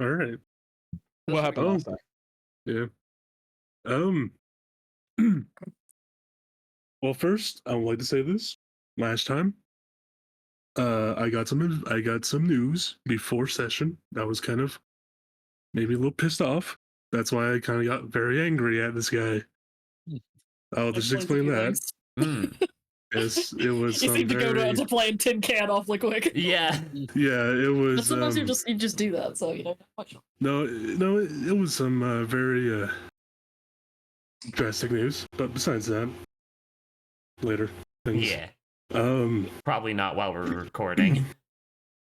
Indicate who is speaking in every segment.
Speaker 1: All right.
Speaker 2: What happened
Speaker 1: Oh,
Speaker 2: last time?
Speaker 1: yeah. Um. Well, first, I would like to say this. Last time, I got some news before session. That was kind of maybe a little pissed off. That's why I kind of got very angry at this guy. I'll
Speaker 3: That
Speaker 1: just
Speaker 3: explains a
Speaker 1: explain
Speaker 3: few
Speaker 1: that.
Speaker 3: things.
Speaker 4: Mm.
Speaker 1: Yes, it was
Speaker 3: You
Speaker 1: some
Speaker 3: seem to go
Speaker 1: very
Speaker 3: to playing Tin Can awfully quick.
Speaker 4: Yeah.
Speaker 1: yeah. It
Speaker 3: But
Speaker 1: was
Speaker 3: sometimes you just do that, so you know.
Speaker 1: no. It was some very drastic news. But besides that, later things.
Speaker 4: Yeah.
Speaker 1: Um.
Speaker 4: Probably not while we're recording.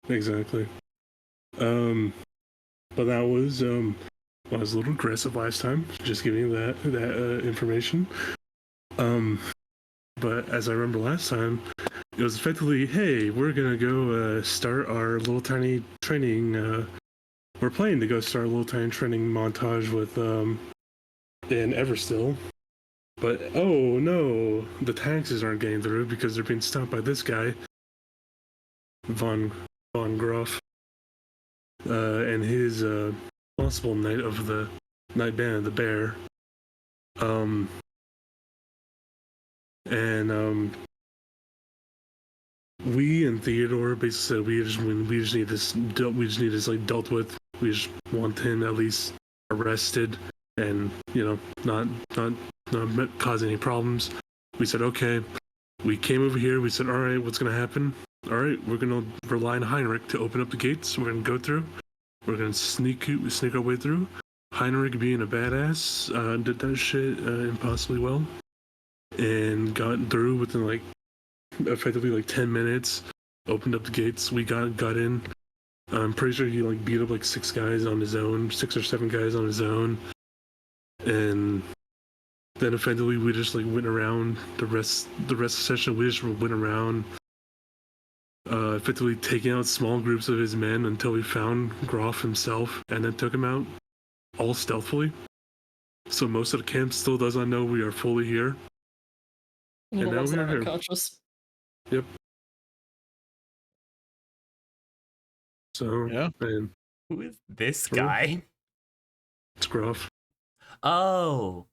Speaker 1: Exactly. Um. But that was I was a little aggressive last time, just giving you that information. But as I remember last time, it was effectively, hey, we're gonna go start our little tiny training. We're planning to go start a little tiny training montage with in Everstill. But oh no, the taxes aren't getting through because they're being stopped by this guy, von Groff, and his possible knight of the Night Band of the Bear. Um, and we and Theodore basically said we just need this like dealt with. We just want him at least arrested and not cause any problems. We said okay. We came over here. We said all right, what's gonna happen? All right, we're gonna rely on Heinrich to open up the gates. We're gonna go through. We're gonna sneak our way through. Heinrich, being a badass, did that shit impossibly well and got through within like effectively like 10 minutes. Opened up the gates. We got in. I'm pretty sure he like beat up like 6 or 7 guys on his own, and then effectively we just like went around the rest of the session. We just went around, effectively taking out small groups of his men until we found Groff himself, and then took him out all stealthily. So most of the camp still does not know we are fully here.
Speaker 3: And
Speaker 1: And
Speaker 3: the
Speaker 1: now
Speaker 3: ones
Speaker 1: we
Speaker 3: that
Speaker 1: are
Speaker 3: are
Speaker 1: here.
Speaker 3: unconscious.
Speaker 1: Yep. So
Speaker 2: Yeah.
Speaker 1: and
Speaker 4: Who is this
Speaker 1: Cool.
Speaker 4: guy?
Speaker 1: it's Groff.
Speaker 4: Oh.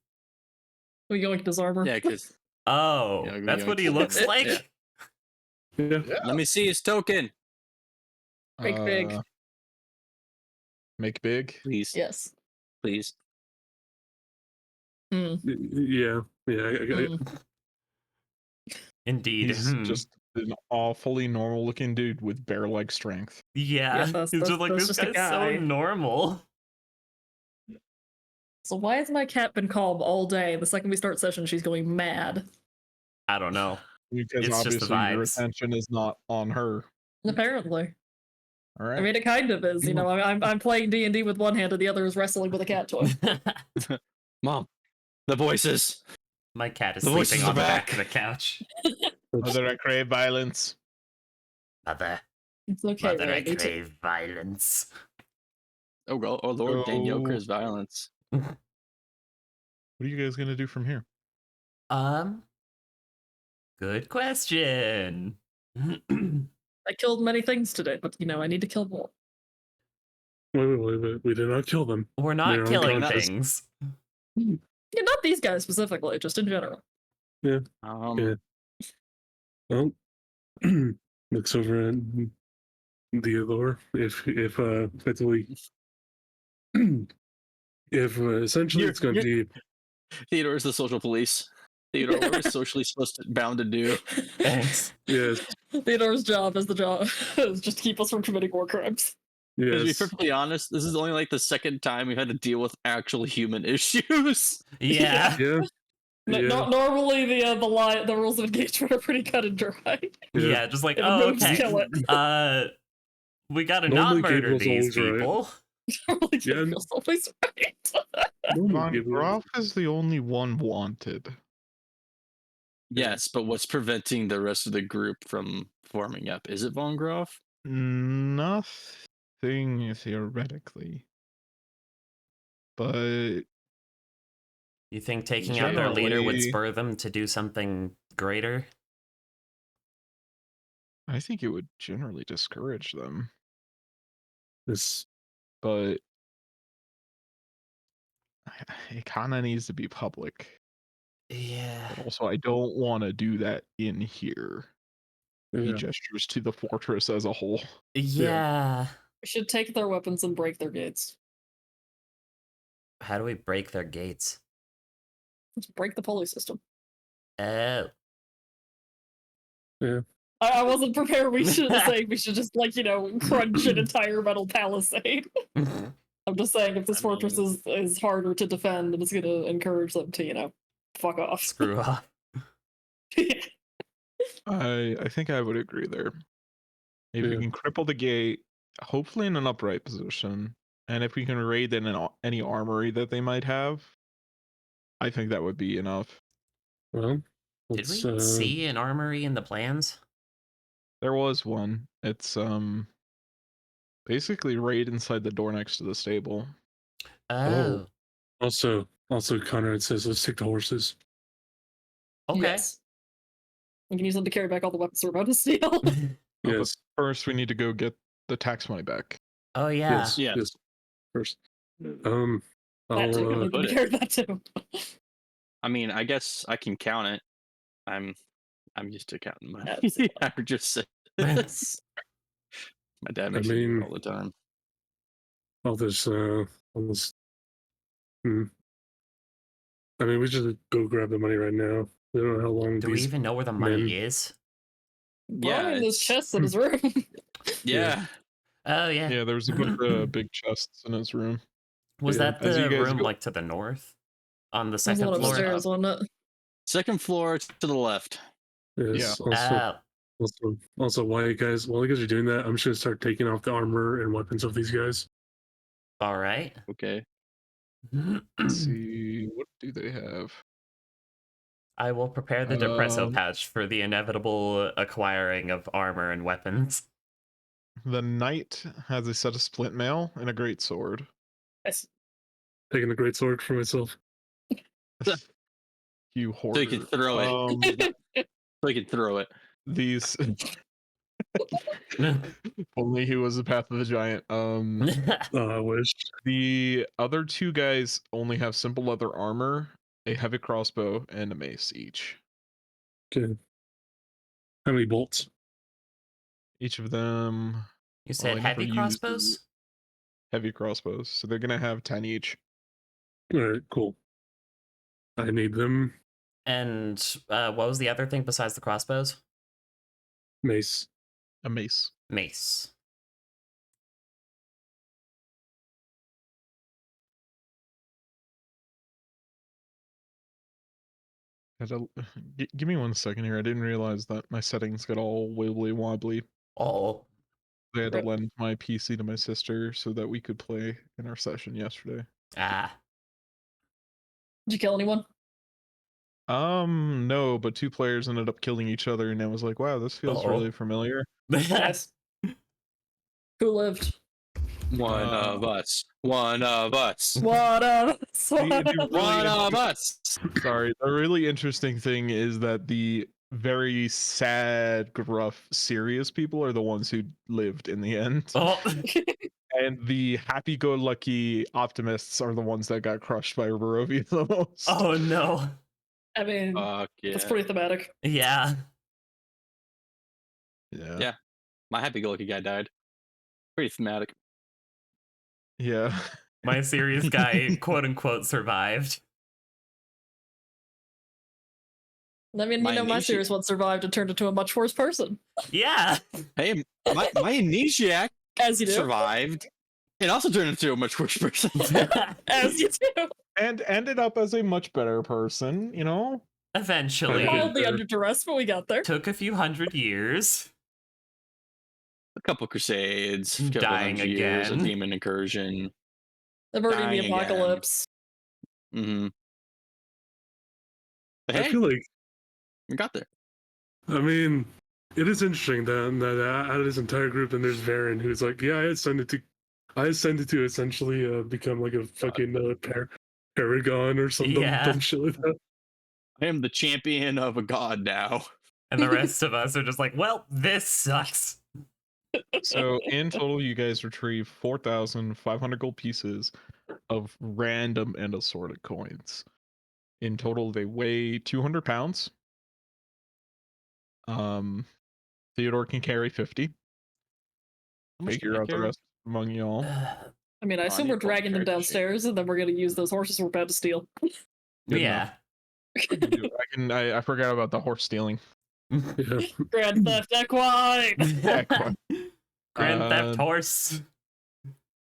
Speaker 3: We go into his armor.
Speaker 5: Yeah, because
Speaker 4: Oh.
Speaker 5: Yeah,
Speaker 4: That's what he
Speaker 5: yoink.
Speaker 4: looks like?
Speaker 5: Yeah.
Speaker 1: Yeah.
Speaker 5: let me see his token,
Speaker 3: Make big.
Speaker 2: Make big.
Speaker 5: please.
Speaker 3: Yes.
Speaker 5: Please.
Speaker 3: Mm.
Speaker 1: Yeah.
Speaker 4: Indeed.
Speaker 2: He's just an awfully normal looking dude with bear-like strength.
Speaker 4: Yeah.
Speaker 3: Yeah,
Speaker 4: He's just like,
Speaker 3: that's
Speaker 4: this
Speaker 3: just a
Speaker 4: guy's so
Speaker 3: guy.
Speaker 4: normal.
Speaker 3: So why has my cat been calm all day? The second we start session, she's going mad.
Speaker 4: I don't know.
Speaker 2: Because
Speaker 4: It's just the
Speaker 2: obviously your
Speaker 4: vibes.
Speaker 2: attention is not on her.
Speaker 3: Apparently.
Speaker 2: All right.
Speaker 3: I mean, it kind of is. You know, I'm playing D&D with one hand, and the other is wrestling with a cat toy.
Speaker 5: Mom, the voices.
Speaker 4: My cat is
Speaker 5: The voices
Speaker 4: sleeping
Speaker 5: are
Speaker 4: on the back
Speaker 5: back.
Speaker 4: of the couch.
Speaker 2: Mother, I crave violence.
Speaker 4: Mother.
Speaker 3: It's okay,
Speaker 4: Mother, I
Speaker 3: Randy.
Speaker 4: crave violence.
Speaker 5: Oh, God. Oh, Lord, Dan
Speaker 2: So-
Speaker 5: Yoker's violence.
Speaker 2: What are you guys gonna do from here?
Speaker 4: Good question.
Speaker 3: I killed many things today, but you know, I need to kill more.
Speaker 1: Wait. We did not kill them.
Speaker 4: We're not
Speaker 1: They're
Speaker 4: killing
Speaker 1: unconscious.
Speaker 4: things.
Speaker 3: Yeah, not these guys specifically, just in general.
Speaker 1: Yeah.
Speaker 5: Um,
Speaker 1: Well, looks over at Theodore. If effectively, if essentially it's going to be
Speaker 5: Theodore's the social police. Theodore, what are we socially bound to do?
Speaker 4: Thanks.
Speaker 1: yes,
Speaker 3: Theodore's job is is just to keep us from committing war crimes.
Speaker 5: To be
Speaker 1: yes,
Speaker 5: perfectly honest, this is only like the second time we've had to deal with actual human issues.
Speaker 4: Yeah.
Speaker 1: yeah, yeah,
Speaker 3: Normally, the rules of engagement are pretty cut and dry.
Speaker 4: Yeah, just like,
Speaker 3: If it
Speaker 4: oh,
Speaker 3: moves,
Speaker 4: okay.
Speaker 3: kill it.
Speaker 4: We gotta
Speaker 1: Normally
Speaker 4: not murder
Speaker 1: Gabriel's
Speaker 4: these
Speaker 1: always right.
Speaker 4: people.
Speaker 3: Normally,
Speaker 1: Yeah.
Speaker 3: Gabriel's always right.
Speaker 1: Normally
Speaker 2: Von
Speaker 1: Gabriel-
Speaker 2: Groff is the only one wanted.
Speaker 5: Yes, but what's preventing the rest of the group from forming up? Is it Von Groff?
Speaker 2: Nothing theoretically. But
Speaker 4: You think taking out their leader would
Speaker 2: Generally-
Speaker 4: spur them to do something greater?
Speaker 2: I think it would generally discourage them.
Speaker 1: This
Speaker 2: but it kind of needs to be public.
Speaker 4: Yeah.
Speaker 2: But also, I don't want to do that in here. He
Speaker 1: Yeah.
Speaker 2: gestures to the fortress as a whole.
Speaker 4: Yeah.
Speaker 3: We should take their weapons and break their gates.
Speaker 4: How do we break their gates?
Speaker 3: Let's break the pulley system.
Speaker 4: Oh.
Speaker 3: I wasn't prepared. We should say we should just like crunch an entire metal palisade. I'm just saying if this
Speaker 5: I
Speaker 3: fortress
Speaker 5: mean-
Speaker 3: is harder to defend, and it's going to encourage them to fuck off.
Speaker 4: Screw off.
Speaker 2: I think I would agree there. If we
Speaker 1: Yeah.
Speaker 2: can cripple the gate, hopefully in an upright position, and if we can raid in any armory that they might have, I think that would be enough.
Speaker 1: Well,
Speaker 4: Did
Speaker 1: let's,
Speaker 4: we see an armory in the plans?
Speaker 2: There was one. It's basically right inside the door next to the stable.
Speaker 4: Oh.
Speaker 1: Also, Conrad says let's take the horses.
Speaker 4: Okay.
Speaker 3: Yes. We can use them to carry back all the weapons we're about to steal.
Speaker 2: Oh, but
Speaker 1: Yes.
Speaker 2: first, we need to go get the tax money back.
Speaker 4: Oh yeah.
Speaker 1: Yes.
Speaker 5: Yeah.
Speaker 1: Yes. First.
Speaker 3: that
Speaker 1: I'll,
Speaker 3: too. We need them
Speaker 5: put
Speaker 3: to
Speaker 5: it.
Speaker 3: carry that too.
Speaker 5: I mean, I guess I can count it. I'm used to counting money.
Speaker 3: Absolutely.
Speaker 5: I just say this. My dad makes me do
Speaker 1: mean-
Speaker 5: it all the time.
Speaker 1: all this. I mean, we should go grab the money right now. We don't know how long
Speaker 4: Do we
Speaker 1: these.
Speaker 4: even know where the money
Speaker 1: men-
Speaker 4: is?
Speaker 3: Probably in this
Speaker 5: it's-
Speaker 3: chest in his room.
Speaker 5: Yeah.
Speaker 4: Oh yeah.
Speaker 2: Yeah, there was a bunch of big chests in his room.
Speaker 4: Was
Speaker 1: Yeah.
Speaker 4: that
Speaker 2: As you
Speaker 4: the
Speaker 2: guys
Speaker 4: room
Speaker 2: go-
Speaker 4: like to the north? On the
Speaker 3: There's
Speaker 4: second
Speaker 3: one
Speaker 4: floor?
Speaker 3: upstairs, wasn't it?
Speaker 5: Second floor to the left.
Speaker 1: Yes.
Speaker 4: Oh.
Speaker 1: Also, while you guys are doing that, I'm just gonna start taking off the armor and weapons of these guys.
Speaker 4: All right.
Speaker 5: Okay.
Speaker 2: Let's see, what do they have?
Speaker 4: I will prepare the depresso
Speaker 2: Um,
Speaker 4: pouch for the inevitable acquiring of armor and weapons.
Speaker 2: The knight has a set of splint mail and a great sword.
Speaker 3: Yes.
Speaker 1: Taking the great sword for myself.
Speaker 2: You hoarder.
Speaker 5: So you can throw it. So you can throw it.
Speaker 2: These only he was the path of the giant.
Speaker 1: I wish.
Speaker 2: The other two guys only have simple leather armor, a heavy crossbow, and a mace each.
Speaker 1: Okay. How many bolts?
Speaker 2: Each of them
Speaker 4: You said
Speaker 2: I
Speaker 4: heavy
Speaker 2: never used
Speaker 4: crossbows?
Speaker 2: heavy crossbows, so they're gonna have 10 each.
Speaker 1: All right, cool. I need them.
Speaker 4: And what was the other thing besides the crossbows?
Speaker 1: Mace.
Speaker 2: A mace.
Speaker 4: Mace.
Speaker 2: Give me 1 second here. I didn't realize that my settings got all wibbly wobbly.
Speaker 4: Oh.
Speaker 2: I had to
Speaker 3: Rip.
Speaker 2: lend my PC to my sister so that we could play in our session yesterday.
Speaker 4: Ah.
Speaker 3: Did you kill anyone?
Speaker 2: No, but 2 players ended up killing each other, and I was like, wow, this feels
Speaker 4: Uh-oh.
Speaker 2: really familiar.
Speaker 3: Yes. Who lived?
Speaker 5: One of us. One of us.
Speaker 3: What up?
Speaker 2: the
Speaker 5: One of
Speaker 2: really
Speaker 5: us.
Speaker 2: Sorry, the really interesting thing is that the very sad, gruff, serious people are the ones who lived in the end.
Speaker 4: Oh.
Speaker 2: And the happy-go-lucky optimists are the ones that got crushed by Barovia the most.
Speaker 4: Oh no.
Speaker 3: I mean,
Speaker 5: Fuck yeah.
Speaker 3: that's pretty thematic.
Speaker 4: Yeah.
Speaker 2: Yeah.
Speaker 5: Yeah. My happy-go-lucky guy died. Pretty thematic.
Speaker 2: Yeah.
Speaker 4: My serious guy, quote unquote, survived.
Speaker 3: I mean,
Speaker 5: My
Speaker 3: my
Speaker 5: amnesia-
Speaker 3: serious one survived and turned into a much worse person.
Speaker 4: Yeah.
Speaker 5: Hey, my amnesiac
Speaker 3: As you do.
Speaker 5: survived and also turned into a much worse person.
Speaker 3: As you do.
Speaker 2: And ended up as a much better person, you know?
Speaker 4: Eventually.
Speaker 1: Okay.
Speaker 3: Wildly under duress, but we got there.
Speaker 4: Took a few hundred years.
Speaker 5: A couple crusades, a couple
Speaker 4: Dying
Speaker 5: hundred years, a
Speaker 4: again.
Speaker 5: demon incursion.
Speaker 3: Averting the
Speaker 5: Dying again.
Speaker 3: apocalypse.
Speaker 5: Mm-hmm. But
Speaker 1: I
Speaker 5: hey,
Speaker 1: feel like,
Speaker 5: we got there.
Speaker 1: I mean, it is interesting that out of this entire group, then there's Varen, who's like, yeah, I ascended to essentially become like a fucking paragon or some
Speaker 4: Yeah.
Speaker 1: dumb shit like that.
Speaker 5: I am the champion of a god now.
Speaker 4: And the rest of us are just like, well, this sucks.
Speaker 2: So in total, you guys retrieve 4,500 gold pieces of random and assorted coins. In total, they weigh 200 pounds. Theodore can carry 50.
Speaker 5: How much can
Speaker 2: Figure
Speaker 5: I
Speaker 2: out the
Speaker 5: carry?
Speaker 2: rest among y'all.
Speaker 3: I mean, I
Speaker 5: I
Speaker 3: assume
Speaker 5: need
Speaker 3: we're
Speaker 5: to pull the
Speaker 3: dragging them
Speaker 5: character sheet.
Speaker 3: downstairs, and then we're gonna use those horses we're about to steal.
Speaker 2: Good
Speaker 4: Yeah.
Speaker 2: I forgot about the horse stealing.
Speaker 1: Yeah.
Speaker 3: Grand Theft Equine!
Speaker 2: Equine.
Speaker 4: Grand Theft
Speaker 2: Uh,
Speaker 4: Horse.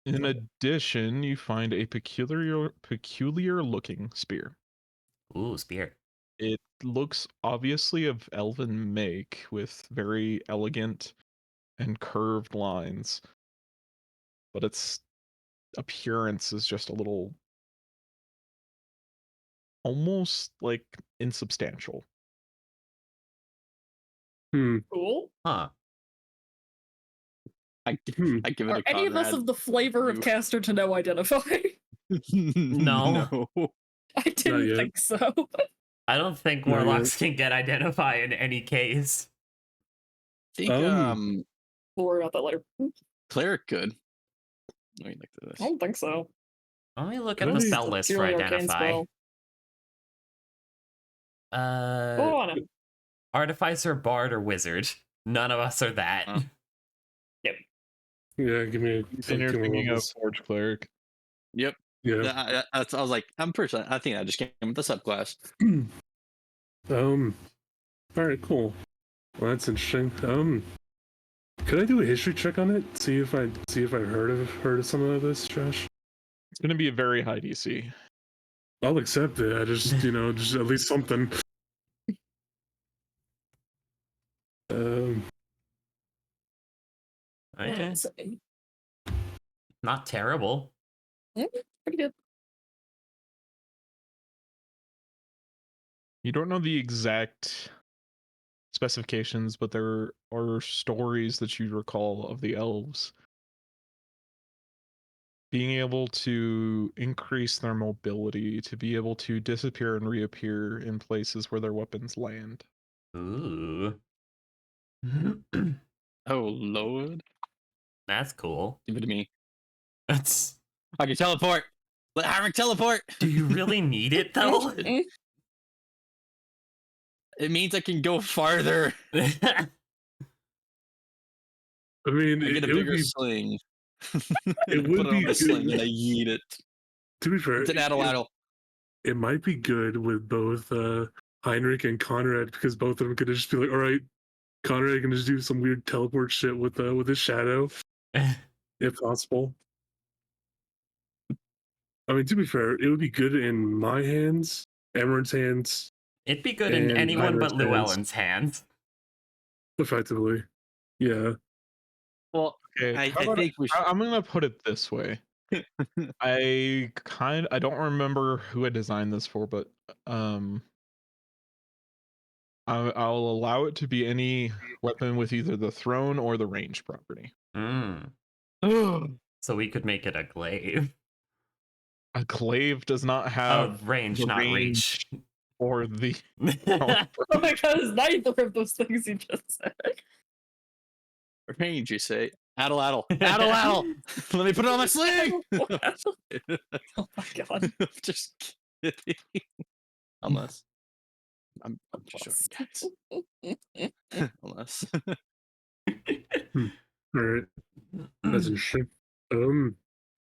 Speaker 2: In addition, you find a peculiar looking spear.
Speaker 4: Ooh, spear.
Speaker 2: It looks obviously of elven make with very elegant and curved lines, but its appearance is just a little almost like insubstantial.
Speaker 3: Cool.
Speaker 4: Huh.
Speaker 5: I
Speaker 1: Hmm.
Speaker 5: give it
Speaker 3: Are
Speaker 5: a
Speaker 3: any of us
Speaker 5: Conrad.
Speaker 3: of the flavor of
Speaker 5: You-
Speaker 3: caster to know identify?
Speaker 4: No.
Speaker 5: No.
Speaker 3: I didn't
Speaker 1: yet.
Speaker 3: think so.
Speaker 4: I don't think
Speaker 1: Not
Speaker 4: warlocks can get identify in any case.
Speaker 5: I think
Speaker 3: We'll worry about that later.
Speaker 5: cleric could. Let me look at
Speaker 3: I
Speaker 5: this.
Speaker 3: don't think so.
Speaker 4: Let me look
Speaker 1: Can
Speaker 4: at the
Speaker 1: I-
Speaker 4: spell list for
Speaker 3: Purely arcane
Speaker 4: identify.
Speaker 3: spell. Go on.
Speaker 4: Artificer, bard, or wizard. None of us are that.
Speaker 5: Huh.
Speaker 1: Yeah, give me
Speaker 2: And you're
Speaker 1: two more
Speaker 2: thinking of
Speaker 1: levels.
Speaker 2: Forge Cleric.
Speaker 5: Yep.
Speaker 1: Yeah.
Speaker 5: I was like, I'm pretty sure. I think I just came with the subclass.
Speaker 1: All right, cool. Well, that's interesting. Could I do a history check on it? See if I heard of some of this trash.
Speaker 2: It's going to be a very high DC.
Speaker 1: I'll accept it. I just just at least something.
Speaker 4: Okay.
Speaker 3: Let's see.
Speaker 4: Not terrible.
Speaker 3: Pretty good.
Speaker 2: You don't know the exact specifications, but there are stories that you recall of the elves being able to increase their mobility, to be able to disappear and reappear in places where their weapons land.
Speaker 4: Ooh.
Speaker 5: Oh Lord,
Speaker 4: That's cool.
Speaker 5: give it to me.
Speaker 4: That's.
Speaker 5: I can teleport. Let Havoc teleport.
Speaker 4: Do you really need it though?
Speaker 5: It means I can go farther.
Speaker 1: I mean,
Speaker 5: I get a
Speaker 1: it would
Speaker 5: bigger
Speaker 1: be
Speaker 5: sling.
Speaker 1: it
Speaker 5: Put
Speaker 1: would
Speaker 5: it
Speaker 1: be
Speaker 5: on the
Speaker 1: good.
Speaker 5: sling and I yeet it.
Speaker 1: To be fair,
Speaker 5: It's an addle.
Speaker 1: it might be good with both Heinrich and Conrad because both of them could just be like, all right, Conrad can just do some weird teleport shit with his shadow, if possible. I mean, to be fair, it would be good in my hands, Emran's hands,
Speaker 4: It'd be good in
Speaker 1: And
Speaker 4: anyone but
Speaker 1: Heinrich's hands.
Speaker 4: Llewellyn's hands.
Speaker 1: effectively. Yeah.
Speaker 5: Well,
Speaker 2: Okay,
Speaker 5: I
Speaker 2: how about
Speaker 5: think we should.
Speaker 2: I'm gonna put it this way. I don't remember who I designed this for, but I'll allow it to be any weapon with either the throne or the range property.
Speaker 4: Mm. So we could make it a glaive.
Speaker 2: A glaive does not
Speaker 4: Oh,
Speaker 2: have
Speaker 4: range,
Speaker 2: the
Speaker 4: not
Speaker 2: range
Speaker 4: reach.
Speaker 2: or the
Speaker 3: Oh my god, it's neither of those things you just said.
Speaker 5: Range, you say? Addle. Let me put it on my sling.
Speaker 3: Oh my god.
Speaker 5: Just kidding. Unless. I'm just joking, guys. Unless.
Speaker 1: All right. That's interesting.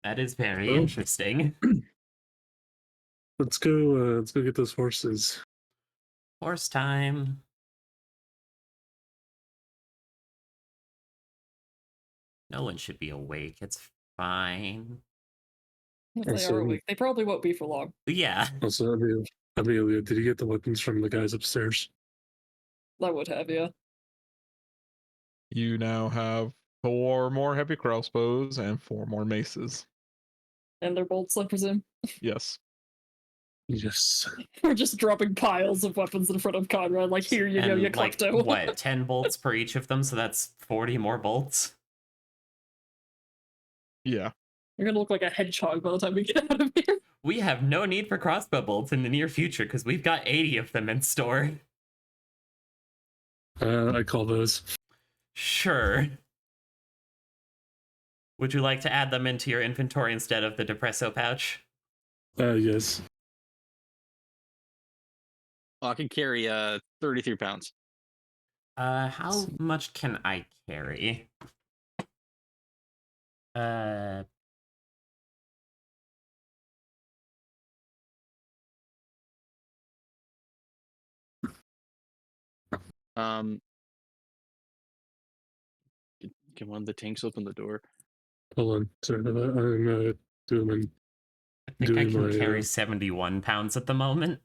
Speaker 4: That is very
Speaker 1: Well.
Speaker 4: interesting.
Speaker 1: Let's go get those horses.
Speaker 4: Horse time. No one should be awake. It's fine.
Speaker 3: If they
Speaker 1: Also-
Speaker 3: are awake, they probably won't be for long.
Speaker 4: Yeah.
Speaker 1: Also, Amelia, did you get the weapons from the guys upstairs?
Speaker 3: I would have, yeah.
Speaker 2: You now have 4 more heavy crossbows and 4 more maces.
Speaker 3: And their bolts, I presume.
Speaker 2: Yes.
Speaker 1: Yes.
Speaker 3: We're just dropping piles of weapons in front of Conrad, like, here you go,
Speaker 4: And
Speaker 3: you
Speaker 4: like,
Speaker 3: klepto.
Speaker 4: what, 10 bolts per each of them? So that's 40 more bolts.
Speaker 2: Yeah.
Speaker 3: You're gonna look like a hedgehog by the time we get out of here.
Speaker 4: We have no need for crossbow bolts in the near future because we've got 80 of them in store.
Speaker 1: I call those.
Speaker 4: Sure. Would you like to add them into your inventory instead of the Depresso pouch?
Speaker 1: Yes.
Speaker 5: I can carry 33 pounds.
Speaker 4: How much can I carry?
Speaker 5: Um, can one of the tanks open the door?
Speaker 1: Hold on. Sorry about that. I'm doing
Speaker 4: I think I
Speaker 1: Doing
Speaker 4: can
Speaker 1: my,
Speaker 4: carry 71 pounds at the moment.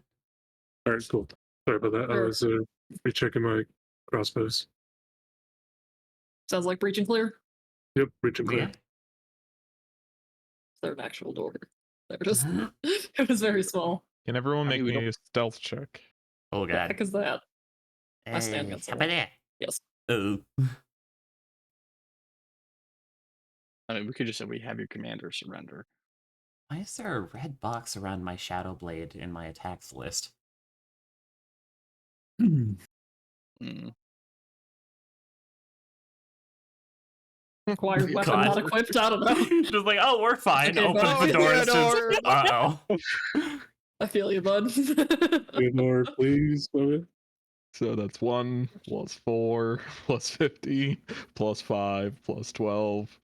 Speaker 1: all right, cool. Sorry about that. I
Speaker 3: Sure.
Speaker 1: was rechecking my crossbows.
Speaker 3: Sounds like breach and clear.
Speaker 1: Yep, reaching clear.
Speaker 4: Yeah.
Speaker 3: Is there an actual door? There it is. It was very small.
Speaker 2: Can everyone
Speaker 5: I
Speaker 2: make
Speaker 5: mean, we
Speaker 2: me
Speaker 5: don't-
Speaker 2: a stealth check?
Speaker 4: Oh
Speaker 3: What the
Speaker 4: god.
Speaker 3: heck is that? I stand against
Speaker 4: How
Speaker 3: someone.
Speaker 4: about that?
Speaker 3: Yes.
Speaker 4: Oh.
Speaker 5: I mean, we could just say we have your commander surrender.
Speaker 4: Why is there a red box around my Shadow Blade in my attacks list?
Speaker 5: Mm.
Speaker 3: Acquired weapon
Speaker 4: God.
Speaker 3: not equipped. I don't know.
Speaker 4: Just like, oh, we're fine.
Speaker 3: Okay,
Speaker 4: Opens
Speaker 3: bud.
Speaker 4: the door
Speaker 3: Yeah,
Speaker 4: as soon as.
Speaker 3: door.
Speaker 4: Uh-oh.
Speaker 3: I feel you, bud.
Speaker 1: Good Lord, please. Bobby.
Speaker 2: So that's 1 plus 4 plus 15 plus 5 plus 12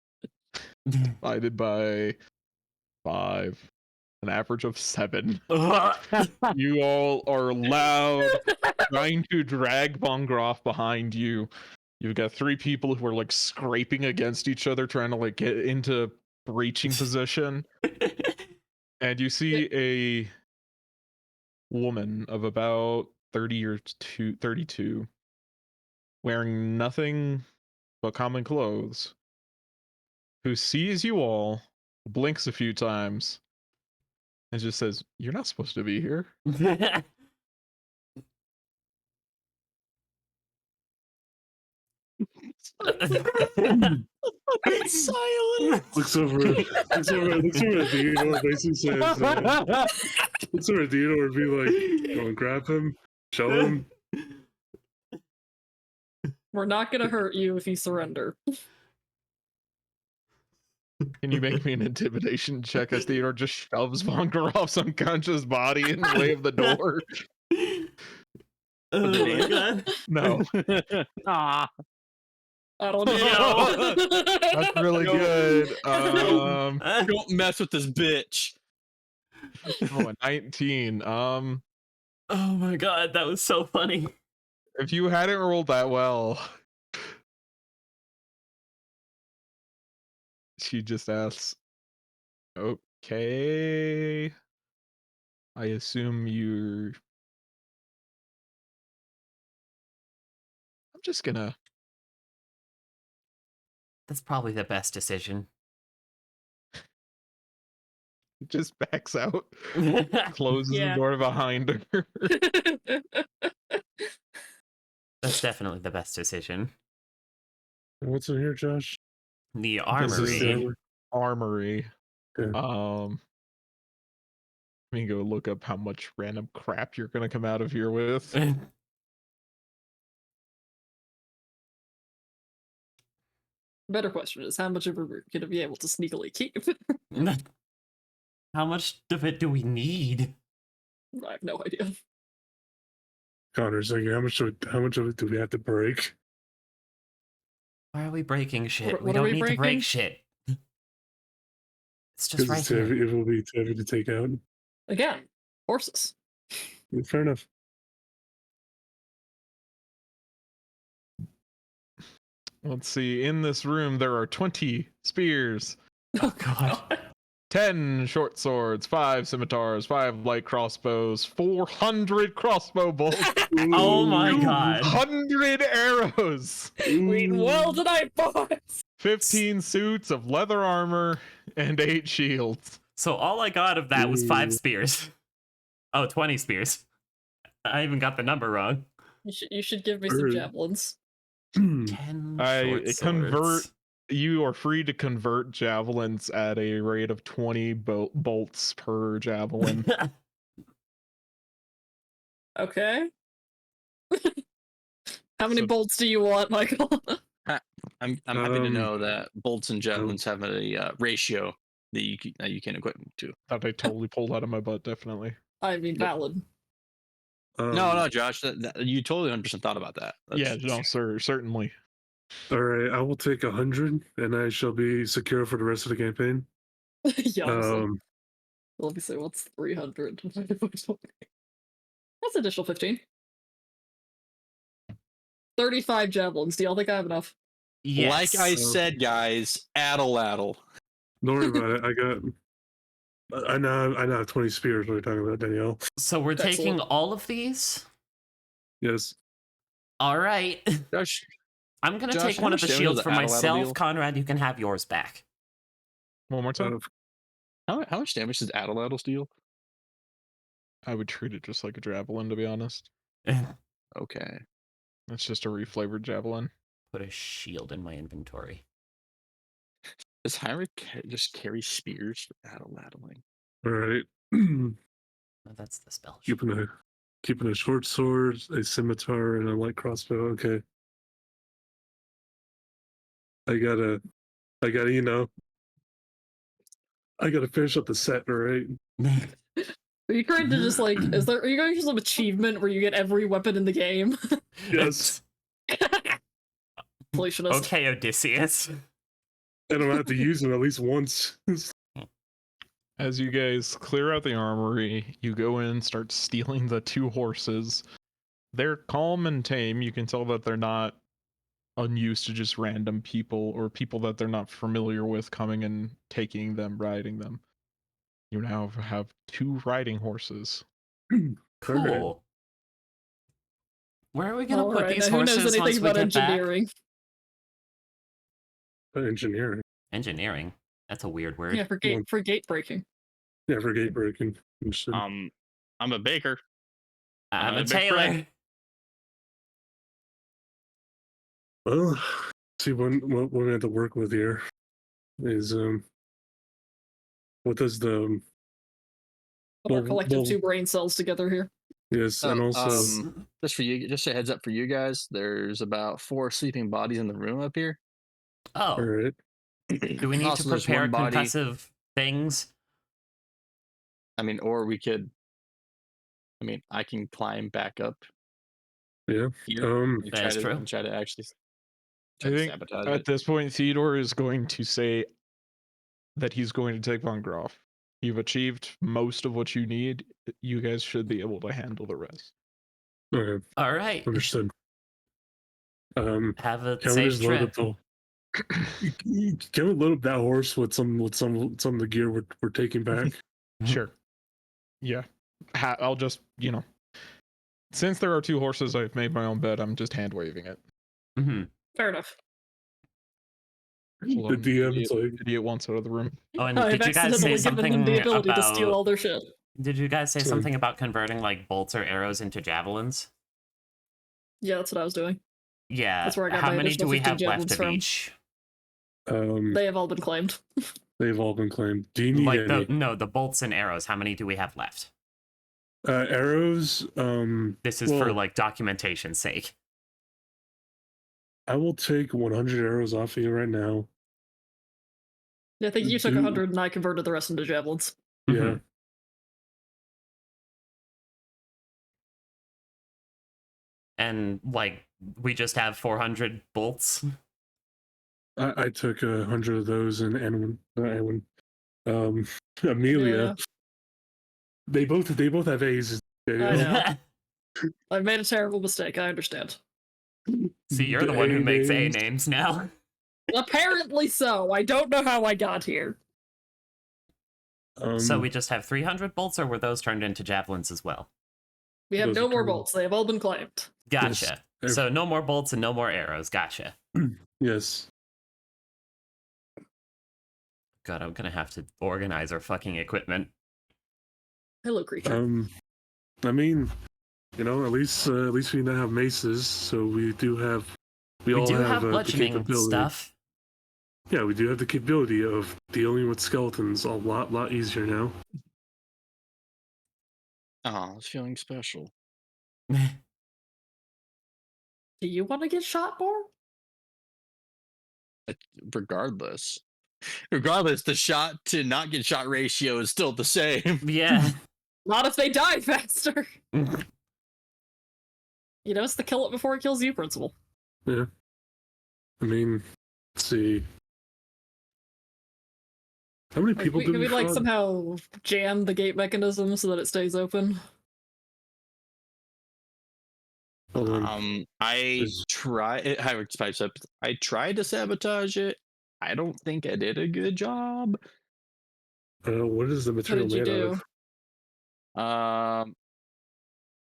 Speaker 2: divided by 5. An average of 7. You all are loud, trying to drag Von Groff behind you. You've got 3 people who are like scraping against each other, trying to like get into breaching position. And you see a woman of about 30 or 32, wearing nothing but common clothes, who sees you all, blinks a few times, and just says, "You're not supposed to be here."
Speaker 5: Silence.
Speaker 1: Looks over at Theodore, basically says, looks over at Theodore and be like, go and grab him, show him.
Speaker 3: We're not gonna hurt you if you surrender.
Speaker 2: Can you make me an intimidation check as Theodore just shoves Von Groff's unconscious body in the way of the door?
Speaker 4: Oh my god.
Speaker 2: No,
Speaker 5: Ah.
Speaker 3: I don't know.
Speaker 2: that's really
Speaker 5: No.
Speaker 2: good.
Speaker 5: Don't mess with this bitch.
Speaker 2: Oh, a 19.
Speaker 4: Oh my god, that was so funny.
Speaker 2: If you hadn't rolled that well, she just asks, "Okay, I assume you're." I'm just gonna.
Speaker 4: That's probably the best decision.
Speaker 2: Just backs out, closes
Speaker 3: Yeah.
Speaker 2: the door behind her.
Speaker 4: That's definitely the best decision.
Speaker 1: What's in here, Josh?
Speaker 4: The
Speaker 1: This is the
Speaker 4: armory.
Speaker 2: Armory.
Speaker 1: Okay.
Speaker 2: Let me go look up how much random crap you're gonna come out of here with.
Speaker 3: Better question is how much of it we're gonna be able to sneakily keep.
Speaker 4: How much of it do we need?
Speaker 3: I have no idea.
Speaker 1: Connor's like, how much of it do we have to break?
Speaker 4: Why are we breaking shit?
Speaker 3: What
Speaker 4: We
Speaker 3: are
Speaker 4: don't
Speaker 3: we
Speaker 4: need to
Speaker 3: breaking?
Speaker 4: break shit. It's just
Speaker 1: Because
Speaker 4: right
Speaker 1: it's
Speaker 4: here.
Speaker 1: heavy, it will be too heavy to take out.
Speaker 3: Again, horses.
Speaker 1: Yeah, fair enough.
Speaker 2: Let's see. In this room, there are 20 spears,
Speaker 4: Oh god.
Speaker 2: 10 short swords, 5 scimitars, 5 light crossbows, 400 crossbow bolts,
Speaker 4: Oh my god.
Speaker 2: 100 arrows,
Speaker 3: We eating well tonight, boys.
Speaker 2: 15 suits of leather armor, and 8 shields.
Speaker 4: So all I got of that was 5
Speaker 1: Ooh.
Speaker 4: spears. Oh, 20 spears. I even got the number wrong.
Speaker 3: You should give me some
Speaker 1: Bird.
Speaker 3: javelins.
Speaker 4: 10 short swords.
Speaker 2: You are free to convert javelins at a rate of 20 bolts per javelin.
Speaker 3: Okay. How many
Speaker 2: So-
Speaker 3: bolts do you want, Michael?
Speaker 5: I'm happy to
Speaker 1: Um,
Speaker 5: know that bolts and javelins have a ratio that you can equip them to.
Speaker 2: That I totally pulled out of my butt, definitely.
Speaker 3: I mean, valid.
Speaker 5: No, Josh, you totally 100% thought about that.
Speaker 2: Yeah, no, sir, certainly.
Speaker 1: All right, I will take 100, and I shall be secure for the rest of the campaign.
Speaker 3: Yeah, honestly.
Speaker 1: Um,
Speaker 3: Let me see, what's 300? That's additional 15. 35 javelins. Do y'all think I have enough?
Speaker 4: Yes.
Speaker 5: Like I said, guys, addle.
Speaker 1: don't worry about it. I got. I now have 20 spears. What are you talking about, Danielle?
Speaker 4: So we're
Speaker 3: Excellent.
Speaker 4: taking all of these?
Speaker 1: Yes.
Speaker 4: All right.
Speaker 5: Josh,
Speaker 4: I'm going to
Speaker 5: Josh,
Speaker 4: take one of the
Speaker 5: how much damage
Speaker 4: shields
Speaker 5: does
Speaker 4: for
Speaker 5: the Adelatl
Speaker 4: myself.
Speaker 5: deal?
Speaker 4: Conrad, you can have yours back.
Speaker 2: One more time.
Speaker 5: how much damage does Adelatl deal?
Speaker 2: I would treat it just like a javelin, to be honest.
Speaker 5: Okay.
Speaker 2: It's just a reflavored javelin.
Speaker 4: Put a shield in my inventory.
Speaker 5: Does Heinrich just carry spears for Adelatling?
Speaker 1: All right.
Speaker 4: Oh, that's the spell.
Speaker 1: keeping a short sword, a scimitar, and a light crossbow. Okay. I gotta, you know, I gotta finish up the set. All right.
Speaker 3: Are you trying to just like, are you going to use some achievement where you get every weapon in the game?
Speaker 1: Yes.
Speaker 3: Completionist.
Speaker 4: Okay, Odysseus.
Speaker 1: And I'm gonna have to use them at least once.
Speaker 2: As you guys clear out the armory, you go in, start stealing the 2 horses. They're calm and tame. You can tell that they're not unused to just random people or people that they're not familiar with coming and taking them, riding them. You now have 2 riding horses.
Speaker 4: Cool. Where are we going to put
Speaker 3: Alright,
Speaker 4: these
Speaker 3: now who knows
Speaker 4: horses once
Speaker 3: anything
Speaker 4: we
Speaker 3: about
Speaker 4: get back?
Speaker 3: engineering?
Speaker 1: Engineering.
Speaker 4: Engineering. That's a weird word.
Speaker 3: Yeah, for gate breaking.
Speaker 1: Yeah, for gate breaking. Understood.
Speaker 5: I'm a baker.
Speaker 4: I'm
Speaker 5: a
Speaker 4: a
Speaker 5: big
Speaker 4: tailor.
Speaker 5: friend.
Speaker 1: Well, see, what we have to work with here is what does the
Speaker 3: Put our
Speaker 1: Well,
Speaker 3: collective
Speaker 1: well-
Speaker 3: 2 brain cells together here.
Speaker 1: yes, and
Speaker 5: Oh,
Speaker 1: also
Speaker 5: just for you, just a heads up for you guys. There's about 4 sleeping bodies in the room up here.
Speaker 1: all
Speaker 4: Oh,
Speaker 1: right.
Speaker 4: do we need to
Speaker 5: Also, there's
Speaker 4: prepare
Speaker 5: one body.
Speaker 4: concussive things?
Speaker 5: I mean, or we could. I mean, I can climb back up.
Speaker 1: Yeah.
Speaker 5: Here
Speaker 1: Um.
Speaker 5: and
Speaker 4: That is true.
Speaker 5: try to actually
Speaker 2: I think
Speaker 5: sabotage
Speaker 2: at
Speaker 5: it.
Speaker 2: this point, Theodore is going to say that he's going to take Von Groff. You've achieved most of what you need. You guys should be able to handle the rest.
Speaker 1: Okay.
Speaker 4: All right.
Speaker 1: Understood.
Speaker 4: Have a
Speaker 1: Can we
Speaker 4: safe
Speaker 1: just load
Speaker 4: trip.
Speaker 1: up the? Can we load up that horse with some of the gear we're taking back?
Speaker 2: Sure. Yeah. I'll just, since there are 2 horses, I've made my own bed. I'm just hand waving it.
Speaker 4: hmm
Speaker 3: Fair enough.
Speaker 2: Hold
Speaker 1: The
Speaker 2: on,
Speaker 1: DM is like,
Speaker 2: idiot wants out of the room.
Speaker 4: Oh, and
Speaker 3: I've
Speaker 4: did you guys say
Speaker 3: accidentally given him
Speaker 4: something
Speaker 3: the ability to steal
Speaker 4: about?
Speaker 3: all their shit.
Speaker 4: Did you guys say
Speaker 1: Sorry.
Speaker 4: something about converting like bolts or arrows into javelins?
Speaker 3: Yeah, that's what I was doing.
Speaker 4: Yeah.
Speaker 3: That's where I got
Speaker 4: How
Speaker 3: my
Speaker 4: many do
Speaker 3: additional
Speaker 4: we
Speaker 3: 15
Speaker 4: have left
Speaker 3: javelins
Speaker 4: of
Speaker 3: from.
Speaker 4: each?
Speaker 3: They have all been claimed.
Speaker 1: they've all been claimed. Do you need
Speaker 4: Like
Speaker 1: any
Speaker 4: the bolts and arrows. How many do we have left?
Speaker 1: arrows?
Speaker 4: This is for
Speaker 1: well,
Speaker 4: like documentation's sake.
Speaker 1: I will take 100 arrows off of you right now.
Speaker 3: Yeah, I think you took
Speaker 1: Do-
Speaker 3: 100 and I converted the rest into javelins.
Speaker 1: Yeah.
Speaker 4: Mhm. And like we just have 400 bolts.
Speaker 1: I took 100 of those, and Amelia.
Speaker 3: Yeah.
Speaker 1: They both have A's.
Speaker 3: I know. I've made a terrible mistake, I understand.
Speaker 4: See, you're the one who makes A
Speaker 1: names.
Speaker 4: names now.
Speaker 3: Apparently so. I don't know how I got here.
Speaker 4: So we just have 300 bolts, or were those turned into javelins as well?
Speaker 3: We have
Speaker 1: Those
Speaker 3: no
Speaker 1: are
Speaker 3: more
Speaker 1: true.
Speaker 3: bolts. They have all been claimed.
Speaker 4: Gotcha.
Speaker 1: Yes.
Speaker 4: So no more bolts and no more arrows. Gotcha.
Speaker 1: Yes.
Speaker 4: God, I'm gonna have to organize our fucking equipment.
Speaker 3: Hello, creature.
Speaker 1: I mean, at least we now have maces, so we do have. We all
Speaker 4: do have
Speaker 1: the
Speaker 4: bludgeoning
Speaker 1: capability.
Speaker 4: stuff.
Speaker 1: Yeah, we do have the capability of dealing with skeletons a lot easier now.
Speaker 5: Oh, I was feeling special.
Speaker 3: Do you want to get shot more?
Speaker 5: regardless, the shot to not get shot ratio is still the same.
Speaker 4: Yeah.
Speaker 3: Not if they die faster. You know, it's the kill it before it kills you principle.
Speaker 1: Yeah. I mean, let's see. How many
Speaker 3: Like,
Speaker 1: people
Speaker 3: we,
Speaker 1: did
Speaker 3: could
Speaker 1: we
Speaker 3: we like
Speaker 1: find?
Speaker 3: somehow jam the gate mechanism so that it stays open?
Speaker 1: Hold on.
Speaker 5: I
Speaker 1: Is-
Speaker 5: tried. I tried to sabotage it. I don't think I did a good job.
Speaker 1: What is the material
Speaker 3: did you
Speaker 1: made out
Speaker 3: do?
Speaker 1: of?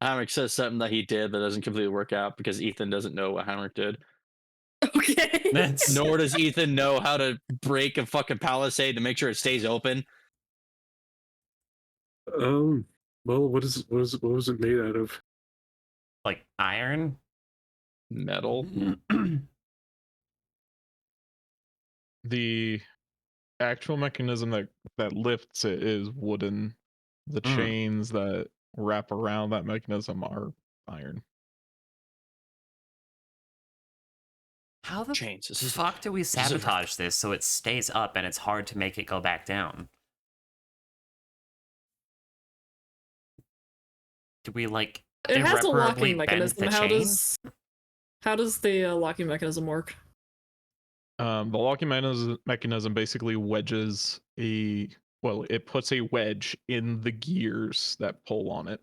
Speaker 5: Heinrich says something that he did that doesn't completely work out because Ethan doesn't know what Heinrich did.
Speaker 3: Okay.
Speaker 4: That's
Speaker 5: Nor does Ethan know how to break a fucking palisade to make sure it stays open.
Speaker 1: Well, what was it made out of?
Speaker 4: like iron.
Speaker 5: Metal.
Speaker 2: The actual mechanism that lifts it is wooden. The
Speaker 4: Mm.
Speaker 2: chains that wrap around that mechanism are iron.
Speaker 4: How the
Speaker 5: Chains. This is
Speaker 4: fuck do we
Speaker 5: is a-
Speaker 4: sabotage this so it stays up and it's hard to make it go back down? Do we like
Speaker 3: It has a
Speaker 4: irreparably
Speaker 3: locking
Speaker 4: bend
Speaker 3: mechanism.
Speaker 4: the
Speaker 3: How
Speaker 4: chain?
Speaker 3: does the locking mechanism work?
Speaker 2: The locking mechanism basically wedges it puts a wedge in the gears that pull on it.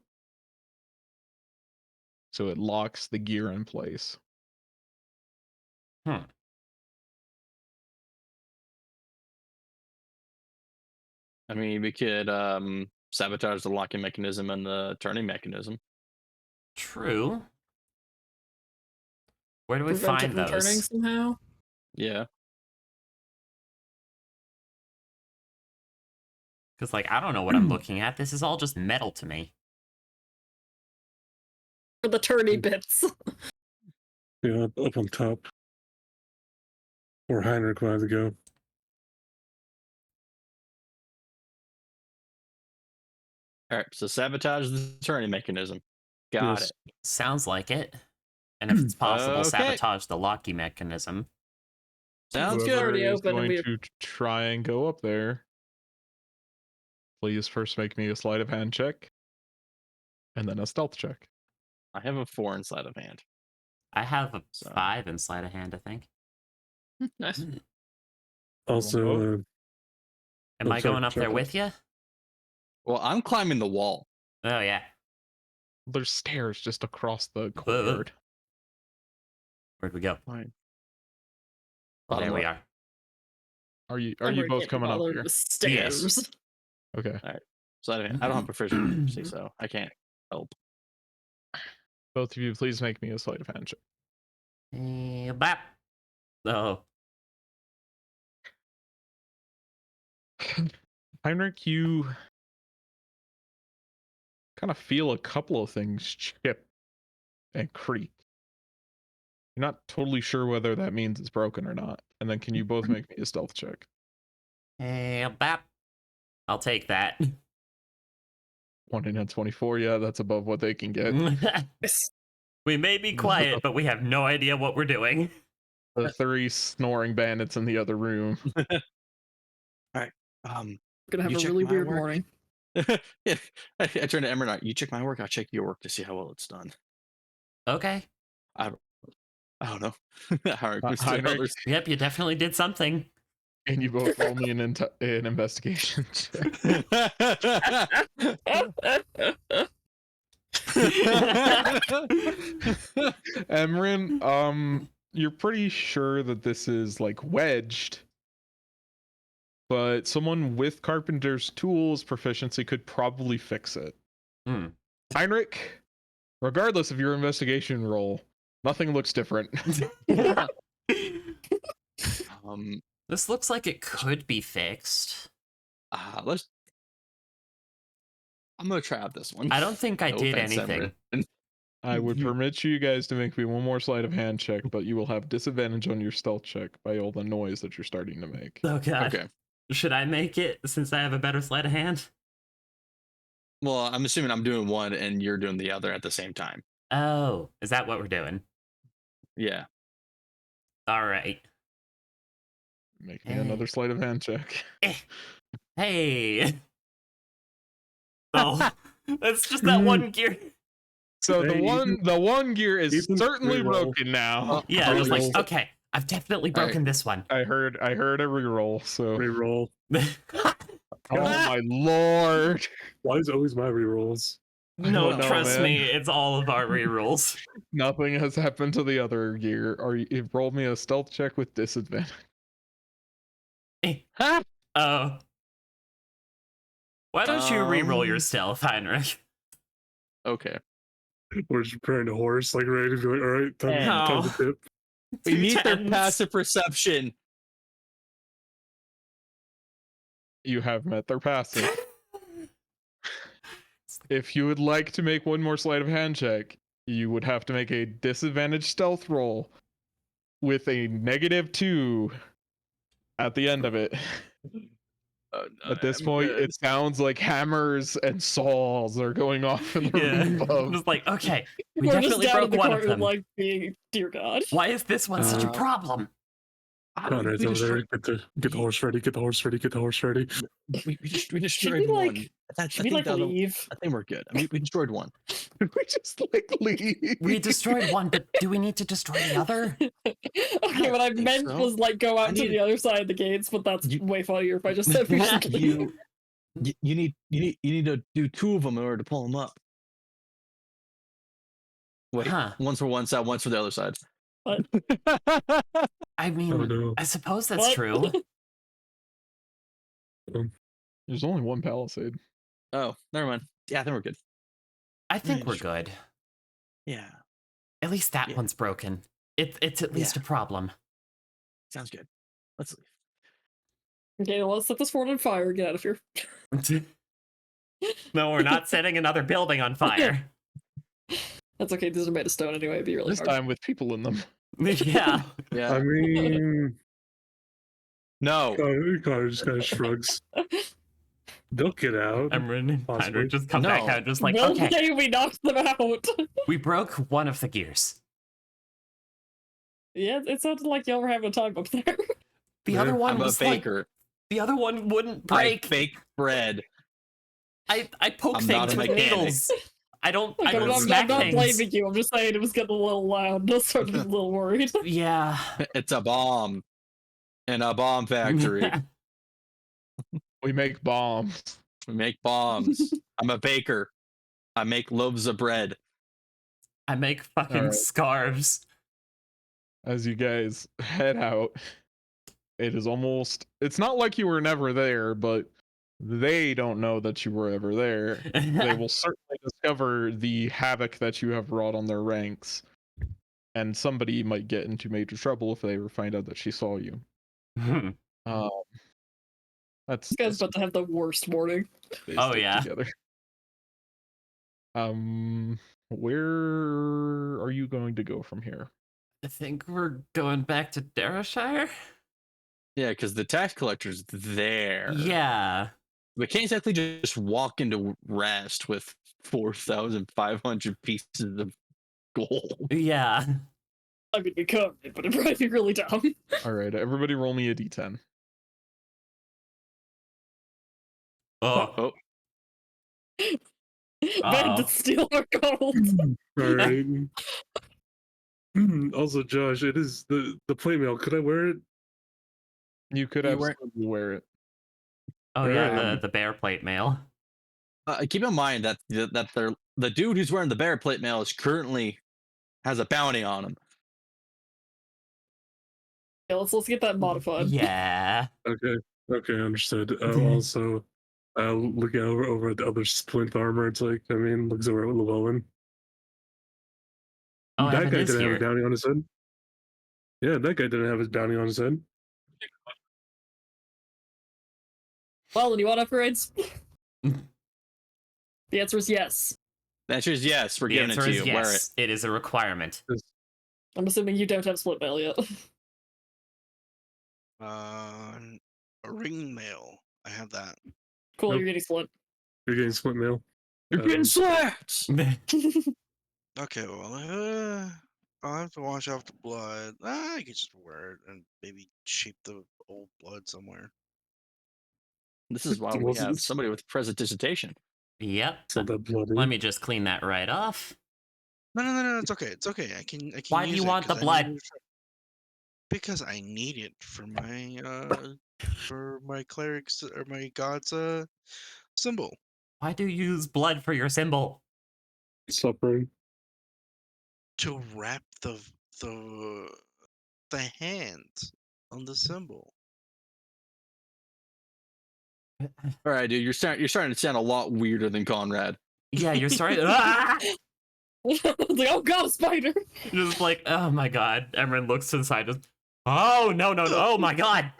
Speaker 2: So it locks the gear in place.
Speaker 5: I mean, we could sabotage the locking mechanism and the turning mechanism.
Speaker 4: True. Where do we
Speaker 3: Prevent it
Speaker 4: find
Speaker 3: from turning
Speaker 4: those?
Speaker 3: somehow?
Speaker 5: Yeah.
Speaker 4: Because like I don't know what I'm looking at. This is all just metal to me.
Speaker 3: For the turny bits.
Speaker 1: Yeah, up on top. Or Heinrich wanted to go.
Speaker 5: All right. So sabotage the turning mechanism. Got
Speaker 1: Yes.
Speaker 5: it.
Speaker 4: Sounds like it. And if it's possible,
Speaker 5: Okay.
Speaker 4: sabotage the locking mechanism.
Speaker 5: Sounds
Speaker 3: Whoever-
Speaker 5: good.
Speaker 3: already
Speaker 2: Whoever is
Speaker 3: open and
Speaker 2: going
Speaker 3: we-
Speaker 2: to try and go up there, please first make me a sleight of hand check, and then a stealth check.
Speaker 5: I have a 4 in sleight of hand.
Speaker 4: I have a
Speaker 5: So-
Speaker 4: 5 in sleight of hand, I think.
Speaker 3: Nice.
Speaker 1: Also,
Speaker 4: Am
Speaker 1: Oh,
Speaker 4: I
Speaker 1: sorry,
Speaker 4: going up there
Speaker 1: Chocolate.
Speaker 4: with you?
Speaker 5: Well, I'm climbing the wall.
Speaker 4: Oh yeah.
Speaker 2: There's stairs just across the courtyard.
Speaker 4: Where'd we go?
Speaker 5: Fine.
Speaker 4: Oh, there
Speaker 5: Bottom
Speaker 4: we
Speaker 5: left.
Speaker 2: Are you
Speaker 3: Never
Speaker 2: both
Speaker 3: get
Speaker 2: coming up
Speaker 3: bothered
Speaker 2: here?
Speaker 3: with stairs.
Speaker 2: Okay.
Speaker 5: Sleight of hand. I don't have proficiency, so I can't help.
Speaker 2: Both of you, please make me a sleight of hand check.
Speaker 4: Bap. Oh.
Speaker 2: Heinrich, you kind of feel a couple of things chip and creak. You're not totally sure whether that means it's broken or not. And then can you both make me a stealth check?
Speaker 4: Bap. I'll take that.
Speaker 2: 1 in 24, yeah, that's above what they can get.
Speaker 4: We may be quiet, but we have no idea what we're doing.
Speaker 2: The 3 snoring bandits in the other room.
Speaker 3: Gonna have
Speaker 5: You
Speaker 3: a
Speaker 5: check
Speaker 3: really
Speaker 5: my
Speaker 3: weird
Speaker 5: work?
Speaker 3: morning.
Speaker 5: Yeah. I turn to Emerald. You check my work. I'll check your work to see how well it's done.
Speaker 4: Okay.
Speaker 5: I don't know. Heinrich, Mr.
Speaker 2: Heinrich?
Speaker 5: Elders.
Speaker 4: Yep, you definitely did something.
Speaker 2: And you both roll me an investigation check. Emran, you're pretty sure that this is like wedged, but someone with carpenter's tools proficiency could probably fix it.
Speaker 4: Hmm.
Speaker 2: Heinrich, regardless of your investigation roll, nothing looks different.
Speaker 4: This looks like it could be fixed.
Speaker 5: Let's. I'm gonna try out this one.
Speaker 4: I don't think I
Speaker 5: No
Speaker 4: did
Speaker 5: offense,
Speaker 4: anything.
Speaker 5: Emerald.
Speaker 2: I would permit you guys to make me one more sleight of hand check, but you will have disadvantage on your stealth check by all the noise that you're starting to make.
Speaker 4: Oh god.
Speaker 5: Okay.
Speaker 4: Should I make it since I have a better sleight of hand?
Speaker 5: Well, I'm assuming I'm doing one and you're doing the other at the same time.
Speaker 4: Oh, is that what we're doing?
Speaker 5: Yeah.
Speaker 4: All right.
Speaker 2: Make me another sleight of hand check.
Speaker 4: Hey. Oh, that's just that one gear.
Speaker 2: So
Speaker 1: Hey,
Speaker 2: the one gear is
Speaker 1: Ethan's
Speaker 2: certainly
Speaker 1: reroll.
Speaker 2: broken now.
Speaker 4: Yeah, just like,
Speaker 1: Reroll.
Speaker 4: okay, I've definitely
Speaker 5: Alright.
Speaker 4: broken this one.
Speaker 2: I heard a reroll. So
Speaker 1: Reroll.
Speaker 2: oh my lord.
Speaker 1: Why is it always my rerolls?
Speaker 4: No,
Speaker 2: don't know,
Speaker 4: trust
Speaker 2: man.
Speaker 4: me, it's all of our rerolls.
Speaker 2: Nothing has happened to the other gear. You rolled me a stealth check with disadvantage.
Speaker 4: Oh. Why don't you re-roll your
Speaker 5: Um,
Speaker 4: stealth, Heinrich?
Speaker 5: Okay.
Speaker 1: We're just preparing a horse, like ready to be like, all right, time to tip.
Speaker 5: We
Speaker 4: Two
Speaker 5: need their
Speaker 4: tens.
Speaker 5: passive perception.
Speaker 2: You have met their passive. If you would like to make one more sleight of hand check, you would have to make a disadvantage stealth roll with a -2 at the end of it. At this point, it sounds like hammers and saws are going off in the room
Speaker 4: Yeah.
Speaker 2: above.
Speaker 4: Just like, okay, we
Speaker 3: We're just
Speaker 4: definitely
Speaker 3: down in
Speaker 4: broke
Speaker 3: the
Speaker 4: one of
Speaker 3: courtroom,
Speaker 4: them.
Speaker 3: like being, dear God.
Speaker 4: Why is this one such a
Speaker 5: Uh,
Speaker 4: problem?
Speaker 1: Conrad's
Speaker 5: we
Speaker 1: over there.
Speaker 5: destroyed-
Speaker 1: Get the horse ready. Get the horse ready. Get the horse ready.
Speaker 5: we
Speaker 3: Should
Speaker 5: destroyed
Speaker 3: we,
Speaker 5: one.
Speaker 3: like,
Speaker 5: I
Speaker 3: Should we
Speaker 5: think
Speaker 3: like
Speaker 5: the other-
Speaker 3: leave?
Speaker 5: I think we're good. I mean, we destroyed one.
Speaker 2: We just like leave.
Speaker 4: We destroyed one, but do we need to destroy the other?
Speaker 3: Okay, what I
Speaker 5: think
Speaker 3: meant
Speaker 5: so.
Speaker 3: was like go
Speaker 5: I
Speaker 3: out to
Speaker 5: need-
Speaker 3: the other side of the gates, but that's
Speaker 5: You-
Speaker 3: way funnier if I just said we should leave.
Speaker 5: You need to do 2 of them in order to pull them up. Wait,
Speaker 4: Huh.
Speaker 5: one's for one side, one's for the other side.
Speaker 4: I mean,
Speaker 1: Oh no.
Speaker 4: I suppose that's
Speaker 3: What?
Speaker 4: true.
Speaker 2: There's only one palisade.
Speaker 5: Oh, never mind. Yeah, I think we're good.
Speaker 4: I think we're
Speaker 5: sure.
Speaker 4: good.
Speaker 5: Yeah,
Speaker 4: At least that
Speaker 5: Yeah.
Speaker 4: one's broken. It's at least a problem.
Speaker 5: sounds good. Let's leave.
Speaker 3: Okay, let's set this fort on fire. Get out of here.
Speaker 4: No, we're not setting another building on fire.
Speaker 3: That's okay. These are made of stone anyway. It'd be really
Speaker 2: This
Speaker 3: hard.
Speaker 2: time with people in them.
Speaker 4: Yeah.
Speaker 5: Yeah.
Speaker 1: I mean,
Speaker 5: No.
Speaker 1: Connor just kind of shrugs. They'll get out.
Speaker 4: I'm running.
Speaker 1: Possibly.
Speaker 4: Heinrich just come back
Speaker 5: No.
Speaker 4: out, just like,
Speaker 3: We'll
Speaker 4: okay,
Speaker 3: say we knocked them out.
Speaker 4: we broke one of the gears.
Speaker 3: Yeah, it sounded like y'all were having a time up there.
Speaker 4: The
Speaker 1: Yeah.
Speaker 4: other one
Speaker 5: I'm a
Speaker 4: was like,
Speaker 5: baker.
Speaker 4: the other one wouldn't
Speaker 5: I
Speaker 4: break.
Speaker 5: bake bread.
Speaker 4: I poke
Speaker 5: I'm not
Speaker 4: things
Speaker 5: a
Speaker 4: with
Speaker 5: mechanic.
Speaker 4: needles. I don't
Speaker 3: Like, I'm
Speaker 4: smack
Speaker 3: not
Speaker 4: things.
Speaker 3: blaming you. I'm just saying it was getting a little loud. I started to be a little worried.
Speaker 4: Yeah.
Speaker 5: It's a bomb. In a bomb factory.
Speaker 2: We make bombs.
Speaker 5: We make bombs. I'm a baker. I make loaves of bread.
Speaker 4: I make fucking
Speaker 2: Alright.
Speaker 4: scarves.
Speaker 2: As you guys head out, it's not like you were never there, but they don't know that you were ever there. They will certainly discover the havoc that you have wrought on their ranks, and somebody might get into major trouble if they ever find out that she saw you. That's
Speaker 3: This guy's about to have the worst morning.
Speaker 2: they
Speaker 4: Oh,
Speaker 2: stick
Speaker 4: yeah.
Speaker 2: together. Where are you going to go from here?
Speaker 4: I think we're going back to Darrowshire.
Speaker 5: Yeah, because the tax collector's there.
Speaker 4: Yeah.
Speaker 5: We can't exactly just walk into rest with 4,500 pieces of gold.
Speaker 4: Yeah.
Speaker 3: I mean, we could, but it'd probably be really dumb.
Speaker 2: All right, everybody, roll me a d10.
Speaker 4: Oh.
Speaker 5: Oh,
Speaker 3: Bandits steal our gold.
Speaker 1: All right. Also, Josh, it is the plate mail. Could I wear it?
Speaker 2: You could
Speaker 5: You wear-
Speaker 2: absolutely wear it.
Speaker 4: Oh yeah,
Speaker 1: Alright.
Speaker 4: the bear plate mail.
Speaker 5: keep in mind that the dude who's wearing the bear plate mail is currently has a bounty on him.
Speaker 3: Yeah, let's get that modified.
Speaker 4: Yeah.
Speaker 1: Okay, understood. Also, look over at the other splint armor. It's like, I mean, looks over at Llewellyn.
Speaker 4: Oh,
Speaker 1: That
Speaker 4: Evan
Speaker 1: guy
Speaker 4: is
Speaker 1: didn't have
Speaker 4: here.
Speaker 1: a bounty on his head. Yeah, that guy didn't have his bounty on his head.
Speaker 3: Well, do you want upgrades? The answer is yes.
Speaker 5: The answer is yes. We're
Speaker 4: The
Speaker 5: giving it
Speaker 4: answer
Speaker 5: to
Speaker 4: is
Speaker 5: you. Wear it.
Speaker 4: yes. It is a requirement.
Speaker 3: I'm assuming you don't have split mail yet.
Speaker 6: A ring mail. I have that.
Speaker 3: Cool,
Speaker 1: Nope.
Speaker 3: you're getting split.
Speaker 1: You're getting split mail.
Speaker 5: You're getting slapped.
Speaker 6: Okay, well, I'll have to wash off the blood. I could just wear it and maybe shape the old blood somewhere.
Speaker 5: This is why
Speaker 1: It
Speaker 5: we have
Speaker 1: wasn't
Speaker 5: somebody with presentation.
Speaker 4: Yep.
Speaker 1: so that bloody.
Speaker 4: Let me just clean that right off.
Speaker 6: No. It's okay. It's okay. I can.
Speaker 4: Why do
Speaker 6: use
Speaker 4: you
Speaker 6: it
Speaker 4: want the
Speaker 6: 'cause I
Speaker 4: blood?
Speaker 6: need it because I need it for my cleric's or my god's symbol.
Speaker 4: Why do you use blood for your symbol?
Speaker 1: Suffering.
Speaker 6: To wrap the hand on the symbol.
Speaker 5: All right, dude, you're starting to sound a lot weirder than Conrad.
Speaker 4: Yeah, you're sorry. Ah!
Speaker 3: It's like, oh god, a spider!
Speaker 4: Just like, oh my god. Emran looks to the side. Just, oh no. Oh my god.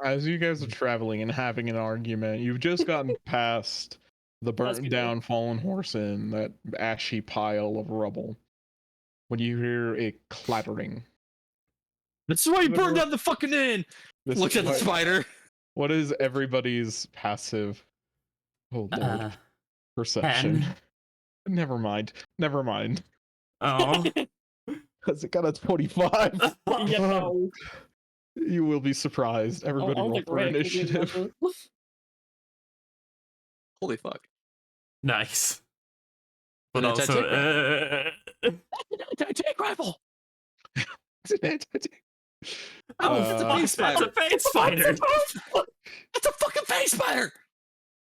Speaker 2: As you guys are traveling and having an argument, you've just gotten past the burnt
Speaker 3: be
Speaker 2: down fallen horse inn, that ashy pile of rubble, when you hear a clattering.
Speaker 5: This is why you burned down the fucking inn.
Speaker 2: This
Speaker 5: Look
Speaker 2: is
Speaker 5: at the
Speaker 2: what-
Speaker 5: spider.
Speaker 2: What is everybody's passive? Oh lord, perception.
Speaker 4: 10.
Speaker 2: Never mind.
Speaker 4: Oh.
Speaker 2: Because it got a 25.
Speaker 3: Yeah, no.
Speaker 2: You will be surprised. Everybody
Speaker 3: I'll
Speaker 2: roll
Speaker 3: think
Speaker 2: for
Speaker 3: Rick will be
Speaker 2: initiative.
Speaker 3: able to-
Speaker 5: Holy fuck.
Speaker 4: Nice. But
Speaker 5: An
Speaker 4: also,
Speaker 5: Take rifle.
Speaker 4: oh,
Speaker 5: it's a
Speaker 2: Uh,
Speaker 5: face
Speaker 4: that's
Speaker 5: spider.
Speaker 4: a face spider.
Speaker 5: It's a fucking face spider.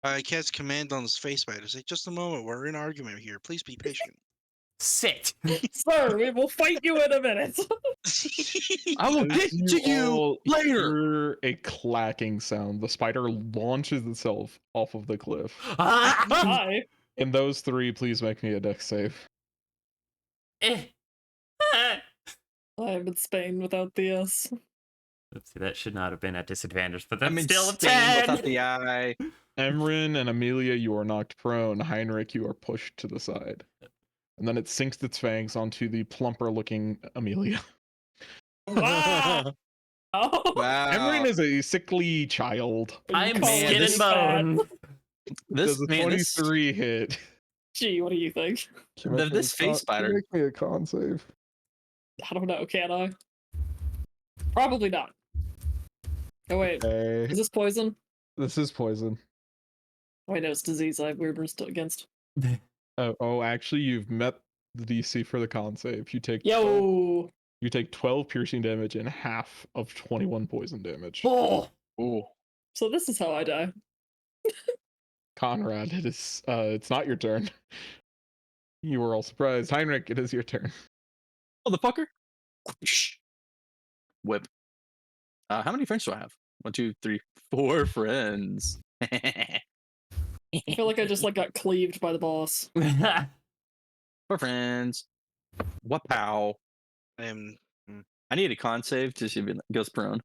Speaker 6: I cast command on this face spider. Say, just a moment. We're in argument here. Please be patient.
Speaker 4: Sit.
Speaker 3: Sir, we will fight you in a minute.
Speaker 5: I will get to you
Speaker 2: all
Speaker 5: later.
Speaker 2: hear a clacking sound. The spider launches itself off of the cliff.
Speaker 4: Ah!
Speaker 3: Hi.
Speaker 2: And those three, please make me a dex save.
Speaker 4: Eh. Ah.
Speaker 3: I'm in Spain without the S.
Speaker 4: Oopsie, that should not have been at disadvantage, but
Speaker 5: I'm
Speaker 4: that's
Speaker 5: in
Speaker 4: still a
Speaker 5: Spain
Speaker 4: 10.
Speaker 5: without the eye.
Speaker 2: Emrin and Amelia, you are knocked prone. Heinrich, you are pushed to the side. And then it sinks its fangs onto the plumper looking Amelia.
Speaker 3: Wow. Oh,
Speaker 5: Wow.
Speaker 2: Emrin is a sickly child.
Speaker 4: I'm
Speaker 3: call
Speaker 5: Man,
Speaker 4: skin
Speaker 3: it
Speaker 4: and
Speaker 5: this-
Speaker 3: bad.
Speaker 4: bone.
Speaker 5: This
Speaker 2: Does a
Speaker 5: man, this
Speaker 2: 23 hit?
Speaker 3: Gee, what do you think?
Speaker 2: Can you make me
Speaker 5: this
Speaker 2: a
Speaker 5: face
Speaker 2: con-
Speaker 5: spider.
Speaker 2: Make me a con save.
Speaker 3: I don't know, can I? Probably not. Oh wait,
Speaker 2: Okay.
Speaker 3: is this poison?
Speaker 2: This is poison.
Speaker 3: Oh wait, no, it's disease I have weird resist against.
Speaker 2: Oh, actually, you've met the DC for the con save. You take 12,
Speaker 3: Yo!
Speaker 2: you take 12 piercing damage and half of 21 poison damage.
Speaker 4: Oh.
Speaker 5: Ooh.
Speaker 3: So this is how I die.
Speaker 2: Conrad, it's not your turn. You were all surprised. Heinrich, it is your turn.
Speaker 5: Motherfucker. Whip. How many friends do I have? 1, 2, 3, 4 friends.
Speaker 3: I feel like I just like got cleaved by the boss.
Speaker 5: 4 friends. Wapow. I need a con save to see if it goes prone.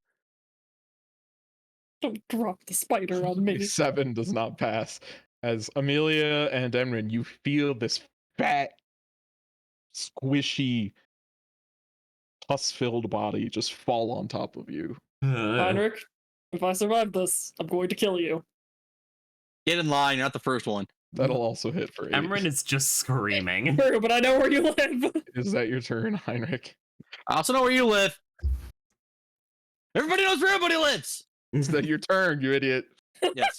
Speaker 3: Don't drop the spider on me.
Speaker 2: 7 does not pass. As Amelia and Emrin, you feel this fat, squishy, pus-filled body just fall on top of you.
Speaker 3: Heinrich, if I survive this, I'm going to kill you.
Speaker 5: Get in line, you're not the first one.
Speaker 2: That'll also hit for 8.
Speaker 4: Emran is just screaming.
Speaker 3: True, but I know where you live.
Speaker 2: Is that your turn, Heinrich?
Speaker 5: I also know where you live. Everybody knows where everybody lives.
Speaker 2: Is that your turn, you idiot?
Speaker 5: Yes.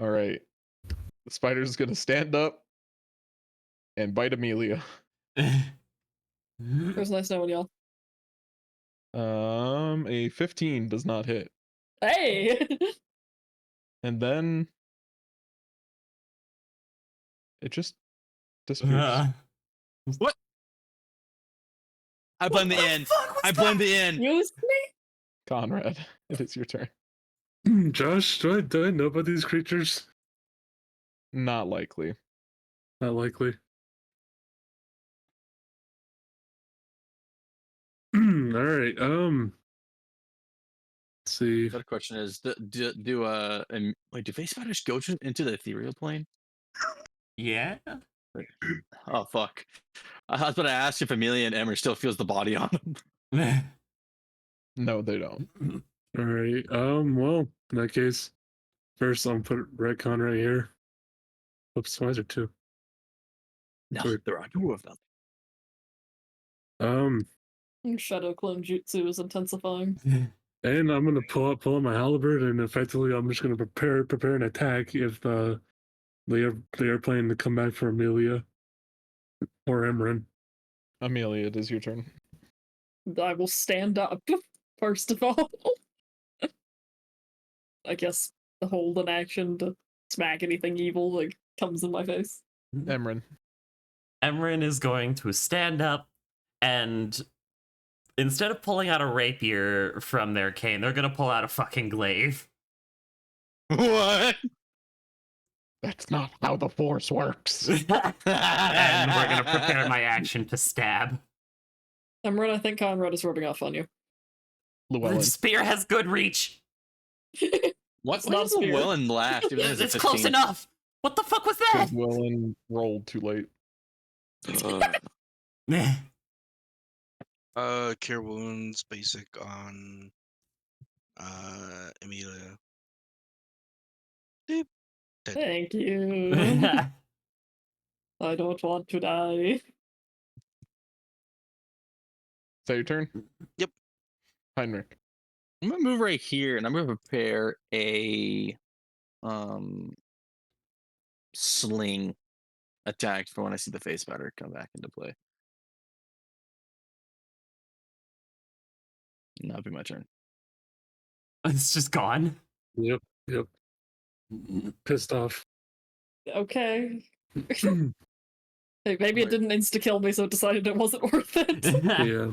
Speaker 2: All right. The spider's gonna stand up and bite Amelia.
Speaker 3: It was nice knowing y'all.
Speaker 2: A 15 does not hit.
Speaker 3: Hey!
Speaker 2: And then it just disappears.
Speaker 5: I blame the inn. I blame the inn.
Speaker 3: Use me?
Speaker 2: Conrad, it is your turn.
Speaker 1: Josh, do I know about these creatures?
Speaker 2: Not likely.
Speaker 1: Not likely. All right. Let's see.
Speaker 5: The other question is, do face spiders go into the ethereal plane?
Speaker 4: Yeah.
Speaker 5: Oh fuck! I was about to ask if Amelia and Emmer still feels the body on them.
Speaker 2: No, they don't.
Speaker 1: All right. Well, in that case, first I'm put retcon right here. Oops, why is there 2?
Speaker 5: No,
Speaker 1: Sure.
Speaker 5: there are 2 of them.
Speaker 3: Shadow clone jutsu is intensifying.
Speaker 1: And I'm gonna pull out my halberd, and effectively, I'm just gonna prepare an attack if they are planning to come back for Amelia or Emran.
Speaker 2: Amelia, it is your turn.
Speaker 3: I will stand up, first of all. I guess hold an action to smack anything evil that comes in my face.
Speaker 2: Emran.
Speaker 4: Emran is going to stand up and instead of pulling out a rapier from their cane, they're gonna pull out a fucking glaive.
Speaker 5: What?
Speaker 2: That's not how the force works.
Speaker 4: And we're gonna prepare my action to stab.
Speaker 3: Emran, I think Conrad is rubbing off on you.
Speaker 4: The
Speaker 2: Llewellyn.
Speaker 4: spear has good reach.
Speaker 5: What?
Speaker 3: It's
Speaker 5: Why
Speaker 3: not
Speaker 5: does
Speaker 3: a spear.
Speaker 5: Llewellyn laugh? Even as a
Speaker 4: It's close
Speaker 5: 15?
Speaker 4: enough. What the fuck was that?
Speaker 2: Llewellyn rolled too late.
Speaker 6: Cure wounds, basic on Emilia. Deep.
Speaker 3: Thank you. I don't want to die.
Speaker 2: Is that your turn?
Speaker 6: Yep.
Speaker 2: Heinrich.
Speaker 5: I'm gonna move right here, and I'm gonna prepare a sling attack for when I see the face spider come back into play. And that'll be my turn.
Speaker 4: It's just gone.
Speaker 1: Yep. Pissed off.
Speaker 3: Okay. Hey, maybe it didn't insta-kill me, so it decided it wasn't worth it.
Speaker 1: Yeah.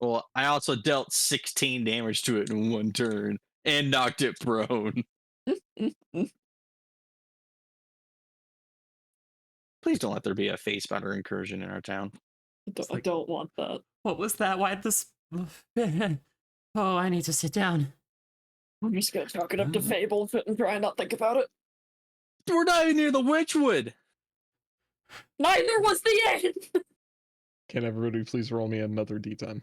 Speaker 5: Well, I also dealt 16 damage to it in one turn and knocked it prone. Please don't let there be a face spider incursion in our town.
Speaker 3: I don't want that.
Speaker 4: What was that? Why this? Oh, I need to sit down.
Speaker 3: I'm just gonna chalk it up to Fable and try and not think about it.
Speaker 5: We're not even near the Witchwood.
Speaker 3: Neither was the end!
Speaker 2: Can everybody please roll me another d10?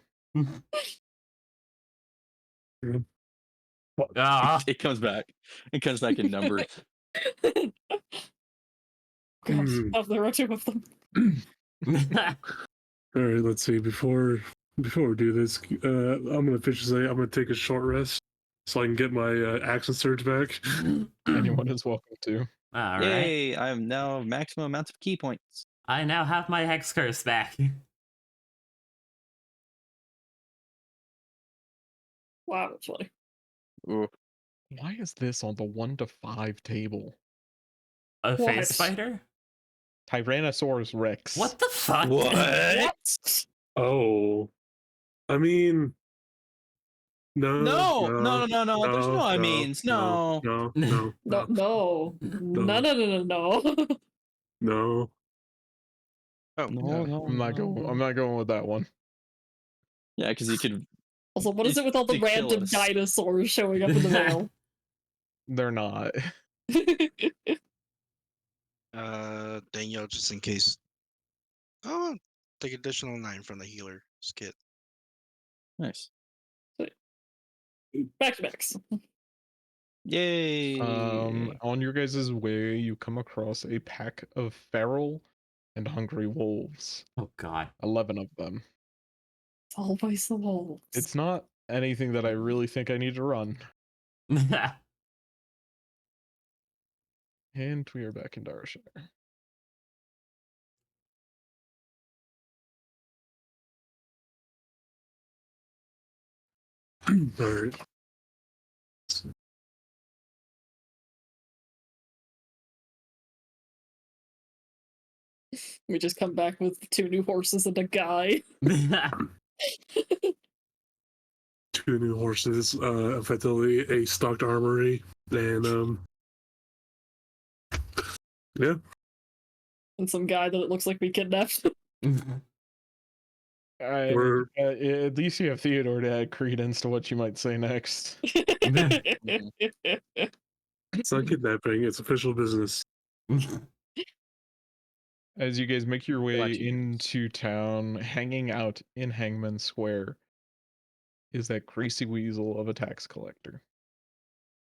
Speaker 4: Ah.
Speaker 5: It comes back. It comes back in numbers.
Speaker 3: God, there are two of them.
Speaker 1: All right. Let's see. Before we do this, I'm gonna officially say I'm gonna take a short rest so I can get my action surge back.
Speaker 2: Anyone is welcome to.
Speaker 4: All right.
Speaker 5: Yay! I have now maximum amounts of key points.
Speaker 4: I now have my hex curse back.
Speaker 3: Wow, that's funny.
Speaker 5: Ooh.
Speaker 2: Why is this on the 1 to 5 table?
Speaker 4: A
Speaker 3: What?
Speaker 4: face spider?
Speaker 2: Tyrannosaurus Rex.
Speaker 4: What the fuck?
Speaker 3: What?
Speaker 1: Oh, I mean, no.
Speaker 5: No. There's no I means. No.
Speaker 1: No.
Speaker 3: No, no.
Speaker 1: No.
Speaker 6: Oh,
Speaker 5: No.
Speaker 2: I'm not going with that one.
Speaker 5: Yeah, because you could.
Speaker 3: Also, what is it with all the
Speaker 5: To kill
Speaker 3: random
Speaker 5: us.
Speaker 3: dinosaurs showing up in the mail?
Speaker 2: They're not.
Speaker 6: Danielle, just in case. Oh, take additional 9 from the healer skit.
Speaker 5: Nice.
Speaker 3: Back to backs.
Speaker 5: Yay!
Speaker 2: On your guys' way, you come across a pack of feral and hungry wolves.
Speaker 4: Oh god.
Speaker 2: 11 of them.
Speaker 3: It's always the wolves.
Speaker 2: It's not anything that I really think I need to run. And we are back in Darshire.
Speaker 1: All right.
Speaker 3: We just come back with 2 new horses and a guy.
Speaker 1: 2 new horses, effectively a stocked armory, and yeah.
Speaker 3: And some guy that it looks like we kidnapped.
Speaker 1: We're
Speaker 2: At least you have Theodore to add credence to what you might say next.
Speaker 1: it's not kidnapping; it's official business.
Speaker 2: As you guys make your way
Speaker 5: Watch you.
Speaker 2: into town, hanging out in Hangman Square is that greasy weasel of a tax collector.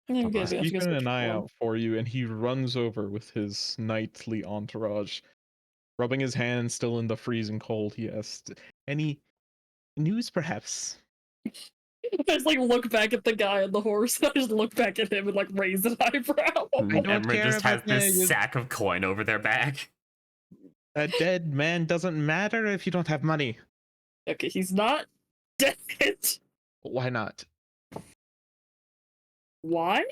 Speaker 3: Okay,
Speaker 2: He's
Speaker 3: we have to go
Speaker 2: keeping an
Speaker 3: search
Speaker 2: eye
Speaker 3: for him.
Speaker 2: out for you, and he runs over with his knightly entourage Rubbing his hands still in the freezing cold, he asked, "Any news, perhaps?"
Speaker 3: I just like look back at the guy on the horse. I just look back at him and like raise an eyebrow.
Speaker 2: I don't
Speaker 4: Emran
Speaker 2: care
Speaker 4: just has
Speaker 2: about
Speaker 4: this
Speaker 2: you.
Speaker 4: sack of coin over their back.
Speaker 2: A dead man doesn't matter if you don't have money.
Speaker 3: Okay, he's not dead.
Speaker 2: Why not?
Speaker 3: Why?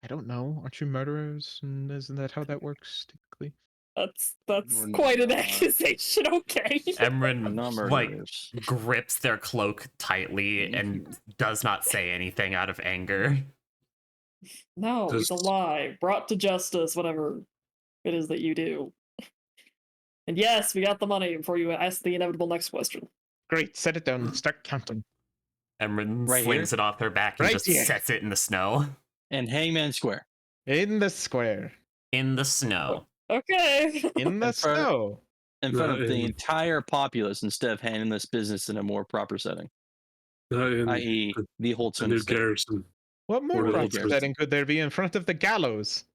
Speaker 2: I don't know. Aren't you murderers? And isn't that how that works typically?
Speaker 3: That's
Speaker 5: We're
Speaker 3: quite an
Speaker 5: not.
Speaker 3: accusation. Okay.
Speaker 4: Emran
Speaker 5: Not
Speaker 4: like
Speaker 5: murderers.
Speaker 4: grips their cloak tightly and does not say anything out of anger.
Speaker 3: No, it's a
Speaker 1: Just-
Speaker 3: lie. Brought to justice, whatever it is that you do. And yes, we got the money before you ask the inevitable next question.
Speaker 2: Great, set it down. Start counting.
Speaker 4: Emran
Speaker 5: Right
Speaker 4: slings
Speaker 5: here?
Speaker 4: it off their back and
Speaker 2: Right
Speaker 4: just
Speaker 2: here.
Speaker 4: sets it in the snow.
Speaker 5: And Hangman Square.
Speaker 2: In the square.
Speaker 4: In the snow.
Speaker 3: Okay.
Speaker 2: In the
Speaker 5: And for-
Speaker 2: snow.
Speaker 5: In front of the
Speaker 1: Right.
Speaker 5: entire populace instead of handling this business in a more proper setting,
Speaker 1: Not in
Speaker 5: i.e., the
Speaker 1: a
Speaker 5: Holtzman
Speaker 1: new
Speaker 5: estate.
Speaker 1: garrison.
Speaker 2: What more
Speaker 1: Or
Speaker 2: proper
Speaker 1: the-
Speaker 2: setting could there be in front of the gallows?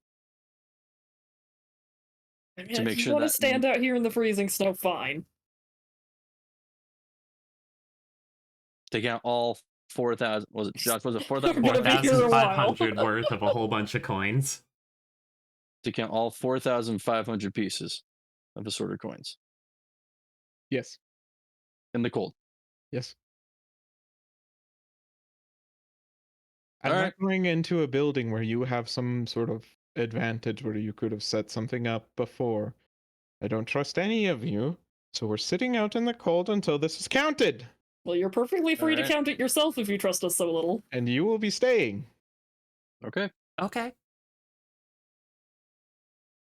Speaker 3: I mean,
Speaker 5: To
Speaker 3: if
Speaker 5: make
Speaker 3: you
Speaker 5: sure
Speaker 3: want to
Speaker 5: that-
Speaker 3: stand out here in the freezing snow, fine.
Speaker 5: Take out all 4,000. Was it Josh? Was it 4,000?
Speaker 3: We're gonna be here a while.
Speaker 4: 4,500 worth of a whole bunch of coins.
Speaker 5: Take out all 4,500 pieces of assorted coins
Speaker 2: Yes.
Speaker 5: in the cold.
Speaker 2: Yes. I'm
Speaker 5: All
Speaker 2: not
Speaker 5: right.
Speaker 2: going into a building where you have some sort of advantage where you could have set something up before. I don't trust any of you, so we're sitting out in the cold until this is counted,
Speaker 3: Well, you're perfectly free to
Speaker 5: Alright.
Speaker 3: count it yourself if you trust us so little.
Speaker 2: and you will be staying.
Speaker 5: Okay.
Speaker 4: Okay.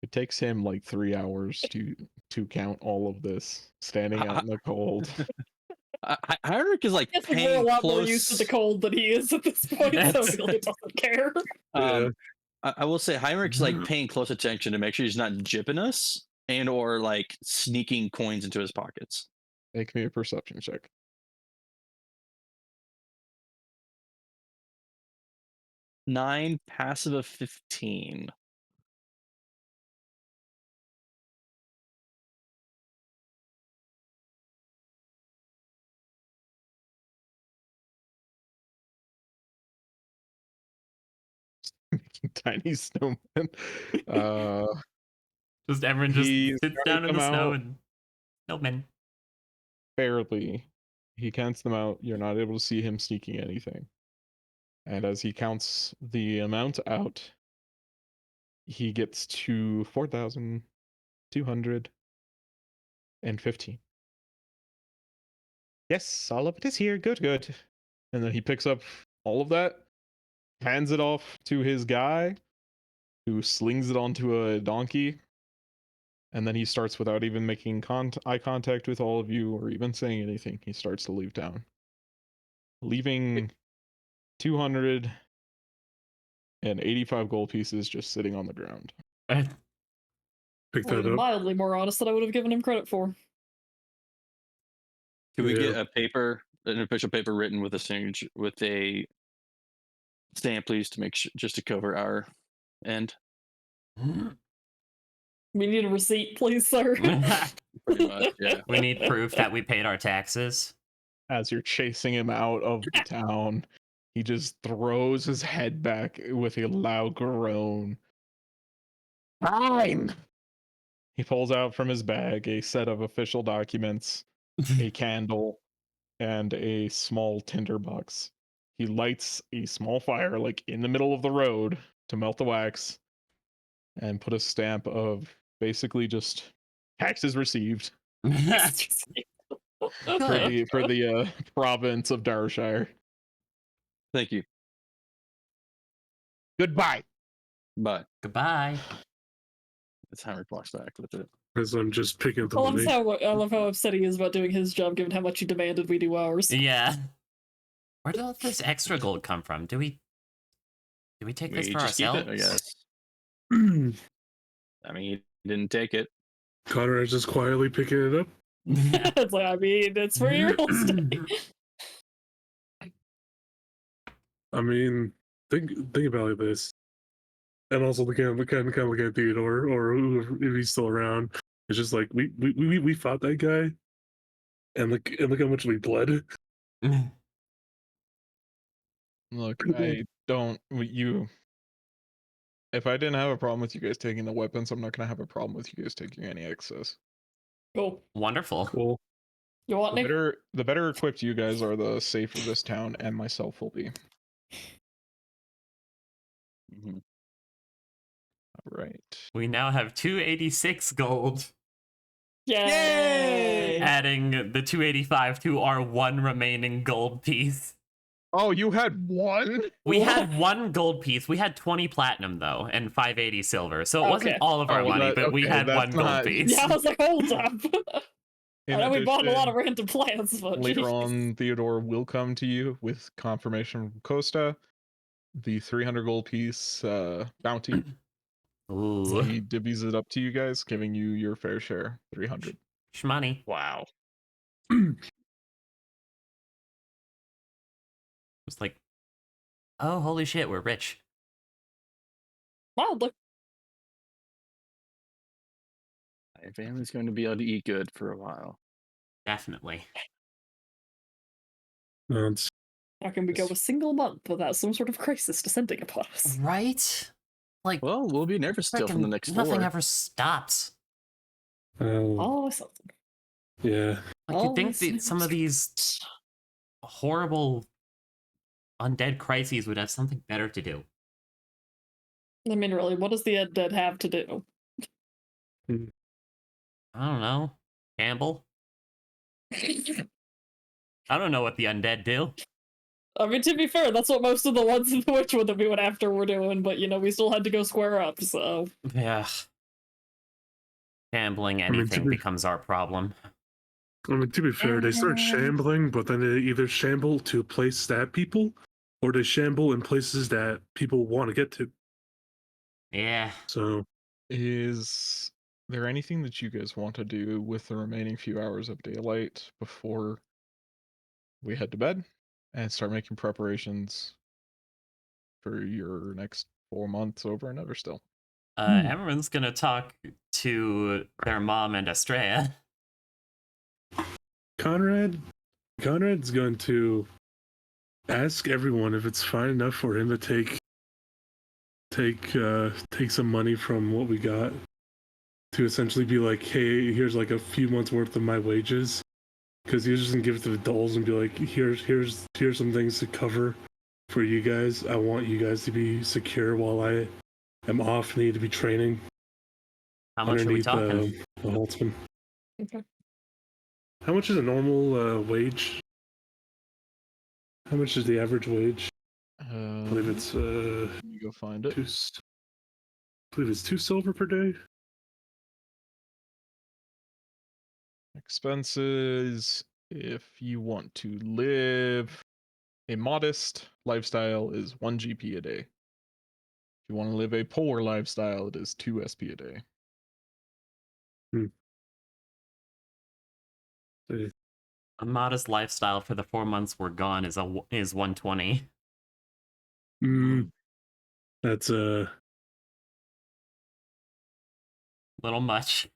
Speaker 2: It takes him like 3 hours to count all of this, standing out in the cold.
Speaker 5: Heinrich is like
Speaker 3: Yes, we're a
Speaker 5: paying
Speaker 3: lot
Speaker 5: close.
Speaker 3: more used to the cold than he is at this point, so
Speaker 4: That's-
Speaker 3: he really doesn't care.
Speaker 5: Um, I will say Heinrich's like
Speaker 1: Mhm.
Speaker 5: paying close attention to make sure he's not jipping us and or like sneaking coins into his pockets.
Speaker 2: Make me a perception check.
Speaker 5: Nine, passive of 15.
Speaker 2: Making tiny snowman. Uh,
Speaker 4: Just Emran just
Speaker 2: He's
Speaker 4: sits
Speaker 2: trying
Speaker 4: down
Speaker 2: to
Speaker 4: in the
Speaker 2: come
Speaker 4: snow
Speaker 2: out.
Speaker 4: and no men.
Speaker 2: barely. He counts them out. You're not able to see him sneaking anything. And as he counts the amount out, he gets to 4,215. Yes, all of it is here. Good, good. And then he picks up all of that, hands it off to his guy, who slings it onto a donkey. And then he starts without even making eye contact with all of you or even saying anything. He starts to leave town, leaving 285 gold pieces just sitting on the ground.
Speaker 1: Pick
Speaker 3: Well,
Speaker 1: that up.
Speaker 3: mildly more honest than I would have given him credit for.
Speaker 5: Can we get
Speaker 1: Yeah.
Speaker 5: a paper, an official paper written with a signature, with a stamp, please, to make sure, just to cover our end?
Speaker 3: We need a receipt, please, sir.
Speaker 5: Pretty much, yeah.
Speaker 4: We need proof that we paid our taxes.
Speaker 2: As you're chasing him out of the town, he just throws his head back with a loud groan. Fine! He pulls out from his bag a set of official documents, a candle, and a small tinderbox. He lights a small fire, like in the middle of the road, to melt the wax, and put a stamp of basically just taxes received for the province of Darshire.
Speaker 5: Thank you.
Speaker 2: Goodbye.
Speaker 5: But
Speaker 4: Goodbye.
Speaker 5: it's Heinrich walks back with it.
Speaker 1: As I'm just picking up the
Speaker 3: I
Speaker 1: money.
Speaker 3: love how upset he is about doing his job, given how much he demanded we do ours.
Speaker 4: Yeah. Where did all this extra gold come from? Do we take this
Speaker 5: We
Speaker 4: for
Speaker 5: just keep
Speaker 4: ourselves?
Speaker 5: it, I guess. I mean, he didn't take it.
Speaker 1: Connor is just quietly picking it up.
Speaker 3: It's like, I mean, it's for your own stay.
Speaker 1: I mean, think about this. and also looking at looking at Theodore or whoever, if he's still around. It's just like we fought that guy, and look how much we bled.
Speaker 2: Look, I don't. You. If I didn't have a problem with you guys taking the weapons, I'm not gonna have a problem with you guys taking any excess.
Speaker 3: Cool.
Speaker 4: Wonderful.
Speaker 1: Cool.
Speaker 3: You want me?
Speaker 2: The better equipped you guys are, the safer this town and myself will be.
Speaker 5: Mhm.
Speaker 2: All right.
Speaker 4: We now have 286 gold,
Speaker 3: Yay!
Speaker 4: adding the 285 to our one remaining gold piece.
Speaker 2: Oh, you had one?
Speaker 4: We
Speaker 3: What?
Speaker 4: had one gold piece. We had 20 platinum though, and 580 silver. So it wasn't
Speaker 3: Okay.
Speaker 4: all of our
Speaker 2: Oh, well,
Speaker 4: money,
Speaker 2: that-
Speaker 4: but we
Speaker 2: okay,
Speaker 4: had
Speaker 2: that's
Speaker 4: one gold
Speaker 2: not-
Speaker 4: piece.
Speaker 3: Yeah, I was like, hold up. I
Speaker 2: In
Speaker 3: know we bought a lot
Speaker 2: addition,
Speaker 3: of random plants, but
Speaker 2: later
Speaker 3: jeez.
Speaker 2: on, Theodore will come to you with confirmation from Costa, the 300 gold piece bounty.
Speaker 4: Ooh,
Speaker 2: He divvies it up to you guys, giving you your fair share, 300.
Speaker 4: shmoney.
Speaker 5: Wow.
Speaker 4: It's like, oh, holy shit, we're rich.
Speaker 3: Mildly.
Speaker 5: My family's going to be able to eat good for a while.
Speaker 4: Definitely.
Speaker 1: It's
Speaker 3: How can we go a single month without some sort of crisis descending upon us?
Speaker 4: Right? Like,
Speaker 5: Well, we'll be nervous still for the
Speaker 4: frickin'
Speaker 5: next
Speaker 4: nothing
Speaker 5: 4.
Speaker 4: ever stops.
Speaker 3: Oh, something.
Speaker 1: yeah.
Speaker 4: Like, you'd think
Speaker 3: Always
Speaker 4: that some of these horrible undead crises would have something better to do.
Speaker 3: I mean, really, what does the undead have to do?
Speaker 4: I don't know. Gamble? I don't know what the undead do.
Speaker 3: I mean, to be fair, that's what most of the ones in the Witchwood that we went after were doing, but, you know, we still had to go square up, so...
Speaker 4: Yeah. Gambling
Speaker 1: mean, to
Speaker 4: anything
Speaker 1: be-
Speaker 4: becomes our problem.
Speaker 1: I mean, to be fair, they start shambling, but then they either shamble to place that people, or they shamble in places that people want to get to.
Speaker 4: Yeah.
Speaker 1: So
Speaker 2: Is there anything that you guys want to do with the remaining few hours of daylight before we head to bed and start making preparations for your next 4 months over and Everstill?
Speaker 4: Everyone's gonna talk to their mom and Estrella.
Speaker 1: Conrad's going to ask everyone if it's fine enough for him to take some money from what we got to essentially be like, hey, here's like a few months worth of my wages, because he's just gonna give it to the dolls and be like, here's some things to cover for you guys. I want you guys to be secure while I am off, need to be training
Speaker 4: How much are we
Speaker 1: underneath
Speaker 4: talking?
Speaker 1: the Holtzman.
Speaker 3: Okay.
Speaker 1: How much is a normal wage? How much is the average wage? I believe it's
Speaker 2: Let me go find it.
Speaker 1: I believe it's 2 silver per day.
Speaker 2: Expenses, if you want to live a modest lifestyle, is 1 GP a day. If you want to live a poor lifestyle, it is 2 SP a day.
Speaker 4: A modest lifestyle for the 4 months we're gone is 120.
Speaker 1: That's
Speaker 4: Little much.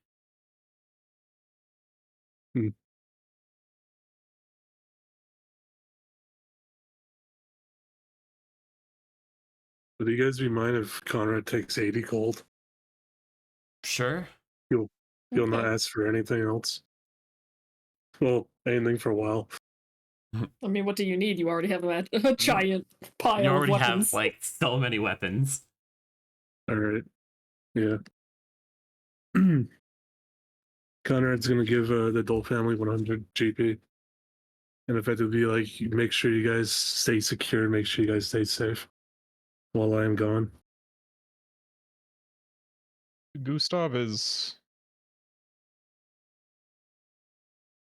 Speaker 1: would you guys be mind if Conrad takes 80 gold?
Speaker 4: Sure.
Speaker 1: He'll not
Speaker 3: Okay.
Speaker 1: ask for anything else. Well, anything for a while.
Speaker 3: I mean, what do you need? You already have a giant pile
Speaker 4: You already
Speaker 3: of
Speaker 4: have
Speaker 3: weapons.
Speaker 4: like so many weapons.
Speaker 1: All right. Yeah. Conrad's gonna give the Dole family 100 GP, and effectively like make sure you guys stay secure, make sure you guys stay safe while I am gone.
Speaker 2: Gustav is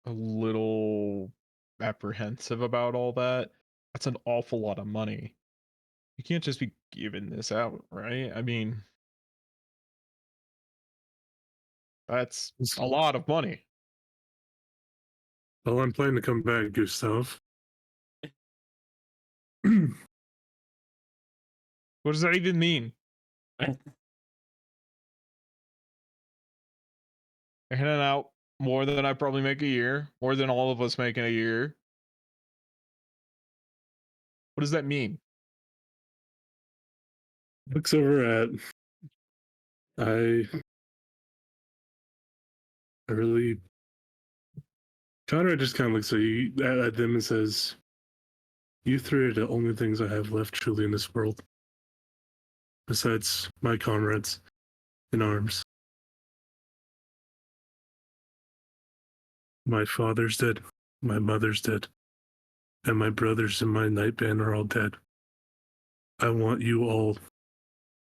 Speaker 2: a little apprehensive about all that. That's an awful lot of money. You can't just be giving this out, right? I mean, that's a lot of money.
Speaker 1: Well, I'm planning to come back, Gustav.
Speaker 2: What does that even mean? You're handing out more than I probably make a year, more than all of us make in a year. What does that mean?
Speaker 1: Looks over at I really Conrad just kind of looks at them and says, "You three are the only things I have left truly in this world, besides my comrades in arms. My father's dead, my mother's dead, and my brothers in my night band are all dead. I want you all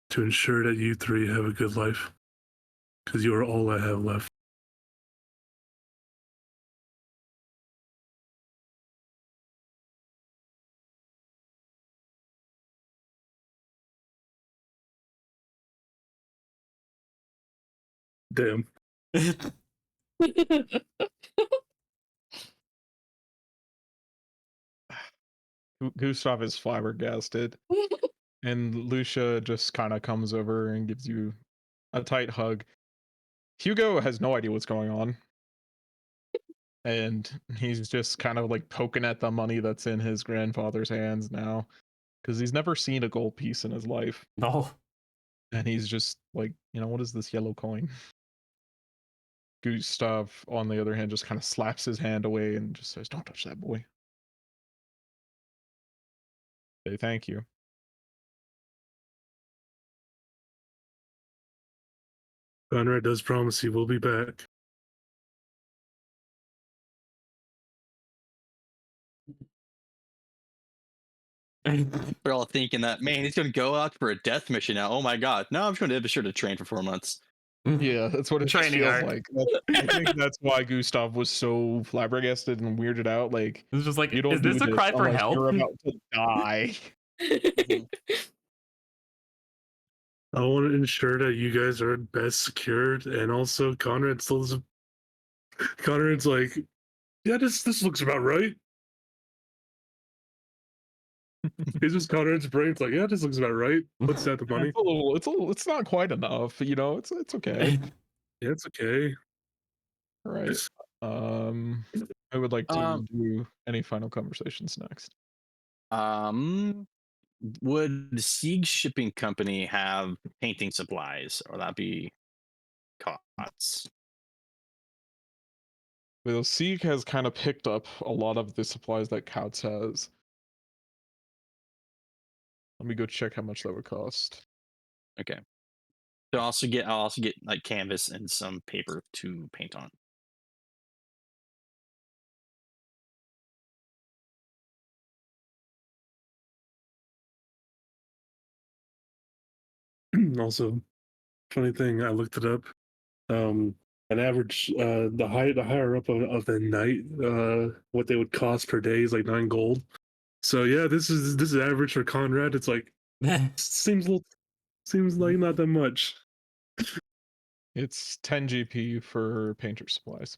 Speaker 1: to ensure that you three have a good life, because you are all I have left." Damn.
Speaker 2: Gustav is flabbergasted, and Lucia just kind of comes over and gives you a tight hug. Hugo has no idea what's going on, and he's just kind of like poking at the money that's in his grandfather's hands now, because he's never seen a gold piece in his life,
Speaker 4: No.
Speaker 2: and he's just like, what is this yellow coin? Gustav, on the other hand, just kind of slaps his hand away and just says, "Don't touch that, boy." Say thank you.
Speaker 1: Conrad does promise he will be back.
Speaker 5: They're all thinking that, man, he's going to go out for a death mission now. Oh my god. No, I'm just going to be sure to train for 4 months.
Speaker 2: Yeah, that's what it just
Speaker 4: Training
Speaker 2: feels
Speaker 4: arc.
Speaker 2: like. I think that's why Gustav was so flabbergasted and weirded out. Like,
Speaker 4: It's just like,
Speaker 2: you don't
Speaker 4: is this
Speaker 2: do
Speaker 4: a cry for
Speaker 2: unless
Speaker 4: help?
Speaker 2: you're about to die.
Speaker 1: I want to ensure that you guys are best secured, and also Conrad still doesn't. Conrad's like, "Yeah, this looks about right." He's just Conrad's brain's like, "Yeah, this looks about right." Puts out the money.
Speaker 2: It's not quite enough. It's okay.
Speaker 1: Yeah, it's okay.
Speaker 2: All right. I would like to
Speaker 5: Um,
Speaker 2: do any final conversations next.
Speaker 5: Would the Siege Shipping Company have painting supplies, or that be COTS?
Speaker 2: Well, Sieg has kind of picked up a lot of the supplies that Couts has. Let me go check how much that would cost.
Speaker 5: Okay. So I'll also get like canvas and some paper to paint on.
Speaker 1: Also, funny thing, I looked it up. An average, the higher up of the night, what they would cost per day is like 9 gold. So yeah, this is average for Conrad. It's like seems like not that much.
Speaker 2: It's 10 GP for painter supplies.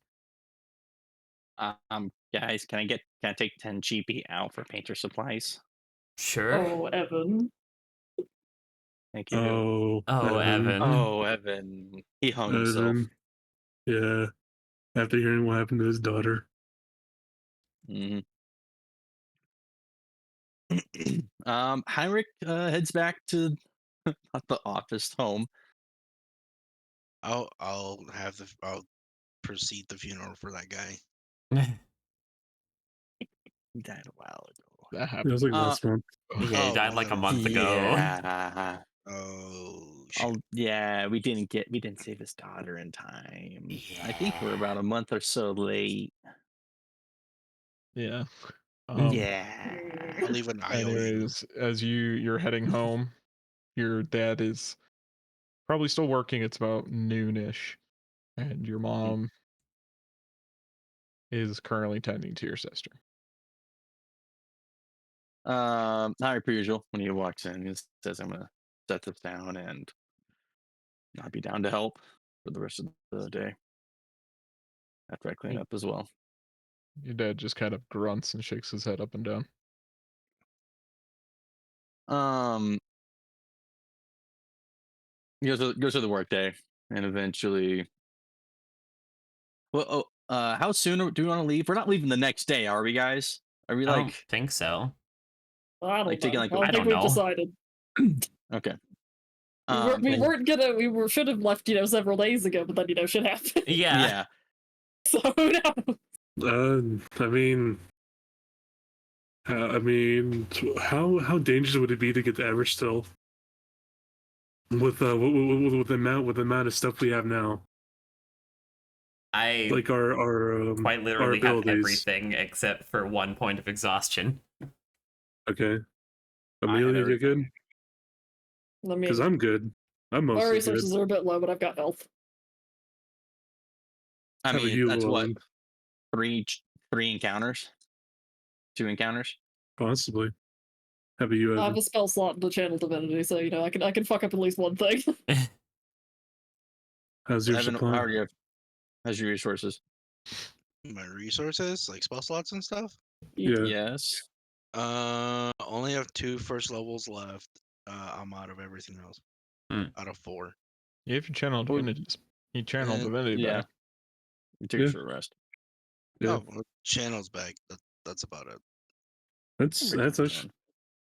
Speaker 5: Guys, can I take 10 GP out for painter supplies?
Speaker 4: Sure.
Speaker 3: Oh, Evan.
Speaker 5: Thank you.
Speaker 1: Oh,
Speaker 4: Oh, Evan.
Speaker 5: Oh, Evan. He hung himself.
Speaker 1: Evan. Yeah, after hearing what happened to his daughter.
Speaker 5: Mhm. Heinrich heads back to not the office, home.
Speaker 6: I'll proceed the funeral for that guy.
Speaker 5: He died a while ago.
Speaker 2: That
Speaker 1: It
Speaker 2: happened.
Speaker 1: was like last month.
Speaker 4: Yeah, he
Speaker 6: Oh,
Speaker 4: died like a
Speaker 6: no.
Speaker 4: month ago.
Speaker 5: Yeah.
Speaker 6: Oh shit.
Speaker 5: Yeah, we didn't save his daughter in time. I think we're
Speaker 4: Yeah.
Speaker 5: about a month or so late.
Speaker 2: Yeah.
Speaker 5: Yeah.
Speaker 6: I'll leave an IOU.
Speaker 2: Anyways, as you're heading home, your dad is probably still working. It's about noonish, and your mom is currently tending to your sister.
Speaker 5: Heinrich per usual when he walks in, he says, "I'm gonna set this down and I'll be down to help for the rest of the day after I clean up as well."
Speaker 2: Your dad just kind of grunts and shakes his head up and down.
Speaker 5: Um, goes through the workday, and eventually, well, how soon do we want to leave? We're not leaving the next day, are we, guys? Are we
Speaker 4: I don't
Speaker 5: like
Speaker 4: think so.
Speaker 3: I don't
Speaker 5: Like, taking,
Speaker 3: know.
Speaker 5: like,
Speaker 3: I don't
Speaker 4: I
Speaker 3: think
Speaker 4: don't
Speaker 3: we've
Speaker 4: know.
Speaker 3: decided.
Speaker 5: okay?
Speaker 3: We
Speaker 5: and-
Speaker 3: weren't gonna. We should have left, several days ago, but then shit happened.
Speaker 4: Yeah.
Speaker 5: yeah.
Speaker 3: So who knows?
Speaker 1: How dangerous would it be to get to Everstill with with the amount of stuff we have now,
Speaker 4: I
Speaker 1: like our
Speaker 4: quite
Speaker 1: our
Speaker 4: literally have
Speaker 1: abilities?
Speaker 4: everything except for 1 point of exhaustion.
Speaker 1: Okay,
Speaker 5: I have
Speaker 1: Amelia, you good?
Speaker 5: everything.
Speaker 3: I
Speaker 1: Because
Speaker 3: mean,
Speaker 1: I'm good. I'm
Speaker 3: my
Speaker 1: mostly
Speaker 3: resources
Speaker 1: good.
Speaker 3: are a bit low, but I've got health.
Speaker 5: I
Speaker 1: How about
Speaker 5: mean,
Speaker 1: you,
Speaker 5: that's what
Speaker 1: Llewellyn?
Speaker 5: three encounters, 2 encounters.
Speaker 1: Possibly. How about you,
Speaker 3: I have
Speaker 1: Evan?
Speaker 3: a spell slot into Channel Divinity, so I can fuck up at least one thing.
Speaker 1: How's your
Speaker 5: Evan,
Speaker 1: supply?
Speaker 5: how's your resources?
Speaker 6: My resources, like spell slots and stuff.
Speaker 1: Yeah.
Speaker 5: Yes.
Speaker 6: Only have 2 first levels left. I'm out of everything else.
Speaker 4: Hmm.
Speaker 6: Out of 4.
Speaker 2: Yeah, if you channel
Speaker 5: Well,
Speaker 2: divinity, you channel
Speaker 6: and-
Speaker 2: divinity
Speaker 5: Yeah.
Speaker 2: back.
Speaker 5: You take
Speaker 1: Yeah.
Speaker 5: a short rest.
Speaker 1: Yeah.
Speaker 6: Oh, well, channel's back. That's about it.
Speaker 1: That's
Speaker 5: Bring it
Speaker 1: actually
Speaker 5: down.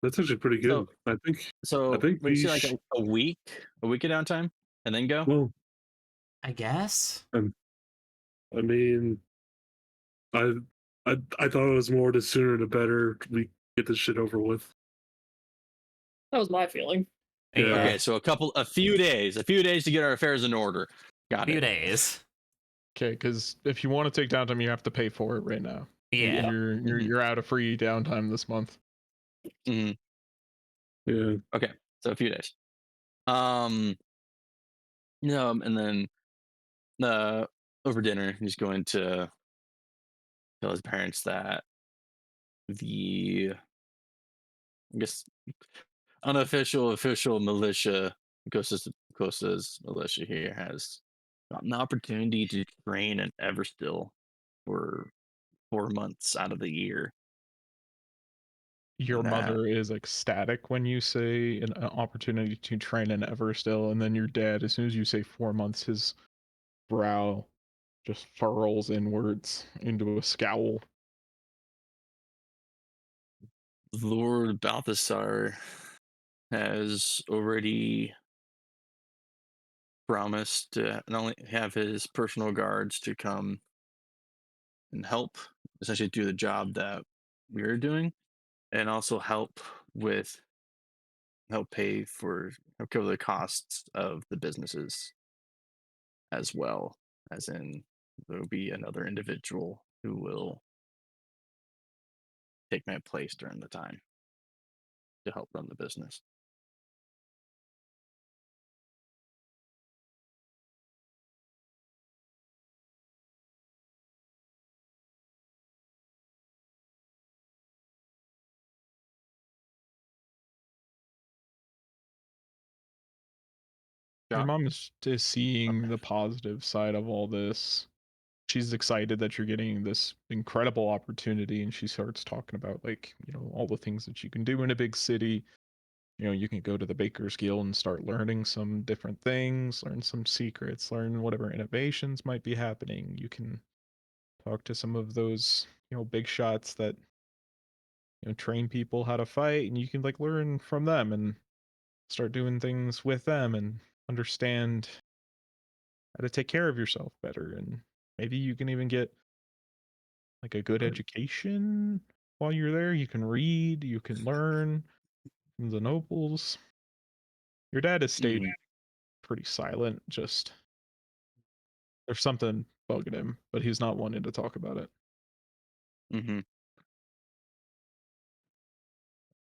Speaker 1: that's actually pretty good.
Speaker 5: So-
Speaker 1: I think
Speaker 5: So
Speaker 1: think
Speaker 5: we
Speaker 1: we
Speaker 5: see like
Speaker 1: sh-
Speaker 5: a week of downtime, and then go.
Speaker 1: well,
Speaker 4: I guess.
Speaker 1: I mean, I I thought it was more the sooner the better we get this shit over with.
Speaker 3: That was my feeling.
Speaker 1: Yeah.
Speaker 5: Okay, so a few days to get our affairs in order. Got
Speaker 4: Few
Speaker 5: it.
Speaker 4: days.
Speaker 2: Okay, because if you want to take downtime, you have to pay for it right now.
Speaker 4: Yeah.
Speaker 2: You're out of free downtime this month.
Speaker 5: hmm
Speaker 1: Yeah.
Speaker 5: So a few days. And then over dinner, he's going to tell his parents that the, I guess, unofficial official militia, Costa's militia here, has gotten the opportunity to train in Everstill for 4 months out of the year.
Speaker 2: Your
Speaker 5: Nah.
Speaker 2: mother is ecstatic when you say an opportunity to train in Everstill, and then your dad, as soon as you say 4 months, his brow just furrows inwards into a scowl.
Speaker 5: Lord Balthasar has already promised to not only have his personal guards to come and help essentially do the job that we're doing, and also help help cover the costs of the businesses, as well as in there will be another individual who will take my place during the time to help run the business.
Speaker 2: Your
Speaker 5: Yeah.
Speaker 2: mom is seeing the positive side of all this. She's excited that you're getting this incredible opportunity, and she starts talking about, like, all the things that you can do in a big city. You can go to the Baker's Guild and start learning some different things, learn some secrets, learn whatever innovations might be happening. You can talk to some of those, big shots that, train people how to fight, and you can like learn from them and start doing things with them and understand how to take care of yourself better. And maybe you can even get like a good education while you're there. You can read, you can learn from the nobles. Your dad has stayed pretty silent, just there's something bugging him, but he's not wanting to talk about it.
Speaker 5: Mm-hmm.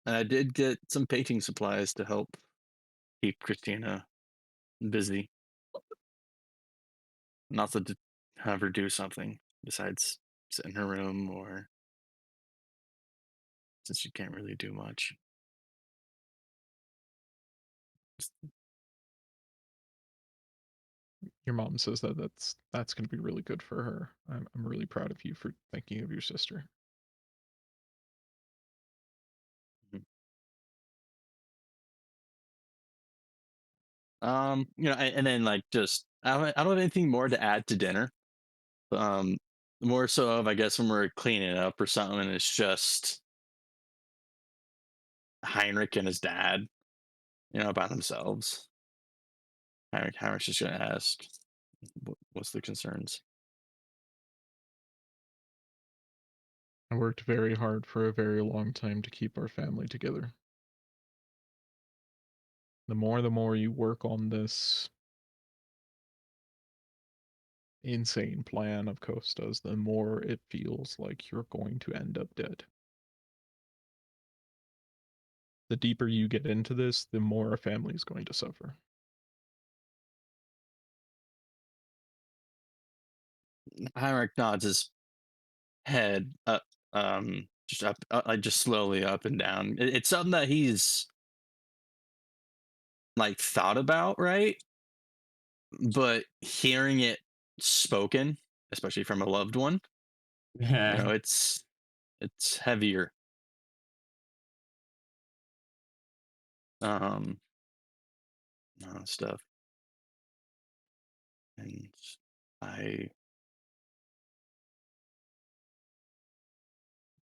Speaker 5: And I did get some painting supplies to help keep Christina busy. And also to have her do something besides sit in her room, or since she can't really do much.
Speaker 2: Your mom says that that's going to be really good for her. I'm really proud of you for thinking of your sister.
Speaker 5: And then like just I don't have anything more to add to dinner. Um, More so of I guess when we're cleaning up or something, and it's just Heinrich and his dad, by themselves. Heinrich's just gonna ask, What's the concerns?"
Speaker 2: I worked very hard for a very long time to keep our family together. The more you work on this insane plan of Costa's, the more it feels like you're going to end up dead. The deeper you get into this, the more a family is going to suffer.
Speaker 5: Heinrich nods his head up, just up, just slowly up and down. It's something that he's like thought about, right? But hearing it spoken, especially from a loved one,
Speaker 4: Yeah.
Speaker 5: it's heavier. Um, Stuff, and I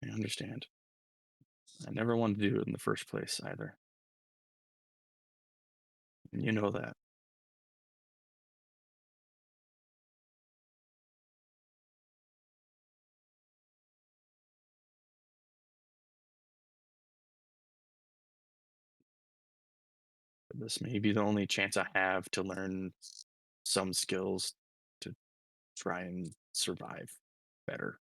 Speaker 5: I understand. I never wanted to do it in the first place either, and you know that. But this may be the only chance I have to learn some skills to try and survive better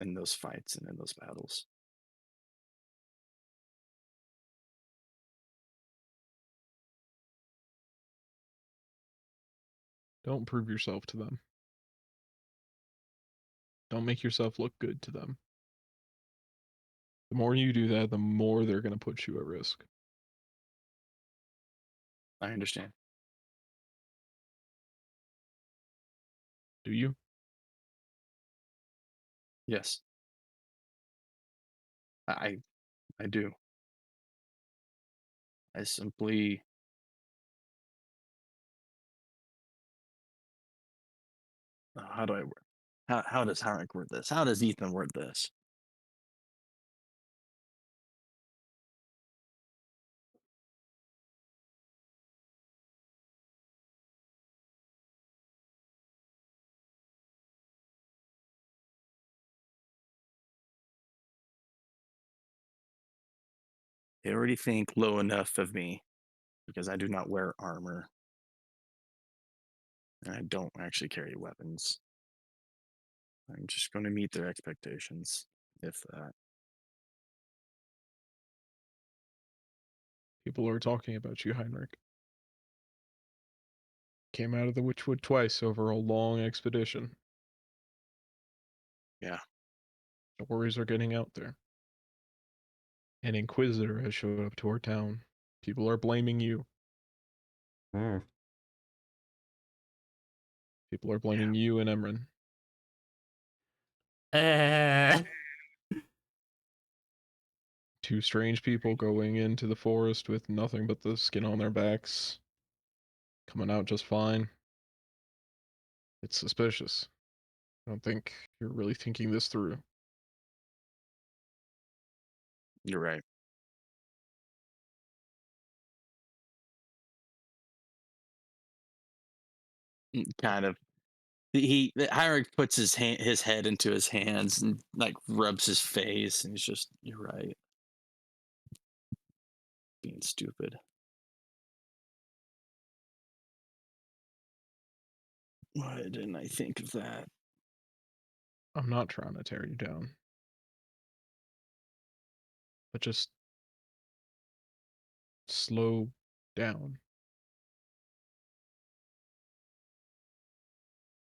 Speaker 5: in those fights and in those battles.
Speaker 2: Don't prove yourself to them. Don't make yourself look good to them. The more you do that, the more they're going to put you at risk.
Speaker 5: I understand.
Speaker 2: Do you?
Speaker 5: Yes, I I do. I simply how do I word? How does Heinrich word this? How does Ethan word this? They already think low enough of me because I do not wear armor and I don't actually carry weapons. I'm just going to meet their expectations, if that.
Speaker 2: People are talking about you, Heinrich. Came out of the Witchwood twice over a long expedition.
Speaker 5: Yeah,
Speaker 2: Stories are getting out there. An Inquisitor has showed up to our town. People are blaming you.
Speaker 4: Hmm.
Speaker 2: People are blaming you and Emran.
Speaker 4: Eh.
Speaker 2: Two strange people going into the forest with nothing but the skin on their backs, coming out just fine. It's suspicious. I don't think you're really thinking this through.
Speaker 5: you're right. Kind of. Heinrich puts his head into his hands and like rubs his face, and he's just, "You're right, being stupid. Why didn't I think of that?"
Speaker 2: I'm not trying to tear you down, but just slow down,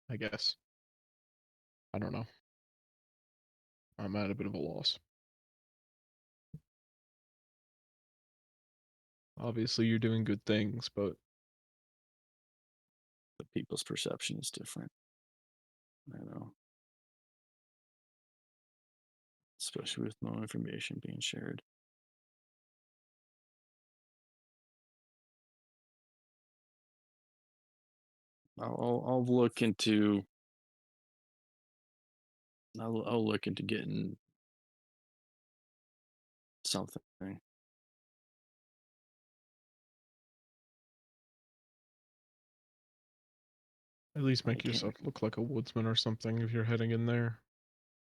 Speaker 2: I guess. I don't know. I'm at a bit of a loss. Obviously, you're doing good things, but
Speaker 5: The people's perception is different. I know, especially with no information being shared. I'll look into. I'll look into getting something.
Speaker 2: At least make
Speaker 5: Okay.
Speaker 2: yourself look like a woodsman or something if you're heading in there.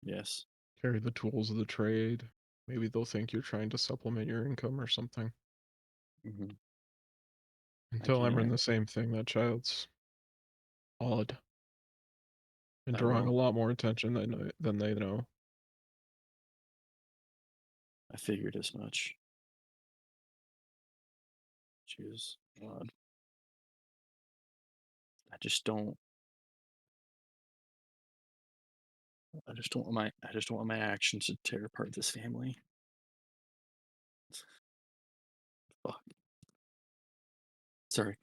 Speaker 5: Yes.
Speaker 2: Carry the tools of the trade. Maybe they'll think you're trying to supplement your income or something.
Speaker 5: hmm
Speaker 2: And tell Emran
Speaker 5: can't.
Speaker 2: the same thing. That child's odd and
Speaker 5: I
Speaker 2: drawing a
Speaker 5: will.
Speaker 2: lot more attention than they know.
Speaker 5: I figured as much. She was odd. I just don't. I just don't want my. I just don't want my actions to tear apart this family. Fuck. Sorry.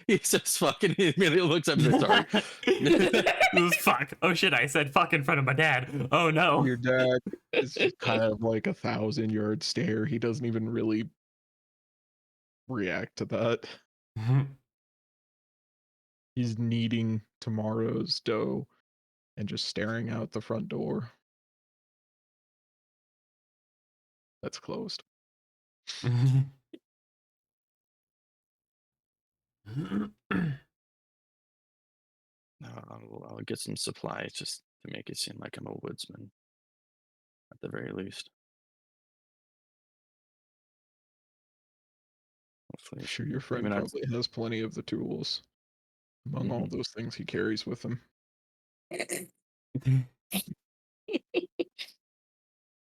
Speaker 5: He says fucking. He immediately looks up and says sorry.
Speaker 4: It was fuck. Oh shit, I said fuck in front of my dad. Oh no.
Speaker 2: Your dad is just kind of like 1,000-yard stare. He doesn't even really react to that. He's kneading tomorrow's dough and just staring out the front door. That's closed.
Speaker 5: I'll get some supplies just to make it seem like I'm a woodsman, at the very least.
Speaker 2: I'm
Speaker 5: Hopefully,
Speaker 2: sure your friend
Speaker 5: maybe not.
Speaker 2: probably has plenty of the tools among all those things he carries with him.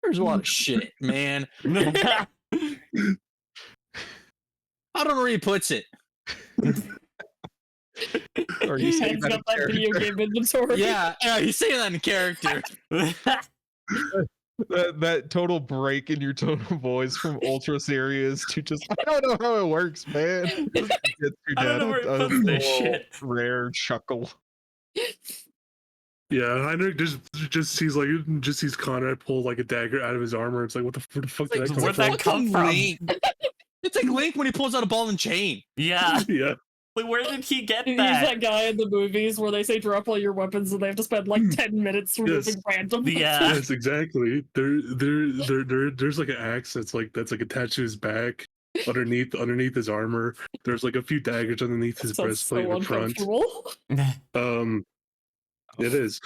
Speaker 5: There's a lot of shit, man. I don't know where he puts it.
Speaker 2: Are you saying
Speaker 3: He's
Speaker 2: that
Speaker 3: got
Speaker 2: in
Speaker 3: that video
Speaker 2: character?
Speaker 3: game inventory.
Speaker 5: Yeah, he's saying that in character.
Speaker 2: That total break in your tone of voice from ultra serious to just I don't know how it works, man. Gets your
Speaker 4: I don't
Speaker 2: dad
Speaker 4: know where he
Speaker 2: a
Speaker 4: puts this
Speaker 2: little
Speaker 4: shit.
Speaker 2: rare chuckle.
Speaker 1: Yeah, Heinrich just sees Conrad pull like a dagger out of his armor. It's like, what the fuck did
Speaker 5: It's
Speaker 1: that
Speaker 5: like,
Speaker 1: come
Speaker 4: Where'd
Speaker 1: from?
Speaker 4: that come from?
Speaker 5: Link. It's like Link when he pulls out a ball and chain.
Speaker 4: Yeah.
Speaker 1: Yeah,
Speaker 4: Like, where did he get
Speaker 3: He's
Speaker 4: that?
Speaker 3: that guy in the movies where they say drop all your weapons and they have to spend like 10 minutes removing random
Speaker 4: Yeah.
Speaker 3: weapons.
Speaker 1: yes, exactly. There's like an axe that's like attached to his back, underneath his armor. There's like a few daggers underneath his
Speaker 3: Sounds
Speaker 1: breastplate
Speaker 3: so
Speaker 1: in front.
Speaker 3: uncomfortable.
Speaker 1: It is.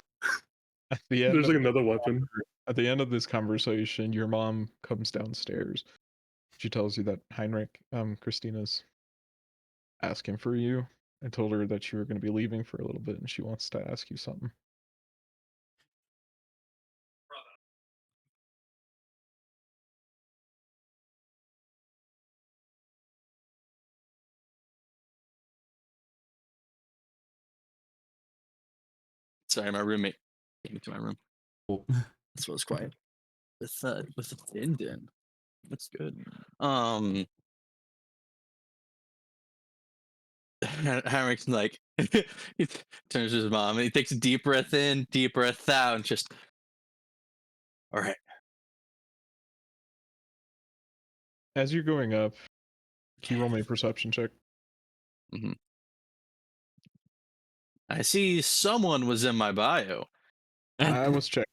Speaker 2: At the end
Speaker 1: There's
Speaker 2: of
Speaker 1: like another weapon.
Speaker 2: At the end of this conversation, your mom comes downstairs. She tells you that Heinrich, Christina's asking for you. I told her that you were going to be leaving for a little bit and she wants to ask you something.
Speaker 5: Sorry, my roommate came into my room. That's what's quiet. With the Din. That's good. Henrik's like he turns to his mom and he takes a deep breath in, deep breath out, and just all right.
Speaker 2: As you're going up, can you roll me a perception check?
Speaker 5: I see someone was in my bio.
Speaker 2: I was checking.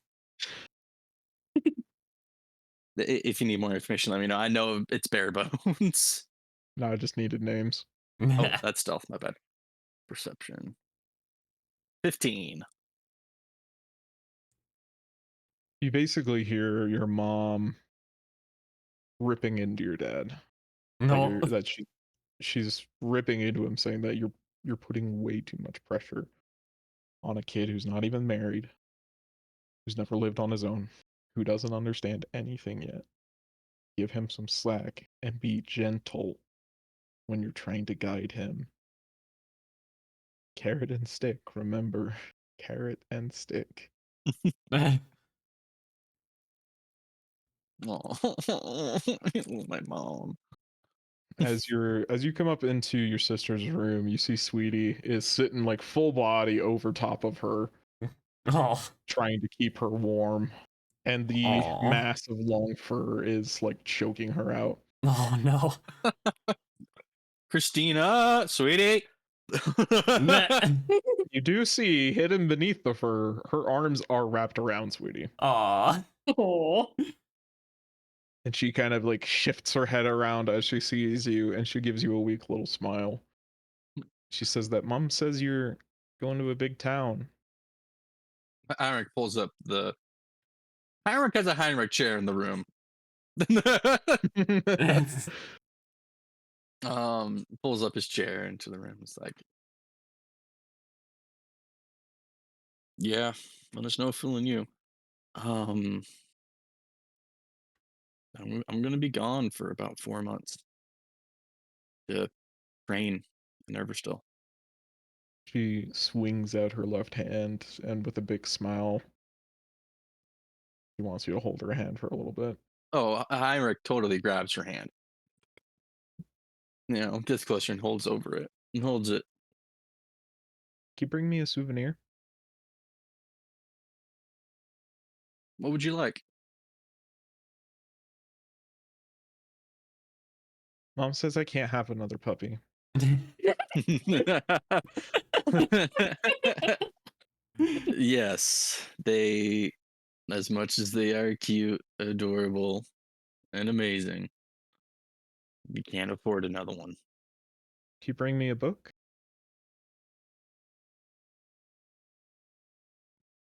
Speaker 5: If you need more information, let me know. I know it's bare bones.
Speaker 2: No, I just needed names.
Speaker 5: Oh, that's stealth. My bad. Perception. 15.
Speaker 2: You basically hear your mom ripping into your dad.
Speaker 4: No.
Speaker 2: That she's ripping into him, saying that you're putting way too much pressure on a kid who's not even married, who's never lived on his own, who doesn't understand anything yet. Give him some slack and be gentle when you're trying to guide him. Carrot and stick, remember. Carrot and stick.
Speaker 5: Oh, my mom.
Speaker 2: As you come up into your sister's room, you see Sweetie is sitting like full body over top of her,
Speaker 4: Oh.
Speaker 2: trying to keep her warm. And the
Speaker 4: Aw.
Speaker 2: massive long fur is like choking her out.
Speaker 4: Oh no.
Speaker 5: Christina, sweetie.
Speaker 2: You do see hidden beneath the fur, her arms are wrapped around Sweetie.
Speaker 4: Aw.
Speaker 3: Oh,
Speaker 2: And she kind of like shifts her head around as she sees you and she gives you a weak little smile. She says that Mom says you're going to a big town.
Speaker 5: Heinrich pulls up the. Heinrich has a Heinrich chair in the room. Pulls up his chair into the room. It's like, yeah, well, there's no fooling you. I'm gonna be gone for about 4 months to train in Everstill.
Speaker 2: She swings out her left hand and with a big smile, she wants you to hold her hand for a little bit.
Speaker 5: Oh, Heinrich totally grabs her hand. You know, gets closer and holds over it. And holds it.
Speaker 2: Can you bring me a souvenir?
Speaker 5: What would you like?
Speaker 2: Mom says I can't have another puppy.
Speaker 5: Yes, they, as much as they are cute, adorable, and amazing, you can't afford another one.
Speaker 2: Can you bring me a book?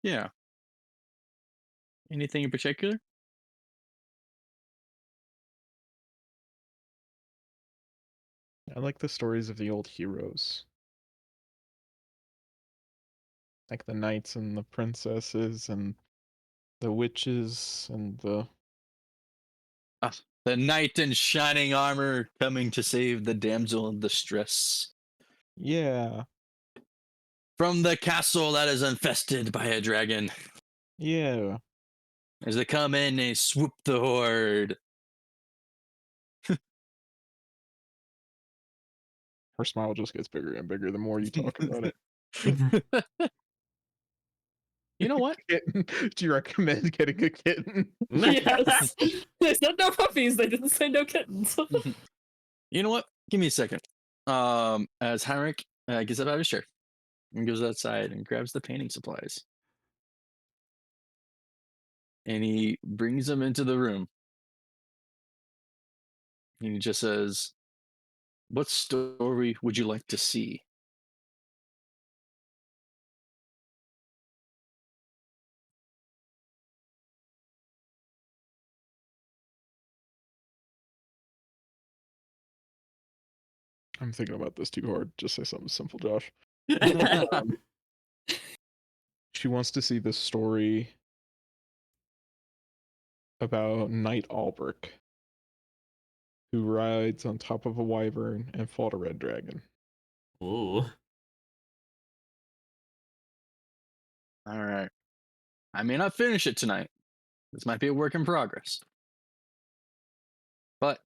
Speaker 5: Yeah. Anything in particular?
Speaker 2: I like the stories of the old heroes. Like the knights and the princesses and the witches and the
Speaker 5: Ah, the knight in shining armor coming to save the damsel in distress
Speaker 2: yeah,
Speaker 5: from the castle that is infested by a dragon.
Speaker 2: yeah.
Speaker 5: As they come in, they swoop the horde.
Speaker 2: Her smile just gets bigger and bigger the more you talk about it.
Speaker 5: You know what?
Speaker 2: Kitten. Do you recommend getting a kitten?
Speaker 3: yes. They said no puppies. They didn't say no kittens.
Speaker 5: You know what? Give me a second. As Heinrich gets up out of his chair and goes outside and grabs the painting supplies. And he brings them into the room. And he just says, "What story would you like to see?"
Speaker 2: I'm thinking about this too hard. Just say something simple, Josh. She wants to see the story about Knight Albrecht, who rides on top of a wyvern and fought a red dragon.
Speaker 4: Ooh.
Speaker 5: All right. I may not finish it tonight. This might be a work in progress. But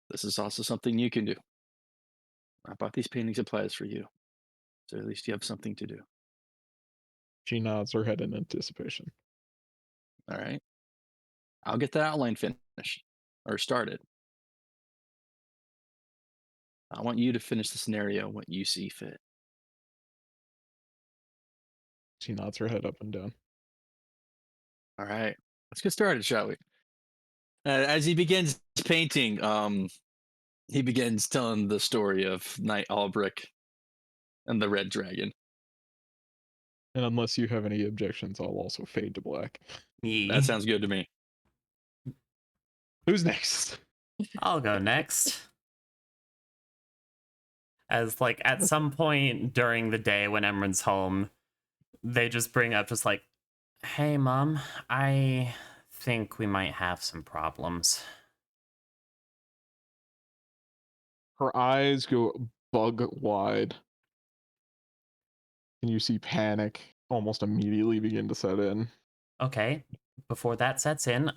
Speaker 5: this is also something you can do. I bought these painting supplies for you. So at least you have something to do.
Speaker 2: She nods her head in anticipation.
Speaker 5: All right. I'll get the outline finished or started. I want you to finish the scenario what you see fit.
Speaker 2: She nods her head up and down.
Speaker 5: All right. Let's get started, shall we? As he begins painting, he begins telling the story of Knight Albrecht and the Red Dragon.
Speaker 2: And unless you have any objections, I'll also fade to black.
Speaker 5: That sounds good to me.
Speaker 2: Who's next?
Speaker 4: I'll go next. As like at some point during the day when Emran's home, they just bring up just like, "Hey Mom, I think we might have some problems."
Speaker 2: Her eyes go bug wide. And you see panic almost immediately begin to set in.
Speaker 4: Okay, before that sets in,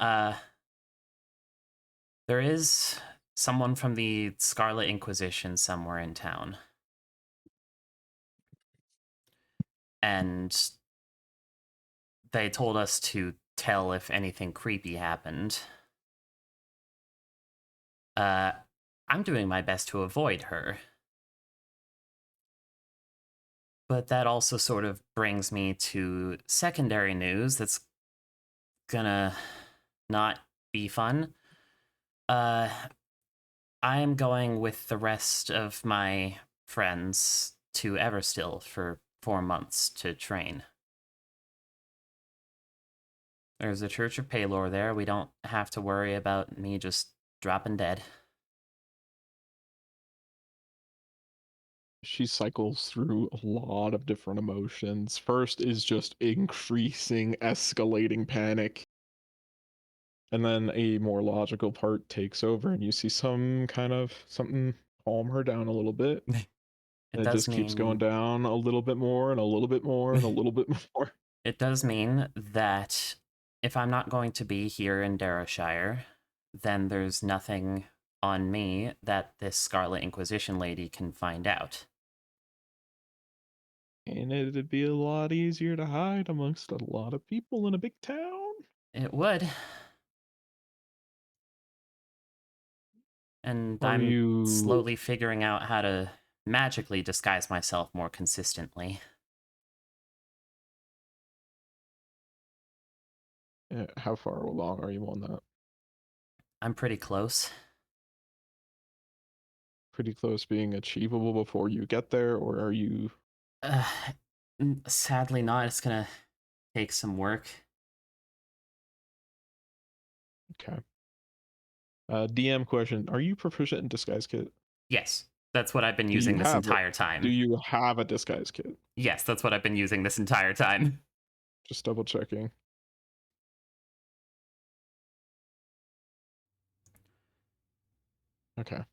Speaker 4: there is someone from the Scarlet Inquisition somewhere in town. And they told us to tell if anything creepy happened. I'm doing my best to avoid her, But that also sort of brings me to secondary news that's gonna not be fun. I am going with the rest of my friends to Everstill for 4 months to train. There's a Church of Palor there. We don't have to worry about me just dropping dead.
Speaker 2: She cycles through a lot of different emotions. First is just increasing, escalating panic. And then a more logical part takes over, and you see some kind of something calm her down a little bit.
Speaker 4: It
Speaker 2: And it
Speaker 4: does
Speaker 2: just keeps going
Speaker 4: mean
Speaker 2: down a little bit more, and a little bit more, and a little bit more.
Speaker 4: it does mean that if I'm not going to be here in Darrowshire, then there's nothing on me that this Scarlet Inquisition lady can find out.
Speaker 2: And it'd be a lot easier to hide amongst a lot of people in a big town.
Speaker 4: It would. And
Speaker 2: Are
Speaker 4: I'm
Speaker 2: you
Speaker 4: slowly figuring out how to magically disguise myself more consistently.
Speaker 2: how far along are you on that?
Speaker 4: I'm pretty close.
Speaker 2: Pretty close being achievable before you get there, or are you
Speaker 4: Uh, Sadly not. It's gonna take some work.
Speaker 2: okay? DM question: are you proficient in disguise kit?
Speaker 4: Yes, that's what I've been
Speaker 2: Do you
Speaker 4: using this
Speaker 2: have
Speaker 4: entire
Speaker 2: Do
Speaker 4: time.
Speaker 2: you have a disguise kit?
Speaker 4: Yes, that's what I've been using this entire time.
Speaker 2: Just double checking. Okay.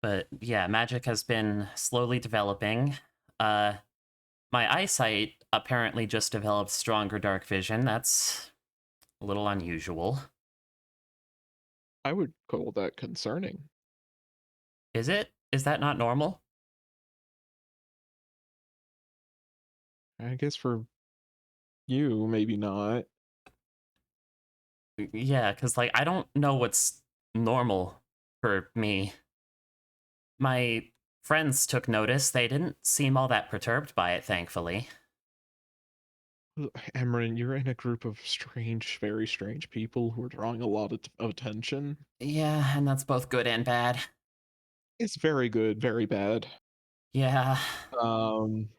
Speaker 4: But yeah, magic has been slowly developing. My eyesight apparently just developed stronger dark vision. That's a little unusual.
Speaker 2: I would call that concerning.
Speaker 4: Is it? Is that not normal?
Speaker 2: I guess for you, maybe not.
Speaker 4: Yeah, because, like, I don't know what's normal for me. My friends took notice. They didn't seem all that perturbed by it, thankfully.
Speaker 2: Emran, you're in a group of strange, very strange people who are drawing a lot of attention.
Speaker 4: Yeah, and that's both good and bad.
Speaker 2: It's very good, very bad.
Speaker 4: Yeah.
Speaker 2: Um,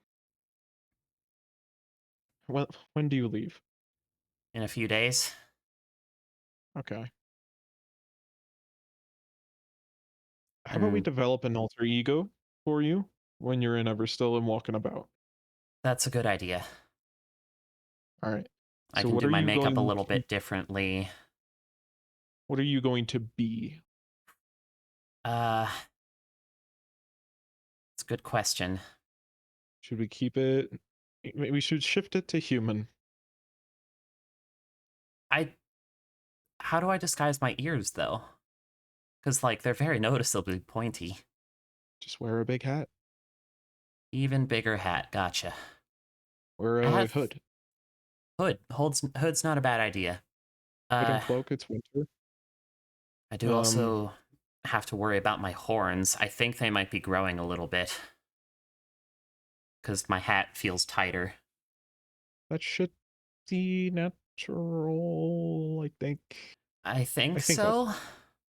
Speaker 2: when do you leave?
Speaker 4: In a few days.
Speaker 2: Okay. How about we
Speaker 4: And
Speaker 2: develop an alter ego for you when you're in Everstill and walking about?
Speaker 4: that's a good idea.
Speaker 2: All right.
Speaker 4: I
Speaker 2: So
Speaker 4: can
Speaker 2: what
Speaker 4: do
Speaker 2: are
Speaker 4: my
Speaker 2: you
Speaker 4: makeup a
Speaker 2: going
Speaker 4: little
Speaker 2: to,
Speaker 4: bit differently.
Speaker 2: what are you going to be?
Speaker 4: Uh, it's a good question.
Speaker 2: Should we keep it? We should shift it to human.
Speaker 4: How do I disguise my ears, though? Because, like, they're very noticeably pointy.
Speaker 2: Just wear a big hat.
Speaker 4: Even bigger hat, gotcha.
Speaker 2: Wear
Speaker 4: I
Speaker 2: a
Speaker 4: have
Speaker 2: hood.
Speaker 4: Hood's not a bad idea.
Speaker 2: Hood and
Speaker 4: Uh,
Speaker 2: cloak. It's winter.
Speaker 4: I do also have to worry about my horns. I think they might be growing a little bit. Because my hat feels tighter.
Speaker 2: That should be natural. I think.
Speaker 4: I think
Speaker 2: I think
Speaker 4: so.
Speaker 2: I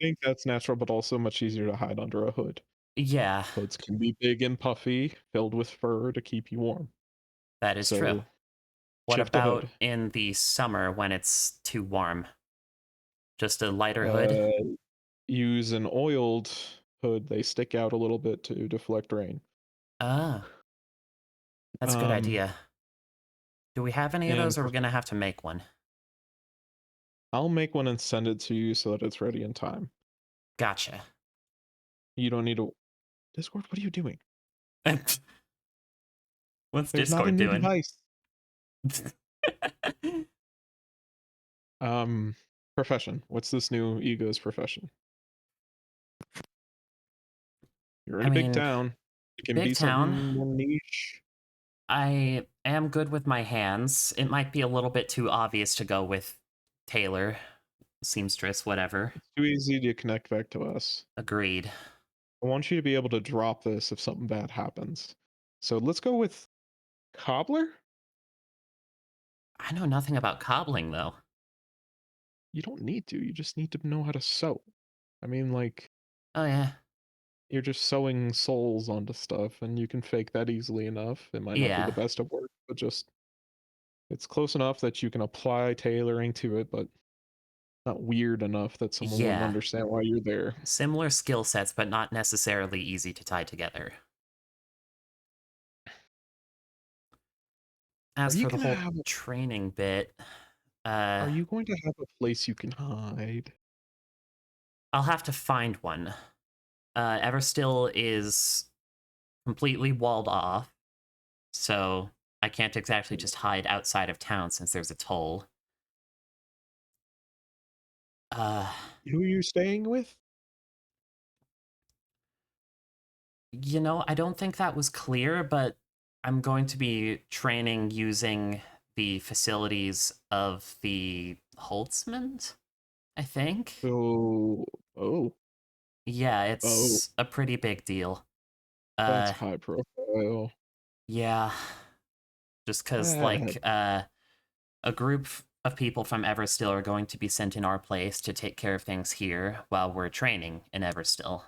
Speaker 2: think that's natural, but also much easier to hide under a hood.
Speaker 4: Yeah,
Speaker 2: Hoods can be big and puffy, filled with fur to keep you warm.
Speaker 4: that is true.
Speaker 2: So
Speaker 4: What
Speaker 2: shift the
Speaker 4: about
Speaker 2: hood.
Speaker 4: in the summer when it's too warm? Just a lighter hood?
Speaker 2: Use an oiled hood. They stick out a little bit to deflect rain.
Speaker 4: Ah, that's a good idea. Do we have any of
Speaker 2: And
Speaker 4: those, or are we gonna have to make one?
Speaker 2: I'll make one and send it to you so that it's ready in time.
Speaker 4: Gotcha.
Speaker 2: You don't need to. Discord, what are you doing?
Speaker 4: What's
Speaker 2: There's not a
Speaker 4: Discord
Speaker 2: new
Speaker 4: doing?
Speaker 2: device. Profession. What's this new ego's profession? You're in
Speaker 4: I
Speaker 2: a big
Speaker 4: mean,
Speaker 2: town. It can
Speaker 4: big
Speaker 2: be
Speaker 4: town.
Speaker 2: something more niche.
Speaker 4: I am good with my hands. It might be a little bit too obvious to go with tailor, seamstress, whatever.
Speaker 2: It's too easy to connect back to us.
Speaker 4: Agreed.
Speaker 2: I want you to be able to drop this if something bad happens. So let's go with Cobbler?
Speaker 4: I know nothing about cobbling though.
Speaker 2: You don't need to. You just need to know how to sew. I mean, like,
Speaker 4: Oh yeah.
Speaker 2: you're just sewing souls onto stuff, and you can fake that easily enough. It might not be
Speaker 4: Yeah.
Speaker 2: the best of work, but just it's close enough that you can apply tailoring to it, but not weird enough that someone wouldn't
Speaker 4: Yeah.
Speaker 2: understand why you're there.
Speaker 4: Similar skill sets, but not necessarily easy to tie together. As
Speaker 2: you
Speaker 4: for the
Speaker 2: gonna
Speaker 4: whole
Speaker 2: have a-
Speaker 4: training bit,
Speaker 2: Are you going to have a place you can hide?
Speaker 4: I'll have to find one. Everstill is completely walled off, so I can't exactly just hide outside of town since there's a toll.
Speaker 2: Who are you staying with?
Speaker 4: You know, I don't think that was clear, but I'm going to be training using the facilities of the Holtzman, I think.
Speaker 2: Oh,
Speaker 4: Yeah, it's a pretty big deal.
Speaker 2: that's high profile.
Speaker 4: Yeah. Just because, like, a group of people from Everstill are going to be sent in our place to take care of things here while we're training in Everstill.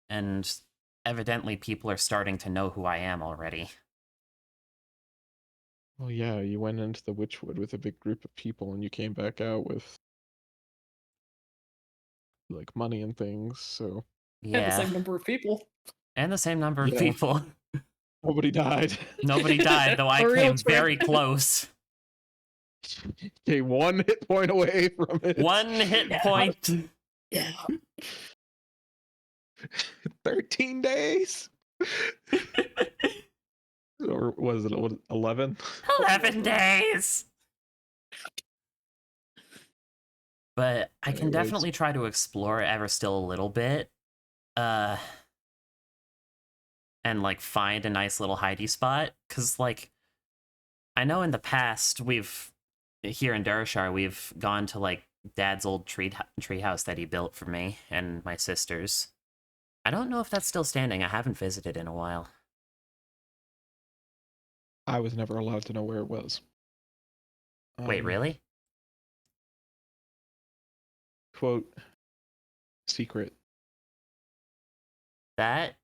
Speaker 4: And evidently people are starting to know who I am already.
Speaker 2: Well, yeah, you went into the Witchwood with a big group of people, and you came back out with like money and things. So
Speaker 3: And the
Speaker 4: Yeah.
Speaker 3: same number of people.
Speaker 4: And the same number of
Speaker 2: Yeah.
Speaker 4: people.
Speaker 2: nobody died.
Speaker 4: Nobody died, though I
Speaker 3: A real
Speaker 4: came
Speaker 3: trip.
Speaker 4: very close.
Speaker 2: Okay, 1 hit point away from it.
Speaker 4: 1 hit point.
Speaker 3: Yeah.
Speaker 2: 13 days. Or was it 11?
Speaker 4: 11 days. But I can
Speaker 2: Anyways.
Speaker 4: definitely try to explore Everstill a little bit. And like find a nice little hidey spot. Cause like I know in the past here in Darashar, we've gone to like Dad's old tree house that he built for me and my sisters. I don't know if that's still standing. I haven't visited in a while.
Speaker 2: I was never allowed to know where it was.
Speaker 4: Wait, really?
Speaker 2: Quote, secret.
Speaker 4: That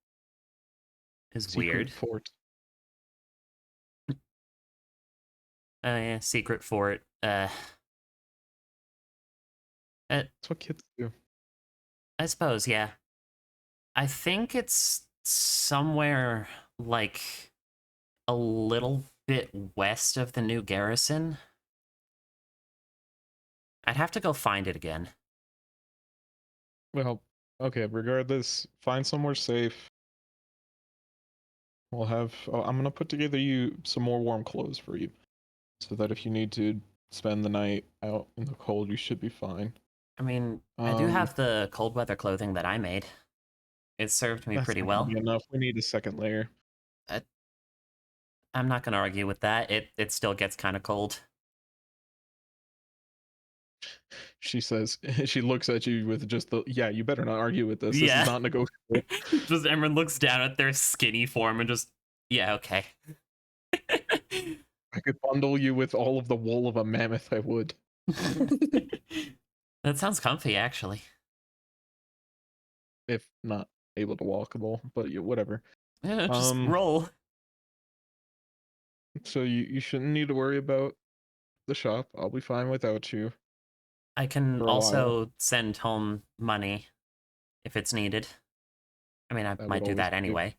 Speaker 4: is
Speaker 2: Secret
Speaker 4: weird.
Speaker 2: fort.
Speaker 4: Yeah, secret fort.
Speaker 2: That's what kids do.
Speaker 4: I suppose, yeah. I think it's somewhere like a little bit west of the new garrison. I'd have to go find it again.
Speaker 2: Well, okay, regardless, find somewhere safe. We'll have. I'm gonna put together some more warm clothes for you, so that if you need to spend the night out in the cold, you should be fine.
Speaker 4: I mean, I do have the cold weather clothing that I made. It served me
Speaker 2: That's
Speaker 4: pretty
Speaker 2: not
Speaker 4: well.
Speaker 2: gonna be enough. We need a second layer.
Speaker 4: I'm not gonna argue with that. It still gets kind of cold.
Speaker 2: She says. She looks at you with just the. Yeah, you better not argue with this. This
Speaker 4: Yeah.
Speaker 2: is not negotiable.
Speaker 4: Just Emran looks down at their skinny form and just, yeah, okay.
Speaker 2: I could bundle you with all of the wool of a mammoth. I would.
Speaker 4: That sounds comfy, actually.
Speaker 2: If not able to walkable, but whatever.
Speaker 4: Yeah, just roll.
Speaker 2: So you shouldn't need to worry about the shop. I'll be fine without you.
Speaker 4: I can
Speaker 2: For a
Speaker 4: also send home money if it's needed. I mean, I
Speaker 2: That
Speaker 4: might
Speaker 2: would
Speaker 4: do that
Speaker 2: always be-
Speaker 4: anyway.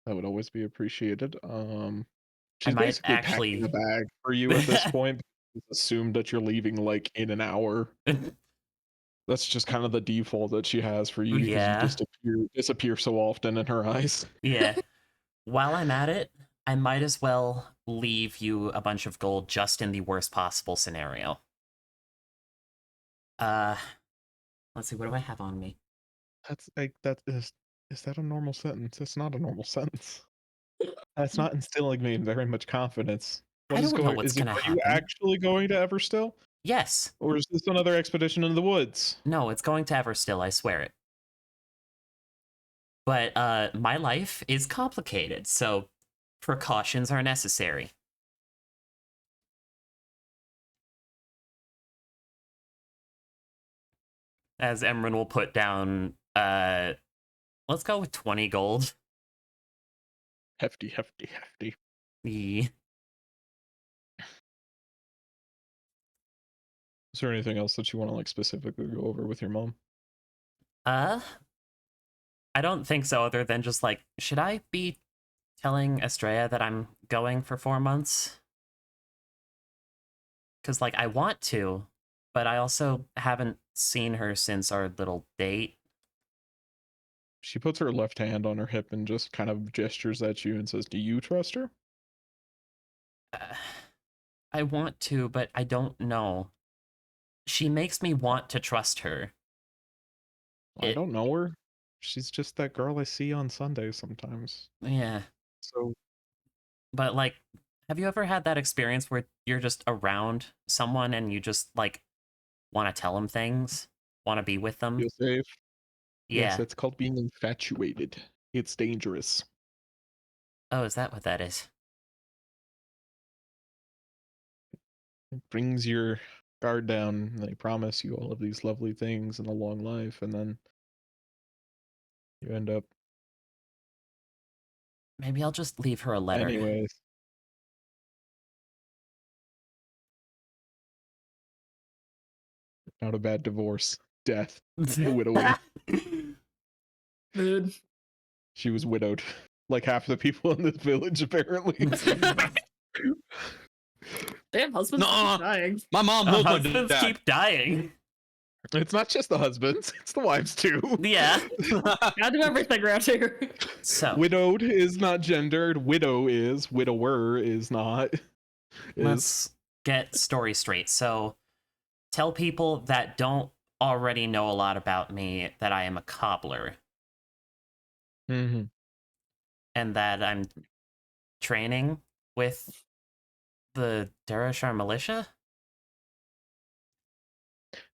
Speaker 2: That would always be appreciated. She's
Speaker 4: might
Speaker 2: basically
Speaker 4: actually-
Speaker 2: packing a bag for you at this point. It's assumed that you're leaving like in an hour. That's just kind of the default that she has for you because
Speaker 4: Yeah.
Speaker 2: you disappear so often in her eyes.
Speaker 4: Yeah. While I'm at it, I might as well leave you a bunch of gold just in the worst possible scenario. Let's see, what do I have on me?
Speaker 2: That's like is that a normal sentence? It's not a normal sentence. That's not instilling me in very much confidence.
Speaker 4: I don't know what's
Speaker 2: Is it,
Speaker 4: gonna
Speaker 2: are you
Speaker 4: happen.
Speaker 2: actually going to Everstill?
Speaker 4: Yes.
Speaker 2: Or is this another expedition into the woods?
Speaker 4: No, it's going to Everstill, I swear it. but my life is complicated, so precautions are necessary. As Emran will put down, let's go with 20 gold.
Speaker 2: Hefty, hefty, hefty.
Speaker 4: Yeah.
Speaker 2: Is there anything else that you want to like specifically go over with your mom?
Speaker 4: I don't think so, other than just like, should I be telling Estrella that I'm going for 4 months? Because, like, I want to, but I also haven't seen her since our little date.
Speaker 2: She puts her left hand on her hip and just kind of gestures at you and says, "Do you trust her?"
Speaker 4: I want to, but I don't know. She makes me want to trust her.
Speaker 2: I don't know her. She's just that girl I see on Sundays sometimes.
Speaker 4: Yeah.
Speaker 2: So
Speaker 4: But, like, have you ever had that experience where you're just around someone and you just, like, want to tell them things? Want to be with them?
Speaker 2: feel safe.
Speaker 4: Yeah.
Speaker 2: Yes, it's called being infatuated. It's dangerous.
Speaker 4: Oh, is that what that is?
Speaker 2: It brings your guard down. And they promise you all of these lovely things and a long life, and then you end up.
Speaker 4: Maybe I'll just leave her a letter.
Speaker 2: Anyways. Not a bad divorce. Death. The widowing.
Speaker 3: Mood.
Speaker 2: She was widowed. Like half the people in this village, apparently.
Speaker 3: Damn, husbands
Speaker 5: Nuh-uh.
Speaker 3: keep dying.
Speaker 5: My mom knows my
Speaker 4: Husbands
Speaker 5: dad.
Speaker 4: keep dying.
Speaker 2: It's not just the husbands, it's the wives too.
Speaker 4: Yeah.
Speaker 3: Gotta do everything around here.
Speaker 4: So,
Speaker 2: Widowed is not gendered. Widow is. Widower is not.
Speaker 4: let's get story straight. So, tell people that don't already know a lot about me that I am a cobbler
Speaker 2: Mm-hmm.
Speaker 4: and that I'm training with the Darashar militia.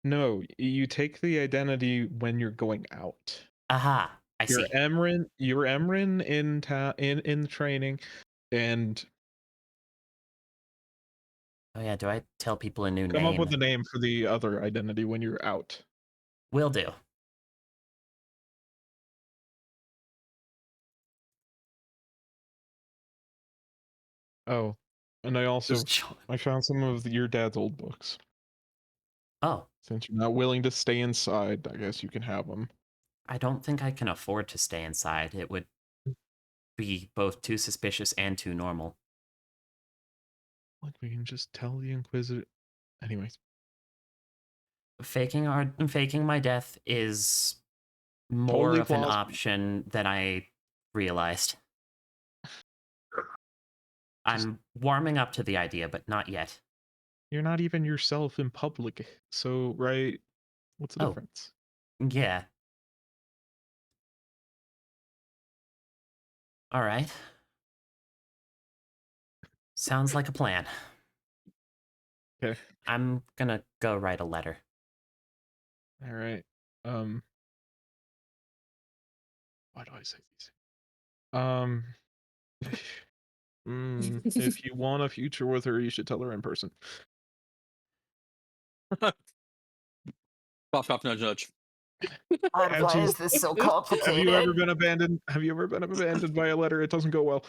Speaker 2: No, you take the identity when you're going out.
Speaker 4: Aha, I
Speaker 2: You're
Speaker 4: see.
Speaker 2: Emrin. You're Emrin in the training, and
Speaker 4: Oh yeah, do I tell people a new
Speaker 2: come
Speaker 4: name?
Speaker 2: up with a name for the other identity when you're out.
Speaker 4: Will do.
Speaker 2: Oh, and I also
Speaker 4: Just
Speaker 2: I found some of your dad's old books.
Speaker 4: Oh,
Speaker 2: Since you're not willing to stay inside, I guess you can have them.
Speaker 4: I don't think I can afford to stay inside. It would be both too suspicious and too normal.
Speaker 2: Like we can just tell the Inquisitor. Anyways,
Speaker 4: Faking my death is more
Speaker 2: Totally
Speaker 4: of an
Speaker 2: plausible.
Speaker 4: option than I realized. I'm warming up to the idea, but not yet.
Speaker 2: you're not even yourself in public, so right? What's the
Speaker 4: Oh.
Speaker 2: difference?
Speaker 4: Yeah. All right. Sounds like a plan.
Speaker 2: Okay.
Speaker 4: I'm gonna go write a letter.
Speaker 2: All right. Why do I say these? If you want a future with her, you should tell her in person.
Speaker 5: Cough, cough, nudge, nudge.
Speaker 2: Why is
Speaker 4: this so
Speaker 2: Have you ever been abandoned? Have you ever been abandoned by a letter? It doesn't go well.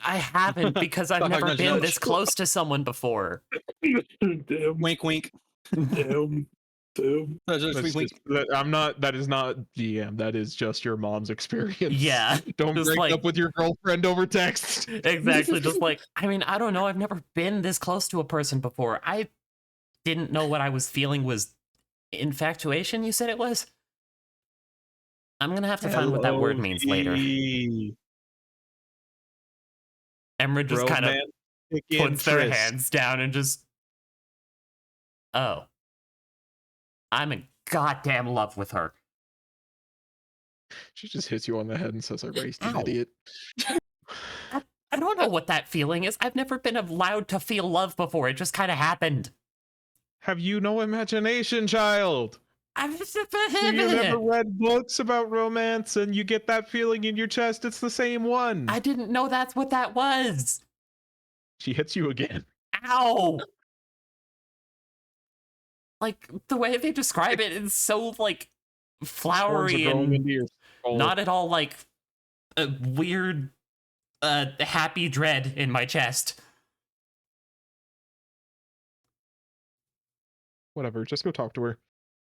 Speaker 4: I haven't because I've never
Speaker 5: Nudge,
Speaker 4: been
Speaker 5: nudge.
Speaker 4: this close to someone before.
Speaker 1: Damn,
Speaker 5: Wink, wink.
Speaker 1: damn, damn.
Speaker 5: Nudge, nudge,
Speaker 2: That's
Speaker 5: wink, wink.
Speaker 2: just, I'm not. That is not DM. That is just your mom's experience.
Speaker 4: Yeah,
Speaker 2: Don't
Speaker 4: just
Speaker 2: break
Speaker 4: like-
Speaker 2: up with your girlfriend over text.
Speaker 4: exactly. Just like, I mean, I don't know. I've never been this close to a person before. I didn't know what I was feeling was infatuation, you said it was? I'm gonna have to find what that word means later. Emra just kind of puts their hands down and just, oh, I'm in goddamn love with her.
Speaker 2: She just hits you on the head and says, "I raised you,
Speaker 4: Ow.
Speaker 2: idiot."
Speaker 4: I don't know what that feeling is. I've never been allowed to feel love before. It just kind of happened.
Speaker 2: Have you no imagination, child?
Speaker 4: I'm just
Speaker 2: You never read books about romance and you get that feeling in your chest? It's the same one.
Speaker 4: I didn't know that's what that was.
Speaker 2: She hits you again.
Speaker 4: Ow! Like the way they describe it is so like
Speaker 2: Horns are
Speaker 4: flowery
Speaker 2: growing
Speaker 4: and
Speaker 2: into your skull.
Speaker 4: not at all like a weird happy dread in my chest.
Speaker 2: Whatever, just go talk to her.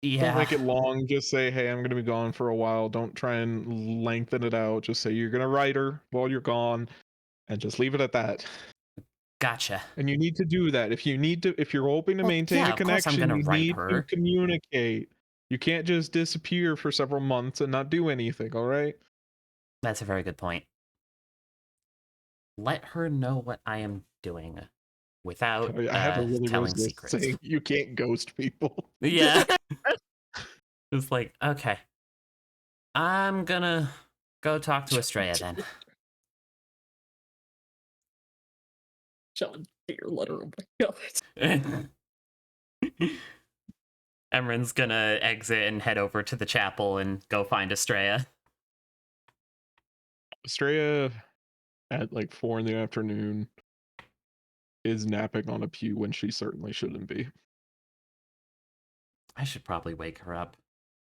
Speaker 2: Don't
Speaker 4: Yeah.
Speaker 2: make it long. Just say, hey, I'm going to be gone for a while. Don't try and lengthen it out. Just say you're going to write her while you're gone and just leave it at that.
Speaker 4: Gotcha.
Speaker 2: And you need to do that. If you're hoping to
Speaker 4: Well,
Speaker 2: maintain
Speaker 4: yeah,
Speaker 2: a
Speaker 4: of course I'm
Speaker 2: connection,
Speaker 4: gonna
Speaker 2: you
Speaker 4: write
Speaker 2: need
Speaker 4: her.
Speaker 2: to communicate. You can't just disappear for several months and not do anything, all right?
Speaker 4: That's a very good point. Let her know what I am doing without
Speaker 2: I have a really
Speaker 4: telling
Speaker 2: rose list
Speaker 4: secrets.
Speaker 2: saying you can't ghost people.
Speaker 4: Yeah. It's like, okay. I'm gonna go talk to Estrella then.
Speaker 3: John, dear letter. Oh my god.
Speaker 4: Emran's gonna exit and head over to the chapel and go find Estrella.
Speaker 2: Estrella at like 4 in the afternoon is napping on a pew when she certainly shouldn't be.
Speaker 4: I should probably wake her up.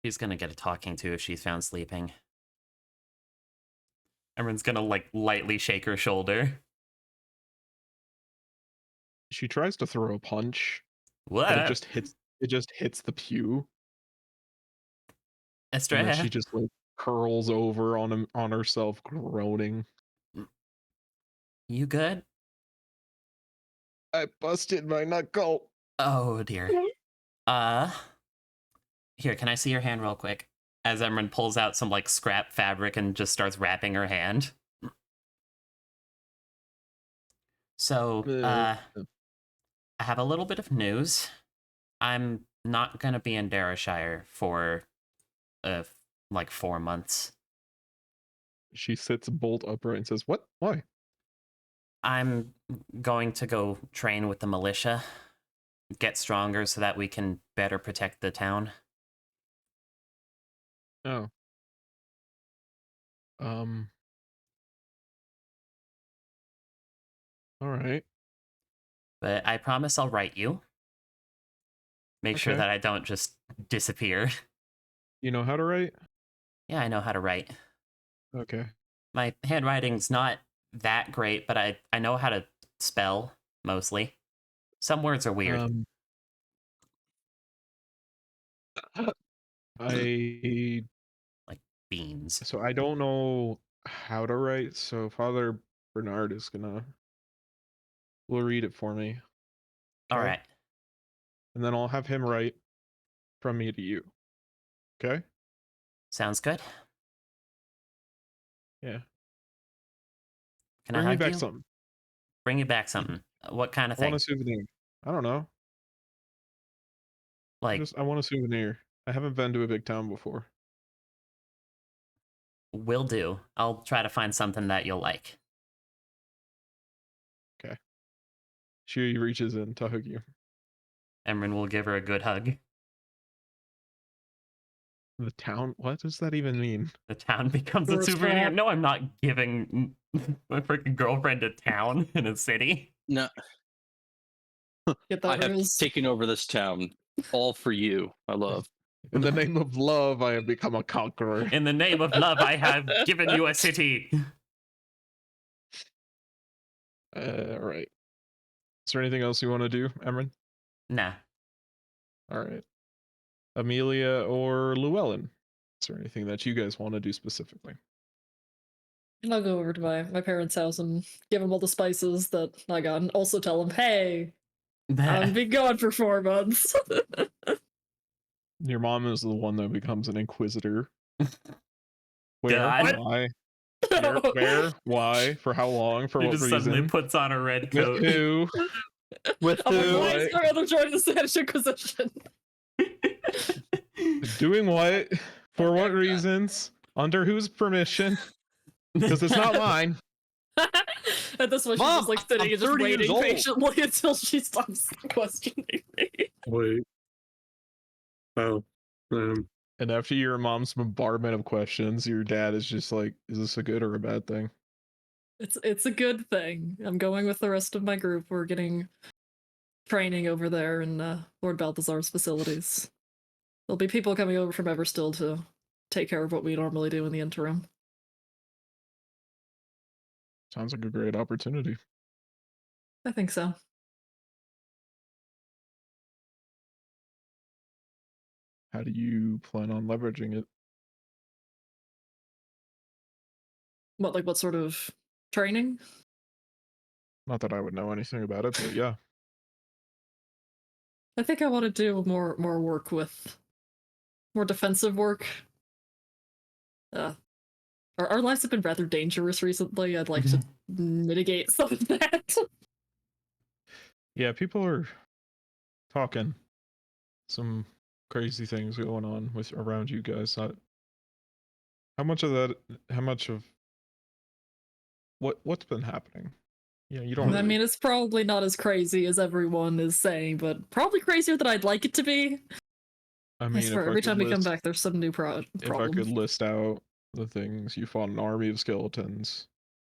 Speaker 4: She's gonna get a talking to if she's found sleeping. Emran's gonna like lightly shake her shoulder.
Speaker 2: She tries to throw a punch,
Speaker 4: What?
Speaker 2: but it just hits the pew. And
Speaker 4: Estrella?
Speaker 2: then she just like curls over on herself, groaning.
Speaker 4: You good?
Speaker 2: I busted my knuckle.
Speaker 4: Oh dear. Here, can I see your hand real quick? As Emran pulls out some like scrap fabric and just starts wrapping her hand. So, I have a little bit of news. I'm not gonna be in Darrashire for like 4 months.
Speaker 2: She sits bolt upright and says, "What? Why?"
Speaker 4: I'm going to go train with the militia, get stronger so that we can better protect the town.
Speaker 2: Oh. All right.
Speaker 4: But I promise I'll write you. Make sure
Speaker 2: Okay.
Speaker 4: that I don't just disappear.
Speaker 2: You know how to write?
Speaker 4: Yeah, I know how to write.
Speaker 2: Okay.
Speaker 4: My handwriting's not that great, but I know how to spell, mostly. Some words are weird.
Speaker 2: I
Speaker 4: Beans.
Speaker 2: So I don't know how to write, so Father Bernard will read it for me.
Speaker 4: All
Speaker 2: okay?
Speaker 4: right.
Speaker 2: And then I'll have him write from me to you. Okay?
Speaker 4: Sounds good.
Speaker 2: Yeah.
Speaker 4: Can
Speaker 2: Bring
Speaker 4: I
Speaker 2: me
Speaker 4: hug
Speaker 2: back
Speaker 4: you?
Speaker 2: something.
Speaker 4: Bring you back something. What kind of
Speaker 2: I want
Speaker 4: thing?
Speaker 2: a souvenir. I don't know.
Speaker 4: Like,
Speaker 2: I want a souvenir. I haven't been to a big town before.
Speaker 4: will do. I'll try to find something that you'll like.
Speaker 2: Okay. She reaches in to hug you.
Speaker 4: Emran will give her a good hug.
Speaker 2: The town? What does that even mean?
Speaker 4: The town becomes a
Speaker 3: Tourist
Speaker 4: souvenir.
Speaker 3: trap.
Speaker 4: No, I'm not giving my freaking girlfriend a town in a city.
Speaker 5: No,
Speaker 3: Get
Speaker 5: I
Speaker 3: that
Speaker 5: have
Speaker 3: rose.
Speaker 5: taken over this town, all for you, my love.
Speaker 2: In the name of love, I have become a conqueror.
Speaker 4: In the name of love, I have given you a city.
Speaker 2: All right. Is there anything else you want to do, Emran?
Speaker 4: Nah.
Speaker 2: All right. Amelia or Llewellyn? Is there anything that you guys want to do specifically?
Speaker 3: And I'll go over to my parents' house and give them all the spices that I got, and also tell them, "Hey, I've been gone for 4 months."
Speaker 2: Your mom is the one that becomes an inquisitor. Where?
Speaker 4: God.
Speaker 2: Why? Where? Why? For how long? For
Speaker 4: She
Speaker 2: what
Speaker 4: just
Speaker 2: reason?
Speaker 4: suddenly puts on a red coat.
Speaker 2: With who?
Speaker 5: With
Speaker 3: I'm like,
Speaker 5: who?
Speaker 3: why is my other joining the Spanish Inquisition?
Speaker 2: Doing what? For what reasons? Under whose permission? Because it's not mine.
Speaker 3: At this point, she's
Speaker 5: Mom,
Speaker 3: just like sitting
Speaker 5: I'm
Speaker 3: and just
Speaker 5: 30 years
Speaker 3: waiting
Speaker 5: old.
Speaker 3: patiently until she stops questioning me.
Speaker 1: Wait. Oh.
Speaker 2: And after your mom's bombardment of questions, your dad is just like, "Is this a good or a bad thing?"
Speaker 3: It's a good thing. I'm going with the rest of my group. We're getting training over there in Lord Balthazar's facilities. There'll be people coming over from Everstill to take care of what we normally do in the interim.
Speaker 2: Sounds like a great opportunity.
Speaker 3: I think so.
Speaker 2: How do you plan on leveraging it?
Speaker 3: What sort of training?
Speaker 2: Not that I would know anything about it, but yeah.
Speaker 3: I think I want to do more work with more defensive work. Our lives have been rather dangerous recently. I'd like to mitigate some of that.
Speaker 2: Yeah, people are talking some crazy things going on with around you guys. How much of what's been happening? Yeah, you don't
Speaker 3: I
Speaker 2: really.
Speaker 3: mean, it's probably not as crazy as everyone is saying, but probably crazier than I'd like it to be.
Speaker 2: I
Speaker 3: I
Speaker 2: mean,
Speaker 3: swear,
Speaker 2: if I
Speaker 3: every
Speaker 2: could
Speaker 3: time we come
Speaker 2: list,
Speaker 3: back, there's some new
Speaker 2: if I could
Speaker 3: problem.
Speaker 2: list out the things, you fought an army of skeletons.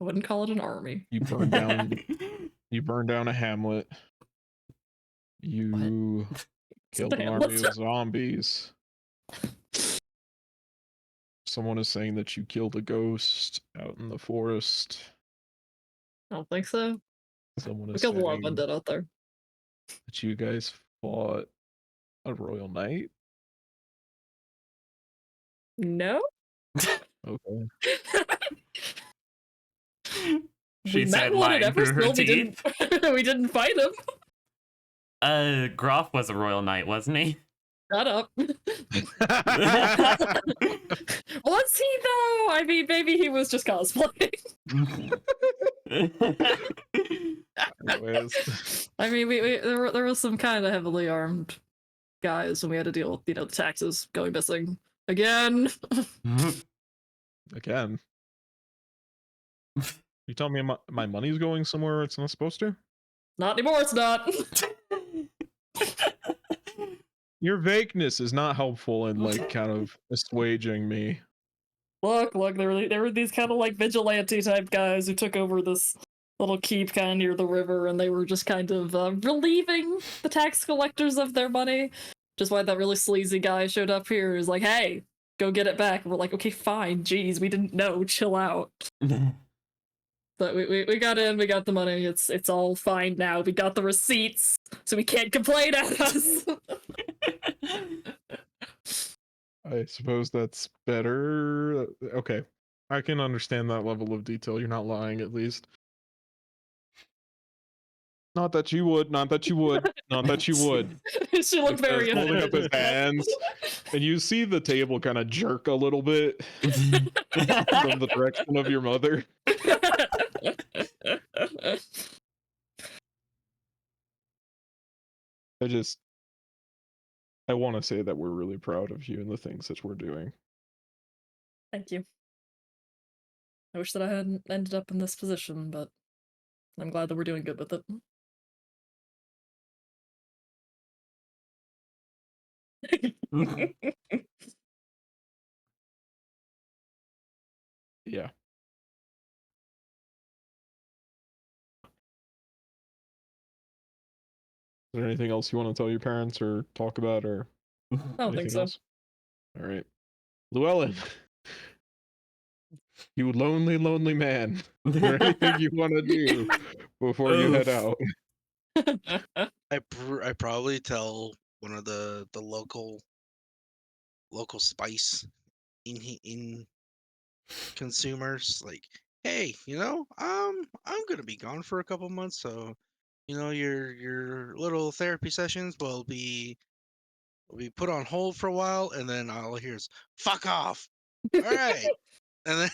Speaker 3: I wouldn't call it an army.
Speaker 2: You burned down. You burned down a hamlet. You killed an
Speaker 3: Damn,
Speaker 2: army
Speaker 3: what's
Speaker 2: of zombies. Someone is saying that you killed a ghost out in the forest.
Speaker 3: I don't think so.
Speaker 2: Someone
Speaker 3: We
Speaker 2: is
Speaker 3: got a lot of
Speaker 2: saying
Speaker 3: undead out there.
Speaker 2: that you guys fought a royal knight.
Speaker 3: No?
Speaker 2: Okay.
Speaker 4: She
Speaker 3: We
Speaker 4: said,
Speaker 3: met one at
Speaker 4: lying through her
Speaker 3: Everstill. We
Speaker 4: teeth.
Speaker 3: we didn't fight him.
Speaker 4: Groff was a royal knight, wasn't he?
Speaker 3: Shut up. Was he though? I mean, maybe he was just cosplaying.
Speaker 2: Anyways,
Speaker 3: I mean, there was some kind of heavily armed guys, and we had to deal with the taxes going missing again.
Speaker 2: again, you tell me my money's going somewhere it's not supposed to?
Speaker 3: Not anymore. It's not.
Speaker 2: Your vagueness is not helpful in like kind of assuaging me.
Speaker 3: Look, there were these kind of like vigilante type guys who took over this little keep kind of near the river, and they were just kind of relieving the tax collectors of their money. Just why that really sleazy guy showed up here is like, hey, go get it back. And we're like, okay, fine, geez, we didn't know, chill out. But we got in, we got the money, it's all fine now. We got the receipts, so we can't complain at us.
Speaker 2: I suppose that's better. Okay. I can understand that level of detail. You're not lying, at least. Not that you would. Not that you would. Not that you would.
Speaker 3: She looked very
Speaker 2: Holding up his
Speaker 3: offended.
Speaker 2: hands, and you see the table kind of jerk a little bit from the direction of your mother. I want to say that we're really proud of you and the things that we're doing.
Speaker 3: Thank you. I wish that I hadn't ended up in this position, but I'm glad that we're doing good with it.
Speaker 2: Yeah. Is there anything else you want to tell your parents or talk about or
Speaker 3: I don't think
Speaker 2: anything
Speaker 3: so.
Speaker 2: else? All right. Llewellyn, you lonely, lonely man. Is there anything you want to do before you head out?
Speaker 6: I probably tell one of the local spice in consumers, like, hey, I'm gonna be gone for a couple months, so your little therapy sessions will be put on hold for a while, and then all I hear is "fuck off." All right, and then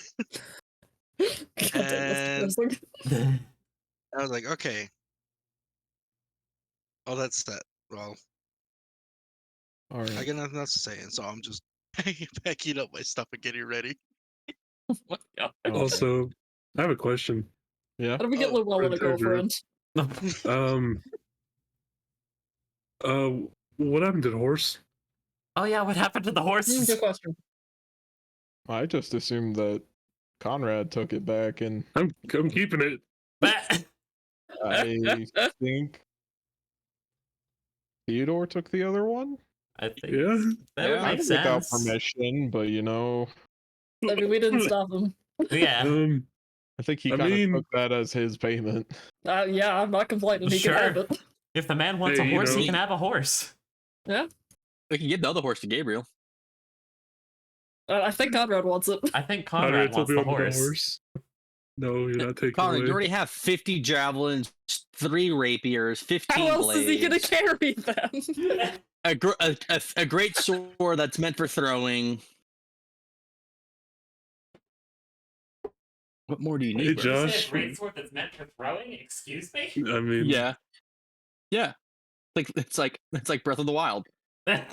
Speaker 3: God damn, that's
Speaker 6: and
Speaker 3: depressing.
Speaker 6: I was like, okay, oh, that's that. Well,
Speaker 2: All right.
Speaker 6: I got nothing else to say, and so I'm just packing up my stuff and getting ready.
Speaker 3: Oh my God.
Speaker 2: Okay.
Speaker 1: Also, I have a question.
Speaker 2: Yeah.
Speaker 3: How do we get
Speaker 6: Oh,
Speaker 3: Llewellyn a
Speaker 1: for Drew.
Speaker 3: girlfriend?
Speaker 1: What happened to the horse?
Speaker 4: Oh yeah, what happened to the horses?
Speaker 3: Good question.
Speaker 2: I just assumed that Conrad took it back, and
Speaker 1: I'm keeping it.
Speaker 2: I think Theodore took the other one.
Speaker 4: I think
Speaker 1: Yeah.
Speaker 4: that would
Speaker 5: Yeah.
Speaker 4: make
Speaker 2: Without
Speaker 4: sense.
Speaker 2: permission, but you know,
Speaker 3: I mean, we didn't stop him.
Speaker 4: Yeah,
Speaker 2: I think he
Speaker 1: I
Speaker 2: kind of
Speaker 1: mean-
Speaker 2: took that as his payment.
Speaker 3: Yeah, I'm not complaining. He can have
Speaker 4: Sure.
Speaker 3: it.
Speaker 4: if the man wants
Speaker 1: Hey,
Speaker 4: a
Speaker 1: you
Speaker 4: horse, he
Speaker 1: know-
Speaker 4: can have a horse.
Speaker 5: We can give the other horse to Gabriel.
Speaker 3: I think Conrad wants it.
Speaker 4: I think
Speaker 1: Conrad
Speaker 4: Conrad
Speaker 1: told
Speaker 4: wants
Speaker 1: me
Speaker 4: the
Speaker 1: I'm the
Speaker 4: horse.
Speaker 1: No, you're not taking
Speaker 5: Connor,
Speaker 1: away.
Speaker 5: you already have 50 javelins, 3 rapiers, 15
Speaker 3: How else
Speaker 5: blades,
Speaker 3: is he gonna carry them?
Speaker 5: a great sword that's meant for throwing. What more do you
Speaker 1: Hey,
Speaker 5: need? bro?
Speaker 1: Josh.
Speaker 4: sword that's meant for throwing. Excuse me.
Speaker 1: I mean,
Speaker 5: Yeah, yeah. It's like Breath of the Wild and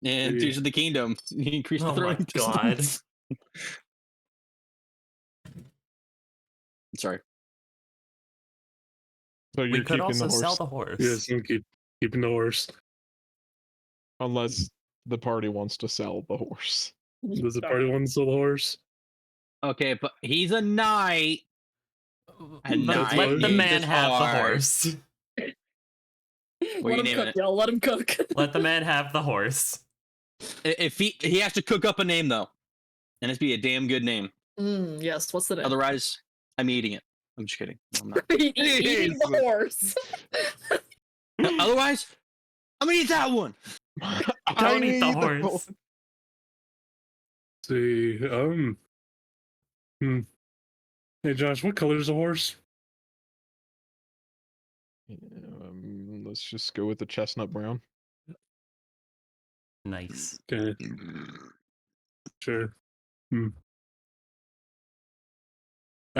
Speaker 1: Yeah.
Speaker 5: Tears of the Kingdom. You increase
Speaker 4: Oh
Speaker 5: the
Speaker 4: my
Speaker 5: throwing
Speaker 4: God.
Speaker 5: distance. Sorry.
Speaker 2: So you're
Speaker 4: We could
Speaker 2: keeping
Speaker 4: also
Speaker 2: the horse,
Speaker 4: sell the horse.
Speaker 1: yes, I'm keeping the horse.
Speaker 2: unless the party wants to sell the horse.
Speaker 1: Does the party want to sell the horse?
Speaker 5: Okay, but he's a knight. And
Speaker 4: Let,
Speaker 1: knight
Speaker 4: let the
Speaker 1: is
Speaker 4: man have the
Speaker 5: hard.
Speaker 4: horse.
Speaker 5: What are
Speaker 3: Let
Speaker 5: you
Speaker 3: him
Speaker 5: naming
Speaker 3: cook,
Speaker 5: it?
Speaker 3: y'all. Let him cook.
Speaker 4: Let the man have the horse.
Speaker 5: If he has to cook up a name though, and it's be a damn good name.
Speaker 3: Yes, what's the name?
Speaker 5: Otherwise, I'm eating it. I'm just kidding. No, I'm not.
Speaker 3: Eating the horse.
Speaker 5: Otherwise, I'm gonna eat that one.
Speaker 4: Don't eat the
Speaker 2: need
Speaker 4: horse.
Speaker 1: See, Hey, Josh, what color is a horse?
Speaker 2: Let's just go with the chestnut brown.
Speaker 4: Nice.
Speaker 1: Okay, sure. I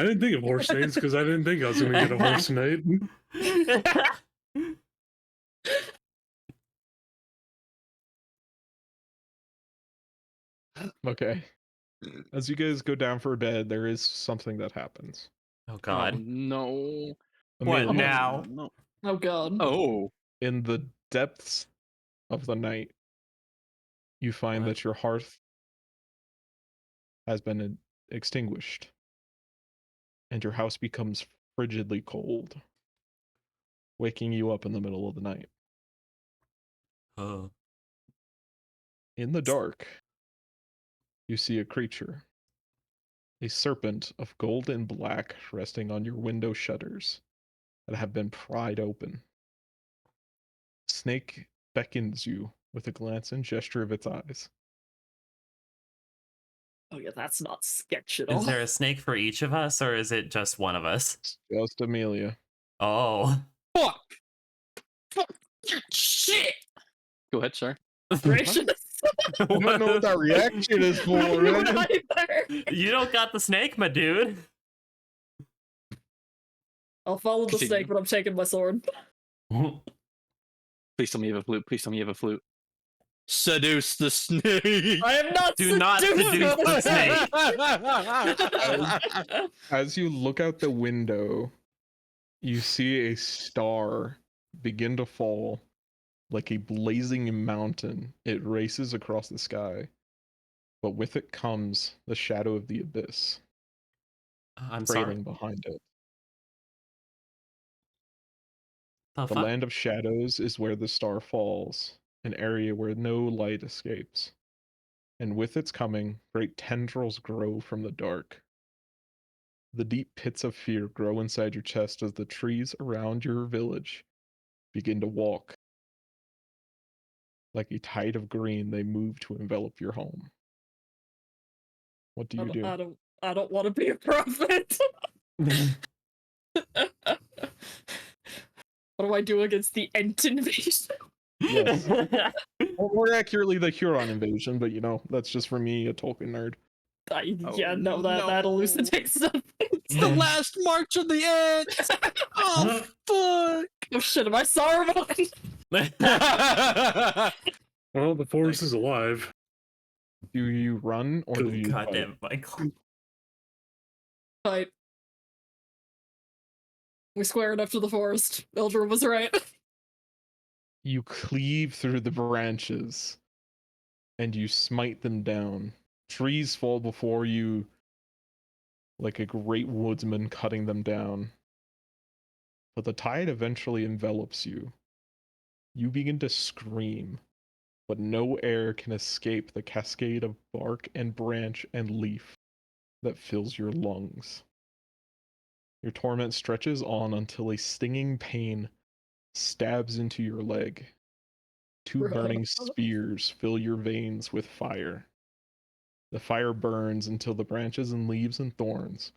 Speaker 1: didn't think of horse names because I didn't think I was going to get a horse tonight.
Speaker 2: Okay. As you guys go down for bed, there is something that happens.
Speaker 4: Oh God.
Speaker 5: Oh, no.
Speaker 4: What
Speaker 2: Amelia,
Speaker 4: now?
Speaker 5: No.
Speaker 3: Oh god.
Speaker 5: Oh.
Speaker 2: in the depths of the night, you find
Speaker 4: What?
Speaker 2: that your hearth has been extinguished, and your house becomes frigidly cold, waking you up in the middle of the night.
Speaker 4: Oh.
Speaker 2: In the dark, you see a creature, a serpent of gold and black resting on your window shutters that have been pried open. Snake beckons you with a glance and gesture of its eyes.
Speaker 3: Oh yeah, that's not sketch at all.
Speaker 4: Is there a snake for each of us, or is it just one of us?
Speaker 2: It's just Amelia.
Speaker 4: Oh.
Speaker 5: Fuck. Fuck. Shit. Go ahead, sir.
Speaker 3: Gracious.
Speaker 2: I don't know what that reaction is for,
Speaker 3: I don't
Speaker 2: man.
Speaker 3: either.
Speaker 4: You don't got the snake, my dude.
Speaker 3: I'll follow the
Speaker 5: Continue.
Speaker 3: snake, but I'm taking my sword.
Speaker 5: Please tell me you have a flute. Please tell me you have a flute. Seduce the snake.
Speaker 3: I am not
Speaker 4: Do not seduce the snake.
Speaker 2: As you look out the window, you see a star begin to fall like a blazing mountain. It races across the sky, but with it comes the shadow of the abyss,
Speaker 4: I'm
Speaker 2: trailing
Speaker 4: sorry.
Speaker 2: behind it.
Speaker 4: The
Speaker 2: The
Speaker 4: fuck?
Speaker 2: land of shadows is where the star falls, an area where no light escapes. And with its coming, great tendrils grow from the dark. The deep pits of fear grow inside your chest as the trees around your village begin to walk. Like a tide of green, they move to envelop your home. What do you do?
Speaker 3: I don't want to be a prophet. What do I do against the Ent invasion?
Speaker 2: Yes. Or more accurately, the Huron invasion, but you know, that's just for me, a Tolkien nerd.
Speaker 3: Yeah, no, that elucidates something.
Speaker 5: It's the last march of the ants. Oh fuck.
Speaker 3: Oh shit, am I Saruman?
Speaker 1: Well, the forest is alive.
Speaker 2: Do you run or do you
Speaker 4: God
Speaker 2: fight?
Speaker 4: damn it, Michael.
Speaker 3: Fight. We squared up to the forest. Eldra was right.
Speaker 2: You cleave through the branches and you smite them down. Trees fall before you like a great woodsman cutting them down. But the tide eventually envelops you. You begin to scream, but no air can escape the cascade of bark and branch and leaf that fills your lungs. Your torment stretches on until a stinging pain stabs into your leg. Two burning spears fill your veins with fire. The fire burns until the branches and leaves and thorns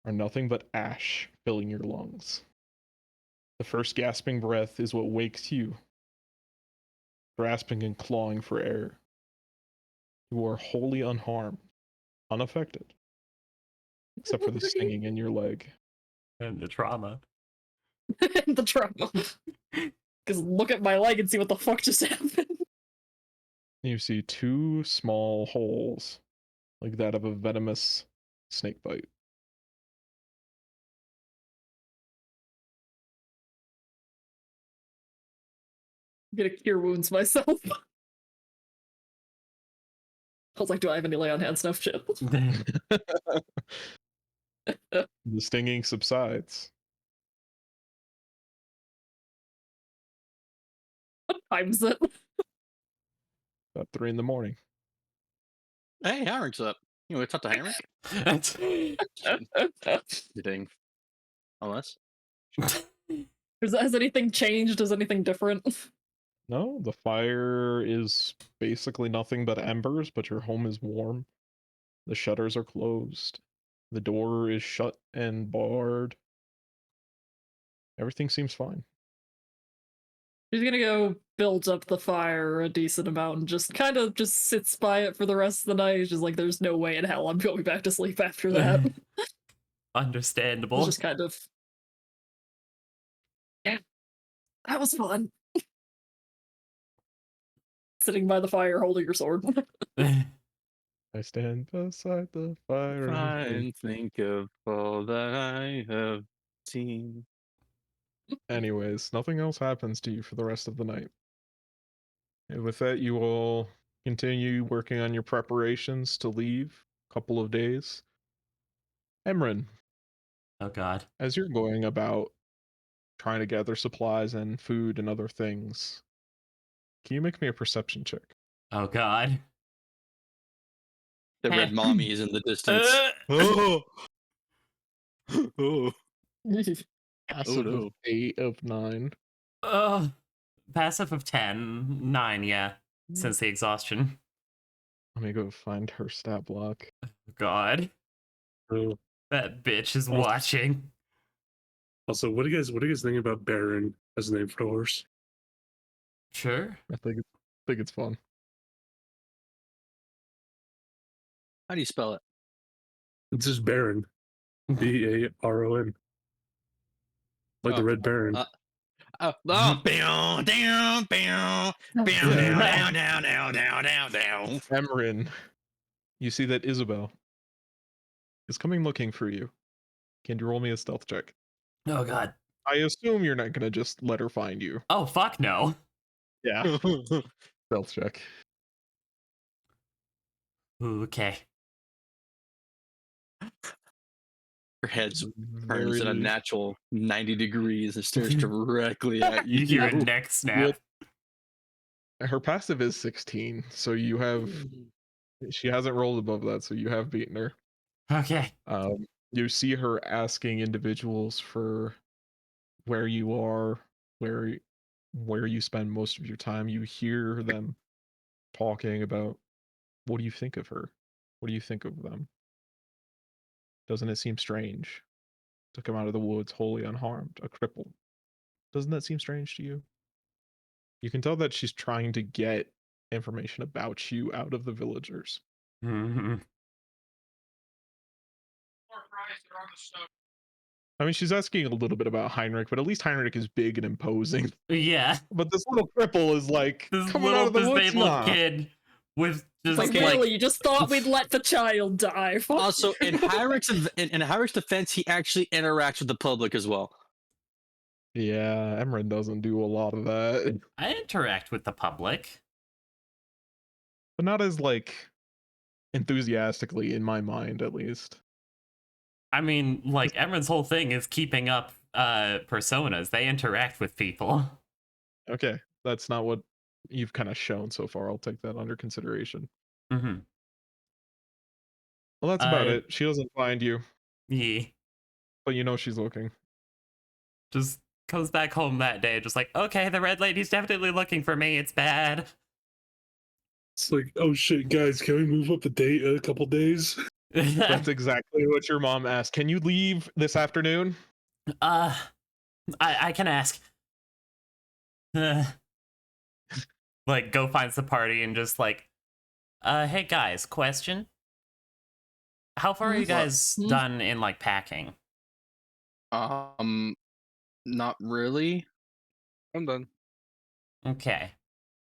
Speaker 2: are nothing but ash filling your lungs. The first gasping breath is what wakes you, grasping and clawing for air. You are wholly unharmed, unaffected, except for the stinging in your leg.
Speaker 4: And the trauma.
Speaker 3: The trauma. Because look at my leg and see what the fuck just happened.
Speaker 2: You see two small holes, like that of a venomous snake bite.
Speaker 3: I'm gonna cure wounds myself. I was like, do I have any lay on hand stuff? Shit.
Speaker 2: The stinging subsides.
Speaker 3: What time is it?
Speaker 2: About 3 in the morning.
Speaker 5: Hey, Heinrich's up. You want to talk to Heinrich? Kidding. Unless.
Speaker 3: Has anything changed? Is anything different?
Speaker 2: No, the fire is basically nothing but embers, but your home is warm. The shutters are closed. The door is shut and barred. Everything seems fine.
Speaker 3: She's gonna go build up the fire a decent amount and just kind of just sits by it for the rest of the night. She's like, there's no way in hell I'm going back to sleep after that.
Speaker 4: Understandable.
Speaker 3: Just kind of. Yeah. That was fun. Sitting by the fire holding your sword.
Speaker 2: I stand beside the fire
Speaker 5: Try and think of all that I have seen.
Speaker 2: Anyways, nothing else happens to you for the rest of the night. And with that, you all continue working on your preparations to leave. A couple of days. Emran,
Speaker 4: Oh god.
Speaker 2: as you're going about trying to gather supplies and food and other things, can you make me a perception check?
Speaker 4: Oh god.
Speaker 5: The red mommy is in the distance.
Speaker 4: Uh,
Speaker 5: Oh. Oh.
Speaker 2: Passive
Speaker 5: no.
Speaker 2: of 8 of 9.
Speaker 4: Passive of 10. 9, yeah. Since the exhaustion.
Speaker 2: Let me go find her stat block.
Speaker 4: God.
Speaker 1: Oh.
Speaker 4: That bitch is
Speaker 1: Also-
Speaker 4: watching.
Speaker 1: Also, what do you guys think about Baron as a name for a horse?
Speaker 4: Sure.
Speaker 2: I think it's fun.
Speaker 5: How do you spell it?
Speaker 1: It's just Baron. Baron. Like the
Speaker 5: Oh,
Speaker 1: Red Baron.
Speaker 5: Oh, down, down, down, down, down, down, down, down, down.
Speaker 2: Emran, you see that Isabel is coming looking for you. Can you roll me a stealth check?
Speaker 4: Oh god.
Speaker 2: I assume you're not gonna just let her find you.
Speaker 4: Oh fuck no.
Speaker 2: Yeah. Stealth check.
Speaker 4: Ooh, okay.
Speaker 5: Her head's
Speaker 2: Very
Speaker 5: turns at a
Speaker 2: loose.
Speaker 5: natural 90 degrees and stares directly at
Speaker 4: You hear a
Speaker 5: you.
Speaker 4: neck snap.
Speaker 2: Her passive is 16, so you have. She hasn't rolled above that, so you have beaten her.
Speaker 4: Okay.
Speaker 2: You see her asking individuals for where you are, where you spend most of your time. You hear them talking about, what do you think of her? What do you think of them? Doesn't it seem strange to come out of the woods wholly unharmed, a cripple? Doesn't that seem strange to you? You can tell that she's trying to get information about you out of the villagers.
Speaker 4: Mhm.
Speaker 2: I mean, she's asking a little bit about Heinrich, but at least Heinrich is big and imposing.
Speaker 4: Yeah.
Speaker 2: But this little cripple is like
Speaker 4: This
Speaker 2: coming
Speaker 4: little
Speaker 2: out of the woods
Speaker 4: disabled
Speaker 2: now.
Speaker 4: kid with just
Speaker 3: Like,
Speaker 5: Okay.
Speaker 3: really, you just thought we'd let the child die. Fuck
Speaker 5: Also, in Heinrich's defense, he actually interacts with the public as well.
Speaker 2: Yeah, Emran doesn't do a lot of that.
Speaker 4: I interact with the public.
Speaker 2: but not as like enthusiastically in my mind, at least.
Speaker 4: I mean, like Emran's whole thing is keeping up personas. They interact with people.
Speaker 2: Okay, that's not what you've kind of shown so far. I'll take that under consideration.
Speaker 4: Mm-hmm.
Speaker 2: Well, that's about it. She doesn't find you,
Speaker 4: Yeah.
Speaker 2: but you know she's looking.
Speaker 4: Just comes back home that day, just like, okay, the red lady's definitely looking for me. It's bad.
Speaker 1: It's like, oh shit, guys, can we move up the date a couple days?
Speaker 2: That's exactly what your mom asked. Can you leave this afternoon?
Speaker 4: I can ask. Like, go finds the party and just like, hey guys, question. How far are you
Speaker 3: What?
Speaker 4: guys done in like packing?
Speaker 5: Not really.
Speaker 6: I'm done.
Speaker 4: Okay.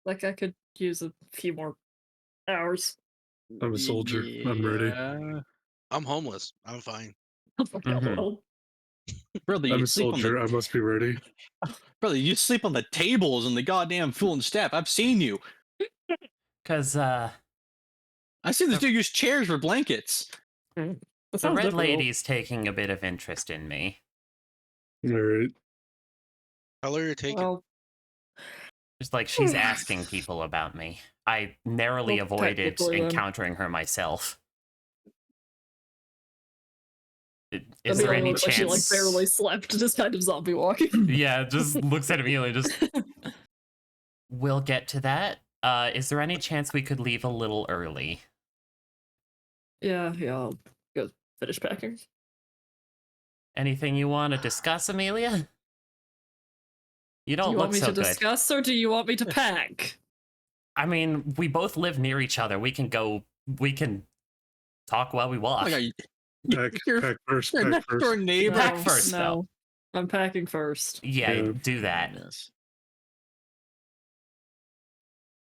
Speaker 3: Like I could use a few more hours.
Speaker 1: I'm a soldier. I'm ready.
Speaker 5: Yeah.
Speaker 6: I'm homeless. I'm fine.
Speaker 3: Oh my God,
Speaker 4: Mhm.
Speaker 3: well,
Speaker 5: Brother,
Speaker 1: I'm
Speaker 5: you
Speaker 1: a
Speaker 5: sleep on
Speaker 1: soldier.
Speaker 5: the
Speaker 1: I must be ready.
Speaker 5: brother, you sleep on the tables in the goddamn Fool and Staff. I've seen you.
Speaker 4: Cause
Speaker 5: I see this dude use chairs for blankets.
Speaker 3: that
Speaker 4: the
Speaker 3: sounds
Speaker 4: red
Speaker 3: difficult.
Speaker 4: lady's taking a bit of interest in me.
Speaker 1: All right.
Speaker 6: How long are you taking?
Speaker 3: Well,
Speaker 4: Just like she's asking people about me. I narrowly
Speaker 3: Well,
Speaker 4: avoided
Speaker 3: technically, then.
Speaker 4: encountering her myself. Is
Speaker 3: Amelia
Speaker 4: there any
Speaker 3: looks like she like
Speaker 4: chance?
Speaker 3: barely slept, just kind of zombie walking.
Speaker 4: Yeah, just looks at Amelia. Just we'll get to that. Is there any chance we could leave a little early?
Speaker 3: yeah, I'll go finish packing.
Speaker 4: Anything you want to discuss, Amelia? You
Speaker 3: Do
Speaker 4: don't
Speaker 3: you
Speaker 4: look
Speaker 3: want me
Speaker 4: so
Speaker 3: to
Speaker 4: good.
Speaker 3: discuss or do you want me to pack?
Speaker 4: I mean, we both live near each other. We can go. We can talk while we walk.
Speaker 5: Like a,
Speaker 1: Pack,
Speaker 5: your,
Speaker 1: pack first.
Speaker 5: your
Speaker 1: Pack
Speaker 5: next
Speaker 1: first.
Speaker 5: door neighbor.
Speaker 4: Pack first,
Speaker 3: no.
Speaker 4: though.
Speaker 3: I'm packing first.
Speaker 4: Yeah,
Speaker 1: Yeah.
Speaker 4: do that.
Speaker 5: Yes.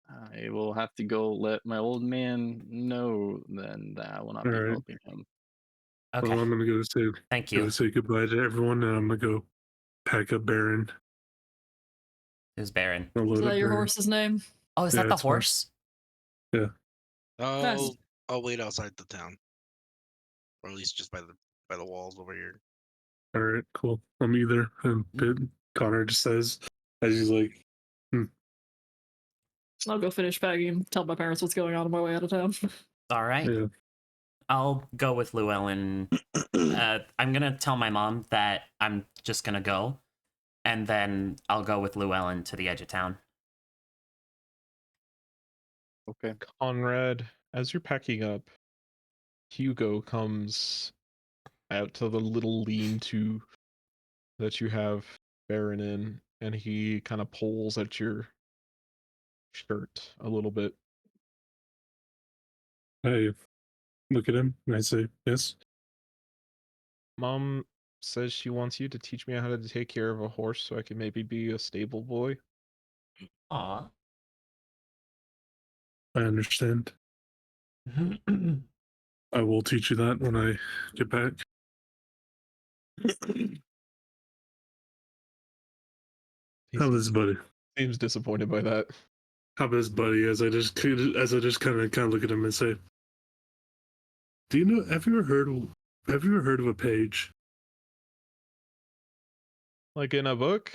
Speaker 5: I will have to go let my old man know then that I will not be
Speaker 1: Alright.
Speaker 5: helping him.
Speaker 4: Okay,
Speaker 1: Well, I'm gonna go
Speaker 4: thank you.
Speaker 1: say goodbye to everyone, and I'm gonna go pack up Baron.
Speaker 4: Who's Baron?
Speaker 1: I'll
Speaker 3: Is
Speaker 1: load up
Speaker 3: that your
Speaker 1: Baron.
Speaker 3: horse's name?
Speaker 4: Oh, is
Speaker 1: Yeah,
Speaker 4: that the
Speaker 1: it's fine.
Speaker 4: horse?
Speaker 6: I'll wait outside the town, or at least just by the walls over here.
Speaker 1: All right, cool. I'm either. Connor just says as he's like,
Speaker 3: I'll go finish packing and tell my parents what's going on my way out of town.
Speaker 4: All right.
Speaker 1: yeah,
Speaker 4: I'll go with Llewellyn. I'm gonna tell my mom that I'm just gonna go, and then I'll go with Llewellyn to the edge of town.
Speaker 5: Okay.
Speaker 2: Conrad, as you're packing up, Hugo comes out to the little lean-to that you have Baron in, and he kind of pulls at your shirt a little bit.
Speaker 1: I look at him and I say, yes.
Speaker 2: Mom says she wants you to teach me how to take care of a horse so I can maybe be a stable boy.
Speaker 4: Aw.
Speaker 1: I understand. I will teach you that when I get back. How is buddy?
Speaker 2: Seems disappointed by that.
Speaker 1: How is buddy? As I just kind of look at him and say, do you know? Have you ever heard of a page?
Speaker 2: Like in a book?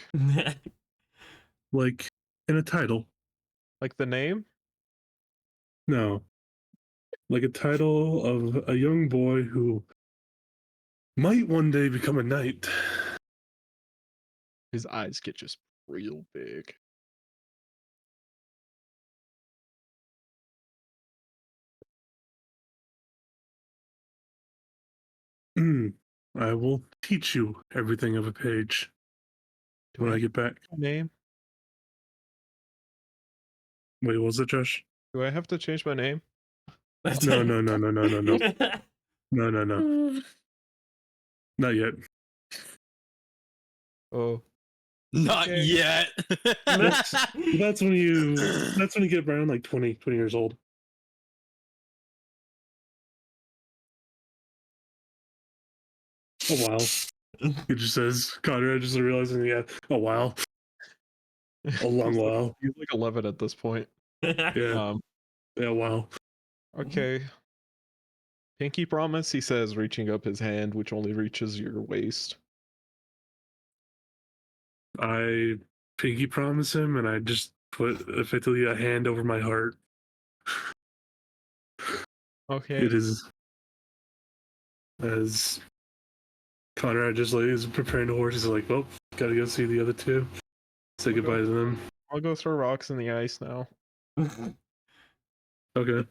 Speaker 1: Like in a title?
Speaker 2: Like the name?
Speaker 1: No. Like a title of a young boy who might one day become a knight.
Speaker 2: His eyes get just real big.
Speaker 1: I will teach you everything of a page when I get back.
Speaker 2: Name?
Speaker 1: Wait, what was it, Josh?
Speaker 2: Do I have to change my name?
Speaker 1: No. No. Not yet.
Speaker 2: Oh,
Speaker 5: Not
Speaker 2: Okay.
Speaker 5: yet.
Speaker 1: That's when you get around like 20 years old. A while. He just says, Connor, I just realizing, yeah, a while. A long
Speaker 2: He's like-
Speaker 1: while.
Speaker 2: He's like 11 at this point.
Speaker 1: Yeah. Yeah, wow.
Speaker 2: Okay. Pinky promise, he says, reaching up his hand, which only reaches your waist.
Speaker 1: I pinky promise him, and I just put effectively a hand over my heart.
Speaker 2: Okay.
Speaker 1: It is as Conrad just like is preparing the horse. He's like, "Well, gotta go see the other two. Say
Speaker 2: Okay.
Speaker 1: goodbye to them."
Speaker 2: I'll go throw rocks in the ice now.
Speaker 1: Okay.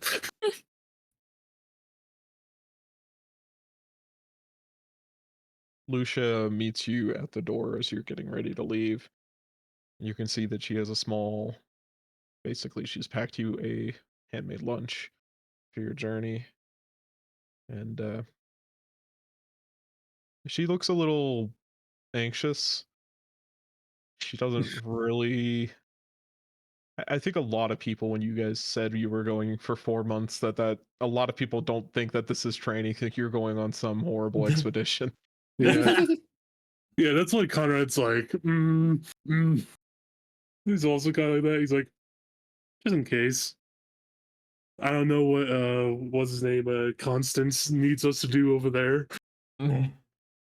Speaker 2: Lucia meets you at the door as you're getting ready to leave. You can see that she has a small, basically, she's packed you a handmade lunch for your journey. And she looks a little anxious. She doesn't really. I think a lot of people, when you guys said you were going for 4 months, that a lot of people don't think that this is training, think you're going on some horrible expedition.
Speaker 1: Yeah. Yeah, that's like Conrad's like, He's also kind of like that. He's like, just in case. I don't know what's his name, Constance needs us to do over there. I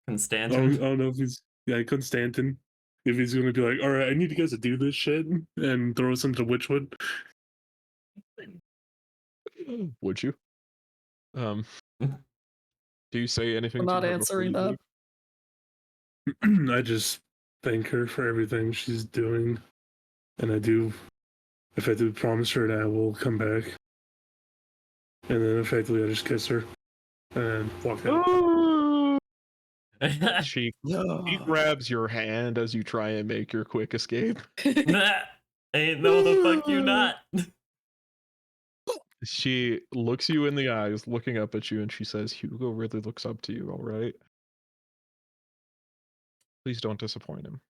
Speaker 7: Constantin.
Speaker 1: don't know if he's Constantin. If he's gonna be like, all right, I need you guys to do this shit and throw us into Witchwood.
Speaker 2: Would you? Do you say anything
Speaker 3: I'm
Speaker 2: to
Speaker 3: not
Speaker 2: her before
Speaker 3: answering
Speaker 2: you
Speaker 3: that.
Speaker 2: leave?
Speaker 1: I just thank her for everything she's doing, and I do effectively promise her that I will come back. And then effectively I just kiss her and walk out.
Speaker 2: She grabs your hand as you try and make your quick escape.
Speaker 7: Ain't no the fuck you not.
Speaker 2: She looks you in the eyes, looking up at you, and she says, Hugo really looks up to you, all right? Please don't disappoint him.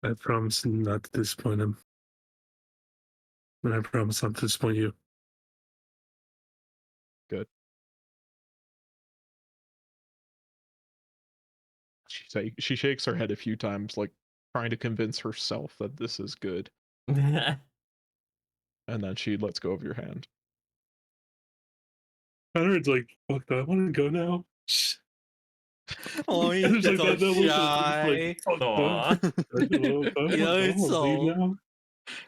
Speaker 1: I promise not to disappoint him. And I promise not to disappoint you.
Speaker 2: Good. She shakes her head a few times, like trying to convince herself that this is good. And then she lets go of your hand.
Speaker 1: Conrad's like, fuck, do I want to go now?
Speaker 5: Oh,
Speaker 1: And
Speaker 5: he's
Speaker 1: there's
Speaker 5: so
Speaker 1: like that look of,
Speaker 5: shy.
Speaker 1: fuck,
Speaker 7: Aw.
Speaker 1: do I
Speaker 5: You know,
Speaker 1: want
Speaker 5: it's
Speaker 1: to leave
Speaker 5: so-
Speaker 1: now?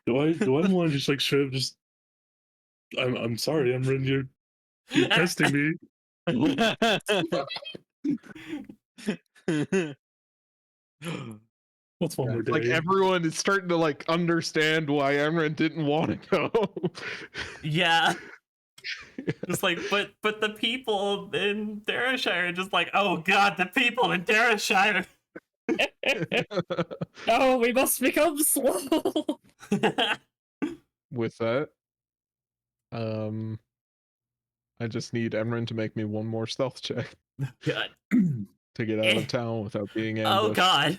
Speaker 1: Do I want to just like straight up just I'm sorry, you're testing me. What's one more day?
Speaker 2: Like everyone is starting to like understand why Emran didn't want to go.
Speaker 7: Yeah. Just like, but the people in Darrowshire are just like, oh god, the people in Darrowshire.
Speaker 3: Oh, we must become slow.
Speaker 2: With that, I just need Emran to make me one more stealth check
Speaker 7: God.
Speaker 2: to get out of town without being
Speaker 7: Oh
Speaker 2: ambushed.
Speaker 7: god.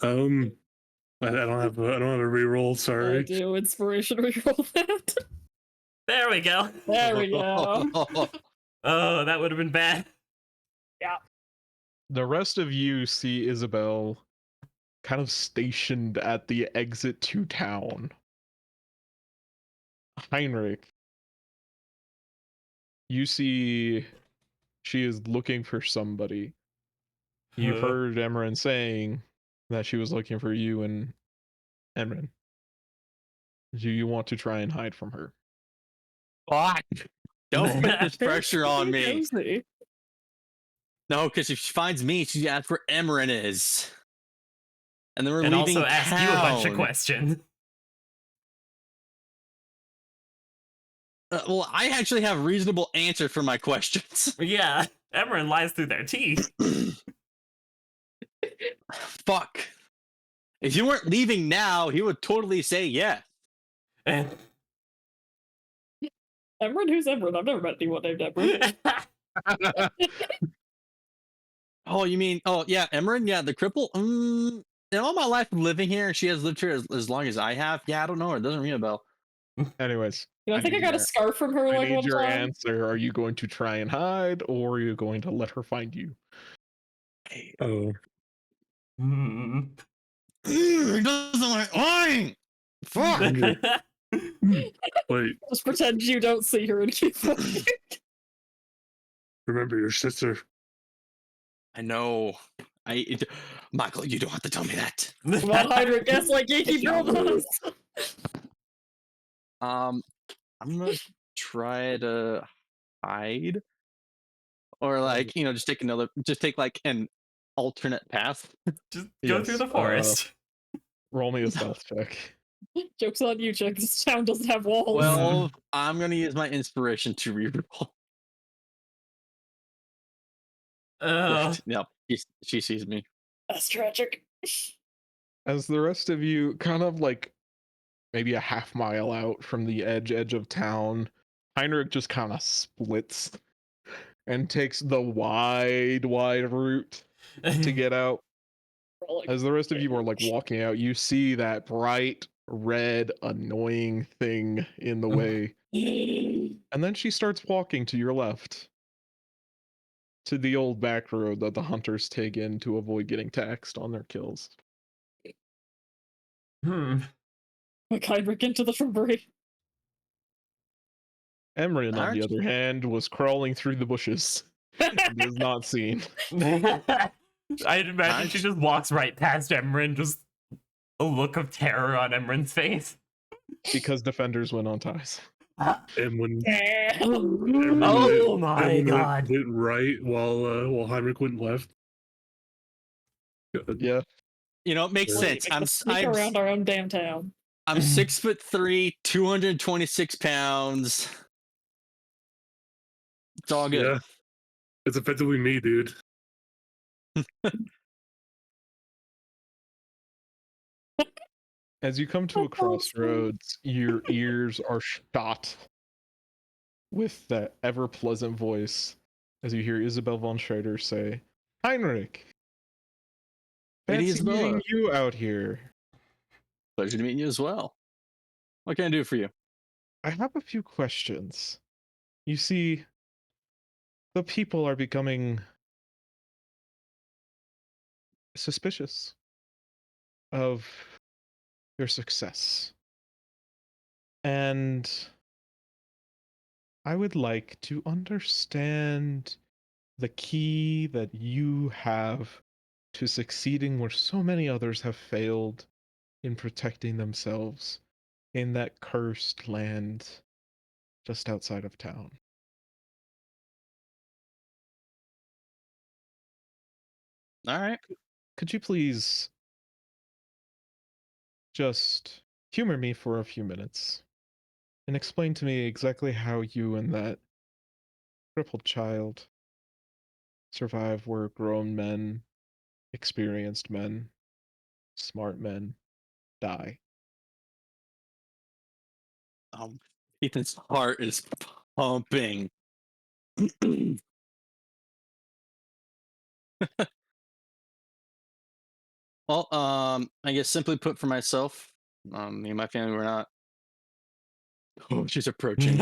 Speaker 1: I don't have a reroll,
Speaker 3: I
Speaker 1: sorry.
Speaker 3: do inspiration reroll that.
Speaker 7: There we go.
Speaker 3: There we go.
Speaker 7: Oh, that would have been bad.
Speaker 2: The rest of you see Isabel kind of stationed at the exit to town. Heinrich, you see she is looking for somebody. You've
Speaker 7: Huh.
Speaker 2: heard Emran saying that she was looking for you and Emran. Do you want to try and hide from her?
Speaker 5: Fuck! Don't put this pressure on me.
Speaker 3: Cozy.
Speaker 5: No, because if she finds me, she asks where Emran is. And then we're
Speaker 7: And
Speaker 5: leaving
Speaker 7: also ask you a bunch of
Speaker 5: town.
Speaker 7: questions.
Speaker 5: Well, I actually have reasonable answer for my questions.
Speaker 7: Yeah. Emran lies through their teeth.
Speaker 5: Fuck. If you weren't leaving now, he would totally say yes.
Speaker 7: And
Speaker 3: Emran? Who's Emran? I've never met anyone named Emran.
Speaker 5: Oh, you mean? Oh, yeah, Emran. Yeah, the cripple. In all my life of living here, and she has lived here as long as I have. Yeah, I don't know her. It doesn't ring a bell.
Speaker 2: Anyways,
Speaker 3: You know, I think I
Speaker 2: need
Speaker 3: got a
Speaker 2: your-
Speaker 3: scarf from her
Speaker 2: I
Speaker 3: like
Speaker 2: need
Speaker 3: one
Speaker 2: your
Speaker 3: time.
Speaker 2: answer. Are you going to try and hide, or are you going to let her find you?
Speaker 1: Oh,
Speaker 7: Hmm.
Speaker 5: He doesn't like lying. Fuck.
Speaker 1: Wait,
Speaker 3: Just pretend you don't see her and keep walking.
Speaker 1: remember your sister.
Speaker 5: I know. Michael, you don't have to tell me that.
Speaker 3: Come on, Heinrich, guess like you keep
Speaker 5: No.
Speaker 3: rolling this.
Speaker 5: I'm gonna try to hide, or like just take like an alternate path.
Speaker 7: Just go through the forest.
Speaker 2: Roll me a stealth check.
Speaker 3: Joke's on you, Chuck. This town doesn't have walls.
Speaker 5: Well, I'm gonna use my inspiration to reroll. Yep, she sees me.
Speaker 3: That's tragic.
Speaker 2: As the rest of you kind of like maybe a half mile out from the edge of town, Heinrich just kind of splits and takes the wide route to get out. As the rest of you are like walking out, you see that bright red annoying thing in the way. And then she starts walking to your left to the old back road that the hunters take in to avoid getting taxed on their kills.
Speaker 3: Like Heinrich into the shrubbery.
Speaker 2: Emran, on the
Speaker 5: Alright.
Speaker 2: other hand, was crawling through the bushes and is not seen.
Speaker 7: I'd imagine she just walks right past Emran, just a look of terror on Emran's face.
Speaker 2: Because defenders went on ties.
Speaker 1: And when
Speaker 7: Oh my
Speaker 1: Edwin
Speaker 7: god.
Speaker 1: went right while Heinrich went left.
Speaker 2: Yeah.
Speaker 5: You know, it makes sense.
Speaker 3: Sneak around our own damn town.
Speaker 5: I'm 6'3", 226 pounds. It's all good.
Speaker 1: Yeah, it's effectively me, dude.
Speaker 2: As you come to a crossroads, your ears are shot with that ever pleasant voice as you hear Isabel von Schrader say, Heinrich,
Speaker 5: Lady
Speaker 2: fancy meeting
Speaker 5: Isabella.
Speaker 2: you out here.
Speaker 5: Pleasure to meet you as well. What can I do for you?
Speaker 2: I have a few questions. You see, the people are becoming suspicious of your success. And I would like to understand the key that you have to succeeding where so many others have failed in protecting themselves in that cursed land just outside of town.
Speaker 5: All right.
Speaker 2: Could you please just humor me for a few minutes and explain to me exactly how you and that crippled child survive where grown men, experienced men, smart men die?
Speaker 5: Ethan's heart is pumping. Well, I guess simply put, for myself, me and my family were not. Oh, she's approaching.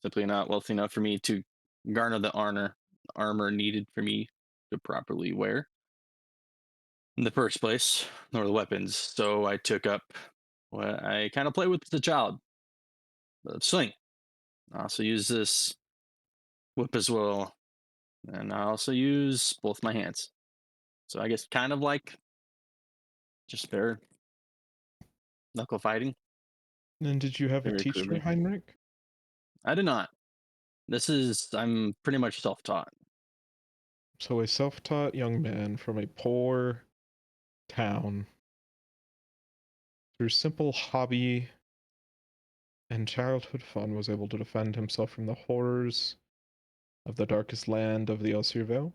Speaker 5: Simply not wealthy enough for me to garner the armor needed for me to properly wear in the first place, nor the weapons. So I took up what I kind of play with as a child, the sling. I also use this whip as well, and I also use both my hands. So I guess kind of like just bare knuckle fighting.
Speaker 2: And did you have a
Speaker 5: Very
Speaker 2: teacher,
Speaker 5: crudely.
Speaker 2: Heinrich?
Speaker 5: I did not. I'm pretty much self-taught.
Speaker 2: So a self-taught young man from a poor town, through simple hobby and childhood fun, was able to defend himself from the horrors of the darkest land of the Elsyr Vale.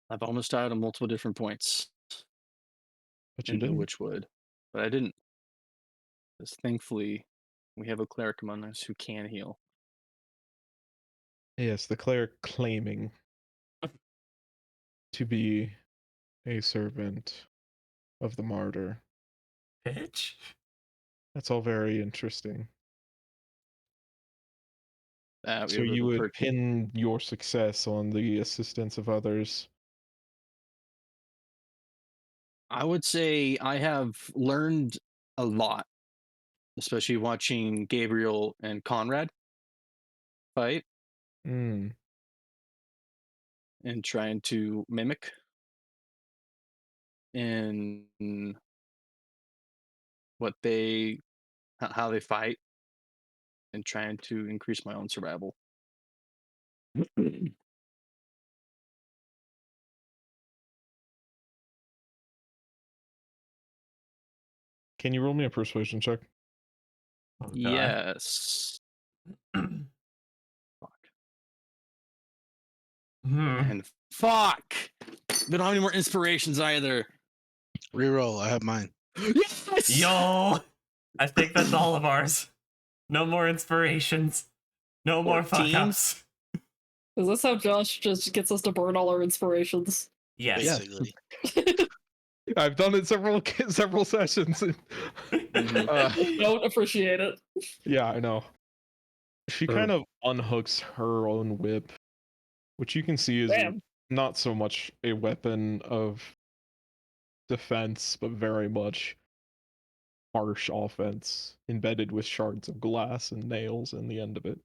Speaker 5: I've almost died on multiple different points.
Speaker 2: But you
Speaker 5: Into
Speaker 2: didn't.
Speaker 5: Witchwood, but I didn't. Because thankfully, we have a cleric among us who can heal.
Speaker 2: Yes, the cleric claiming to be a servant of the martyr.
Speaker 7: Bitch.
Speaker 2: That's all very interesting.
Speaker 5: That
Speaker 2: So
Speaker 5: we
Speaker 2: you
Speaker 5: were
Speaker 2: would
Speaker 5: purchased.
Speaker 2: pin your success on the assistance of others.
Speaker 5: I would say I have learned a lot, especially watching Gabriel and Conrad fight
Speaker 2: Mm.
Speaker 5: and trying to mimic in what they how they fight and trying to increase my own survival.
Speaker 2: Can you roll me a persuasion check?
Speaker 7: Oh, God.
Speaker 5: Yes.
Speaker 7: Hmm.
Speaker 5: And fuck. We don't have any more inspirations either.
Speaker 6: Reroll. I have mine.
Speaker 5: Yes.
Speaker 7: Yo, I think that's all of ours. No more inspirations. No more fuck
Speaker 5: 14?
Speaker 7: ups.
Speaker 3: Is this how Josh just gets us to burn all our inspirations?
Speaker 7: Yes.
Speaker 6: Basically.
Speaker 2: I've done it several sessions.
Speaker 5: Mhm.
Speaker 3: Don't appreciate it.
Speaker 2: Yeah, I know. She
Speaker 1: Oh.
Speaker 2: kind of unhooks her own whip, which you can see is
Speaker 3: Damn.
Speaker 2: not so much a weapon of defense, but very much harsh offense, embedded with shards of glass and nails in the end of it.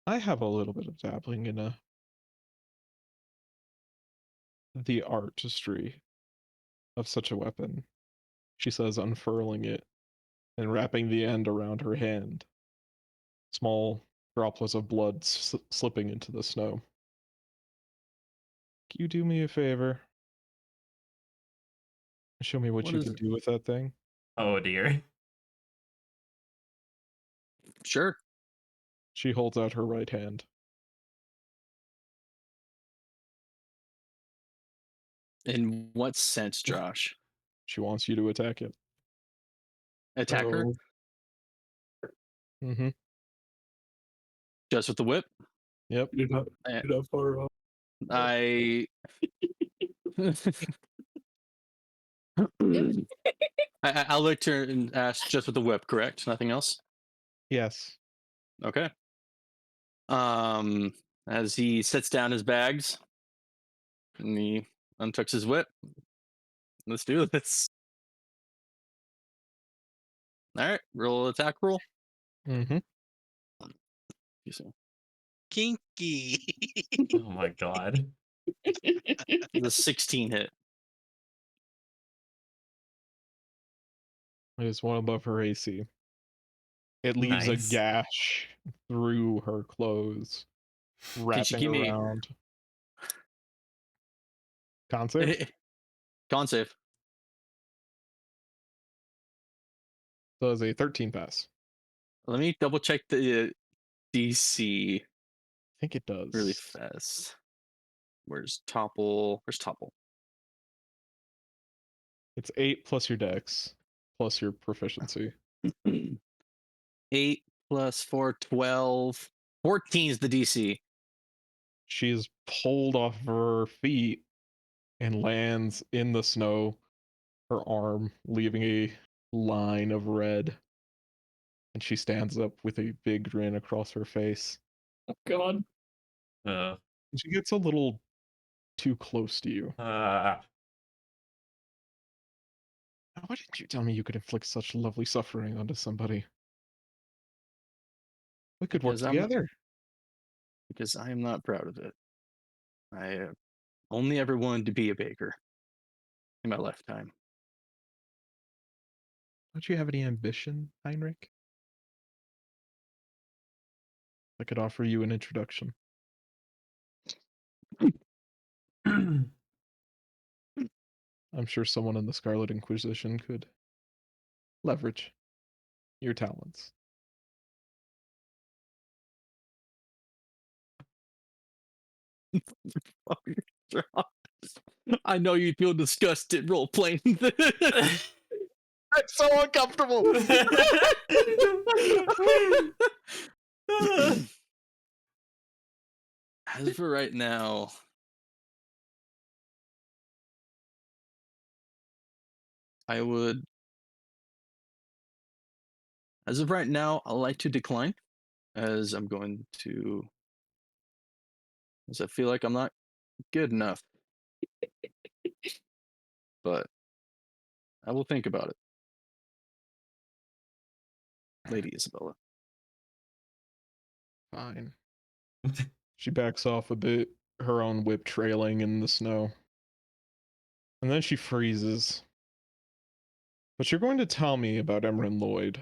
Speaker 2: I have a little bit of dabbling in the artistry of such a weapon, she says, unfurling it and wrapping the end around her hand. Small droplets of blood slipping into the snow. Can you do me a favor? Show me what
Speaker 5: What
Speaker 2: you
Speaker 5: is
Speaker 2: can
Speaker 5: it?
Speaker 2: do with that thing.
Speaker 7: Oh dear.
Speaker 5: Sure.
Speaker 2: She holds out her right hand.
Speaker 5: In what sense, Josh?
Speaker 2: She wants you to attack it.
Speaker 5: Attack her
Speaker 2: Mm-hmm.
Speaker 5: just with the whip?
Speaker 2: Yep.
Speaker 1: You're not far off.
Speaker 5: I I'll look to her and ask just with the whip, correct? Nothing else?
Speaker 2: Yes.
Speaker 5: Okay. As he sets down his bags and he untucks his whip. Let's do this. All right, roll attack roll.
Speaker 2: Mm-hmm.
Speaker 5: You see.
Speaker 6: Kinky.
Speaker 7: Oh my god.
Speaker 5: The 16 hit.
Speaker 2: It is one above her AC. It leaves a
Speaker 7: Nice.
Speaker 2: gash through her clothes,
Speaker 5: Can she
Speaker 2: wrapping
Speaker 5: give me
Speaker 2: around. Con save?
Speaker 5: con save?
Speaker 2: Does a 13 pass.
Speaker 5: Let me double check the DC
Speaker 2: I think it does.
Speaker 5: really fast. Where's Topple? Where's Topple?
Speaker 2: It's 8 plus your dex, plus your proficiency.
Speaker 5: 8 plus 4, 12. 14 is the DC.
Speaker 2: She is pulled off her feet and lands in the snow, her arm leaving a line of red. And she stands up with a big grin across her face.
Speaker 3: Oh god.
Speaker 7: Uh,
Speaker 2: And she gets a little too close to you.
Speaker 7: uh,
Speaker 2: Why didn't you tell me you could inflict such lovely suffering onto somebody? We could work
Speaker 5: Because I'm
Speaker 2: together.
Speaker 5: because I am not proud of it. I only ever wanted to be a baker in my lifetime.
Speaker 2: Don't you have any ambition, Heinrich? I could offer you an introduction. I'm sure someone in the Scarlet Inquisition could leverage your talents.
Speaker 5: I know you feel disgusted role playing this.
Speaker 2: It's so uncomfortable.
Speaker 5: As for right now, I would As of right now, I'd like to decline, as I feel like I'm not good enough. But I will think about it. Lady Isabella.
Speaker 2: Fine. She backs off a bit, her own whip trailing in the snow. And then she freezes. But you're going to tell me about Emerald Lloyd.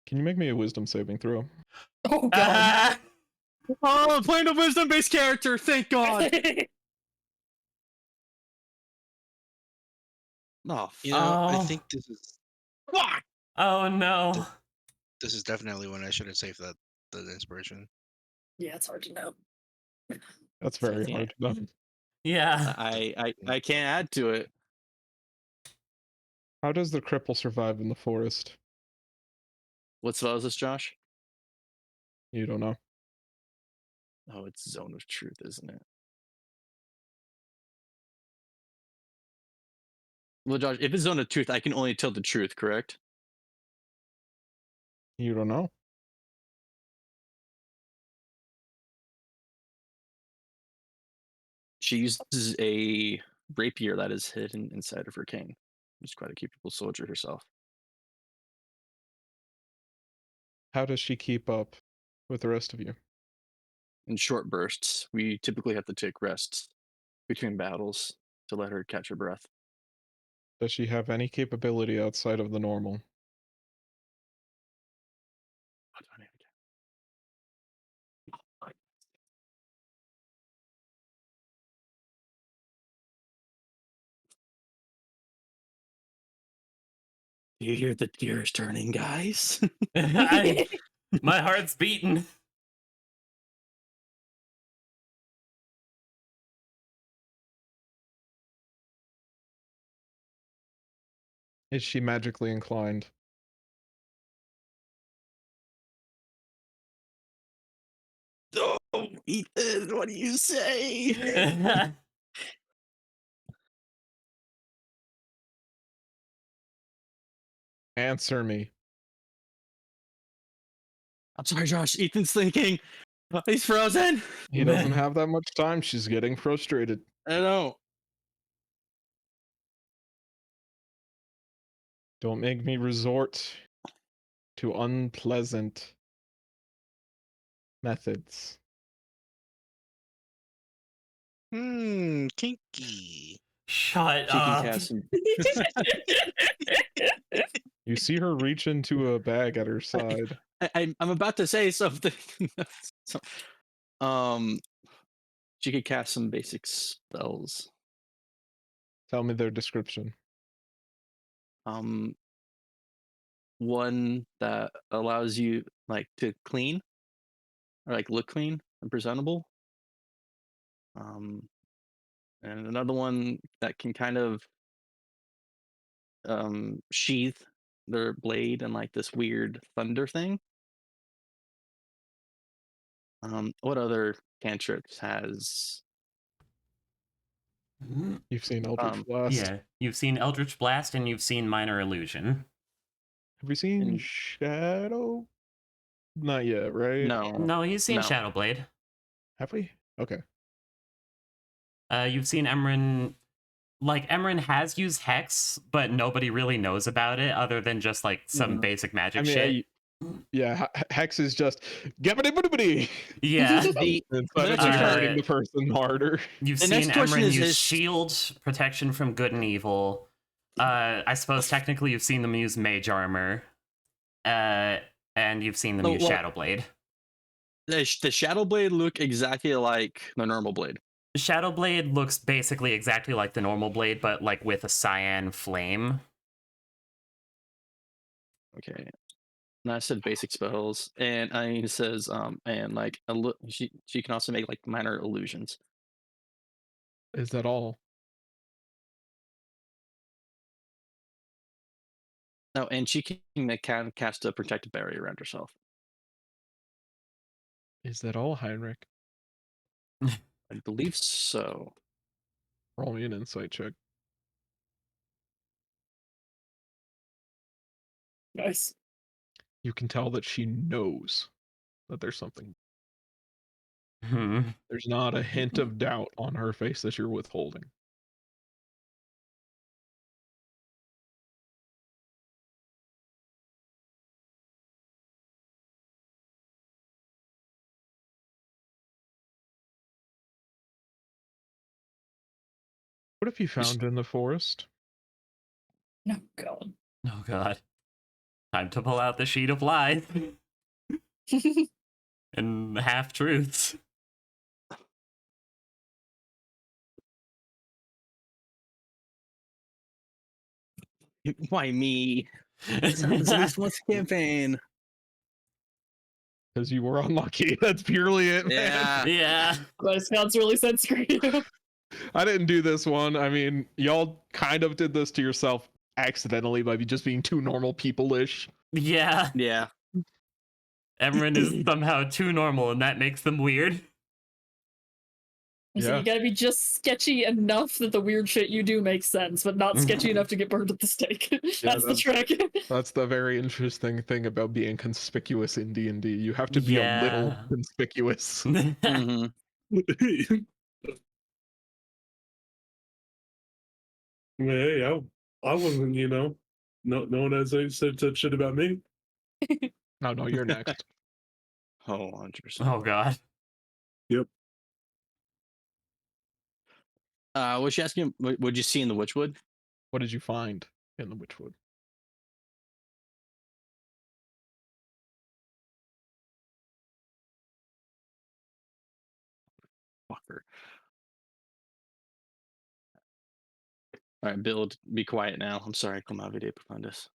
Speaker 2: Can you make me a wisdom saving throw?
Speaker 3: Oh god.
Speaker 5: Oh, playing a wisdom-based character, thank God! Oh,
Speaker 6: You know, I
Speaker 7: Oh.
Speaker 6: think this is
Speaker 5: fuck!
Speaker 7: Oh no.
Speaker 6: this is definitely when I should have saved the inspiration.
Speaker 3: Yeah, it's hard to know.
Speaker 2: That's very
Speaker 5: Yeah.
Speaker 2: hard to know.
Speaker 7: Yeah.
Speaker 5: I can't add to it.
Speaker 2: How does the cripple survive in the forest?
Speaker 5: What spell is this, Josh?
Speaker 2: You don't know.
Speaker 5: Oh, it's Zone of Truth, isn't it? Well, Josh, if it's Zone of Truth, I can only tell the truth, correct?
Speaker 2: You don't know.
Speaker 5: She uses a rapier that is hidden inside of her cane. She's quite a capable soldier herself.
Speaker 2: How does she keep up with the rest of you?
Speaker 5: In short bursts, we typically have to take rests between battles to let her catch her breath.
Speaker 2: Does she have any capability outside of the normal?
Speaker 5: Do you hear the gears turning, guys?
Speaker 7: My heart's beating.
Speaker 2: Is she magically inclined?
Speaker 5: Oh, Ethan, what do you say?
Speaker 2: Answer me.
Speaker 5: I'm sorry, Josh. Ethan's thinking. He's frozen.
Speaker 2: He doesn't have that much time. She's getting frustrated.
Speaker 5: I know.
Speaker 2: Don't make me resort to unpleasant methods.
Speaker 6: Kinky.
Speaker 7: Shut
Speaker 5: She can
Speaker 7: up.
Speaker 5: cast some.
Speaker 2: You see her reach into a bag at her side.
Speaker 5: I'm about to say something. So, she could cast some basic spells.
Speaker 2: Tell me their description.
Speaker 5: One that allows you like to clean or like look clean and presentable. And another one that can kind of sheath their blade and like this weird thunder thing. What other cantrips has?
Speaker 2: You've seen Eldritch Blast.
Speaker 7: Yeah, you've seen Eldritch Blast and you've seen Minor Illusion.
Speaker 2: Have we seen
Speaker 5: And-
Speaker 2: Shadow? Not yet, right?
Speaker 7: No, you've seen
Speaker 5: No.
Speaker 7: Shadowblade.
Speaker 2: Have we? Okay.
Speaker 7: You've seen Emran. Like, Emran has used Hex, but nobody really knows about it other than just, like, some
Speaker 5: Mhm.
Speaker 7: basic magic
Speaker 2: I mean,
Speaker 7: shit.
Speaker 2: yeah, Hex is just gabbity.
Speaker 7: Yeah.
Speaker 2: Instead of
Speaker 5: next
Speaker 2: just
Speaker 7: question-
Speaker 2: hurting the person harder.
Speaker 7: You've
Speaker 5: The
Speaker 7: seen
Speaker 5: next question
Speaker 7: Emran
Speaker 5: is
Speaker 7: use
Speaker 5: this-
Speaker 7: shield, protection from good and evil. I suppose technically you've seen them use mage armor. And you've seen them
Speaker 5: No,
Speaker 7: use
Speaker 5: well-
Speaker 7: Shadowblade.
Speaker 5: The Shadow Blade look exactly like the normal blade.
Speaker 7: Shadowblade looks basically exactly like the normal blade, but like with a cyan flame.
Speaker 5: Okay. And I said basic spells, and it says and like she can also make like minor illusions.
Speaker 2: Is that all?
Speaker 5: No, and she can cast a protective barrier around herself.
Speaker 2: Is that all, Heinrich?
Speaker 5: I believe so.
Speaker 2: Roll me an insight check.
Speaker 3: Nice.
Speaker 2: You can tell that she knows that there's something.
Speaker 7: Hmm.
Speaker 2: There's not a hint of doubt on her face that you're withholding. What have you found in the forest?
Speaker 3: No god.
Speaker 7: Oh god. Time to pull out the sheet of lies and half truths.
Speaker 5: Why me? It's at least once campaign.
Speaker 2: Because you were unlucky. That's purely it, man.
Speaker 5: Yeah.
Speaker 7: Yeah.
Speaker 3: My scouts really said screw you.
Speaker 2: I didn't do this one. I mean, y'all kind of did this to yourself accidentally by just being too normal people-ish.
Speaker 7: Yeah.
Speaker 5: Yeah.
Speaker 7: Everyone is somehow too normal, and that makes them weird.
Speaker 3: So
Speaker 2: Yeah.
Speaker 3: you gotta be just sketchy enough that the weird shit you do makes sense, but not sketchy enough to get burned at the stake. That's the
Speaker 2: that's-
Speaker 3: trick.
Speaker 2: That's the very interesting thing about being conspicuous in D&D. You have to be a little
Speaker 7: Yeah.
Speaker 2: conspicuous.
Speaker 5: Mhm.
Speaker 1: Hey, I wasn't, no one has said such shit about me.
Speaker 2: No, you're next.
Speaker 5: Oh, 100%.
Speaker 7: Oh god.
Speaker 5: Was she asking? What'd you see in the Witchwood?
Speaker 2: What did you find in the Witchwood?
Speaker 5: Fucker. All right, build. Be quiet now. I'm sorry. Clamavi de Profundus.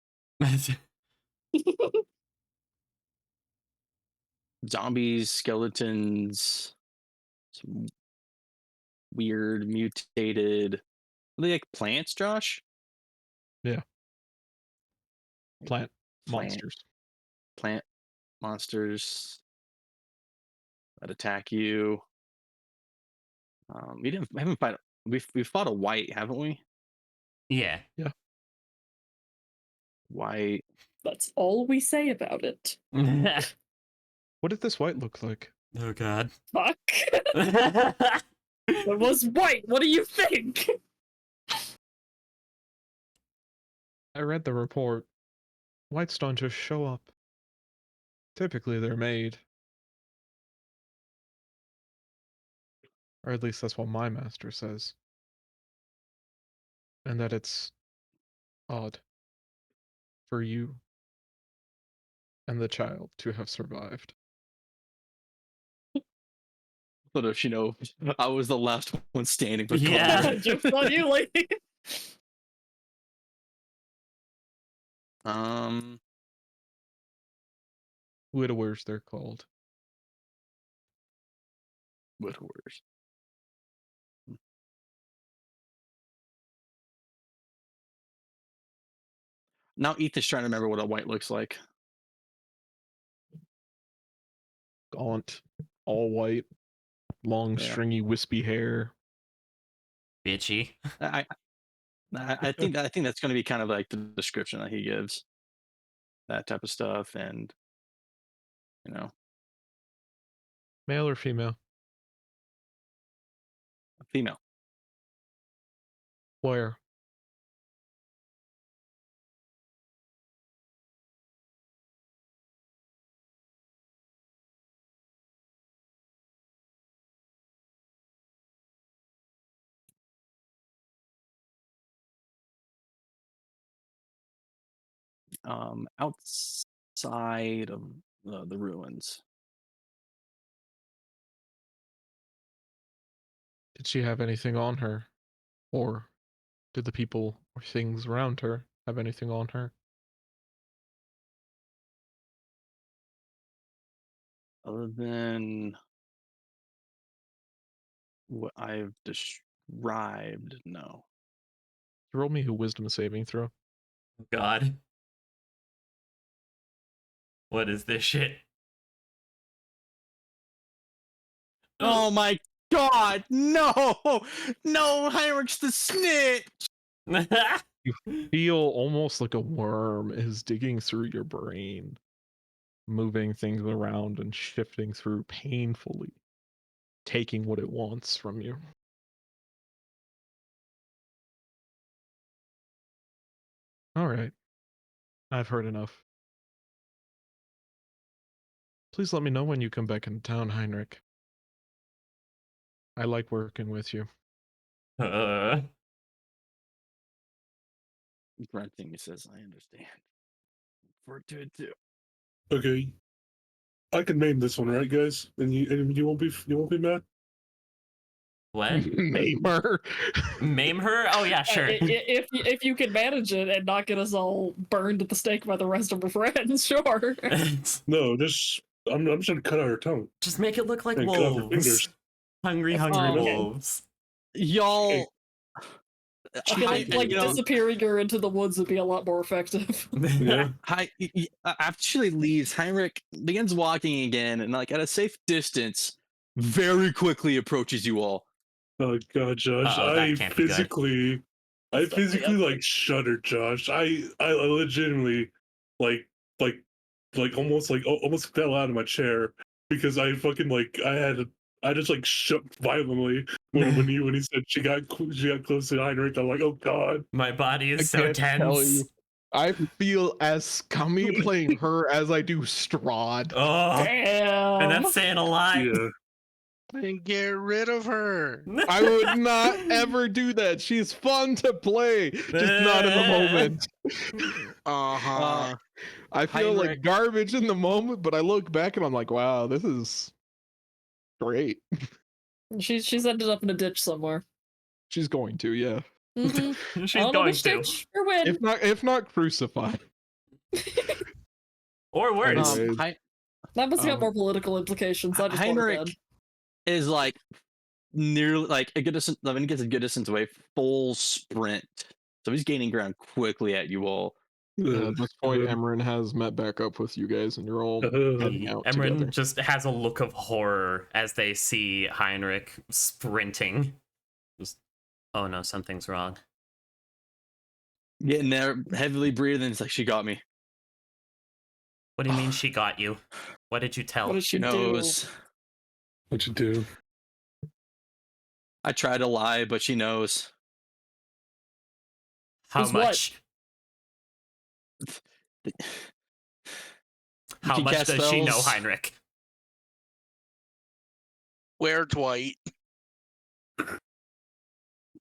Speaker 5: Zombies, skeletons, some weird mutated. Are they like plants, Josh?
Speaker 2: Plant
Speaker 5: Plant-
Speaker 2: monsters.
Speaker 5: Plant monsters that attack you. We haven't fought. We fought a white, haven't we?
Speaker 7: Yeah.
Speaker 5: White.
Speaker 3: That's all we say about it.
Speaker 7: Oh
Speaker 2: What did this white look like?
Speaker 7: god.
Speaker 3: Fuck. It was white. What do you think?
Speaker 2: I read the report. Whites don't just show up. Typically, they're made. Or at least that's what my master says. And that it's odd for you and the child to have survived.
Speaker 5: But if you know, I was the last one standing for
Speaker 7: Yeah.
Speaker 5: cover.
Speaker 3: Joke's on you, lady.
Speaker 2: Widowers, they're called.
Speaker 5: Widowers. Now Ethan's trying to remember what a white looks like.
Speaker 2: Gaunt, all white, long,
Speaker 5: Yeah.
Speaker 2: stringy, wispy hair.
Speaker 7: Bitchy.
Speaker 5: I think that's going to be kind of like the description that he gives. That type of stuff, and
Speaker 2: Male or female?
Speaker 5: a female.
Speaker 2: Where?
Speaker 5: Outside of the ruins.
Speaker 2: Did she have anything on her? Or did the people or things around her have anything on her?
Speaker 5: Other than what I've described, no.
Speaker 2: Roll me a wisdom saving throw.
Speaker 7: God. What is this shit?
Speaker 5: Oh my god, no! No, Heinrich's the snitch!
Speaker 2: Feel almost like a worm is digging through your brain. moving things around and shifting through painfully, taking what it wants from you. All right. I've heard enough. Please let me know when you come back into town, Heinrich. I like working with you.
Speaker 5: Grunting, he says, I understand. Forward to it too.
Speaker 1: Okay. I can name this one, right, guys? And you won't be mad.
Speaker 7: What?
Speaker 2: Name her.
Speaker 7: Maim her? Oh yeah, sure.
Speaker 3: If you can manage it and not get us all burned at the stake by the rest of our friends, sure.
Speaker 1: No, just I'm just gonna cut out her tongue.
Speaker 7: Just make it look like
Speaker 1: And cut off her
Speaker 7: wolves.
Speaker 1: fingers.
Speaker 7: Hungry,
Speaker 3: Oh,
Speaker 7: hungry
Speaker 3: okay.
Speaker 7: wolves.
Speaker 5: Y'all.
Speaker 3: I feel like,
Speaker 5: you know,
Speaker 3: disappearing her into the woods would be a lot more effective.
Speaker 1: Yeah.
Speaker 5: After she leaves, Heinrich begins walking again, and like at a safe distance, very quickly approaches you all.
Speaker 1: Oh god, Josh,
Speaker 7: Uh-oh, that
Speaker 1: I
Speaker 7: can't be good.
Speaker 1: physically like shuddered, Josh. I legitimately like almost fell out of my chair because I fucking I just like shook violently when he said she got close to Heinrich. I'm like, oh god.
Speaker 7: My body
Speaker 2: I
Speaker 7: is so
Speaker 2: can't tell
Speaker 7: tense.
Speaker 2: you. I feel as scummy playing her as I do Strahd.
Speaker 7: Oh,
Speaker 3: Damn.
Speaker 7: and that's saying a lot.
Speaker 1: Yeah.
Speaker 6: Then get rid of her.
Speaker 2: I would not ever do that. She's fun to play, just not in the moment.
Speaker 6: Uh-huh.
Speaker 2: I feel like
Speaker 5: Heinrich.
Speaker 2: garbage in the moment, but I look back and I'm like, wow, this is great.
Speaker 3: She's ended up in a ditch somewhere.
Speaker 2: She's going to, yeah.
Speaker 3: Mhm.
Speaker 7: She's
Speaker 3: I don't know
Speaker 7: going
Speaker 3: which
Speaker 7: to.
Speaker 3: ditch or when.
Speaker 2: If not crucified.
Speaker 7: Or worse.
Speaker 2: Anyways.
Speaker 3: That must have got
Speaker 2: Um,
Speaker 3: more political implications. I just want her
Speaker 5: Heinrich
Speaker 3: dead.
Speaker 5: is like nearly like a good distance. I mean, he gets a good distance away, full sprint. So he's gaining ground quickly at you all.
Speaker 2: At this point, Emran has met back up with you guys, and you're all heading out
Speaker 7: Emran
Speaker 2: together.
Speaker 7: just has a look of horror as they see Heinrich sprinting. Just, oh no, something's wrong.
Speaker 5: Getting there, heavily breathing. It's like, she got me.
Speaker 7: What do you mean she got you? What did you tell?
Speaker 3: What did
Speaker 5: She
Speaker 3: she do?
Speaker 5: knows.
Speaker 1: What you do?
Speaker 5: I try to lie, but she knows.
Speaker 7: How
Speaker 3: Is what?
Speaker 7: much? How
Speaker 5: can
Speaker 7: much
Speaker 5: cast
Speaker 7: does she know,
Speaker 5: spells.
Speaker 7: Heinrich?
Speaker 6: Where Dwight?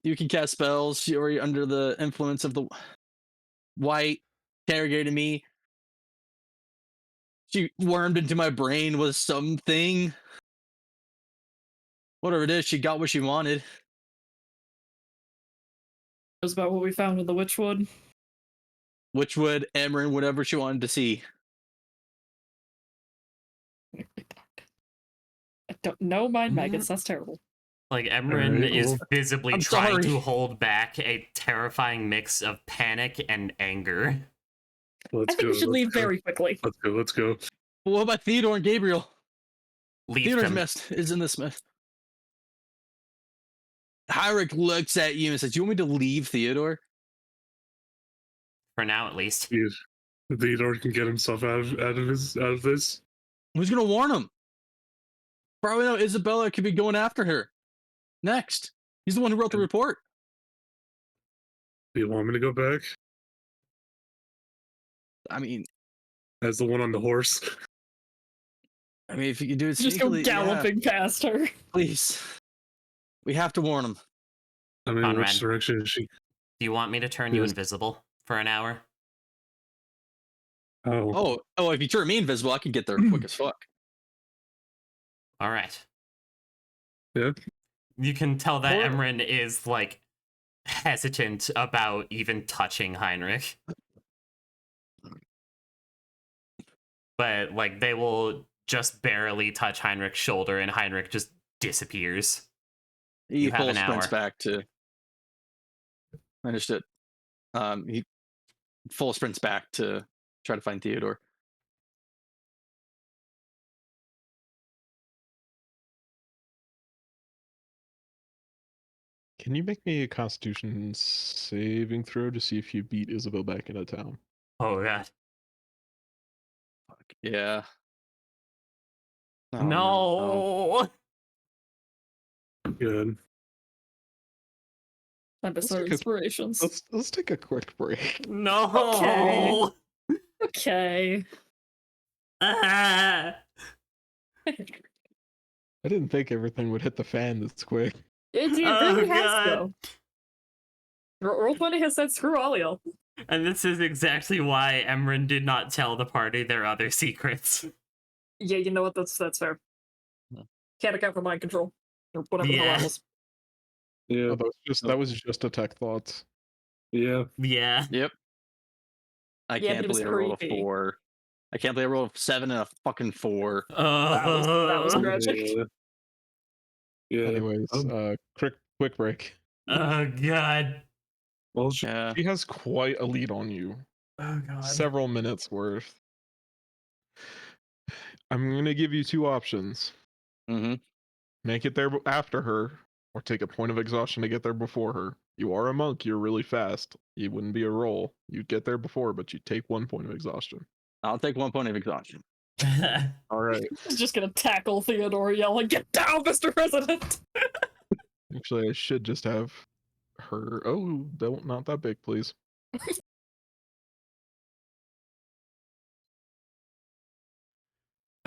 Speaker 5: You can cast spells. You're under the influence of the white. Interrogated me. She wormed into my brain with something. Whatever it is, she got what she wanted.
Speaker 3: It was about what we found in the Witchwood.
Speaker 5: Witchwood, Emran, whatever she wanted to see.
Speaker 3: I don't know mind maggots. That's terrible.
Speaker 7: Like, Emran
Speaker 1: Alright,
Speaker 7: is
Speaker 1: well,
Speaker 7: visibly
Speaker 5: I'm
Speaker 7: trying
Speaker 5: sorry.
Speaker 7: to hold back a terrifying mix of panic and anger.
Speaker 1: Let's
Speaker 3: I think
Speaker 1: go.
Speaker 3: we should leave very quickly.
Speaker 1: Let's go.
Speaker 5: But what about Theodore and Gabriel?
Speaker 7: Leave
Speaker 5: Theodore's
Speaker 7: them.
Speaker 5: mess is in this mess. Heinrich looks at you and says, "You want me to leave Theodore?"
Speaker 7: For now, at least.
Speaker 1: Theodore can get himself out of this.
Speaker 5: Who's gonna warn him? Probably know Isabella could be going after her. Next. He's the one who wrote the report.
Speaker 1: Do you want me to go back
Speaker 5: I mean,
Speaker 1: as the one on the horse?
Speaker 5: if you could do it
Speaker 3: Just go
Speaker 5: sneakily,
Speaker 3: galloping past her.
Speaker 5: yeah, please. We have to warn him.
Speaker 1: I mean,
Speaker 7: Conrad.
Speaker 1: which direction is she?
Speaker 7: Do you want me to turn you
Speaker 1: Yes.
Speaker 7: invisible for an hour?
Speaker 1: Oh,
Speaker 5: If you turn me invisible, I can get there quick as fuck.
Speaker 7: All right.
Speaker 1: yeah.
Speaker 7: You can tell that
Speaker 2: Or-
Speaker 7: Emran is, like, hesitant about even touching Heinrich. But, like, they will just barely touch Heinrich's shoulder, and Heinrich just disappears.
Speaker 5: He
Speaker 7: You have
Speaker 5: full
Speaker 7: an
Speaker 5: sprints
Speaker 7: hour.
Speaker 5: back to. Understood. He full sprints back to try to find Theodore.
Speaker 2: Can you make me a Constitution saving throw to see if you beat Isabel back into town?
Speaker 7: Oh, God.
Speaker 5: Fuck. Yeah. Oh,
Speaker 7: No.
Speaker 1: Good.
Speaker 3: I miss
Speaker 2: Let's
Speaker 3: our
Speaker 2: take a-
Speaker 3: inspirations.
Speaker 2: Let's take a quick break.
Speaker 7: No.
Speaker 3: Okay.
Speaker 7: Ah.
Speaker 2: I didn't think everything would hit the fan this quick.
Speaker 3: It
Speaker 7: Oh,
Speaker 3: really has
Speaker 7: God.
Speaker 3: though. Roll20 has said screw all y'all.
Speaker 7: And this is exactly why Emran did not tell the party their other secrets.
Speaker 3: Yeah, you know what? That's fair.
Speaker 5: Yeah.
Speaker 3: Can't account for mind control or whatever the hell that
Speaker 7: Yeah.
Speaker 3: was.
Speaker 1: Yeah.
Speaker 2: Oh, that was just a tech thoughts.
Speaker 1: Yeah.
Speaker 7: Yeah.
Speaker 5: Yep. I
Speaker 3: Yeah, but
Speaker 5: can't
Speaker 3: it was
Speaker 5: believe I rolled a
Speaker 3: creepy.
Speaker 5: 4. I can't believe I rolled a 7 and a fucking 4.
Speaker 3: That was tragic.
Speaker 1: Yeah. Yeah.
Speaker 2: Anyways, quick break.
Speaker 7: Oh, God.
Speaker 1: Well,
Speaker 5: Yeah.
Speaker 2: She has quite a lead on you.
Speaker 7: Oh, God.
Speaker 2: Several minutes worth. I'm gonna give you two options.
Speaker 5: Mm-hmm.
Speaker 2: Make it there after her, or take a point of exhaustion to get there before her. You are a monk, you're really fast. It wouldn't be a roll. You'd get there before, but you'd take 1 point of exhaustion.
Speaker 5: I'll take 1 point of exhaustion.
Speaker 2: Alright.
Speaker 3: He's just gonna tackle Theodore, yelling, "Get down, Mr. President!"
Speaker 2: Actually, I should just have her. Oh, not that big, please.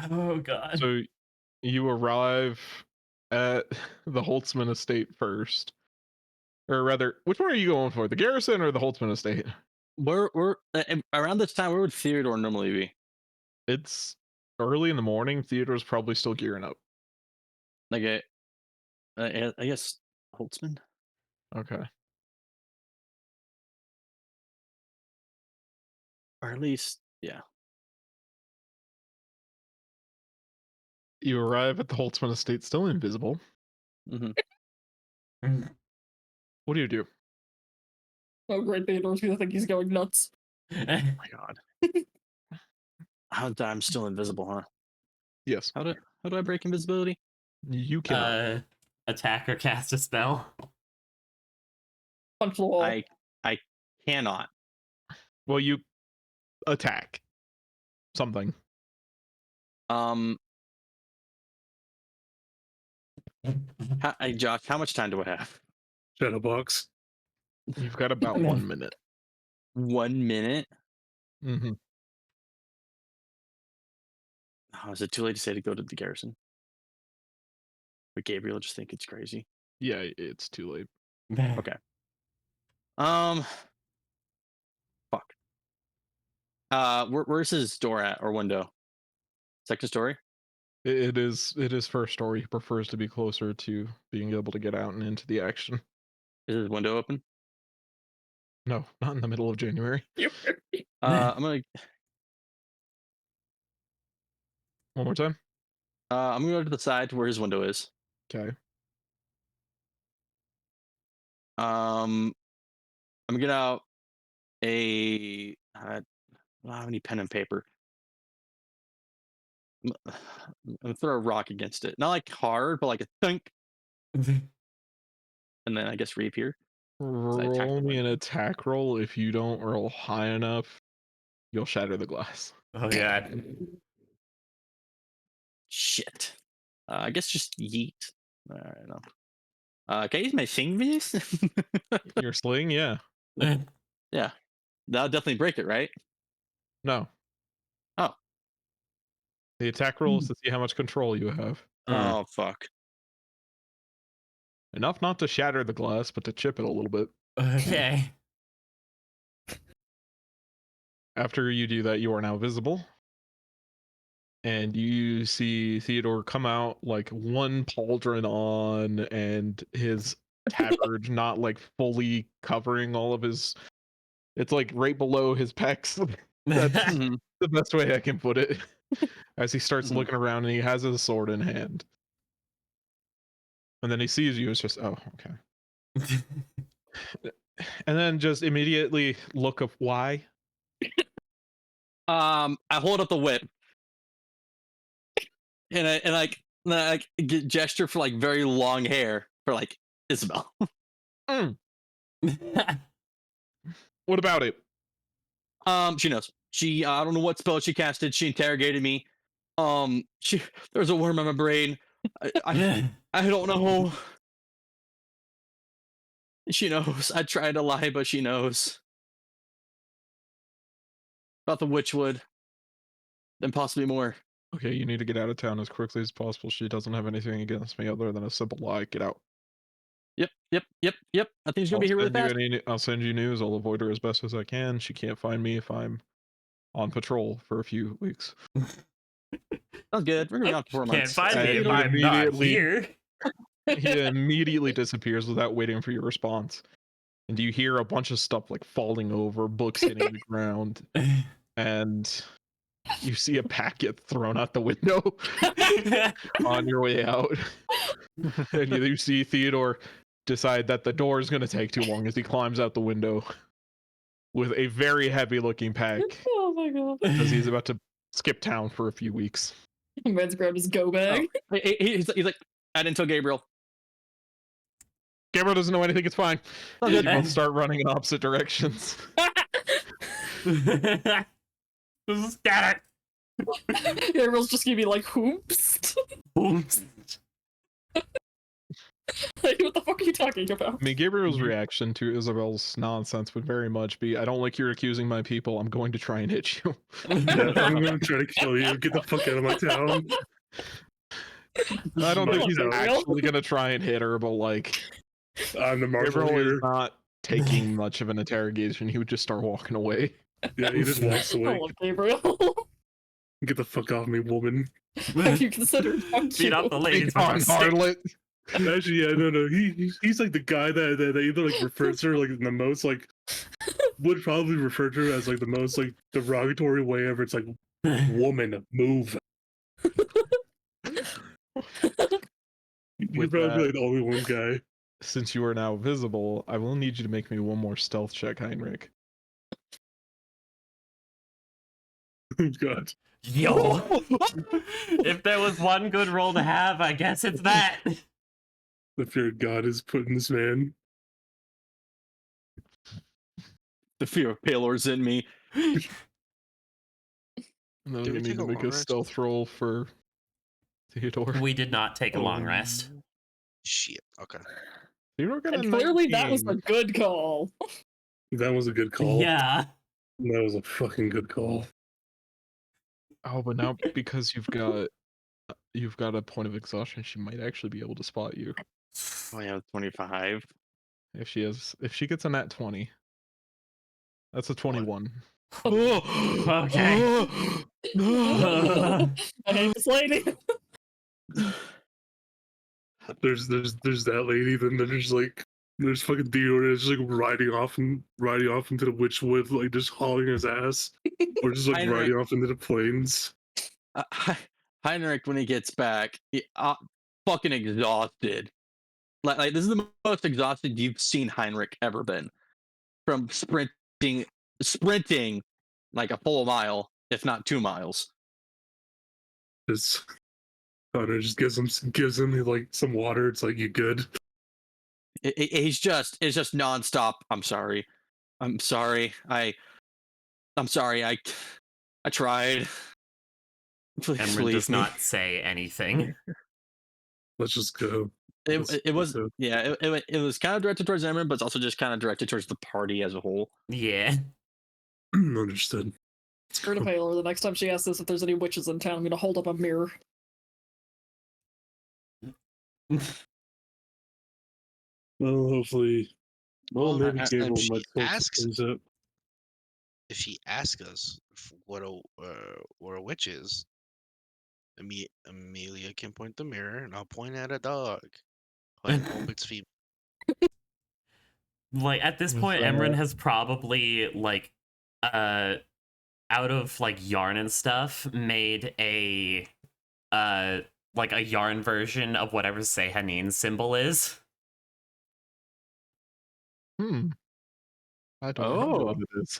Speaker 7: Oh, God.
Speaker 2: So you arrive at the Holtzman estate first. Or rather, which one are you going for? The garrison or the Holtzman estate?
Speaker 5: We're around this time. Where would Theodore normally be?
Speaker 2: It's early in the morning. Theodore's probably still gearing up.
Speaker 5: Like I guess Holtzman.
Speaker 2: Okay.
Speaker 5: Or at least, yeah.
Speaker 2: You arrive at the Holtzman estate still invisible.
Speaker 5: Mm-hmm.
Speaker 2: What do?
Speaker 3: Oh, great, Theodore's gonna think he's going nuts.
Speaker 5: Oh my god. I'm still invisible, huh?
Speaker 2: Yes,
Speaker 5: How do I break invisibility?
Speaker 2: you cannot.
Speaker 7: Attack or cast a spell.
Speaker 3: Punch the wall.
Speaker 5: I cannot.
Speaker 2: Well, you attack something.
Speaker 5: Josh, how much time do I have?
Speaker 1: shadow box.
Speaker 2: You've got about 1 minute.
Speaker 5: 1 minute?
Speaker 2: Mm-hmm.
Speaker 5: Oh, is it too late to say to go to the garrison? But Gabriel just think it's crazy.
Speaker 2: Yeah, it's too late.
Speaker 5: Okay. Fuck. Where's his door at or window? Second story?
Speaker 2: It is first story. He prefers to be closer to being able to get out and into the action.
Speaker 5: Is his window open?
Speaker 2: No, not in the middle of January.
Speaker 5: I'm gonna
Speaker 2: One more time.
Speaker 5: I'm gonna go to the side to where his window is.
Speaker 2: Okay.
Speaker 5: I'm gonna get out a I don't have any pen and paper. I'm gonna throw a rock against it. Not like hard, but like a thunk. And then I guess reappear. I attack
Speaker 2: Roll
Speaker 5: the
Speaker 2: me an
Speaker 5: window.
Speaker 2: attack roll. If you don't roll high enough, you'll shatter the glass.
Speaker 7: Oh, God.
Speaker 5: Shit. I guess just yeet. I don't know. Can I use my thing for this?
Speaker 2: Your sling, yeah.
Speaker 5: Yeah. That'll definitely break it, right?
Speaker 2: No.
Speaker 5: Oh.
Speaker 2: The attack roll is to see how much control you have.
Speaker 5: Oh fuck.
Speaker 2: Enough not to shatter the glass, but to chip it a little bit.
Speaker 7: Okay.
Speaker 2: After you do that, you are now visible. And you see Theodore come out like one pauldron on and his tabard not like fully covering all of his. It's like right below his pecs. That's
Speaker 5: Mhm.
Speaker 2: the best way I can put it. As he starts
Speaker 5: Mhm.
Speaker 2: looking around and he has his sword in hand. And then he sees you, it's just, oh, okay. And then just immediately look of why.
Speaker 5: I hold up the whip. And I gesture for like very long hair for like Isabel.
Speaker 2: What about it?
Speaker 5: She knows. She I don't know what spell she casted. She interrogated me. She there's a worm in my brain. I don't know. She knows. I tried to lie, but she knows about the Witchwood, and possibly more.
Speaker 2: Okay, you need to get out of town as quickly as possible. She doesn't have anything against me other than a simple lie. Get out.
Speaker 5: Yep. I think she's gonna be here really fast.
Speaker 2: I'll send you news. I'll avoid her as best as I can. She can't find me if I'm on patrol for a few weeks.
Speaker 5: Sounds good. We're gonna be on for 4
Speaker 7: Can't
Speaker 5: months.
Speaker 7: find
Speaker 2: I
Speaker 7: me if I'm not
Speaker 2: immediately-
Speaker 7: here.
Speaker 2: He immediately disappears without waiting for your response. And you hear a bunch of stuff like falling over, books hitting the ground, and you see a packet thrown out the window on your way out. And you see Theodore decide that the door is going to take too long as he climbs out the window with a very heavy looking pack
Speaker 3: Oh my god.
Speaker 2: because he's about to skip town for a few weeks.
Speaker 3: Man's grabbed his go bag.
Speaker 5: He's like, I didn't tell Gabriel.
Speaker 2: Gabriel doesn't know anything, it's fine.
Speaker 5: Oh,
Speaker 2: You
Speaker 5: good.
Speaker 2: both start running in opposite directions.
Speaker 7: Just scatter.
Speaker 3: Gabriel's just gonna be like, "Hoops."
Speaker 7: Oops.
Speaker 3: Like, what the fuck are you talking about?
Speaker 2: I mean, Gabriel's reaction to Isabel's nonsense would very much be, I don't like you're accusing my people, I'm going to try and hit you.
Speaker 1: Yeah, I'm gonna try to kill you. Get the fuck out of my town.
Speaker 2: I don't think
Speaker 1: Come
Speaker 2: he's
Speaker 1: on,
Speaker 3: Gabriel.
Speaker 2: actually going to try and hit her, but like,
Speaker 1: I'm the marshal
Speaker 2: Gabriel is
Speaker 1: here.
Speaker 2: not taking much of an interrogation. He would just start walking away.
Speaker 1: Yeah, he just walks
Speaker 3: I
Speaker 1: away.
Speaker 3: love Gabriel.
Speaker 1: Get the fuck off me, woman.
Speaker 3: Have you considered fuck
Speaker 7: Beat
Speaker 3: you?
Speaker 7: up the ladies with
Speaker 2: Come
Speaker 7: a
Speaker 2: on,
Speaker 7: stick.
Speaker 2: harlot.
Speaker 1: Actually, yeah, no. He's like the guy that either like refers to her like in the most like would probably refer to her as like the most like derogatory way ever. It's like woman, move. You're
Speaker 2: With
Speaker 1: probably
Speaker 2: that-
Speaker 1: like the only one guy.
Speaker 2: Since you are now visible, I will need you to make me one more stealth check, Heinrich.
Speaker 1: Oh god.
Speaker 7: Yo. If there was one good role to have, I guess it's that.
Speaker 1: The fear of God is put in this man.
Speaker 5: The fear of Palor's in me.
Speaker 2: And then
Speaker 6: Did
Speaker 2: you
Speaker 6: we
Speaker 2: need
Speaker 6: take
Speaker 2: to
Speaker 6: a
Speaker 2: make
Speaker 6: long
Speaker 2: a
Speaker 6: rest?
Speaker 2: stealth roll for Theodore.
Speaker 7: We did not take a long rest.
Speaker 6: Shit. Okay.
Speaker 2: Theodore got a
Speaker 3: And clearly that was a
Speaker 2: 19.
Speaker 3: good call.
Speaker 1: That was a good call.
Speaker 7: Yeah.
Speaker 1: That was a fucking good call.
Speaker 2: Oh, but now because you've got a point of exhaustion, she might actually be able to spot you.
Speaker 5: I have 25.
Speaker 2: If she gets a nat 20. That's a 21.
Speaker 7: Okay.
Speaker 3: I hate this lady.
Speaker 1: There's that lady. Then there's fucking Theodore that's just like riding off into the Witchwood, like just hauling his ass, or just like
Speaker 5: Heinrich.
Speaker 1: riding off into the plains.
Speaker 5: Heinrich, when he gets back, fucking exhausted. Like this is the most exhausted you've seen Heinrich ever been, from sprinting like a full mile, if not 2 miles.
Speaker 1: Just Connor just gives him like some water. It's like, you good?
Speaker 5: It's just nonstop. I'm sorry. I'm sorry. I tried. Please,
Speaker 7: Emran
Speaker 5: leave
Speaker 7: does
Speaker 5: me.
Speaker 7: not say anything.
Speaker 1: Let's just go.
Speaker 5: It was
Speaker 1: So-
Speaker 5: yeah. It was kind of directed towards Emran, but it's also just kind of directed towards the party as a whole.
Speaker 7: Yeah.
Speaker 1: Understood.
Speaker 3: Screw to Paler. The next time she asks us if there's any witches in town, I'm gonna hold up a mirror.
Speaker 1: Well, hopefully. Well,
Speaker 6: Well,
Speaker 1: maybe
Speaker 6: next time
Speaker 1: Gabriel
Speaker 6: she
Speaker 1: might sort some
Speaker 6: asks-
Speaker 1: things out.
Speaker 6: If she asks us what a witch is, Amelia can point the mirror, and I'll point at a dog. Like, hope it's female.
Speaker 7: Like at this
Speaker 2: Was
Speaker 7: point,
Speaker 2: that-
Speaker 7: Emran has probably like out of like yarn and stuff made a like a yarn version of whatever Sehanin's symbol is.
Speaker 2: I don't know
Speaker 5: Oh.
Speaker 2: what it is.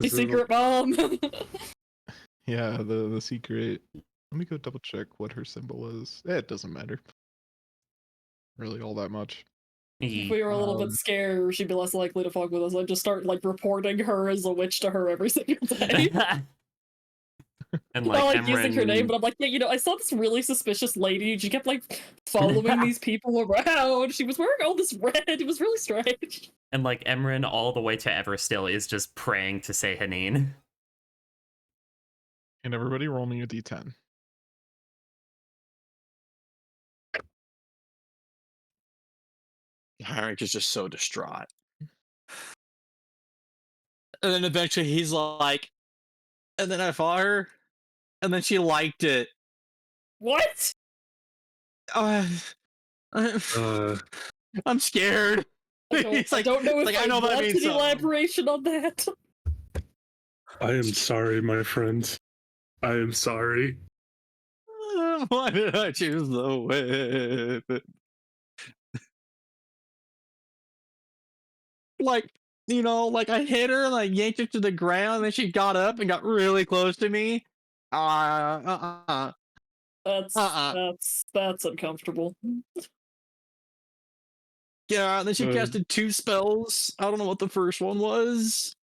Speaker 3: The
Speaker 1: Is it
Speaker 3: secret bomb.
Speaker 2: Yeah, the secret. Let me go double check what her symbol is. It doesn't matter. Really all that much.
Speaker 3: If we were a little bit scared, she'd be less likely to fuck with us. I'd just start like reporting her as a witch to her every single day.
Speaker 7: And
Speaker 3: Not
Speaker 7: like
Speaker 3: like using her name,
Speaker 7: Emran,
Speaker 3: but I'm like, yeah, you know, I saw this really suspicious lady. She kept like following these people around. She was wearing all this red. It was really strange.
Speaker 7: and like Emran all the way to Everstill is just praying to say Haneen.
Speaker 2: And everybody roll me a d10.
Speaker 5: Heinrich is just so distraught. And then eventually he's like, and then I follow her, and then she liked it.
Speaker 3: What?
Speaker 5: Uh, I'm scared. He's
Speaker 3: I don't know if
Speaker 5: like,
Speaker 3: I
Speaker 5: I know that
Speaker 3: want
Speaker 5: means
Speaker 3: an
Speaker 5: something.
Speaker 3: elaboration on that.
Speaker 1: I am sorry, my friend. I am sorry.
Speaker 5: Why did I choose the whip? Like, you know, like I hit her, like yanked her to the ground, and then she got up and got really close to me.
Speaker 3: That's
Speaker 5: Uh-uh.
Speaker 3: that's uncomfortable.
Speaker 5: Yeah, and then she
Speaker 1: Uh,
Speaker 5: casted 2 spells. I don't know what the first one was,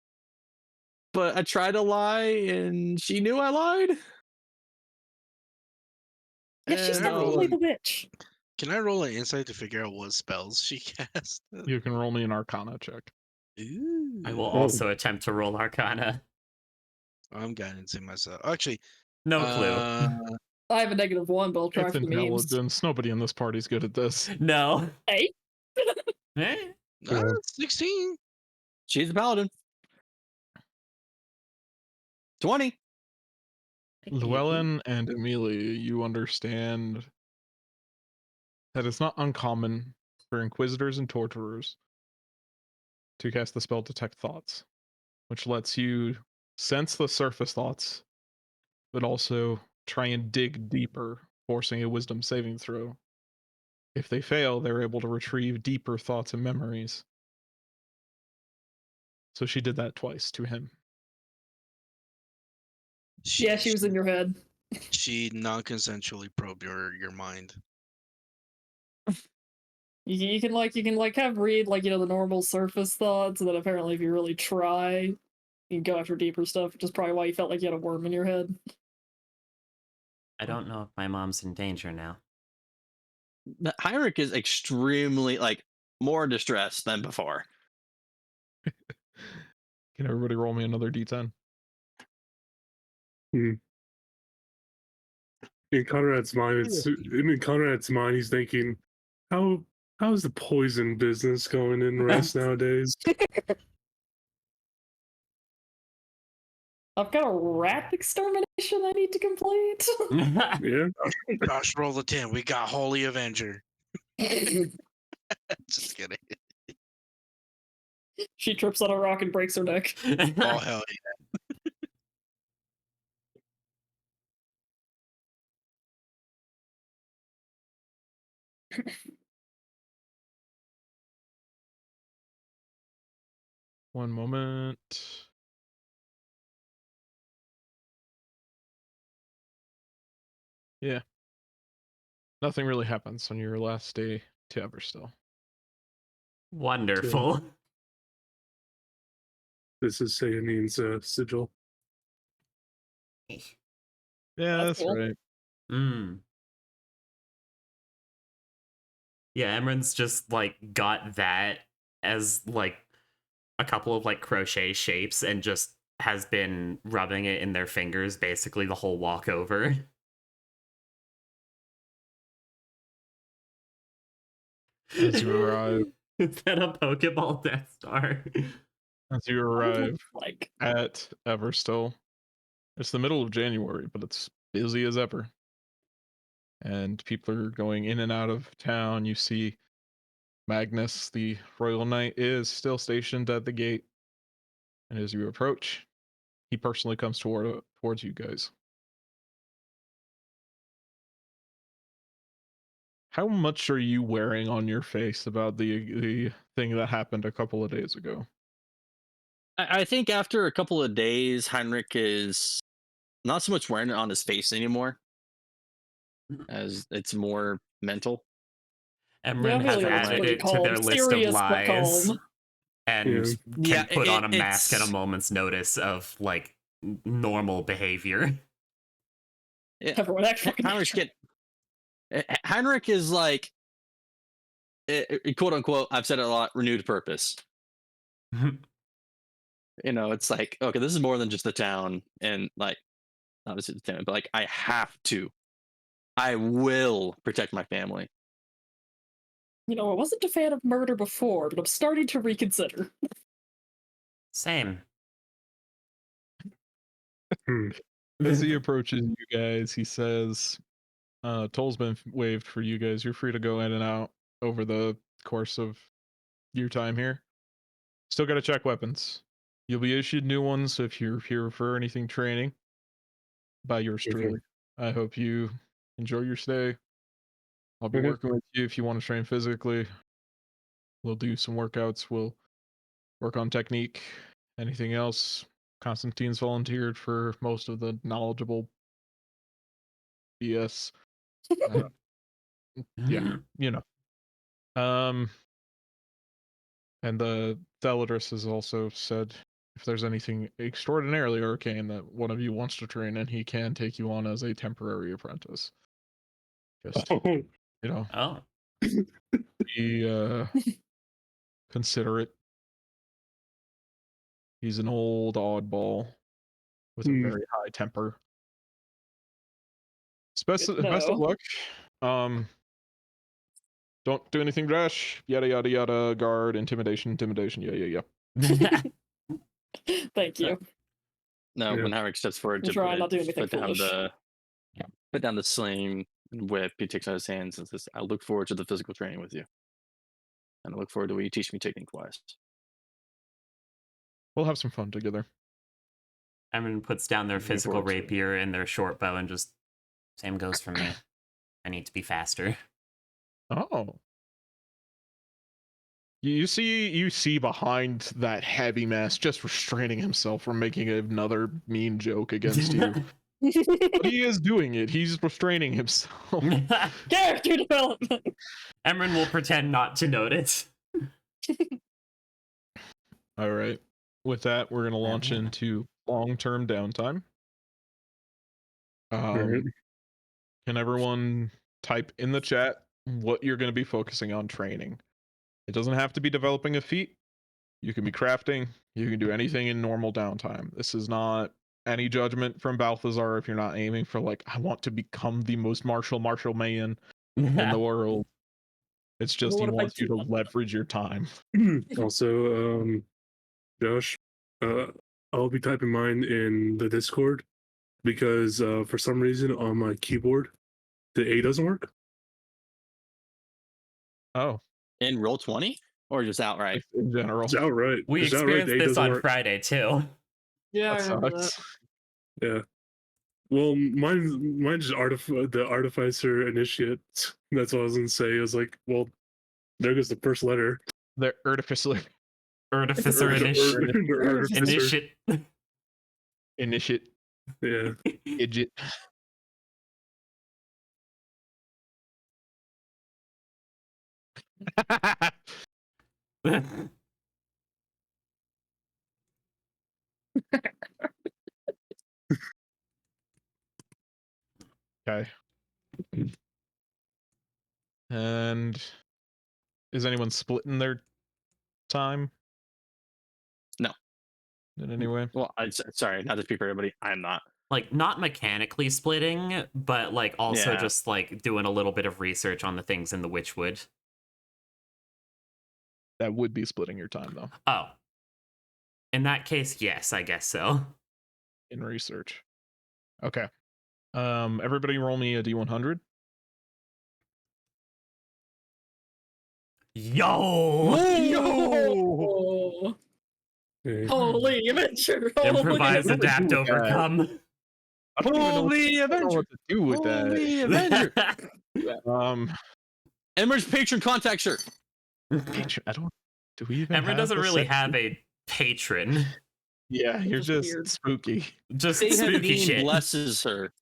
Speaker 5: but I tried to lie, and she knew I lied.
Speaker 3: Yeah, she's
Speaker 5: And
Speaker 3: definitely the witch.
Speaker 6: Can I roll an insight to figure out what spells she cast?
Speaker 2: You can roll me an Arcana check.
Speaker 6: Ooh.
Speaker 7: I will
Speaker 1: Oh.
Speaker 7: also attempt to roll Arcana.
Speaker 6: I'm guiding myself. Actually,
Speaker 7: No clue.
Speaker 3: I have a -1, but I'll try
Speaker 2: It's
Speaker 3: for the memes.
Speaker 2: intelligence. Nobody in this party's good at this.
Speaker 7: No.
Speaker 3: Hey,
Speaker 7: Eh?
Speaker 6: 16.
Speaker 5: she's a paladin. 20.
Speaker 2: Llewellyn and Amelia, you understand that it's not uncommon for inquisitors and torturers to cast the spell Detect Thoughts, which lets you sense the surface thoughts, but also try and dig deeper, forcing a wisdom saving throw. If they fail, they're able to retrieve deeper thoughts and memories. So she did that twice to him.
Speaker 3: yeah, she was in your head.
Speaker 6: She non-consensually probed your mind.
Speaker 3: You can have read like the normal surface thoughts, and then apparently if you really try, you can go after deeper stuff, which is probably why you felt like you had a worm in your head.
Speaker 7: I don't know if my mom's in danger now.
Speaker 5: Heinrich is extremely, like, more distressed than before.
Speaker 2: Can everybody roll me another d10?
Speaker 1: In Conrad's mind, he's thinking, how's the poison business going in Rest nowadays?
Speaker 3: I've got a rat extermination I need to complete.
Speaker 1: Yeah.
Speaker 6: Josh, roll the 10. We got Holy Avenger. Just kidding.
Speaker 3: She trips on a rock and breaks her neck.
Speaker 6: Oh, hell
Speaker 2: One moment. Yeah. Nothing really happens on your last day to Everstill.
Speaker 7: Wonderful.
Speaker 1: This is Sayaneen's sigil.
Speaker 2: Yeah,
Speaker 3: That's
Speaker 2: that's
Speaker 3: cool.
Speaker 2: right.
Speaker 7: Mm. Yeah, Emran's just like got that as like a couple of like crochet shapes and just has been rubbing it in their fingers basically the whole walk over.
Speaker 2: As you arrive,
Speaker 7: Is that a Pokeball Death Star?
Speaker 2: as you
Speaker 3: What does it
Speaker 2: arrive
Speaker 3: look like?
Speaker 2: at Everstill, it's the middle of January, but it's busy as ever. And people are going in and out of town. You see Magnus, the Royal Knight, is still stationed at the gate. And as you approach, he personally comes towards you guys. How much are you wearing on your face about the thing that happened a couple of days ago?
Speaker 5: I think after a couple of days, Heinrich is not so much wearing it on his face anymore, as it's more mental.
Speaker 7: Emran has
Speaker 3: Amelia looks
Speaker 7: added
Speaker 3: pretty
Speaker 7: it to their
Speaker 3: calm.
Speaker 7: list
Speaker 3: Serious
Speaker 7: of
Speaker 3: but
Speaker 7: lies
Speaker 3: calm.
Speaker 7: and
Speaker 1: Yeah.
Speaker 7: can
Speaker 5: Yeah,
Speaker 7: put on a mask at a
Speaker 5: it's-
Speaker 7: moment's notice of like normal behavior.
Speaker 3: Everyone act fucking
Speaker 5: Heinrich is like, quote unquote, I've said it a lot, renewed purpose. You know, it's like, okay, this is more than just the town, and like, obviously the town, but like, I will protect my family.
Speaker 3: You know, I wasn't a fan of murder before, but I'm starting to reconsider.
Speaker 7: Same.
Speaker 2: As he approaches you guys, he says, toll's been waived for you guys. You're free to go in and out over the course of your time here. Still got to check weapons. You'll be issued new ones if you're here for anything training by yours
Speaker 1: Okay.
Speaker 2: truly. I hope you enjoy your stay. I'll be
Speaker 1: Okay.
Speaker 2: working with you if you want to train physically. We'll do some workouts. We'll work on technique. Anything else? Constantine's volunteered for most of the knowledgeable BS. Yeah, you know. And the Theladris has also said if there's anything extraordinarily arcane that one of you wants to train in, he can take you on as a temporary apprentice. Just, you know,
Speaker 7: Oh.
Speaker 2: be considerate. He's an old oddball with a very high temper. Best
Speaker 3: Good to
Speaker 2: of
Speaker 3: know.
Speaker 2: luck. Don't do anything rash. Yada yada yada. Guard, intimidation. Yeah.
Speaker 3: Thank you.
Speaker 5: No,
Speaker 1: Yeah.
Speaker 5: when Heinrich steps forward
Speaker 3: I'm
Speaker 5: to
Speaker 3: trying not to do anything
Speaker 5: put down
Speaker 3: foolish.
Speaker 5: the sling and whip, he takes out his hands and says, "I look forward to the physical training with you, and I look forward to what you teach me technique wise."
Speaker 2: We'll have some fun together.
Speaker 7: Emran puts down their
Speaker 5: Looking
Speaker 7: physical
Speaker 5: forward to it.
Speaker 7: rapier and their short bow and just same goes for me. I need to be faster.
Speaker 2: Oh. You see behind that heavy mass just restraining himself from making another mean joke against you. But he is doing it. He's restraining himself.
Speaker 3: Character development.
Speaker 7: Emran will pretend not to notice.
Speaker 2: All right. With that, we're going to launch into long-term downtime.
Speaker 1: Alright.
Speaker 2: Can everyone type in the chat what you're going to be focusing on training? It doesn't have to be developing a feat. You can be crafting. You can do anything in normal downtime. This is not any judgment from Balthazar if you're not aiming for like, I want to become the most martial man in the world. It's just
Speaker 3: Well,
Speaker 2: he
Speaker 3: what if I
Speaker 2: wants you to
Speaker 3: do-
Speaker 2: leverage your time.
Speaker 1: Also, Josh, I'll be typing mine in the Discord because for some reason on my keyboard the A doesn't work.
Speaker 2: Oh,
Speaker 5: In Roll20 or just outright?
Speaker 2: in general.
Speaker 1: It's outright.
Speaker 7: We
Speaker 1: It's outright
Speaker 7: experienced
Speaker 1: the A
Speaker 7: this
Speaker 1: doesn't
Speaker 7: on
Speaker 1: work.
Speaker 7: Friday too.
Speaker 3: Yeah, I
Speaker 2: That
Speaker 3: remember
Speaker 2: sucks.
Speaker 3: that.
Speaker 1: Yeah. Well, mine's just the Artificer Initiate. That's what I was gonna say. I was like, well, there goes the first letter.
Speaker 2: The artificial
Speaker 7: Artificer
Speaker 1: Artificer.
Speaker 7: initiate.
Speaker 2: initiate
Speaker 1: Yeah.
Speaker 2: idiot. Okay. And is anyone splitting their time?
Speaker 5: No.
Speaker 2: In any way?
Speaker 5: Well, sorry, not to speak for everybody. I'm not.
Speaker 7: Like not mechanically splitting, but like also
Speaker 5: Yeah.
Speaker 7: just like doing a little bit of research on the things in the Witchwood.
Speaker 2: That would be splitting your time though.
Speaker 7: Oh. In that case, yes, I guess so.
Speaker 2: In research. Okay. Everybody roll me a D100.
Speaker 7: Yo!
Speaker 3: Yo!
Speaker 1: Okay.
Speaker 3: Holy adventure! Holy
Speaker 7: Improvise,
Speaker 2: What would you
Speaker 7: adapt,
Speaker 2: do with that?
Speaker 7: overcome.
Speaker 2: I don't even know
Speaker 5: Holy
Speaker 2: I don't know
Speaker 5: Avenger!
Speaker 2: what to do with
Speaker 5: Holy
Speaker 2: that.
Speaker 5: Avenger! Emmer's patron contact shirt.
Speaker 2: Patron, I don't. Do we even?
Speaker 7: Emran
Speaker 2: have
Speaker 7: doesn't
Speaker 2: a
Speaker 7: really
Speaker 2: section?
Speaker 7: have a patron.
Speaker 2: Yeah, you're
Speaker 3: Just
Speaker 2: just
Speaker 3: weird.
Speaker 2: spooky.
Speaker 7: Just
Speaker 5: Say
Speaker 7: spooky
Speaker 5: Hadeen
Speaker 7: shit.
Speaker 5: blesses her.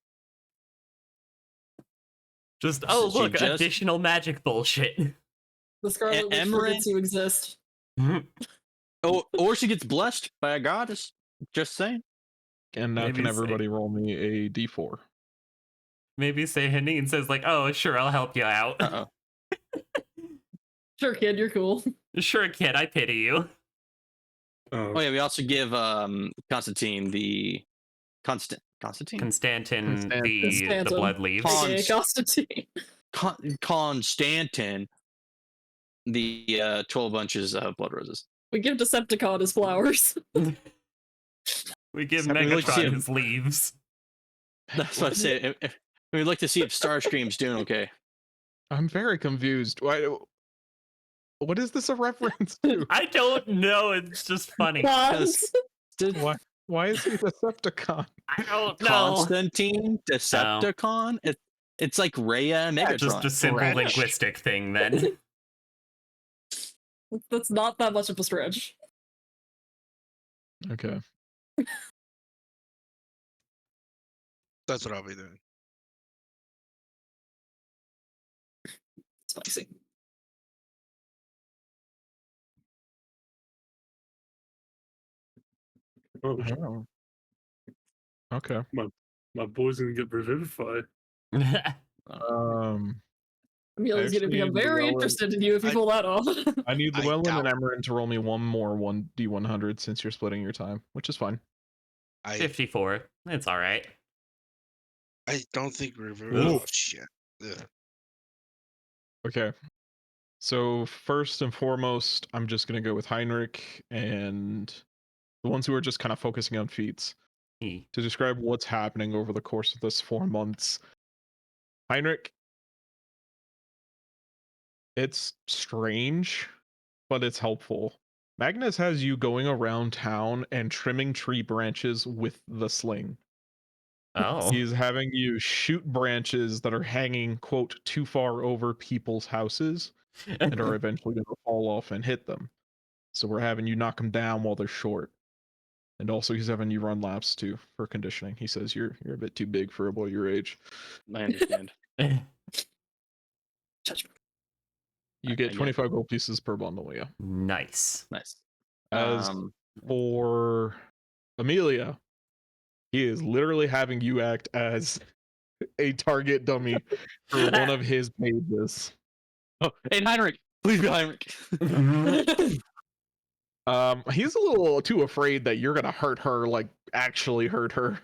Speaker 7: Just, oh
Speaker 5: She
Speaker 7: look,
Speaker 5: just-
Speaker 7: additional magic bullshit.
Speaker 3: The Scarlet Witch
Speaker 5: Emran-
Speaker 3: forgets you exist.
Speaker 5: Oh, or she gets blessed by a goddess. Just saying.
Speaker 2: And now
Speaker 7: Maybe
Speaker 2: can
Speaker 7: say-
Speaker 2: everybody roll me a d4?
Speaker 7: Maybe say Hanine says like, "Oh, sure, I'll help you out."
Speaker 5: Uh-oh.
Speaker 3: Sure, kid, you're cool.
Speaker 7: Sure, kid, I pity you.
Speaker 5: Oh yeah, we also give Constantine the Constantine
Speaker 7: Constantin,
Speaker 2: Constantin.
Speaker 7: the
Speaker 3: Constantin.
Speaker 7: blood leaves.
Speaker 5: Con-
Speaker 3: AKA Constantine.
Speaker 5: Constantin the 12 bunches of blood roses.
Speaker 3: We give Decepticon his flowers.
Speaker 7: We give
Speaker 5: We'd like to see
Speaker 7: Megatron
Speaker 5: him-
Speaker 7: his leaves.
Speaker 5: That's what I say. We'd like to see if Starscream's doing okay.
Speaker 2: I'm very confused. What is this a reference to?
Speaker 7: I don't know. It's just funny.
Speaker 3: Cons.
Speaker 2: Why is he Decepticon?
Speaker 7: I don't know.
Speaker 5: Constantine, Decepticon. It's like Rhea and Megatron.
Speaker 7: Just a simple
Speaker 2: Radish.
Speaker 7: linguistic thing then.
Speaker 3: That's not that much of a stretch.
Speaker 2: Okay.
Speaker 6: That's what I'll be doing.
Speaker 3: Spicy.
Speaker 1: Oh,
Speaker 2: Oh. Okay.
Speaker 1: my boy's gonna get revivified.
Speaker 3: Amelia's gonna
Speaker 2: Actually,
Speaker 3: become very
Speaker 2: Llewellyn-
Speaker 3: interested in you if you
Speaker 6: I-
Speaker 3: pull that off.
Speaker 2: I need
Speaker 6: I
Speaker 2: Llewellyn and
Speaker 6: doubt-
Speaker 2: Emerin to roll me one more 1d100 since you're splitting your time, which is fine.
Speaker 6: I
Speaker 7: 54. It's all right.
Speaker 6: I don't think River.
Speaker 7: Ooh.
Speaker 6: Oh shit. Ugh.
Speaker 2: Okay. So first and foremost, I'm just gonna go with Heinrich and the ones who are just kind of focusing on feats
Speaker 7: He-
Speaker 2: to describe what's happening over the course of this 4 months. Heinrich, it's strange, but it's helpful. Magnus has you going around town and trimming tree branches with the sling.
Speaker 7: Oh.
Speaker 2: He's having you shoot branches that are hanging, quote, too far over people's houses and are eventually going to fall off and hit them. So we're having you knock them down while they're short. And also he's having you run laps too for conditioning. He says you're a bit too big for a boy your age.
Speaker 5: I understand.
Speaker 3: Judgment.
Speaker 2: You
Speaker 5: I
Speaker 2: get
Speaker 5: get
Speaker 2: 25 gold pieces per bundle, yeah.
Speaker 7: Nice.
Speaker 5: Nice.
Speaker 2: As for Amelia, he is literally having you act as a target dummy for one of his pages.
Speaker 5: Oh, and Heinrich, please be Heinrich.
Speaker 2: He's a little too afraid that you're gonna hurt her, like actually hurt her.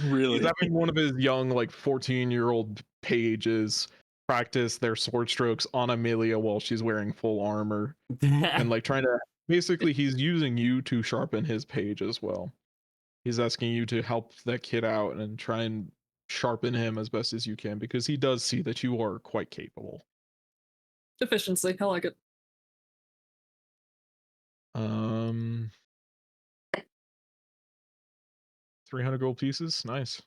Speaker 5: Really?
Speaker 2: He's having one of his young, like 14-year-old pages practice their sword strokes on Amelia while she's wearing full armor. And like trying to basically he's using you to sharpen his page as well. He's asking you to help that kid out and try and sharpen him as best as you can because he does see that you are quite capable.
Speaker 3: Efficiency. I like it.
Speaker 2: 300 gold pieces, nice.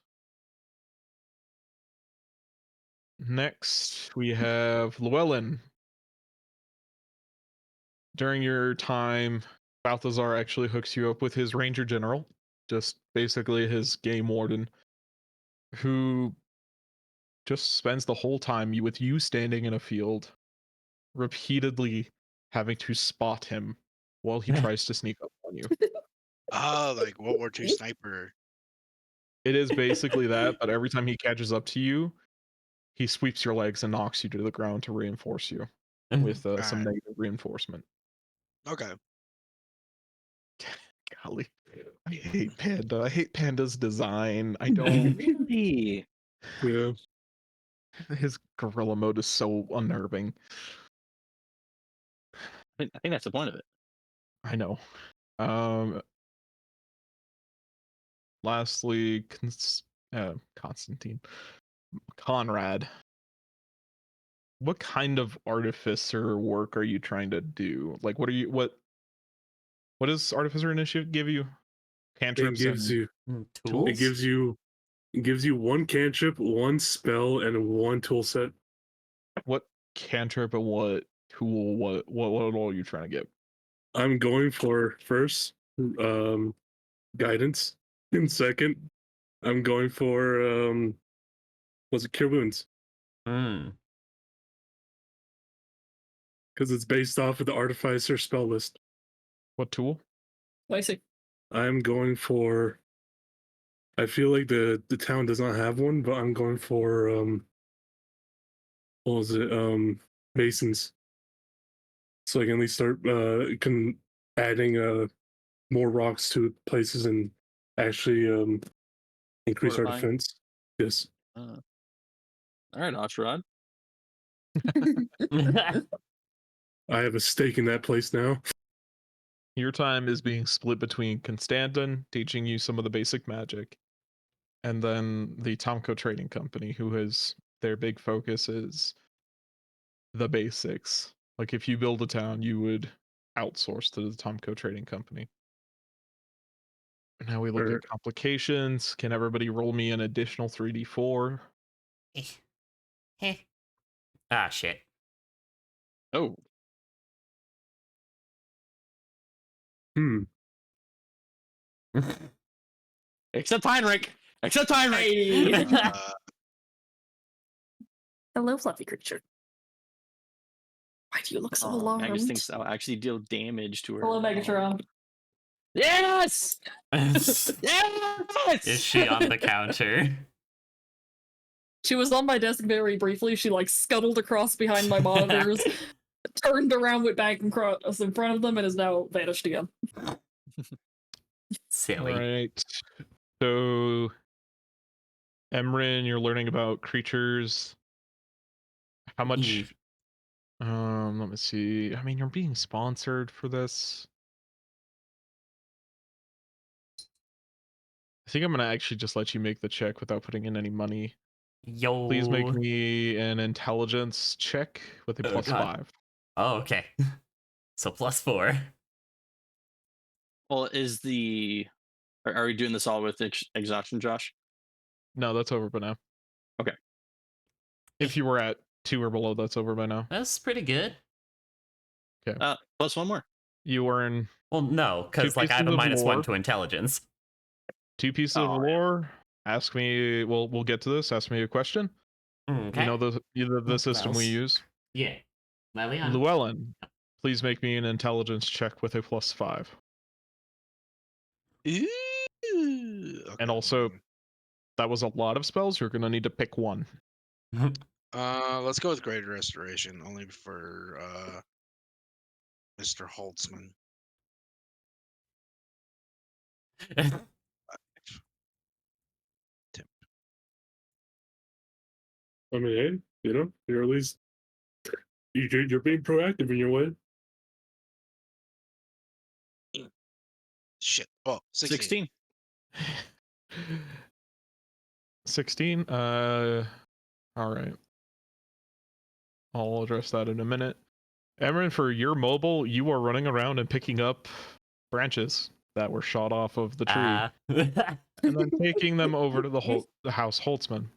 Speaker 2: Next, we have Llewellyn. During your time, Balthazar actually hooks you up with his Ranger General, just basically his game warden, who just spends the whole time with you standing in a field, repeatedly having to spot him while he tries to sneak up on you.
Speaker 6: Oh, like World War II sniper.
Speaker 2: It is basically that, but every time he catches up to you, he sweeps your legs and knocks you to the ground to reinforce you with some
Speaker 6: Alright.
Speaker 2: negative reinforcement.
Speaker 6: Okay.
Speaker 2: Golly, I hate Panda. I hate Panda's design. I don't.
Speaker 5: Really?
Speaker 1: Yeah.
Speaker 2: His gorilla mode is so unnerving.
Speaker 5: I think that's the point of it.
Speaker 2: I know. Lastly, Constantine, Conrad. What kind of artificer work are you trying to do? Like, what does Artificer Initiative give you?
Speaker 1: It
Speaker 2: Cantrips
Speaker 1: gives
Speaker 2: and
Speaker 1: you
Speaker 7: Tools?
Speaker 1: it gives you one cantrip, one spell, and one tool set.
Speaker 2: what cantrip and what tool? What all are you trying to get?
Speaker 1: I'm going for first guidance. And second, I'm going for was it cure wounds?
Speaker 7: Hmm.
Speaker 1: because it's based off of the Artificer spell list.
Speaker 2: What tool?
Speaker 3: I see.
Speaker 1: I'm going for. I feel like the town does not have one, but I'm going for what was it? Masons. So I can at least start adding more rocks to places and actually increase our
Speaker 5: Fortifying.
Speaker 1: defense. Yes.
Speaker 5: All right, Oshirod.
Speaker 1: I have a stake in that place now.
Speaker 2: Your time is being split between Constantin teaching you some of the basic magic, and then the Tomco Trading Company, who has their big focus is the basics. Like if you build a town, you would outsource to the Tomco Trading Company. Now we look
Speaker 1: Sure.
Speaker 2: at complications. Can everybody roll me an additional 3d4?
Speaker 7: Ah, shit.
Speaker 5: Oh,
Speaker 1: Hmm.
Speaker 5: except Heinrich. Except Heinrich.
Speaker 3: Hello, fluffy creature. Why do you look so
Speaker 5: Oh,
Speaker 3: alarmed?
Speaker 5: Magus thinks I'll actually deal damage to her.
Speaker 3: Hello, Megatron.
Speaker 5: Yes.
Speaker 7: Is
Speaker 5: Yes.
Speaker 7: she on the counter?
Speaker 3: She was on my desk very briefly. She like scuttled across behind my monitors, turned around, went back across in front of them, and is now vanished again.
Speaker 7: Silly.
Speaker 2: Right. So, Emrin, you're learning about creatures. How much?
Speaker 7: Eve.
Speaker 2: Let me see. I mean, you're being sponsored for this. I think I'm gonna actually just let you make the check without putting in any money.
Speaker 7: Yo.
Speaker 2: Please make me an intelligence check with a
Speaker 7: Oh,
Speaker 2: plus
Speaker 7: God.
Speaker 2: 5.
Speaker 7: Oh, okay. So +4.
Speaker 5: Well, are we doing this all with exhaustion, Josh?
Speaker 2: No, that's over by now.
Speaker 5: Okay.
Speaker 2: If you were at 2 or below, that's over by now.
Speaker 7: That's pretty good.
Speaker 5: Plus one more.
Speaker 2: You earn
Speaker 7: Well, no, because like I have a
Speaker 2: pieces of
Speaker 7: -1
Speaker 2: lore.
Speaker 7: to intelligence.
Speaker 2: 2 pieces of
Speaker 5: Oh, yeah.
Speaker 2: lore. Ask me. We'll get to this. Ask me a question.
Speaker 7: Okay.
Speaker 2: You know the system we
Speaker 7: Mouse.
Speaker 2: use.
Speaker 7: Yeah. Lelian.
Speaker 2: Llewellyn, please make me an intelligence check with a plus 5.
Speaker 6: Ooh,
Speaker 2: And
Speaker 6: okay.
Speaker 2: also, that was a lot of spells. You're gonna need to pick one.
Speaker 6: Let's go with Greater Restoration, only for Mr. Holtzman.
Speaker 1: I mean, hey, you know, you're at least you're being proactive in your way.
Speaker 6: Shit. Oh, 16.
Speaker 5: 16.
Speaker 2: 16. All right. I'll address that in a minute. Emran, for your mobile, you are running around and picking up branches that were shot off of the tree, and then taking them over to the House Holtzman.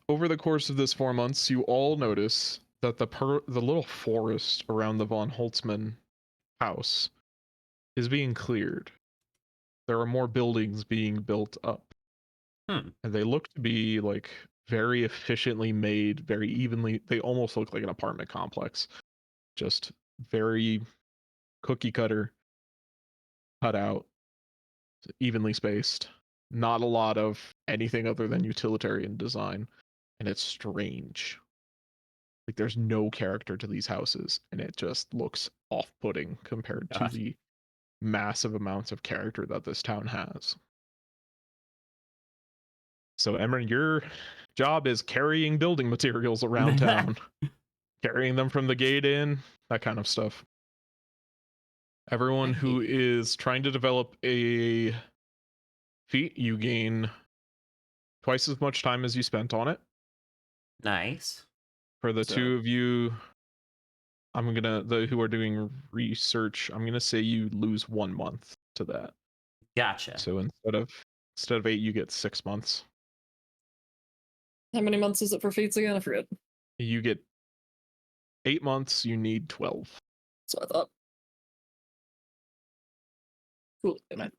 Speaker 2: Over the course of this 4 months, you all notice that the little forest around the von Holtzman house is being cleared. There are more buildings being built up.
Speaker 7: Hmm.
Speaker 2: And they look to be like very efficiently made, very evenly. They almost look like an apartment complex. Just very cookie cutter, cut out, evenly spaced. Not a lot of anything other than utilitarian design. And it's strange. Like there's no character to these houses, and it just looks off-putting compared to
Speaker 7: God.
Speaker 2: the massive amounts of character that this town has. So, Emran, your job is carrying building materials around town, carrying them from the gate in, that kind of stuff. Everyone who is trying to develop a feat, you gain twice as much time as you spent on it.
Speaker 7: Nice.
Speaker 2: For the
Speaker 5: So-
Speaker 2: 2 of you, who are doing research, I'm gonna say you lose 1 month to that.
Speaker 7: Gotcha.
Speaker 2: So instead of 8, you get 6 months.
Speaker 3: How many months is it for feats again? I forget.
Speaker 2: You get 8 months. You need 12.
Speaker 3: So I thought. Cool.
Speaker 5: Right.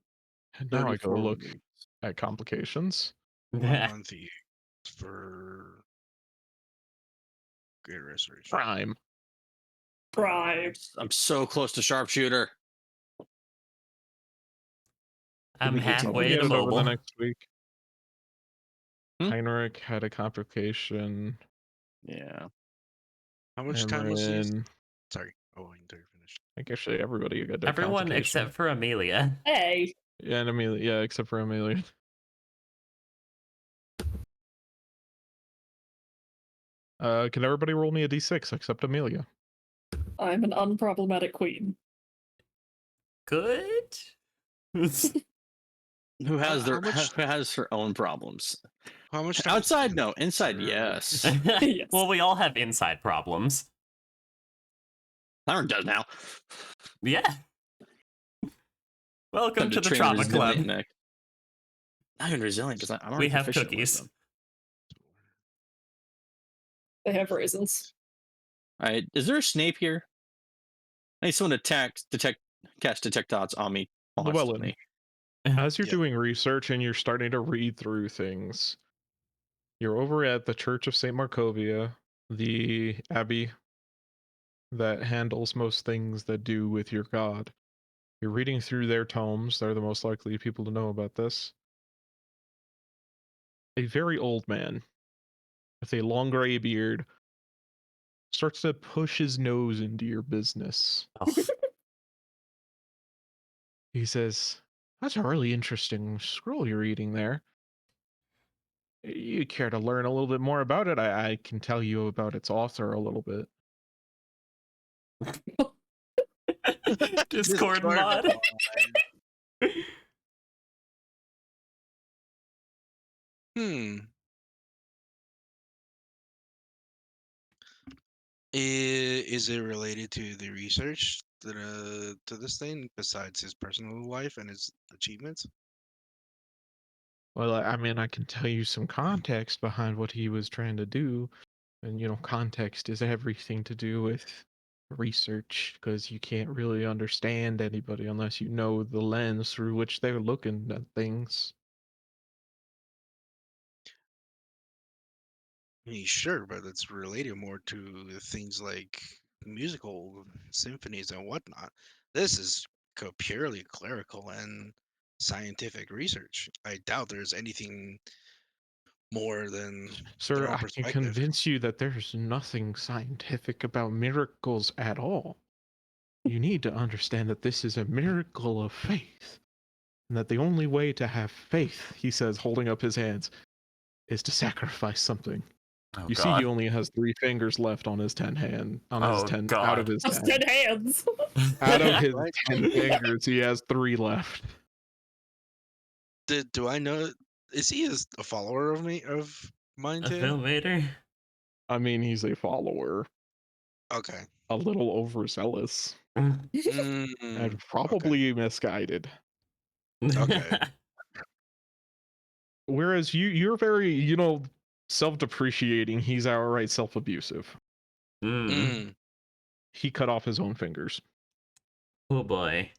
Speaker 2: And now I go
Speaker 5: 34
Speaker 2: look
Speaker 5: weeks.
Speaker 2: at complications.
Speaker 6: 1 month each for Greater Restoration.
Speaker 2: Prime.
Speaker 3: Right.
Speaker 5: I'm so close to sharpshooter.
Speaker 7: I'm
Speaker 5: we get to
Speaker 2: Probably
Speaker 7: halfway
Speaker 2: get
Speaker 7: to
Speaker 2: it over the
Speaker 7: mobile.
Speaker 2: next week.
Speaker 5: Hmm?
Speaker 2: Heinrich had a complication.
Speaker 5: Yeah.
Speaker 6: How much time was used?
Speaker 2: Emran,
Speaker 6: Sorry. Oh, until you're finished.
Speaker 2: I think actually everybody got a
Speaker 7: Everyone
Speaker 2: complication.
Speaker 7: except for Amelia.
Speaker 3: Hey.
Speaker 2: Yeah, and Amelia. Yeah, except for Amelia. Can everybody roll me a d6 except Amelia?
Speaker 3: I'm an unproblematic queen.
Speaker 7: Good.
Speaker 5: Who has
Speaker 6: how much-
Speaker 5: who has her own problems?
Speaker 6: How much time?
Speaker 5: Outside,
Speaker 6: spent
Speaker 5: no. Inside,
Speaker 6: for-
Speaker 5: yes.
Speaker 3: Yes.
Speaker 7: Well, we all have inside problems.
Speaker 5: Tyron does now.
Speaker 7: Yeah. Welcome
Speaker 5: Time
Speaker 7: to the
Speaker 5: train
Speaker 7: trauma
Speaker 5: resilient
Speaker 7: club.
Speaker 5: neck. Not even resilient because I'm
Speaker 7: We
Speaker 5: already
Speaker 7: have
Speaker 5: proficient in
Speaker 7: cookies.
Speaker 5: wisdom.
Speaker 3: They have raisins.
Speaker 5: All right, is there a Snape here? I need someone to cast detect thoughts on me.
Speaker 2: Llewellyn,
Speaker 5: Constantly.
Speaker 2: as you're
Speaker 6: Yeah.
Speaker 2: doing research and you're starting to read through things, you're over at the Church of St. Markovia, the abbey that handles most things that do with your god. You're reading through their tomes. They're the most likely people to know about this. A very old man with a long gray beard starts to push his nose into your business.
Speaker 7: Oh,
Speaker 2: He says, "That's a really interesting scroll you're reading there. You care to learn a little bit more about it? I can tell you about its author a little bit."
Speaker 7: Discord mod.
Speaker 6: Hmm. Is it related to the research to this thing besides his personal life and his achievements?
Speaker 2: Well, I mean, I can tell you some context behind what he was trying to do. And, context is everything to do with research because you can't really understand anybody unless you know the lens through which they're looking at things.
Speaker 6: I mean, sure, but it's related more to things like musical symphonies and whatnot. This is purely clerical and scientific research. I doubt there's anything more than
Speaker 2: Sir,
Speaker 6: their own
Speaker 2: I can
Speaker 6: perspective.
Speaker 2: convince you that there's nothing scientific about miracles at all. You need to understand that this is a miracle of faith. And that the only way to have faith, he says, holding up his hands, is to sacrifice something.
Speaker 7: Oh,
Speaker 2: You see,
Speaker 7: God.
Speaker 2: he only has 3 fingers left on his 10 hand. On his
Speaker 7: Oh,
Speaker 2: 10 out
Speaker 7: God.
Speaker 2: of his
Speaker 3: Just
Speaker 2: 10.
Speaker 3: 10 hands.
Speaker 2: Out of his
Speaker 6: What?
Speaker 2: 10 fingers, he has 3 left.
Speaker 6: Do I know? Is he a follower of mine
Speaker 7: A
Speaker 6: too?
Speaker 7: filmmaker?
Speaker 2: I mean, he's a follower,
Speaker 6: Okay.
Speaker 2: a little overzealous,
Speaker 6: Mm,
Speaker 2: and probably misguided.
Speaker 6: Okay.
Speaker 2: Whereas you're very, self-depreciating. He's outright self-abusive.
Speaker 6: Mm.
Speaker 2: He cut off his own fingers.
Speaker 7: Oh boy.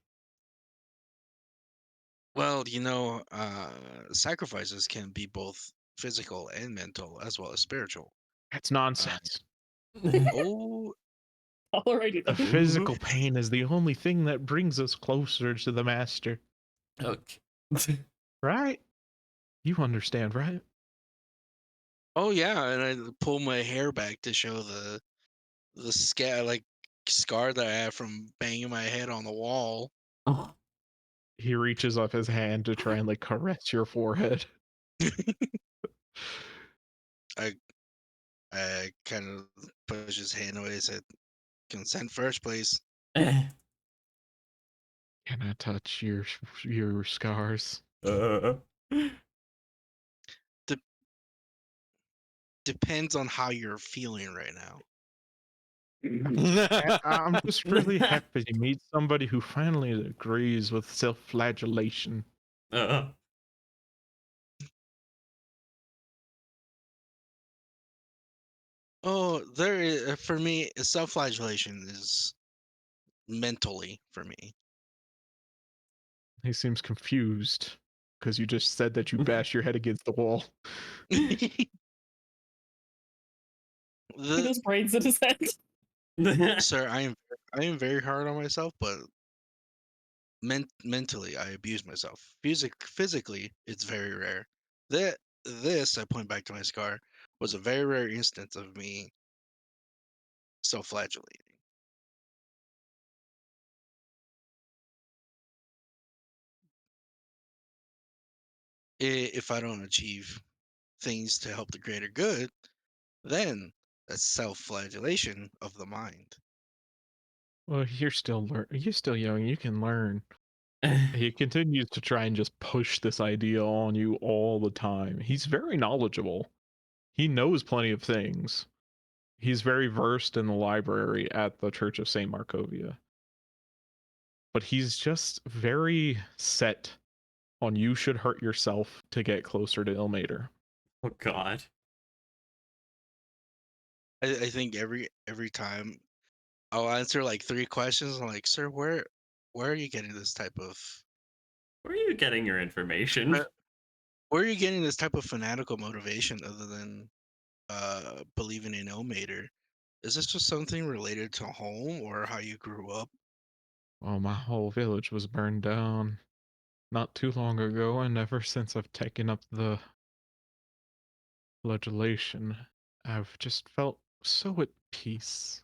Speaker 6: Well, sacrifices can be both physical and mental, as well as spiritual.
Speaker 2: That's nonsense.
Speaker 6: Oh,
Speaker 3: Alrighty
Speaker 2: The
Speaker 3: then.
Speaker 2: physical pain is the only thing that brings us closer to the master.
Speaker 7: Okay.
Speaker 2: Right? You understand, right?
Speaker 6: oh yeah, and I pull my hair back to show the scar that I have from banging my head on the wall.
Speaker 7: Oh,
Speaker 2: He reaches up his hand to try and caress your forehead.
Speaker 6: I kind of push his hand away and said, "Consent first, please."
Speaker 2: Can I touch your scars?
Speaker 6: Depends on how you're feeling right now.
Speaker 2: I'm just really happy to meet somebody who finally agrees with self-flagellation.
Speaker 6: Oh, for me, self-flagellation is mentally for me.
Speaker 2: He seems confused because you just said that you bash your head against the wall.
Speaker 3: With his brains in his head.
Speaker 6: Sir, I am very hard on myself, but mentally I abuse myself. Physically, it's very rare. That this I point back to my scar was a very rare instance of me self-flagellating. If I don't achieve things to help the greater good, then that's self-flagellation of the mind.
Speaker 2: Well, you're still young. You can learn. He continues to try and just push this idea on you all the time. He's very knowledgeable. He knows plenty of things. He's very versed in the library at the Church of St. Markovia. But he's just very set on you should hurt yourself to get closer to Ilmater.
Speaker 7: Oh God.
Speaker 6: I think every time I'll answer like 3 questions. I'm like, sir, where are you getting this type of
Speaker 7: Where are you getting your information?
Speaker 6: Right. where are you getting this type of fanatical motivation other than believing in Ilmater? Is this just something related to home or how you grew up?
Speaker 2: Oh, my whole village was burned down not too long ago, and ever since I've taken up the flagellation, I've just felt so at peace.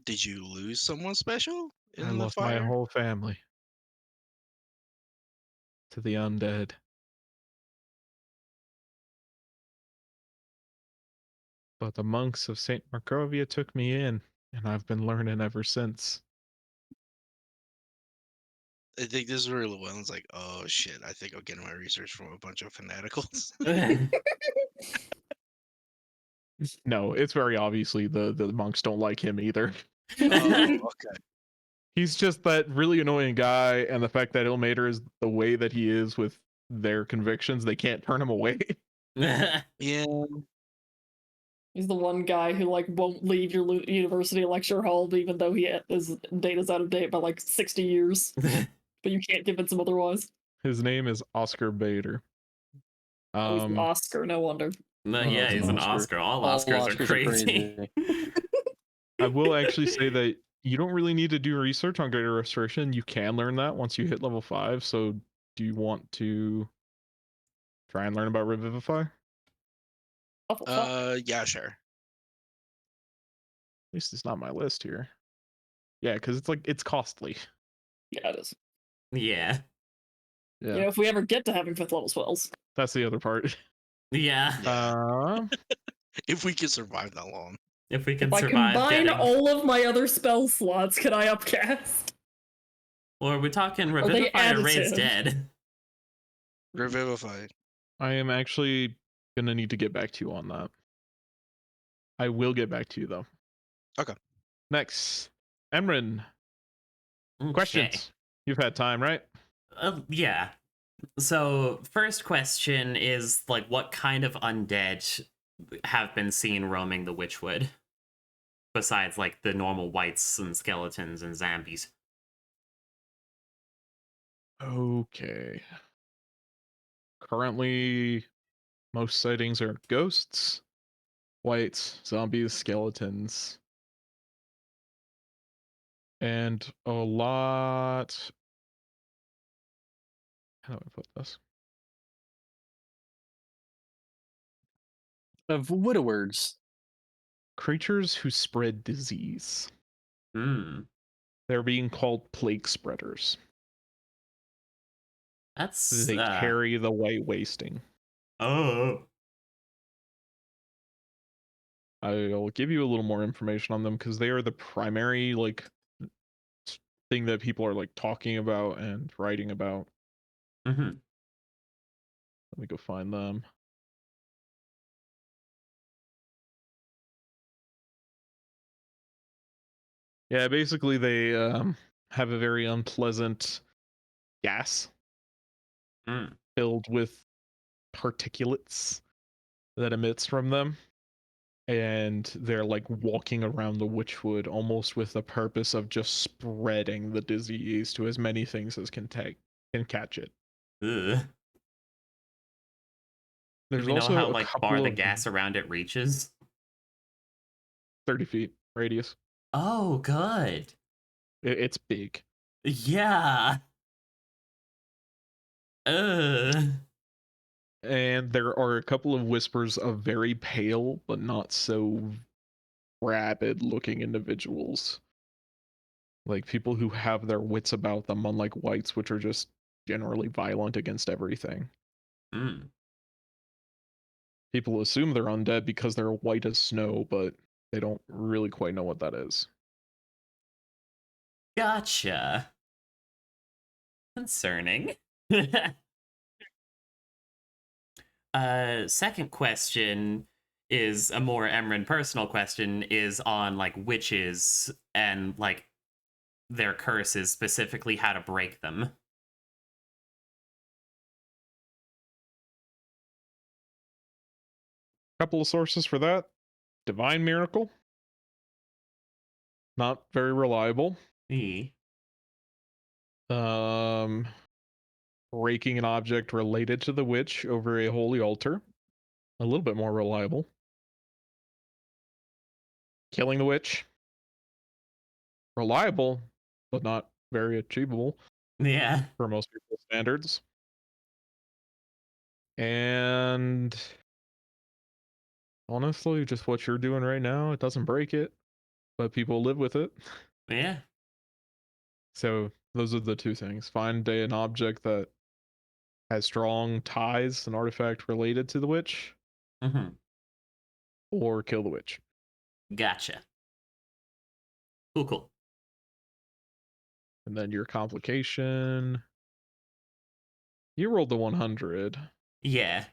Speaker 6: Did you lose someone special
Speaker 2: I
Speaker 6: in the
Speaker 2: lost my
Speaker 6: fire?
Speaker 2: whole family to the undead. But the monks of St. Markovia took me in, and I've been learning ever since.
Speaker 6: I think this is where Llewellyn's like, oh shit, I think I'm getting my research from a bunch of fanaticals.
Speaker 2: No, it's very obviously the monks don't like him either.
Speaker 6: Oh, okay.
Speaker 2: He's just that really annoying guy, and the fact that Ilmater is the way that he is with their convictions, they can't turn him away.
Speaker 6: Yeah.
Speaker 3: He's the one guy who like won't leave your university lecture hall, even though his data's out of date by like 60 years. But you can't convince him otherwise.
Speaker 2: His name is Oscar Bader.
Speaker 3: Oh, he's an Oscar, no wonder.
Speaker 7: No,
Speaker 5: Oh,
Speaker 7: yeah,
Speaker 5: it's
Speaker 7: he's
Speaker 5: an
Speaker 7: an
Speaker 5: Oscar.
Speaker 7: Oscar. All
Speaker 5: All
Speaker 7: Oscars are crazy.
Speaker 2: I will actually say that you don't really need to do research on Greater Restoration. You can learn that once you hit level 5. So, do you want to try and learn about Revivify?
Speaker 3: Level 5.
Speaker 6: Yeah, sure.
Speaker 2: At least it's not on my list here. Yeah, because it's costly.
Speaker 3: Yeah, it is.
Speaker 7: Yeah.
Speaker 2: Yeah,
Speaker 3: You know, if we ever get to having 5th level spells.
Speaker 2: that's the other part.
Speaker 7: Yeah.
Speaker 6: Yeah. If we can survive that long.
Speaker 7: If we can
Speaker 3: If I
Speaker 7: survive
Speaker 3: combine
Speaker 7: getting...
Speaker 3: all of my other spell slots, can I upcast?
Speaker 7: Or are we talking
Speaker 3: Are they
Speaker 7: Revivify or Raise
Speaker 3: additive?
Speaker 7: Dead?
Speaker 6: Revivify.
Speaker 2: I am actually gonna need to get back to you on that. I will get back to you though.
Speaker 6: Okay.
Speaker 2: Next, Emran.
Speaker 7: Okay.
Speaker 2: Questions. You've had time, right?
Speaker 7: Yeah. So, first question is, like, what kind of undead have been seen roaming the Witchwood? Besides, like, the normal wights and skeletons and zombies.
Speaker 2: Okay. Currently, most sightings are ghosts, wights, zombies, skeletons, and a lot. How do I put this?
Speaker 5: Of widowers.
Speaker 2: Creatures who spread disease.
Speaker 7: Hmm.
Speaker 2: They're being called plague spreaders.
Speaker 7: That's...
Speaker 2: They carry the white wasting.
Speaker 7: Oh.
Speaker 2: I'll give you a little more information on them because they are the primary thing that people are like talking about and writing about.
Speaker 7: Mm-hmm.
Speaker 2: Let me go find them. Yeah, basically they have a very unpleasant gas filled with particulates that emits from them. And they're like walking around the Witchwood almost with the purpose of just spreading the disease to as many things as can catch it.
Speaker 7: Ugh. Do
Speaker 2: There's
Speaker 7: we know
Speaker 2: also
Speaker 7: how,
Speaker 2: a
Speaker 7: like,
Speaker 2: couple
Speaker 7: far the
Speaker 2: of
Speaker 7: gas around it reaches?
Speaker 2: 30 feet radius.
Speaker 7: Oh, good.
Speaker 2: It's big.
Speaker 7: Yeah. Ugh.
Speaker 2: And there are a couple of whispers of very pale but not so rabid looking individuals. Like people who have their wits about them, unlike whites, which are just generally violent against everything.
Speaker 7: Mm.
Speaker 2: People assume they're undead because they're white as snow, but they don't really quite know what that is.
Speaker 7: Gotcha. Concerning. Second question is a more Emran personal question, is on like witches and like their curses, specifically how to break them.
Speaker 2: Couple of sources for that. Divine Miracle. Not very reliable.
Speaker 7: E.
Speaker 2: Breaking an object related to the witch over a holy altar. A little bit more reliable. Killing the witch. Reliable, but not very achievable
Speaker 7: Yeah.
Speaker 2: for most people's standards. And honestly, just what you're doing right now, it doesn't break it, but people live with it.
Speaker 7: Yeah.
Speaker 2: So those are the two things. Find an object that has strong ties, an artifact related to the witch,
Speaker 7: Mm-hmm.
Speaker 2: or kill the witch.
Speaker 7: Gotcha. Cool.
Speaker 2: And then your complication. You rolled the 100.
Speaker 7: Yeah.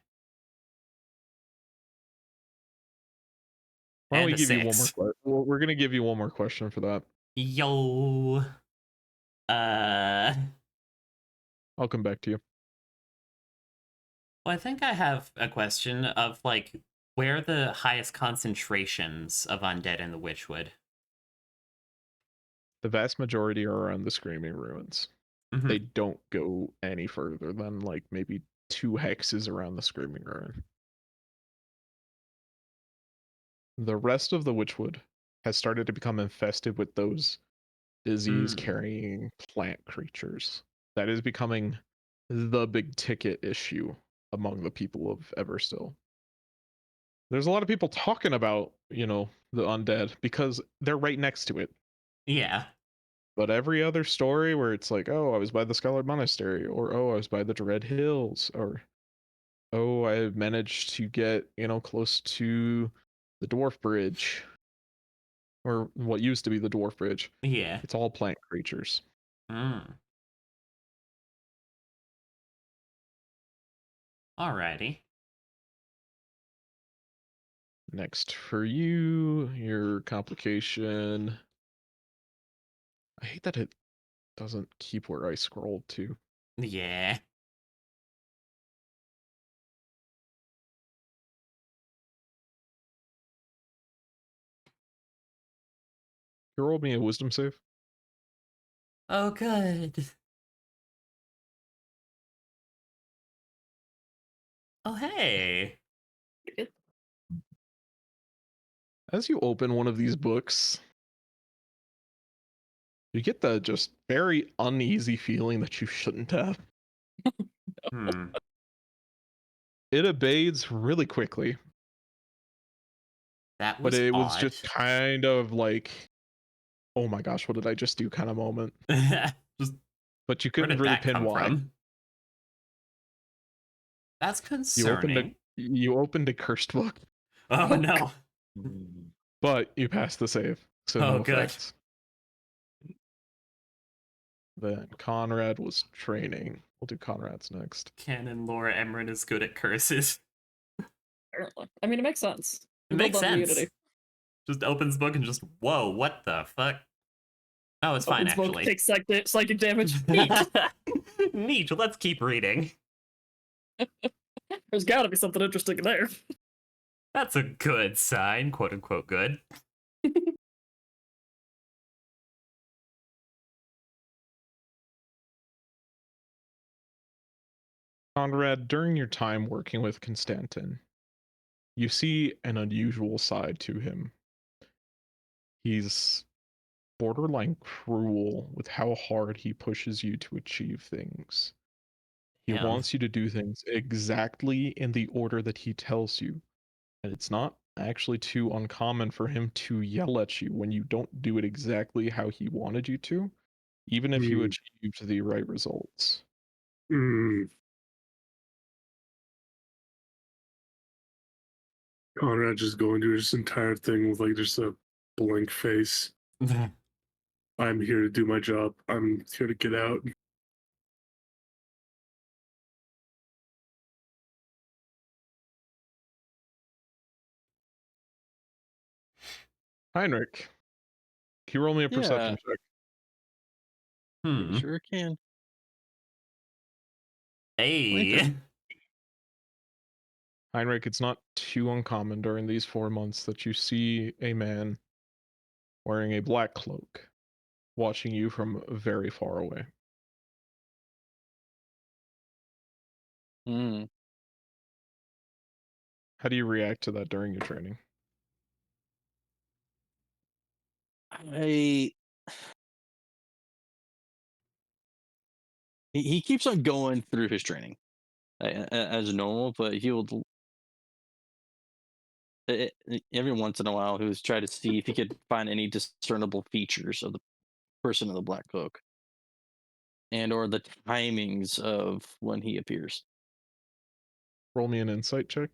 Speaker 2: Why don't
Speaker 7: And
Speaker 2: we
Speaker 7: a
Speaker 2: give you one more
Speaker 7: 6.
Speaker 2: question? Well, we're gonna give you one more question for that.
Speaker 7: Yo. Well,
Speaker 2: I'll come back to you.
Speaker 7: I think I have a question of like where are the highest concentrations of undead in the Witchwood?
Speaker 2: The vast majority are around the Screaming Ruins.
Speaker 7: Mhm.
Speaker 2: They don't go any further than like maybe 2 hexes around the Screaming Ruin. The rest of the Witchwood has started to become infested with those disease-carrying plant creatures. That is becoming the big ticket issue among the people of Everstill. There's a lot of people talking about, the undead because they're right next to it.
Speaker 7: Yeah.
Speaker 2: But every other story where it's like, oh, I was by the Scarlet Monastery, or oh, I was by the Dread Hills, or oh, I managed to get, close to the Dwarf Bridge, or what used to be the Dwarf Bridge.
Speaker 7: Yeah.
Speaker 2: It's all plant creatures.
Speaker 7: Mm. Alrighty.
Speaker 2: Next for you, your complication. I hate that it doesn't keep where I scrolled to.
Speaker 7: Yeah.
Speaker 2: You rolled me a wisdom save.
Speaker 7: Oh, good. Oh, hey.
Speaker 2: As you open one of these books, you get the just very uneasy feeling that you shouldn't have.
Speaker 7: Hmm.
Speaker 2: It abates really quickly,
Speaker 7: That
Speaker 2: but
Speaker 7: was
Speaker 2: it was
Speaker 7: odd.
Speaker 2: just kind of like, oh my gosh, what did I just do kind of moment.
Speaker 7: Just
Speaker 2: But you
Speaker 7: where
Speaker 2: couldn't
Speaker 7: did
Speaker 2: really
Speaker 7: that
Speaker 2: pin
Speaker 7: come
Speaker 2: why.
Speaker 7: from? That's
Speaker 2: You
Speaker 7: concerning.
Speaker 2: opened a cursed book,
Speaker 7: Oh no.
Speaker 2: but you passed the save, so
Speaker 7: Oh,
Speaker 2: no
Speaker 7: good.
Speaker 2: effects. Then Conrad was training. We'll do Conrad's next.
Speaker 7: Canon Laura Emran is good at curses.
Speaker 3: Apparently. I mean, it makes sense.
Speaker 7: It
Speaker 3: We
Speaker 7: makes
Speaker 3: build on
Speaker 7: sense.
Speaker 3: Unity.
Speaker 7: Just opens book and just, whoa, what the fuck? Oh, it's fine,
Speaker 3: Opens book,
Speaker 7: actually.
Speaker 3: takes psychic damage. Neat.
Speaker 7: Neat, let's keep reading.
Speaker 3: There's gotta be something interesting in there.
Speaker 7: That's a good sign, quote unquote good.
Speaker 2: Conrad, during your time working with Constantin, you see an unusual side to him. He's borderline cruel with how hard he pushes you to achieve things. He
Speaker 7: Damn.
Speaker 2: wants you to do things exactly in the order that he tells you. And it's not actually too uncommon for him to yell at you when you don't do it exactly how he wanted you to, even if you
Speaker 1: Hmm.
Speaker 2: achieved the right results.
Speaker 1: Mm. Conrad just going through this entire thing with like just a blank face. I'm here to do my job. I'm here to get out.
Speaker 2: Heinrich, can you roll me a perception check?
Speaker 5: You
Speaker 7: Hmm.
Speaker 5: sure can.
Speaker 7: Hey.
Speaker 2: Heinrich, it's not too uncommon during these 4 months that you see a man wearing a black cloak watching you from very far away.
Speaker 5: Mm.
Speaker 2: How do you react to that during your training?
Speaker 5: I he keeps on going through his training as normal, but he will every once in a while he was try to see if he could find any discernible features of the person in the black cloak and or the timings of when he appears.
Speaker 2: Roll me an insight check.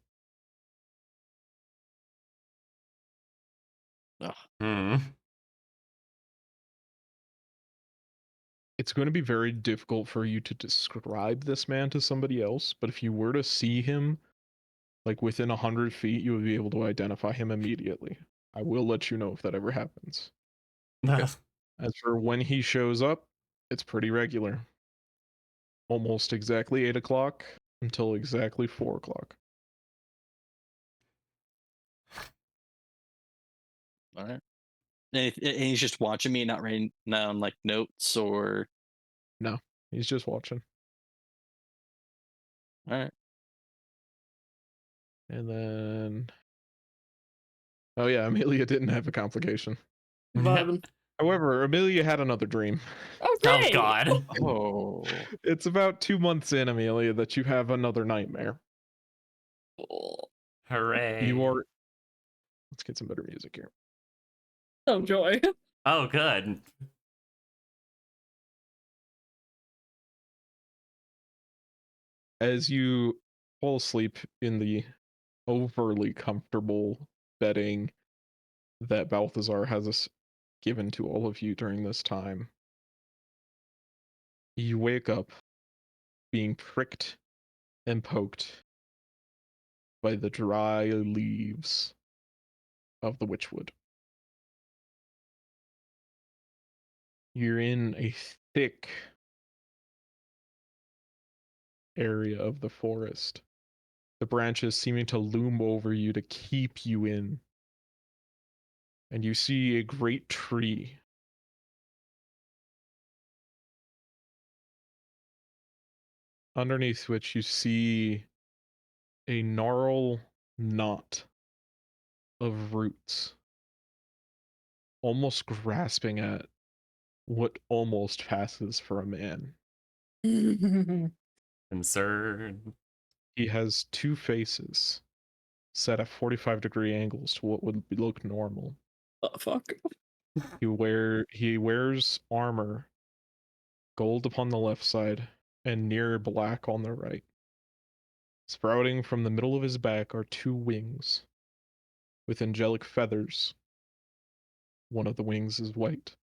Speaker 5: Ugh.
Speaker 7: Hmm.
Speaker 2: It's going to be very difficult for you to describe this man to somebody else, but if you were to see him like within 100 feet, you would be able to identify him immediately. I will let you know if that ever happens. As for when he shows up, it's pretty regular. Almost exactly 8 o'clock until exactly 4 o'clock.
Speaker 5: All right. And he's just watching me, not writing down like notes or.
Speaker 2: No, he's just watching.
Speaker 5: All right.
Speaker 2: And then. Oh, yeah, Amelia didn't have a complication.
Speaker 3: Vibing.
Speaker 2: However, Amelia had another dream.
Speaker 7: Oh
Speaker 3: Okay.
Speaker 7: god.
Speaker 5: Oh.
Speaker 2: It's about 2 months in, Amelia, that you have another nightmare.
Speaker 7: Hooray.
Speaker 2: You are. Let's get some better music here.
Speaker 3: Oh joy.
Speaker 7: Oh good.
Speaker 2: As you fall asleep in the overly comfortable bedding that Balthazar has given to all of you during this time, you wake up being pricked and poked by the dry leaves of the witchwood. You're in a thick area of the forest, the branches seeming to loom over you to keep you in. And you see a great tree underneath which you see a gnarl knot of roots, almost grasping at what almost passes for a man.
Speaker 7: Concern.
Speaker 2: He has two faces set at 45-degree angles to what would look normal.
Speaker 3: Oh, fuck.
Speaker 2: He wears armor, gold upon the left side and near black on the right. Sprouting from the middle of his back are two wings with angelic feathers. One of the wings is white,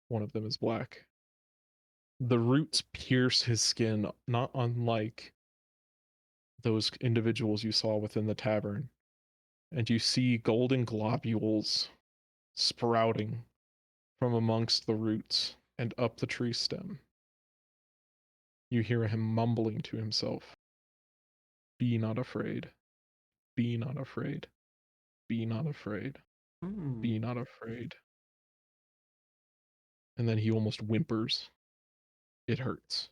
Speaker 2: one of them is black. The roots pierce his skin, not unlike those individuals you saw within the tavern, and you see golden globules sprouting from amongst the roots and up the tree stem. You hear him mumbling to himself, "Be not afraid, be not afraid, be not afraid, be not afraid." And then he almost whimpers. It hurts.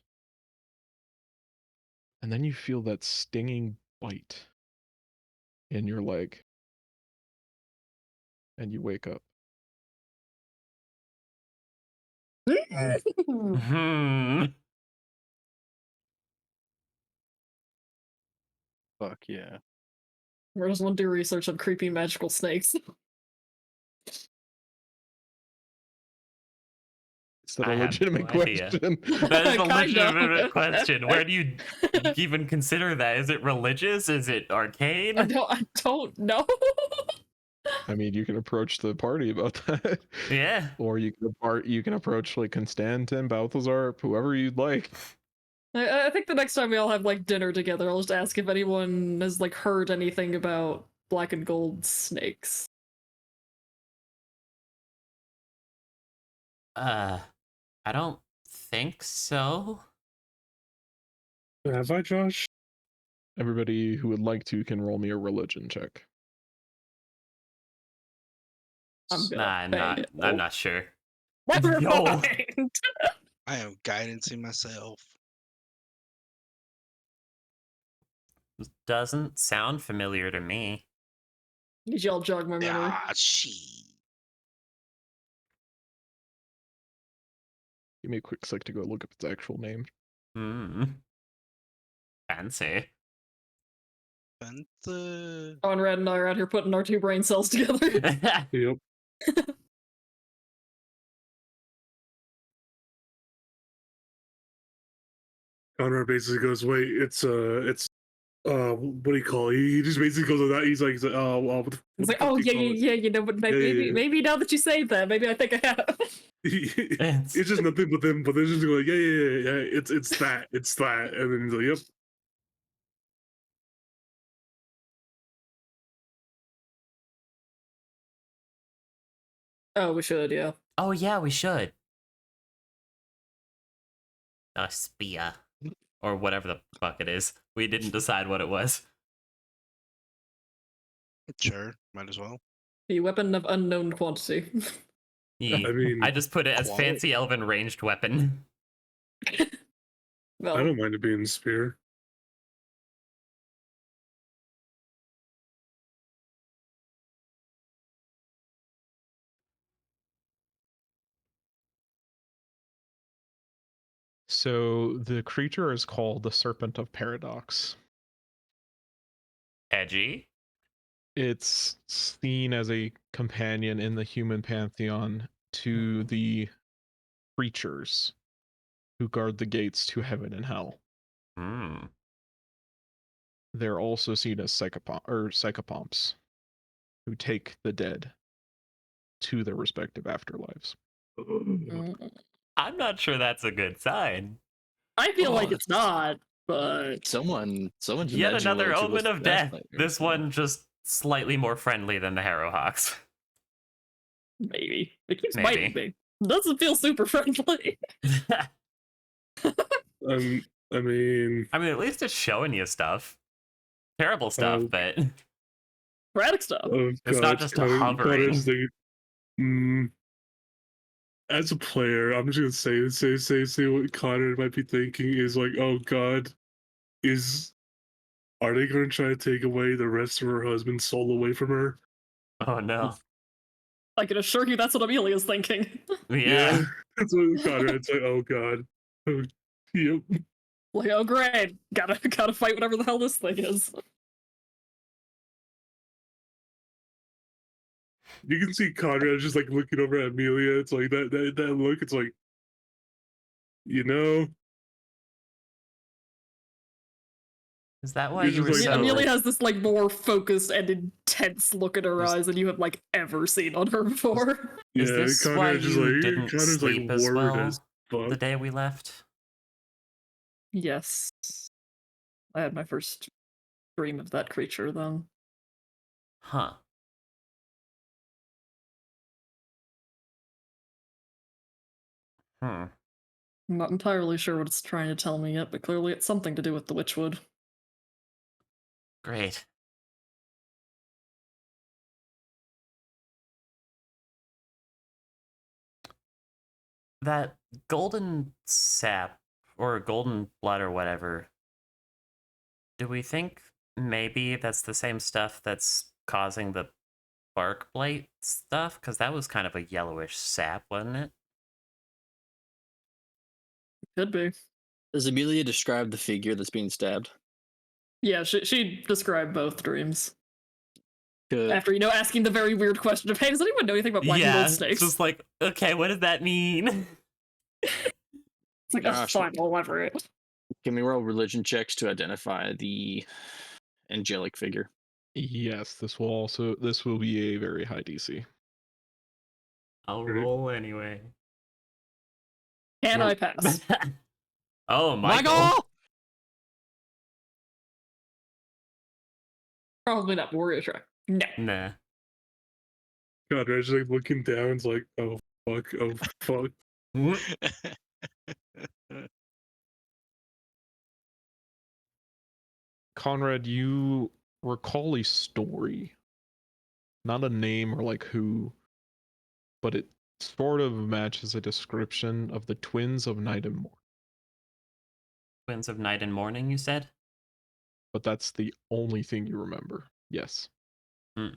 Speaker 2: And then you feel that stinging bite in your leg. And you wake up.
Speaker 7: Hmm.
Speaker 5: Fuck yeah.
Speaker 3: We're just want to do research on creepy magical snakes.
Speaker 2: Is that
Speaker 7: I
Speaker 2: a
Speaker 7: have
Speaker 2: legitimate
Speaker 7: no idea.
Speaker 2: question?
Speaker 7: That is a
Speaker 3: Kinda.
Speaker 7: legitimate question. Where do you even consider that? Is it religious? Is it arcane?
Speaker 3: I don't know.
Speaker 2: I mean, you can approach the party about that.
Speaker 7: Yeah.
Speaker 2: Or you can approach like Constantin, Balthazar, whoever you'd like.
Speaker 3: I think the next time we all have like dinner together, I'll just ask if anyone has like heard anything about black and gold snakes.
Speaker 7: I don't think so.
Speaker 1: Have I, Josh?
Speaker 2: Everybody who would like to can roll me a religion check.
Speaker 3: I'm gonna
Speaker 7: Nah,
Speaker 3: fail.
Speaker 7: I'm not sure.
Speaker 3: Never
Speaker 7: Yo.
Speaker 3: mind.
Speaker 6: I am guidancing myself.
Speaker 7: Doesn't sound familiar to me.
Speaker 3: Did y'all jog my memory?
Speaker 6: Ah, she.
Speaker 2: Give me a quick sec to go look up its actual name.
Speaker 7: Hmm. Fancy.
Speaker 6: Fanta.
Speaker 3: Conrad and I are out here putting our two brain cells together.
Speaker 1: Yep. Conrad basically goes, "Wait, it's what do you call it?" He just basically goes with that. He's like, "Oh, well, what the
Speaker 3: It's
Speaker 1: fuck
Speaker 3: like, oh
Speaker 1: do you
Speaker 3: yeah,
Speaker 1: call it?"
Speaker 3: yeah, you know, but
Speaker 1: Yeah,
Speaker 3: maybe,
Speaker 1: yeah.
Speaker 3: maybe now that you say that, maybe I think I have.
Speaker 1: It's just nothing but them, but they're just like, yeah. It's that, and then he's like, "Yep."
Speaker 3: Oh, we should, yeah.
Speaker 7: Oh yeah, we should. A spear. Or whatever the fuck it is. We didn't decide what it was.
Speaker 6: Sure, might as well.
Speaker 3: The weapon of unknown quantity.
Speaker 7: Ye.
Speaker 1: I mean,
Speaker 7: I just put it as
Speaker 6: Quality.
Speaker 7: fancy elven ranged weapon.
Speaker 3: Well,
Speaker 1: I don't mind it being a spear.
Speaker 2: So the creature is called the Serpent of Paradox.
Speaker 7: Edgy.
Speaker 2: It's seen as a companion in the human pantheon to the creatures who guard the gates to heaven and hell.
Speaker 7: Hmm.
Speaker 2: They're also seen as psychopomps who take the dead to their respective afterlives.
Speaker 7: I'm not sure that's a good sign.
Speaker 3: I feel like
Speaker 5: Oh,
Speaker 3: it's not, but
Speaker 5: Someone just
Speaker 7: Yet
Speaker 5: mentioned
Speaker 7: another
Speaker 5: what she
Speaker 7: omen
Speaker 5: was
Speaker 7: of
Speaker 5: last
Speaker 7: death.
Speaker 5: night,
Speaker 7: This
Speaker 5: so-
Speaker 7: one just slightly more friendly than the Harrowhawks.
Speaker 3: maybe. It keeps
Speaker 7: Maybe.
Speaker 3: biting me. Doesn't feel super friendly.
Speaker 1: I mean,
Speaker 7: I mean, at least it's showing you stuff. Terrible stuff,
Speaker 1: Oh.
Speaker 7: but
Speaker 3: Radic stuff.
Speaker 1: oh
Speaker 7: It's
Speaker 1: God,
Speaker 7: not just hovering.
Speaker 1: Connor's as a player, I'm just gonna say what Connor might be thinking is like, oh God, are they gonna try to take away the rest of her husband's soul away from her?
Speaker 7: oh no.
Speaker 3: I can assure you that's what Amelia's thinking.
Speaker 7: Yeah.
Speaker 1: That's what Conrad's like, oh God. Oh, yep.
Speaker 3: Like, oh great, gotta fight whatever the hell this thing is.
Speaker 1: You can see Conrad just like looking over at Amelia. It's like that look, it's like, you know,
Speaker 7: Is that why
Speaker 1: You're
Speaker 7: you were
Speaker 1: just like,
Speaker 7: so...
Speaker 3: Amelia has this like more focused and intense look in her
Speaker 7: Is-
Speaker 3: eyes than you have like ever seen on her before.
Speaker 7: Is
Speaker 1: yeah,
Speaker 7: this why
Speaker 1: Conrad's just
Speaker 7: you
Speaker 1: like
Speaker 7: didn't
Speaker 1: Connor's
Speaker 7: sleep
Speaker 1: like
Speaker 7: as
Speaker 1: worried
Speaker 7: well
Speaker 1: as fuck.
Speaker 7: the day we left?
Speaker 3: Yes. I had my first dream of that creature then.
Speaker 7: Huh. Hmm.
Speaker 3: I'm not entirely sure what it's trying to tell me yet, but clearly it's something to do with the Witchwood.
Speaker 7: Great. That golden sap or golden blood or whatever, do we think maybe that's the same stuff that's causing the bark blight stuff? Because that was kind of a yellowish sap, wasn't it?
Speaker 3: Could be.
Speaker 5: Does Amelia describe the figure that's being stabbed?
Speaker 3: Yeah, she described both dreams.
Speaker 5: Good.
Speaker 3: After, asking the very weird question of, hey, does anyone know anything about black
Speaker 7: Yeah,
Speaker 3: gold
Speaker 7: it's
Speaker 3: snakes?
Speaker 7: just like, okay, what does that mean?
Speaker 3: It's like, oh,
Speaker 5: Gosh.
Speaker 3: fine, I'll elaborate.
Speaker 5: Can we roll religion checks to identify the angelic figure?
Speaker 2: Yes, this will be a very high DC.
Speaker 7: I'll roll anyway.
Speaker 3: Can I pass?
Speaker 7: Oh, Michael.
Speaker 3: Probably not, but we're gonna try. No.
Speaker 7: Nah.
Speaker 1: God, I was like looking down. It's like, oh fuck, oh fuck.
Speaker 2: Conrad, you recall a story, not a name or like who, but it sort of matches a description of the twins of night and morning.
Speaker 7: Twins of night and morning, you said?
Speaker 2: But that's the only thing you remember. Yes.
Speaker 7: Hmm.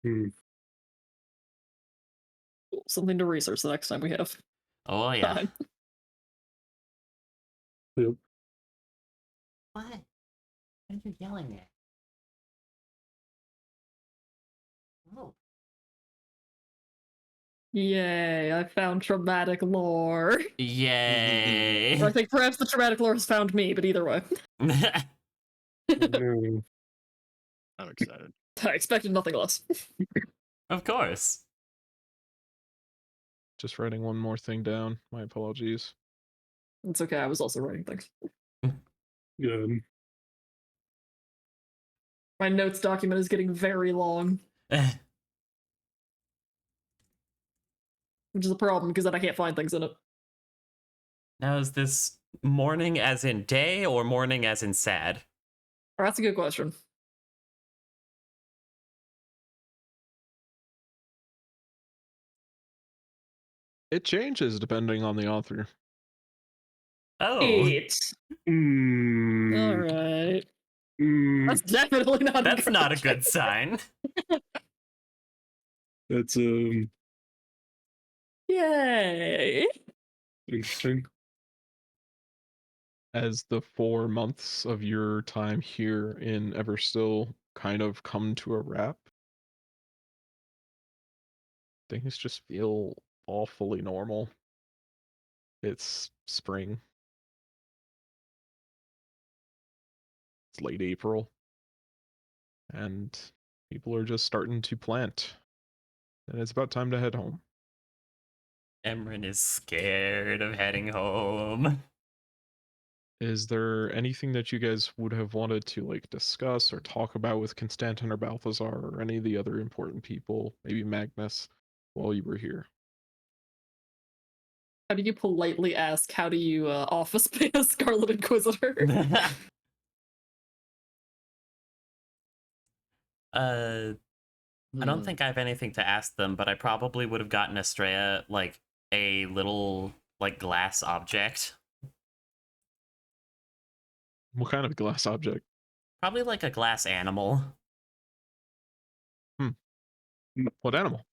Speaker 1: Hmm.
Speaker 3: Cool. Something to research the next time we have
Speaker 7: Oh, yeah.
Speaker 3: time.
Speaker 1: Yep.
Speaker 7: What? What are you yelling at? Oh.
Speaker 3: Yay, I found traumatic lore.
Speaker 7: Yay.
Speaker 3: Or I think perhaps the traumatic lore has found me, but either way.
Speaker 1: No.
Speaker 5: I'm excited.
Speaker 3: I expected nothing less.
Speaker 7: Of course.
Speaker 2: Just writing one more thing down. My apologies.
Speaker 3: It's okay, I was also writing things.
Speaker 1: Good.
Speaker 3: My notes document is getting very long, which is a problem because then I can't find things in it.
Speaker 7: Now, is this morning as in day or morning as in sad?
Speaker 3: Oh, that's a good question.
Speaker 2: It changes depending on the author.
Speaker 7: Oh.
Speaker 3: It's
Speaker 1: Mm,
Speaker 3: all right.
Speaker 1: mm,
Speaker 3: That's definitely not.
Speaker 7: That's not a good
Speaker 3: encouraging.
Speaker 7: sign.
Speaker 1: that's
Speaker 3: Yay!
Speaker 1: interesting.
Speaker 2: As the 4 months of your time here in Everstill kind of come to a wrap, things just feel awfully normal. It's spring. It's late April. And people are just starting to plant. And it's about time to head home.
Speaker 7: Emran is scared of heading home.
Speaker 2: Is there anything that you guys would have wanted to like discuss or talk about with Constantin or Balthazar or any of the other important people, maybe Magnus, while you were here?
Speaker 3: How do you politely ask? How do you office pay a Scarlet Inquisitor?
Speaker 7: I don't think I have anything to ask them, but I probably would have gotten Estrella like a little like glass object.
Speaker 2: What kind of glass object?
Speaker 7: Probably like a glass animal.
Speaker 2: What animal?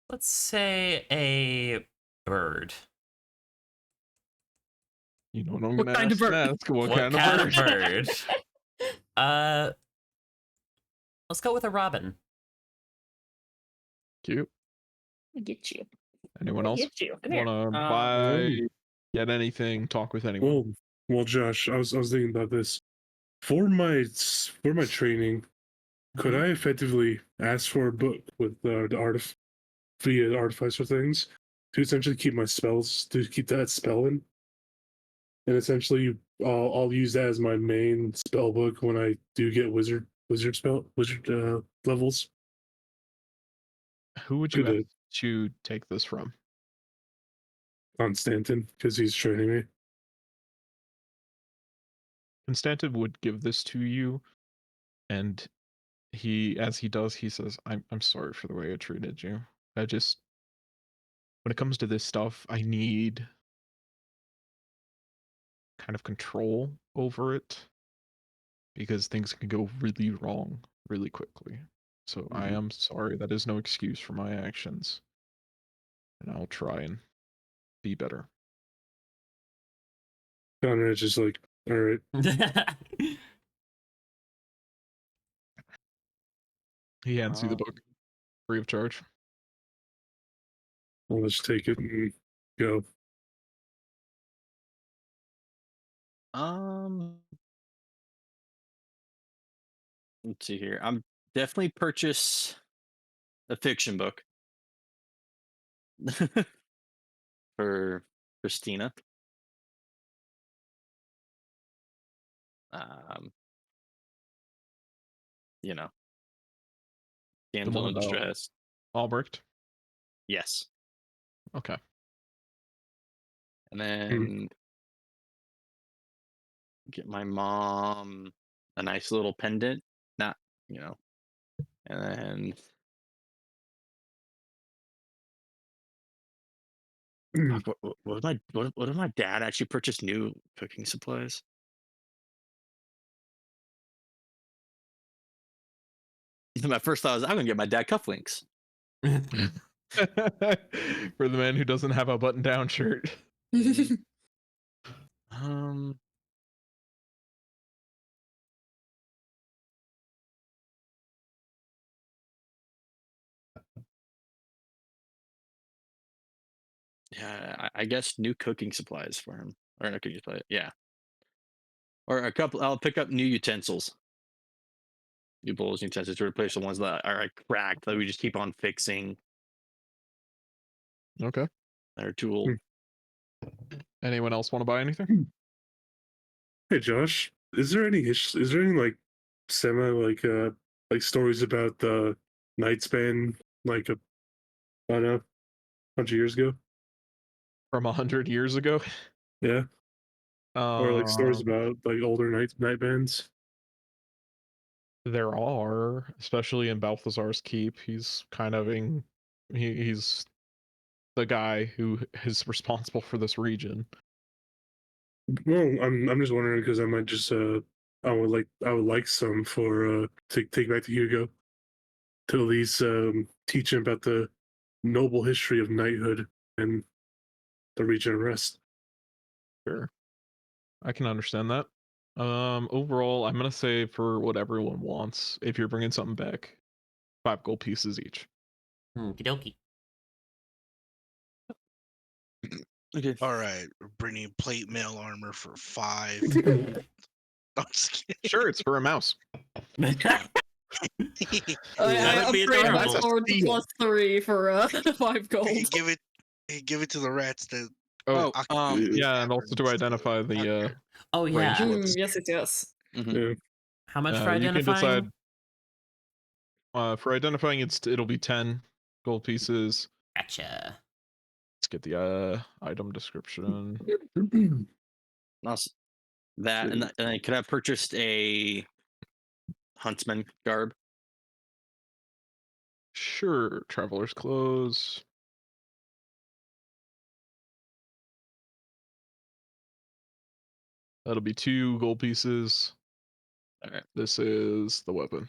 Speaker 7: Let's say a bird.
Speaker 2: You know what I'm
Speaker 3: What
Speaker 2: gonna
Speaker 3: kind of
Speaker 2: ask
Speaker 3: bird?
Speaker 2: next. What
Speaker 7: What
Speaker 2: kind of bird?
Speaker 7: bird? Let's go with a robin.
Speaker 2: Cute.
Speaker 3: I get you.
Speaker 2: Anyone else
Speaker 3: Get you. Come here.
Speaker 2: wanna
Speaker 5: Uh,
Speaker 2: buy, get anything, talk with anyone?
Speaker 1: Well, Josh, I was thinking about this. For my training, could I effectively ask for a book with the artificer things to essentially keep my spells, to keep that spell in, and essentially I'll use that as my main spell book when I do get wizard levels.
Speaker 2: Who would you
Speaker 1: Could
Speaker 2: ask to take this from?
Speaker 1: Constantin, because he's training me.
Speaker 2: Constantin would give this to you, and as he does, he says, I'm sorry for the way I treated you. When it comes to this stuff, I need kind of control over it. because things can go really wrong really quickly. So I
Speaker 5: Mhm.
Speaker 2: am sorry. That is no excuse for my actions. And I'll try and be better.
Speaker 1: Conrad's just like, all right.
Speaker 2: He hands you the
Speaker 5: Um,
Speaker 2: book free of charge.
Speaker 1: I'll just take it and go.
Speaker 5: Let's see here. I'm definitely purchase a fiction book for Christina. Um, you know,
Speaker 2: The
Speaker 5: damsel
Speaker 2: one
Speaker 5: in
Speaker 2: about
Speaker 5: distress.
Speaker 2: Albrecht.
Speaker 5: Yes,
Speaker 2: Okay.
Speaker 5: and then get my mom a nice little pendant. Not, you know, and then fuck, what did my dad actually purchase new cooking supplies? My first thought was I'm gonna get my dad cufflinks.
Speaker 2: For the man who doesn't have a button-down shirt.
Speaker 5: Um, yeah, I guess new cooking supplies for him, or no cooking supplies, yeah, or a couple. I'll pick up new utensils, new bowls, utensils to replace the ones that are like cracked that we just keep on fixing.
Speaker 2: Okay.
Speaker 5: Their tool.
Speaker 2: Anyone else want to buy anything?
Speaker 1: Hey Josh, is there any like semi like stories about the night span like a I don't know, bunch of years ago?
Speaker 2: From 100 years ago?
Speaker 1: Yeah. Or like stories
Speaker 2: Um,
Speaker 1: about like older night bands?
Speaker 2: there are, especially in Balthazar's Keep. He's kind of he's the guy who is responsible for this region.
Speaker 1: Well, I'm just wondering because I might just I would like some for take back to Hugo to at least teach him about the noble history of knighthood and the region of rest.
Speaker 2: Sure. I can understand that. Overall, I'm gonna say for what everyone wants, if you're bringing something back, 5 gold pieces each.
Speaker 7: Okie dokie.
Speaker 5: Okay.
Speaker 6: All right, we're bringing plate mail armor for 5. I'm just
Speaker 2: Sure, it's for a mouse.
Speaker 6: kidding.
Speaker 7: That would be
Speaker 3: upgrade my
Speaker 7: adorable.
Speaker 3: sword to
Speaker 2: Steal.
Speaker 3: +3 for 5 gold.
Speaker 6: Hey, give it to the rats that
Speaker 2: Oh,
Speaker 6: occupy these
Speaker 2: yeah, and also to
Speaker 6: caverns.
Speaker 2: identify the
Speaker 7: Oh yeah.
Speaker 2: Range weapons.
Speaker 3: Yes.
Speaker 5: Mhm.
Speaker 1: Yeah.
Speaker 7: How much for
Speaker 2: you can
Speaker 7: identifying?
Speaker 2: decide. For identifying, it'll be 10 gold pieces.
Speaker 7: Gotcha.
Speaker 2: Let's get the item description.
Speaker 5: Also, that and then could I have purchased a huntsman garb?
Speaker 2: Sure, traveler's clothes. That'll be 2 gold pieces.
Speaker 5: All right.
Speaker 2: This is the weapon.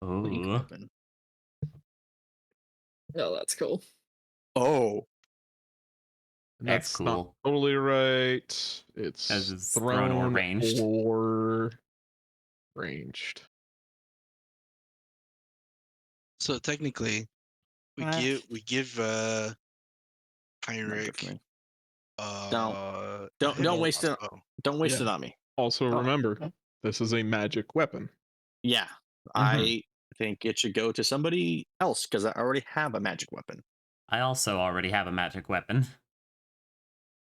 Speaker 5: Link
Speaker 7: Ooh.
Speaker 5: weapon.
Speaker 3: Oh, that's cool.
Speaker 5: Oh,
Speaker 2: And
Speaker 7: That's
Speaker 2: that's not
Speaker 7: cool.
Speaker 2: totally right. It's
Speaker 7: As it's
Speaker 2: thrown
Speaker 7: thrown or ranged.
Speaker 2: or ranged.
Speaker 6: So technically, we
Speaker 7: What?
Speaker 6: give
Speaker 5: not good
Speaker 6: Heinrich
Speaker 5: for me.
Speaker 6: a
Speaker 5: Don't waste it.
Speaker 6: crossbow.
Speaker 5: Don't waste
Speaker 2: Yeah.
Speaker 5: it on me.
Speaker 2: Also,
Speaker 5: Oh.
Speaker 2: remember, this is a magic weapon.
Speaker 5: Yeah, I think it should go to somebody else because I already have a magic weapon.
Speaker 7: I also already have a magic weapon.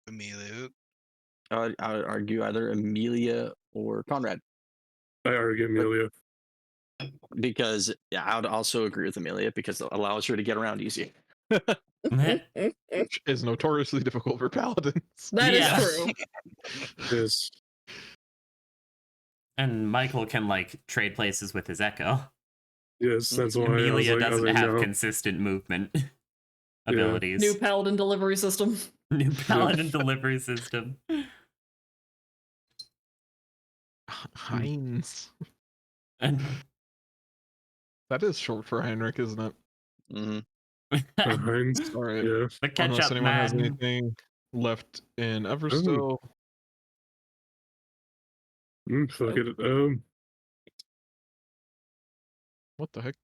Speaker 6: Amelia.
Speaker 5: I would argue either Amelia or Conrad
Speaker 1: I argue Amelia.
Speaker 5: because yeah, I would also agree with Amelia because it allows her to get around easier.
Speaker 2: Which is notoriously difficult for paladins.
Speaker 3: That is
Speaker 7: Yeah.
Speaker 3: true.
Speaker 1: Yes.
Speaker 7: And Michael can like trade places with his echo.
Speaker 1: Yes, that's why I was
Speaker 7: Amelia
Speaker 1: like,
Speaker 7: doesn't
Speaker 1: like,
Speaker 7: have
Speaker 1: no.
Speaker 7: consistent movement abilities.
Speaker 3: New paladin delivery system.
Speaker 7: New paladin delivery system.
Speaker 2: Heinz.
Speaker 7: And
Speaker 2: That is short for Heinrich, isn't it?
Speaker 5: Hmm.
Speaker 1: Heinz.
Speaker 2: All right.
Speaker 1: Yeah.
Speaker 7: the
Speaker 2: Unless
Speaker 7: ketchup
Speaker 2: anyone has
Speaker 7: man.
Speaker 2: anything left in Everstow.
Speaker 1: Fuck it.
Speaker 2: What the heck?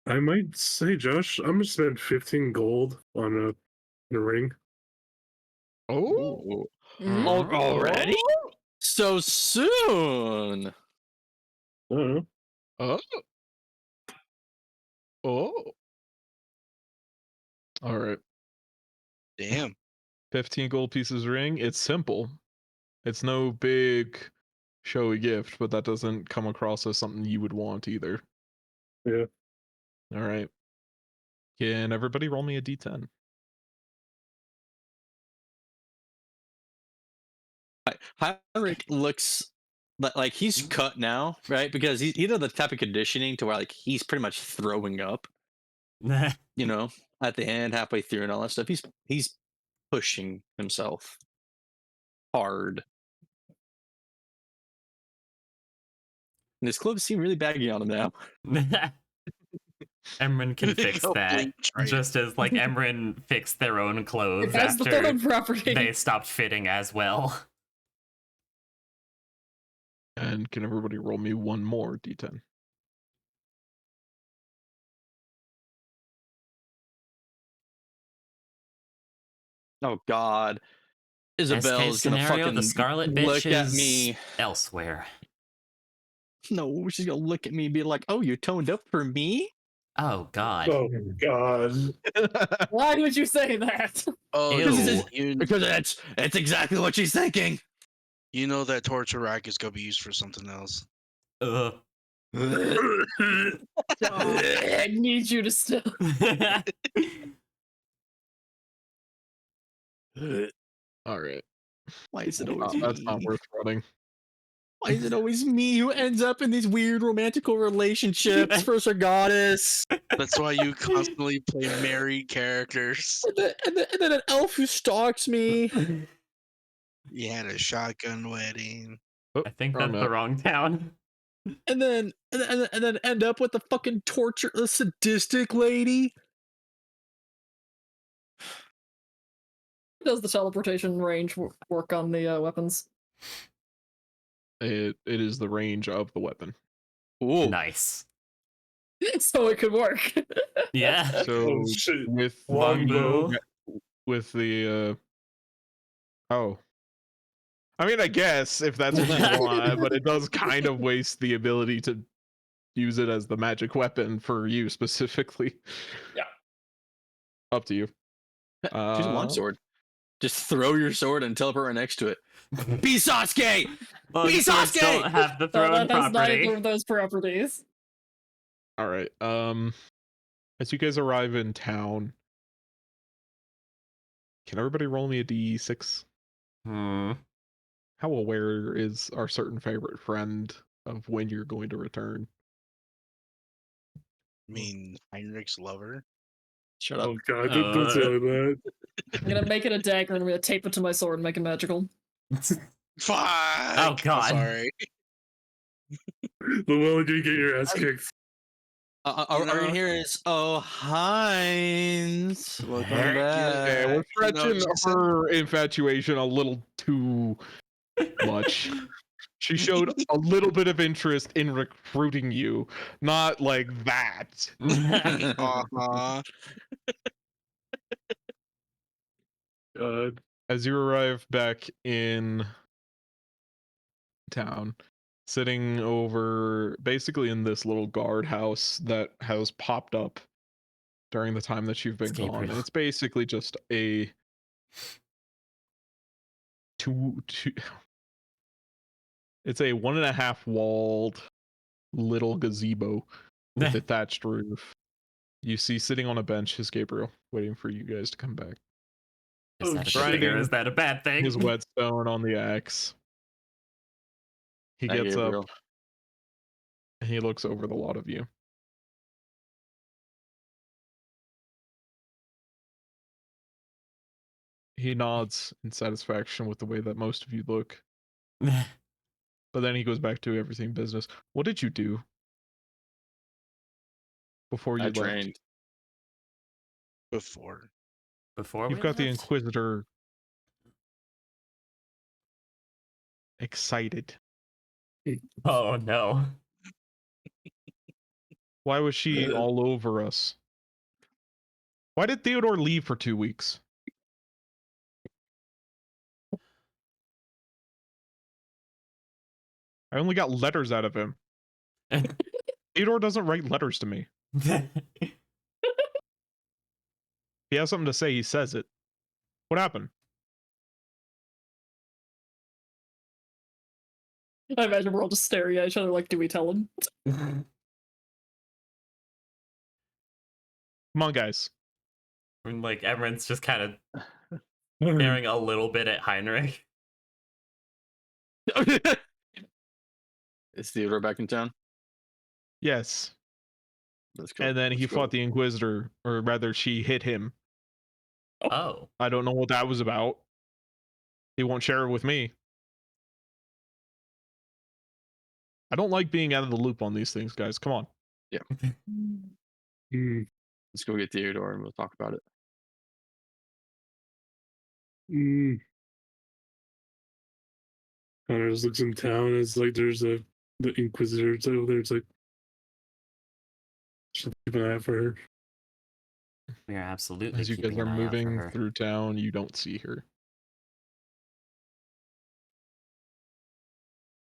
Speaker 1: I might say, Josh, I'm gonna spend 15 gold on a ring.
Speaker 2: Oh,
Speaker 3: Mhm.
Speaker 5: Already? So soon?
Speaker 1: I don't know.
Speaker 2: oh, oh. All right.
Speaker 6: Damn.
Speaker 2: 15 gold pieces ring. It's simple. It's no big showy gift, but that doesn't come across as something you would want either.
Speaker 1: Yeah.
Speaker 2: All right. Can everybody roll me a d10?
Speaker 5: Heinrich looks like he's cut now, right? Because he does the type of conditioning to where like he's pretty much throwing up, you know, at the end, halfway through, and all that stuff. He's pushing himself hard. And his clothes seem really baggy on him now.
Speaker 7: Emran can fix that.
Speaker 6: Complete trade.
Speaker 7: Just as like Emran fixed their own clothes
Speaker 3: It has the
Speaker 7: after
Speaker 3: third property.
Speaker 7: they stopped fitting as well.
Speaker 2: And can everybody roll me one more d10?
Speaker 5: Oh God,
Speaker 7: Best
Speaker 5: Isabel's
Speaker 7: case
Speaker 5: gonna
Speaker 7: scenario,
Speaker 5: fucking
Speaker 7: the Scarlet Bitch
Speaker 5: look at
Speaker 7: is
Speaker 5: me.
Speaker 7: elsewhere.
Speaker 5: No, she's gonna look at me and be like, "Oh, you toned up for me?"
Speaker 7: Oh God.
Speaker 1: Oh God.
Speaker 3: Why would you say that?
Speaker 6: Oh,
Speaker 7: Ew.
Speaker 5: Because it's exactly what she's thinking.
Speaker 6: you know that torture rack is gonna be used for something else.
Speaker 7: Ugh.
Speaker 3: I need you to stop.
Speaker 2: All right.
Speaker 5: Why is it always me?
Speaker 2: That's not worth running.
Speaker 5: Why is it always me who ends up in these weird romantical relationships for Sir Goddess?
Speaker 6: That's why you constantly play married characters.
Speaker 5: And then an elf who stalks me.
Speaker 6: You had a shotgun wedding.
Speaker 2: Oh,
Speaker 7: I think
Speaker 2: wrong
Speaker 7: that's the
Speaker 2: map.
Speaker 7: wrong town.
Speaker 5: And then end up with the fucking the sadistic lady.
Speaker 3: Does the teleportation range work on the weapons?
Speaker 2: It is the range of the weapon.
Speaker 5: Ooh.
Speaker 7: Nice.
Speaker 3: So it could work.
Speaker 7: Yeah.
Speaker 2: So
Speaker 1: Oh, shit.
Speaker 2: with
Speaker 1: Longbow.
Speaker 2: with the oh. I mean, I guess if that's what you want, but it does kind of waste the ability to use it as the magic weapon for you specifically.
Speaker 3: Yeah.
Speaker 2: Up to you.
Speaker 5: Choose a longsword. Just throw your sword and teleport right next to it. Be Sasuke!
Speaker 7: Well,
Speaker 5: Be
Speaker 7: swords
Speaker 5: Sasuke!
Speaker 7: don't have the
Speaker 3: So
Speaker 7: throne
Speaker 3: that has
Speaker 7: property.
Speaker 3: neither of those properties.
Speaker 2: All right. As you guys arrive in town, can everybody roll me a d6?
Speaker 7: Hmm.
Speaker 2: How aware is our certain favorite friend of when you're going to return?
Speaker 6: I mean, Heinrich's lover.
Speaker 5: Shut up.
Speaker 1: Oh God. Don't say like that.
Speaker 3: I'm gonna make it a dagger and I'm gonna tape it to my sword and make it magical.
Speaker 6: Fuck!
Speaker 7: Oh, God.
Speaker 6: Sorry.
Speaker 1: Llewellyn, you get your ass kicked.
Speaker 5: All you can hear is, "Oh, Heinz, welcome
Speaker 7: Heck
Speaker 5: back."
Speaker 2: Yeah, we're stretching
Speaker 6: just said-
Speaker 2: her infatuation a little too much. She showed a little bit of interest in recruiting you, not like that.
Speaker 6: Uh-huh.
Speaker 1: God.
Speaker 2: As you arrive back in town, sitting over basically in this little guardhouse that has popped up during the time that you've been
Speaker 7: Escape
Speaker 2: gone.
Speaker 7: room.
Speaker 2: And it's basically just a two it's a 1.5 walled little gazebo with a thatched roof. You see sitting on a bench is Gabriel, waiting for you guys to come back.
Speaker 7: Is that a good
Speaker 2: Grinding
Speaker 7: thing or is that a bad thing?
Speaker 2: His whetstone on the axe. He
Speaker 5: Hi,
Speaker 2: gets
Speaker 5: Gabriel.
Speaker 2: up and he looks over the lot of you. He nods in satisfaction with the way that most of you look. But then he goes back to everything business. What did you do before you
Speaker 5: I
Speaker 2: left?
Speaker 5: trained.
Speaker 6: Before.
Speaker 7: Before
Speaker 2: You've
Speaker 7: we
Speaker 2: got the
Speaker 7: left?
Speaker 2: Inquisitor excited.
Speaker 7: Oh no.
Speaker 2: Why was she all over us? Why did Theodore leave for 2 weeks? I only got letters out of him. Theodore doesn't write letters to me. If he has something to say, he says it. What happened?
Speaker 3: I imagine we're all just staring at each other like, do we tell him?
Speaker 2: Come on, guys.
Speaker 7: When like everyone's just kind of staring a little bit at Heinrich.
Speaker 5: Is Theodore back in town?
Speaker 2: Yes.
Speaker 5: Let's go.
Speaker 2: And then he
Speaker 5: Let's go.
Speaker 2: fought the Inquisitor, or rather, she hit him.
Speaker 7: Oh.
Speaker 2: I don't know what that was about. He won't share it with me. I don't like being out of the loop on these things, guys. Come on.
Speaker 1: Mm,
Speaker 5: Let's go get Theodore and we'll talk about it.
Speaker 1: mm. Connor just looks in town. It's like there's the Inquisitor over there. It's like should keep an eye out for her.
Speaker 7: We are absolutely
Speaker 2: As you guys
Speaker 7: keeping
Speaker 2: are
Speaker 7: an eye out for
Speaker 2: moving
Speaker 7: her.
Speaker 2: through town, you don't see her.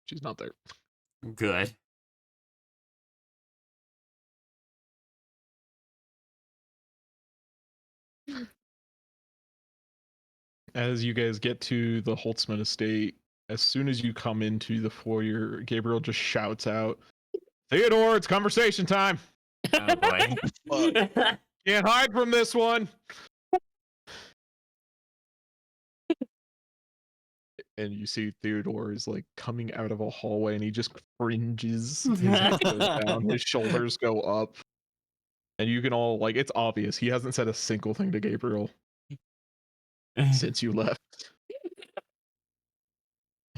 Speaker 2: She's not there.
Speaker 7: Good.
Speaker 2: As you guys get to the Holtzman estate, as soon as you come into the foyer, Gabriel just shouts out, Theodore, it's conversation time.
Speaker 7: Oh boy.
Speaker 2: Can't hide from this one. And you see Theodore is like coming out of a hallway and he just cringes. His head goes down, his shoulders go up. And you can all, like, it's obvious. He hasn't said a single thing to Gabriel since you left.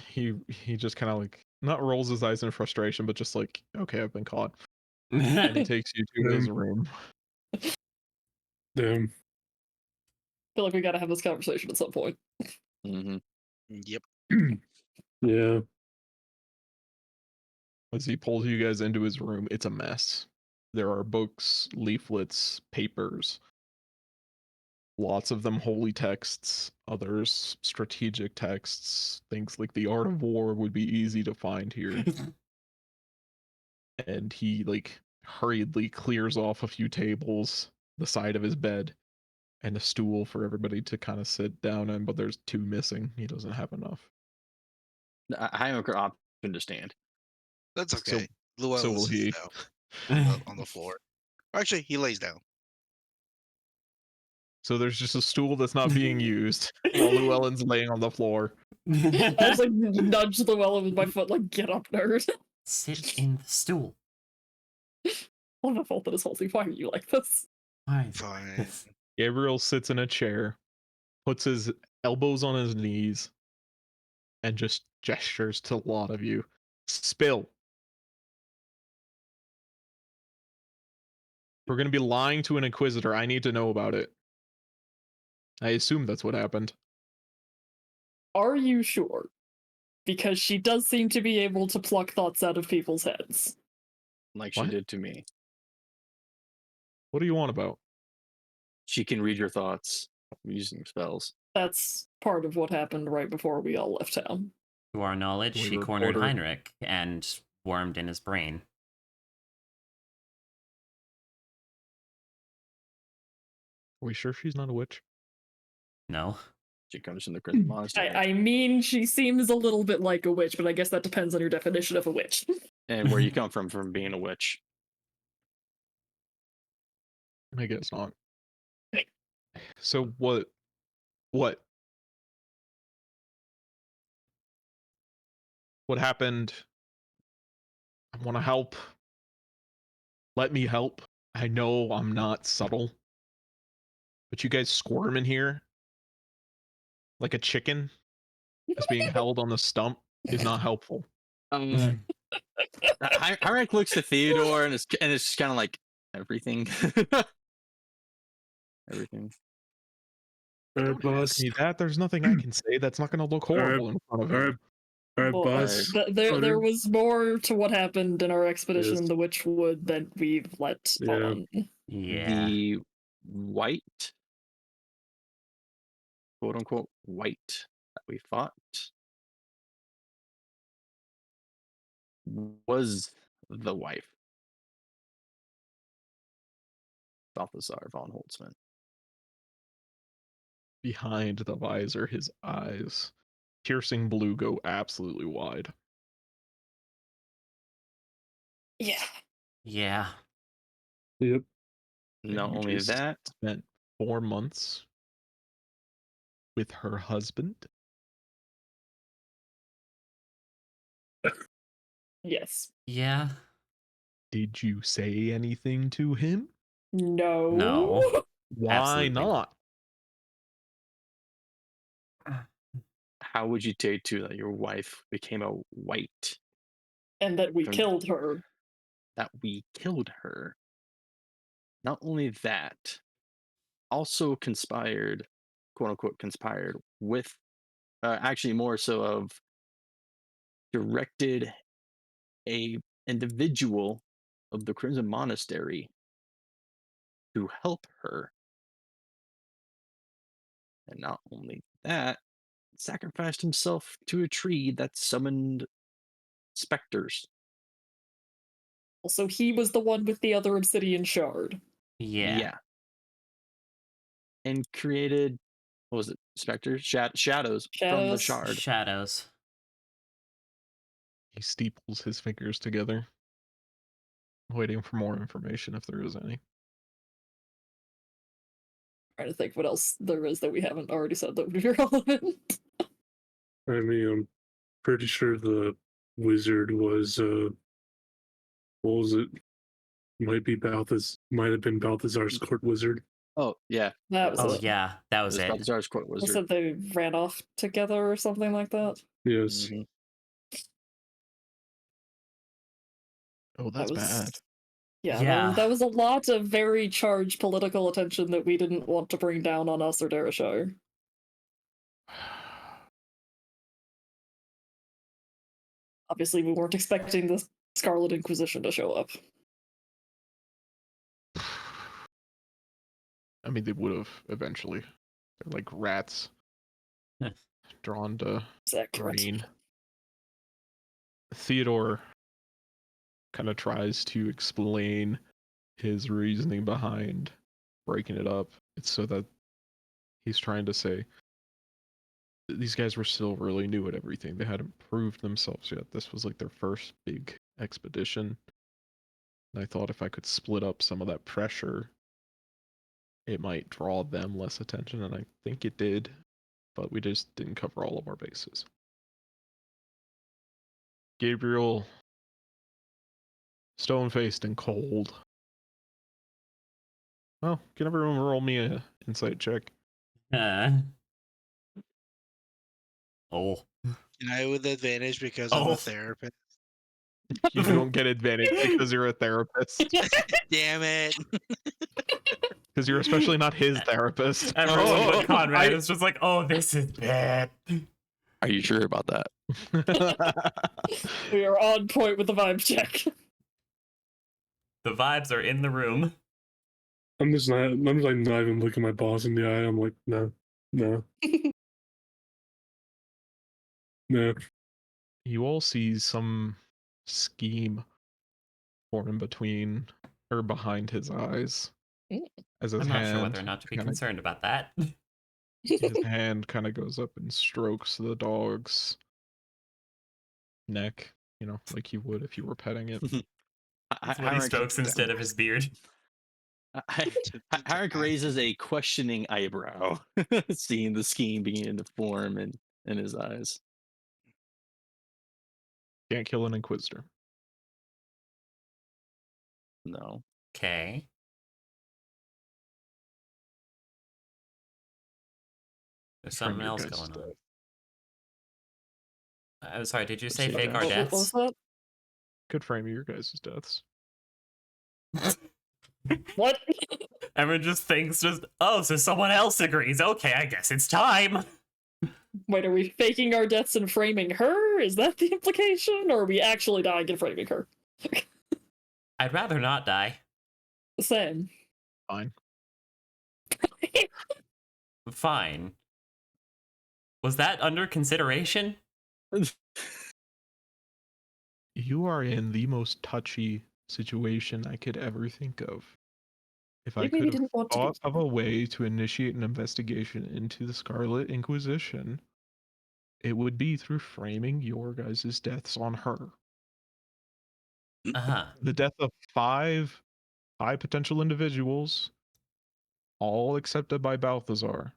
Speaker 2: He just kind of like, not rolls his eyes in frustration, but just like, okay, I've been caught. And he takes you to his room.
Speaker 1: Damn.
Speaker 3: Feel like we gotta have this conversation at some point.
Speaker 5: Mm-hmm.
Speaker 6: Yep.
Speaker 1: Yeah.
Speaker 2: As he pulls you guys into his room, it's a mess. There are books, leaflets, papers, lots of them holy texts, others strategic texts. Things like the art of war would be easy to find here. And he like hurriedly clears off a few tables, the side of his bed, and a stool for everybody to kind of sit down on, but there's 2 missing. He doesn't have enough.
Speaker 5: Heinrich could understand.
Speaker 6: That's
Speaker 2: So-
Speaker 6: okay. Llewellyn
Speaker 2: so will
Speaker 6: sits
Speaker 2: he.
Speaker 6: down on the floor. Actually, he lays down.
Speaker 2: So there's just a stool that's not being used while Llewellyn's laying on the floor.
Speaker 3: I just like nudge Llewellyn with my foot, like, get up, nerd.
Speaker 7: Sit in the stool.
Speaker 3: All the fault that is holding. Why are you like this?
Speaker 7: Fine.
Speaker 6: Fine.
Speaker 2: Gabriel sits in a chair, puts his elbows on his knees, and just gestures to a lot of you. Spill. We're going to be lying to an Inquisitor. I need to know about it. I assume that's what happened.
Speaker 3: Are you sure? Because she does seem to be able to pluck thoughts out of people's heads.
Speaker 5: Like she
Speaker 2: What?
Speaker 5: did to me.
Speaker 2: What do you want about?
Speaker 5: She can read your thoughts using spells.
Speaker 3: That's part of what happened right before we all left town.
Speaker 7: To our knowledge,
Speaker 2: We
Speaker 7: she
Speaker 2: were
Speaker 7: cornered
Speaker 2: ordered-
Speaker 7: Heinrich and wormed in his brain.
Speaker 2: Are we sure she's not a witch?
Speaker 7: No.
Speaker 5: She comes from the Crimson Monastery.
Speaker 3: I mean, she seems a little bit like a witch, but I guess that depends on your definition of a witch.
Speaker 5: And where you come from being a witch.
Speaker 2: I guess not.
Speaker 3: Right.
Speaker 2: So what? What? What happened? I want to help. Let me help. I know I'm not subtle. But you guys squirm in here like a chicken that's being held on the stump is not helpful.
Speaker 5: Heinrich looks to Theodore and it's just kind of like everything. Everything.
Speaker 1: All right,
Speaker 6: Don't
Speaker 1: boss.
Speaker 2: Me that there's nothing I can say that's not going to look horrible in front of
Speaker 1: All right,
Speaker 2: him.
Speaker 1: all right,
Speaker 3: Well,
Speaker 1: boss.
Speaker 3: there
Speaker 1: Hunter.
Speaker 3: was more to what happened in our expedition
Speaker 1: Yes.
Speaker 3: in the Witchwood that we've let fall
Speaker 1: Yeah.
Speaker 3: on.
Speaker 7: Yeah.
Speaker 5: The white, quote unquote, white that we fought was the wife, Balthasar von Holtzmann.
Speaker 2: Behind the visor, his eyes, piercing blue, go absolutely wide.
Speaker 3: Yeah.
Speaker 7: Yeah.
Speaker 1: Yep.
Speaker 5: Not
Speaker 2: you
Speaker 5: only
Speaker 2: just
Speaker 5: that,
Speaker 2: spent 4 months with her husband.
Speaker 3: Yes.
Speaker 7: Yeah.
Speaker 2: Did you say anything to him?
Speaker 3: No.
Speaker 7: No.
Speaker 2: Why
Speaker 7: Absolutely.
Speaker 2: not?
Speaker 5: how would you take to that your wife became a white,
Speaker 3: And that we
Speaker 5: From-
Speaker 3: killed her.
Speaker 5: that we killed her? Not only that, also conspired, quote unquote, conspired with, actually more so of directed a individual of the Crimson Monastery to help her. And not only that, sacrificed himself to a tree that summoned specters.
Speaker 3: Also, he was the one with the other obsidian shard.
Speaker 7: Yeah.
Speaker 5: And created, what was it? Specters? Shadows from the
Speaker 3: Shadows.
Speaker 5: shard.
Speaker 7: Shadows.
Speaker 2: He steeples his fingers together, waiting for more information if there is any.
Speaker 3: Trying to think what else there is that we haven't already said that would be relevant.
Speaker 1: I mean, I'm pretty sure the wizard was what was it? Might have been Balthazar's court wizard.
Speaker 5: Oh, yeah.
Speaker 3: That was
Speaker 7: Oh
Speaker 3: it.
Speaker 7: yeah, that
Speaker 5: It
Speaker 7: was
Speaker 5: was
Speaker 7: it.
Speaker 5: Balthazar's court
Speaker 3: I
Speaker 5: wizard.
Speaker 3: said they ran off together or something like that.
Speaker 1: Yes.
Speaker 5: Mhm.
Speaker 2: Oh, that's
Speaker 3: was
Speaker 2: bad.
Speaker 3: Yeah,
Speaker 7: Yeah.
Speaker 3: That was a lot of very charged political attention that we didn't want to bring down on us or Darashar. Obviously, we weren't expecting the Scarlet Inquisition to show up.
Speaker 2: I mean, they would have eventually. They're like rats drawn to
Speaker 3: Is that correct?
Speaker 2: green. Theodore kind of tries to explain his reasoning behind breaking it up. It's so that he's trying to say these guys were still really new at everything. They hadn't proved themselves yet. This was like their first big expedition. And I thought if I could split up some of that pressure, it might draw them less attention. And I think it did, but we just didn't cover all of our bases. Gabriel, stone-faced and cold. Well, can everyone roll me a insight check?
Speaker 7: Oh.
Speaker 6: And I with advantage because I'm
Speaker 7: Oh.
Speaker 6: a therapist.
Speaker 2: You don't get advantage because you're a therapist.
Speaker 6: Damn it.
Speaker 2: Because you're especially not his therapist.
Speaker 7: Everyone but Conrad
Speaker 2: I-
Speaker 7: is just like, oh, this is bad.
Speaker 5: Are you sure about that?
Speaker 3: We are on point with the vibe check.
Speaker 7: The vibes are in the room.
Speaker 1: I'm just like not even looking my boss in the eye. I'm like, no. No.
Speaker 2: You all see some scheme form between or behind his eyes.
Speaker 3: Mm.
Speaker 2: As his
Speaker 7: I'm not
Speaker 2: hand
Speaker 7: sure whether or not to be
Speaker 2: kinda-
Speaker 7: concerned about that.
Speaker 2: his hand kind of goes up and strokes the dog's neck, you know, like you would if you were petting it.
Speaker 7: That's what he strokes instead of his beard.
Speaker 5: Heinrich raises a questioning eyebrow, seeing the scheme begin to form in his eyes.
Speaker 2: Can't kill an inquisitor.
Speaker 5: No.
Speaker 7: Okay. There's
Speaker 2: Trying
Speaker 7: something
Speaker 2: your
Speaker 7: else
Speaker 2: guys'
Speaker 7: going on.
Speaker 2: stuff.
Speaker 7: I'm sorry, did you say
Speaker 2: See,
Speaker 7: fake our
Speaker 3: What was
Speaker 7: deaths?
Speaker 3: that?
Speaker 2: Could frame your guys' deaths.
Speaker 3: What?
Speaker 7: Everyone just thinks, oh, so someone else agrees. Okay, I guess it's time.
Speaker 3: Wait, are we faking our deaths and framing her? Is that the implication? Or are we actually dying and framing her?
Speaker 7: I'd rather not die.
Speaker 3: Same.
Speaker 2: Fine.
Speaker 7: Fine. Was that under consideration?
Speaker 2: You are in the most touchy situation I could ever think of. If I
Speaker 3: Maybe we
Speaker 2: could have
Speaker 3: didn't want to
Speaker 2: thought
Speaker 3: go.
Speaker 2: of a way to initiate an investigation into the Scarlet Inquisition, it would be through framing your guys' deaths on her.
Speaker 7: Uh-huh.
Speaker 2: The death of five high potential individuals, all accepted by Balthazar.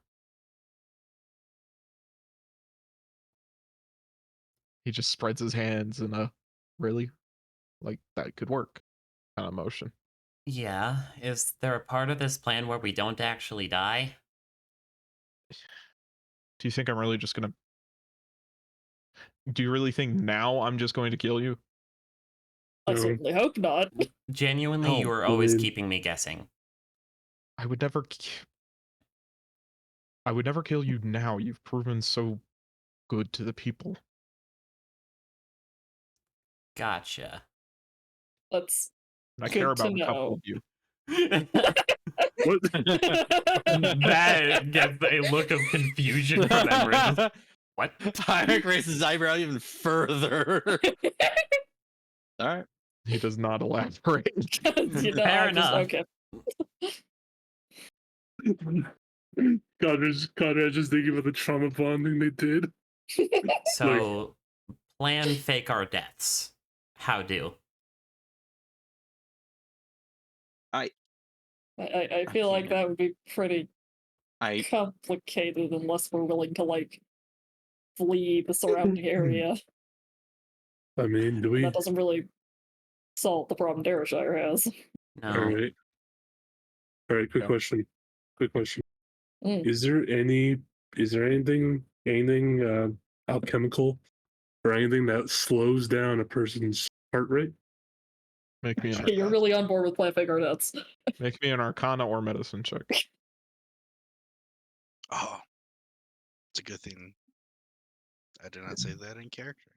Speaker 2: He just spreads his hands in a really, like, that could work kind of motion.
Speaker 7: Yeah, is there a part of this plan where we don't actually die?
Speaker 2: Do you think I'm really just gonna? Do you really think now I'm just going to kill you?
Speaker 3: I
Speaker 1: No.
Speaker 3: certainly hope not.
Speaker 7: Genuinely, you
Speaker 2: No,
Speaker 7: were always
Speaker 1: dude.
Speaker 7: keeping me guessing.
Speaker 2: I would never. I would never kill you now. You've proven so good to the people.
Speaker 7: Gotcha.
Speaker 3: That's
Speaker 2: And I
Speaker 3: Good
Speaker 2: care
Speaker 3: to
Speaker 2: about a couple
Speaker 3: know.
Speaker 2: of you.
Speaker 1: What?
Speaker 7: That gets a look of confusion from Emerald. What?
Speaker 5: Heinrich raises his eyebrow even further. All right.
Speaker 2: He does not elaborate.
Speaker 3: you know,
Speaker 7: Fair
Speaker 3: I'm just-
Speaker 7: enough.
Speaker 3: okay.
Speaker 1: Conrad's just thinking about the trauma bonding they did.
Speaker 7: So, plan fake our deaths. How do?
Speaker 3: I feel like
Speaker 5: can't.
Speaker 3: that would be pretty
Speaker 5: I
Speaker 3: complicated unless we're willing to like flee the surrounding area.
Speaker 1: I mean, do we?
Speaker 3: That doesn't really solve the problem Darashire has.
Speaker 7: No.
Speaker 1: All right. All right. Quick
Speaker 5: No.
Speaker 1: question. Quick question.
Speaker 3: Mm.
Speaker 1: Is there anything alchemical or anything that slows down a person's heart rate?
Speaker 2: Make me
Speaker 3: Okay, you're really on board with plant fake our deaths.
Speaker 2: make me an Arcana or Medicine check.
Speaker 6: Oh, it's a good thing I did not say that in character.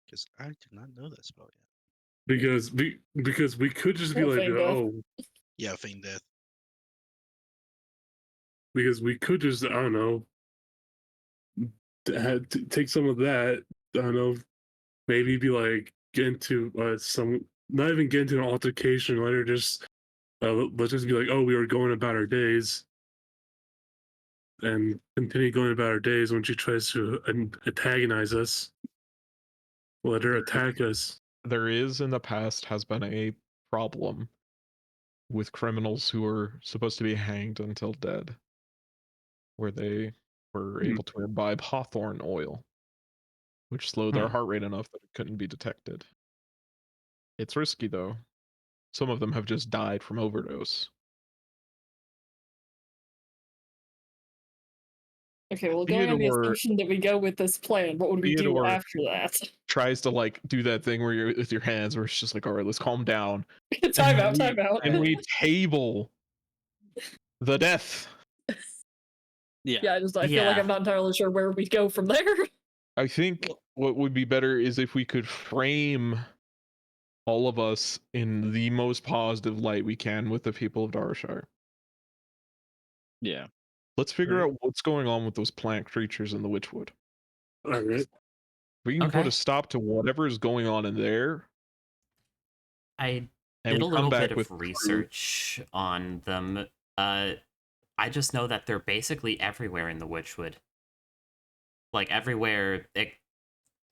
Speaker 6: Because I did not know that spell yet.
Speaker 1: Because we could just be
Speaker 3: Well,
Speaker 1: like,
Speaker 3: feign death.
Speaker 1: oh,
Speaker 6: Yeah, feign death.
Speaker 1: because we could just, I don't know, take some of that. I don't know, maybe be like get into not even get into an altercation. Let her just let's just be like, oh, we were going about our days, and continue going about our days. When she tries to antagonize us, let her attack us.
Speaker 2: There is in the past has been a problem with criminals who are supposed to be hanged until dead, where they were able to imbibe hawthorn oil, which slowed their heart rate enough that it couldn't be detected. It's risky though. Some of them have just died from overdose.
Speaker 3: Okay, well, going on the
Speaker 2: Theodore-
Speaker 3: assumption that we go with this plan, what would we do
Speaker 2: Theodore-
Speaker 3: after that?
Speaker 2: Tries to like do that thing where you're with your hands where it's just like, all right, let's calm down.
Speaker 3: time out, time out.
Speaker 2: And we table the death.
Speaker 5: yeah.
Speaker 3: Yeah, I feel like
Speaker 7: Yeah.
Speaker 3: I'm not entirely sure where we'd go from there.
Speaker 2: I think what would be better is if we could frame all of us in the most positive light we can with the people of Darshire.
Speaker 5: Yeah.
Speaker 2: Let's figure
Speaker 1: Right.
Speaker 2: out what's going on with those plant creatures in the Witchwood.
Speaker 1: All right.
Speaker 2: We can put
Speaker 7: Okay.
Speaker 2: a stop to whatever is going on in there.
Speaker 7: I
Speaker 2: And
Speaker 7: did a
Speaker 2: we come
Speaker 7: little
Speaker 2: back
Speaker 7: bit
Speaker 2: with
Speaker 7: of
Speaker 2: proof.
Speaker 7: research on them. I just know that they're basically everywhere in the Witchwood. Like everywhere,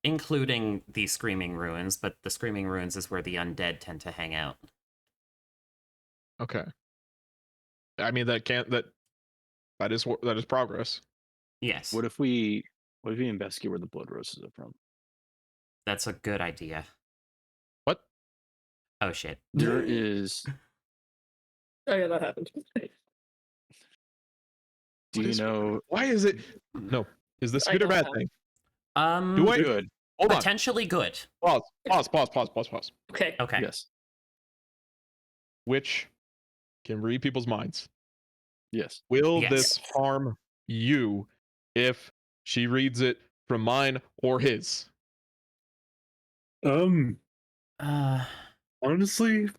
Speaker 7: including the Screaming Ruins, but the Screaming Ruins is where the undead tend to hang out.
Speaker 2: Okay. I mean that is progress.
Speaker 7: Yes,
Speaker 5: What if we investigate where the blood roses are from?
Speaker 7: that's a good idea.
Speaker 2: What?
Speaker 7: Oh shit.
Speaker 5: There is
Speaker 3: Oh yeah, that happened.
Speaker 5: Do you know?
Speaker 2: Why is it? No. Is this
Speaker 3: I
Speaker 2: good or
Speaker 3: don't
Speaker 2: bad
Speaker 3: know.
Speaker 2: thing? Do I?
Speaker 5: Good.
Speaker 2: Hold on.
Speaker 7: Potentially good.
Speaker 2: Pause.
Speaker 3: Okay.
Speaker 7: Okay.
Speaker 5: Yes.
Speaker 2: Which can read people's minds.
Speaker 5: Yes.
Speaker 2: Will
Speaker 7: Yes.
Speaker 2: this harm you if she reads it from mine or his?
Speaker 7: Uh,
Speaker 1: Honestly,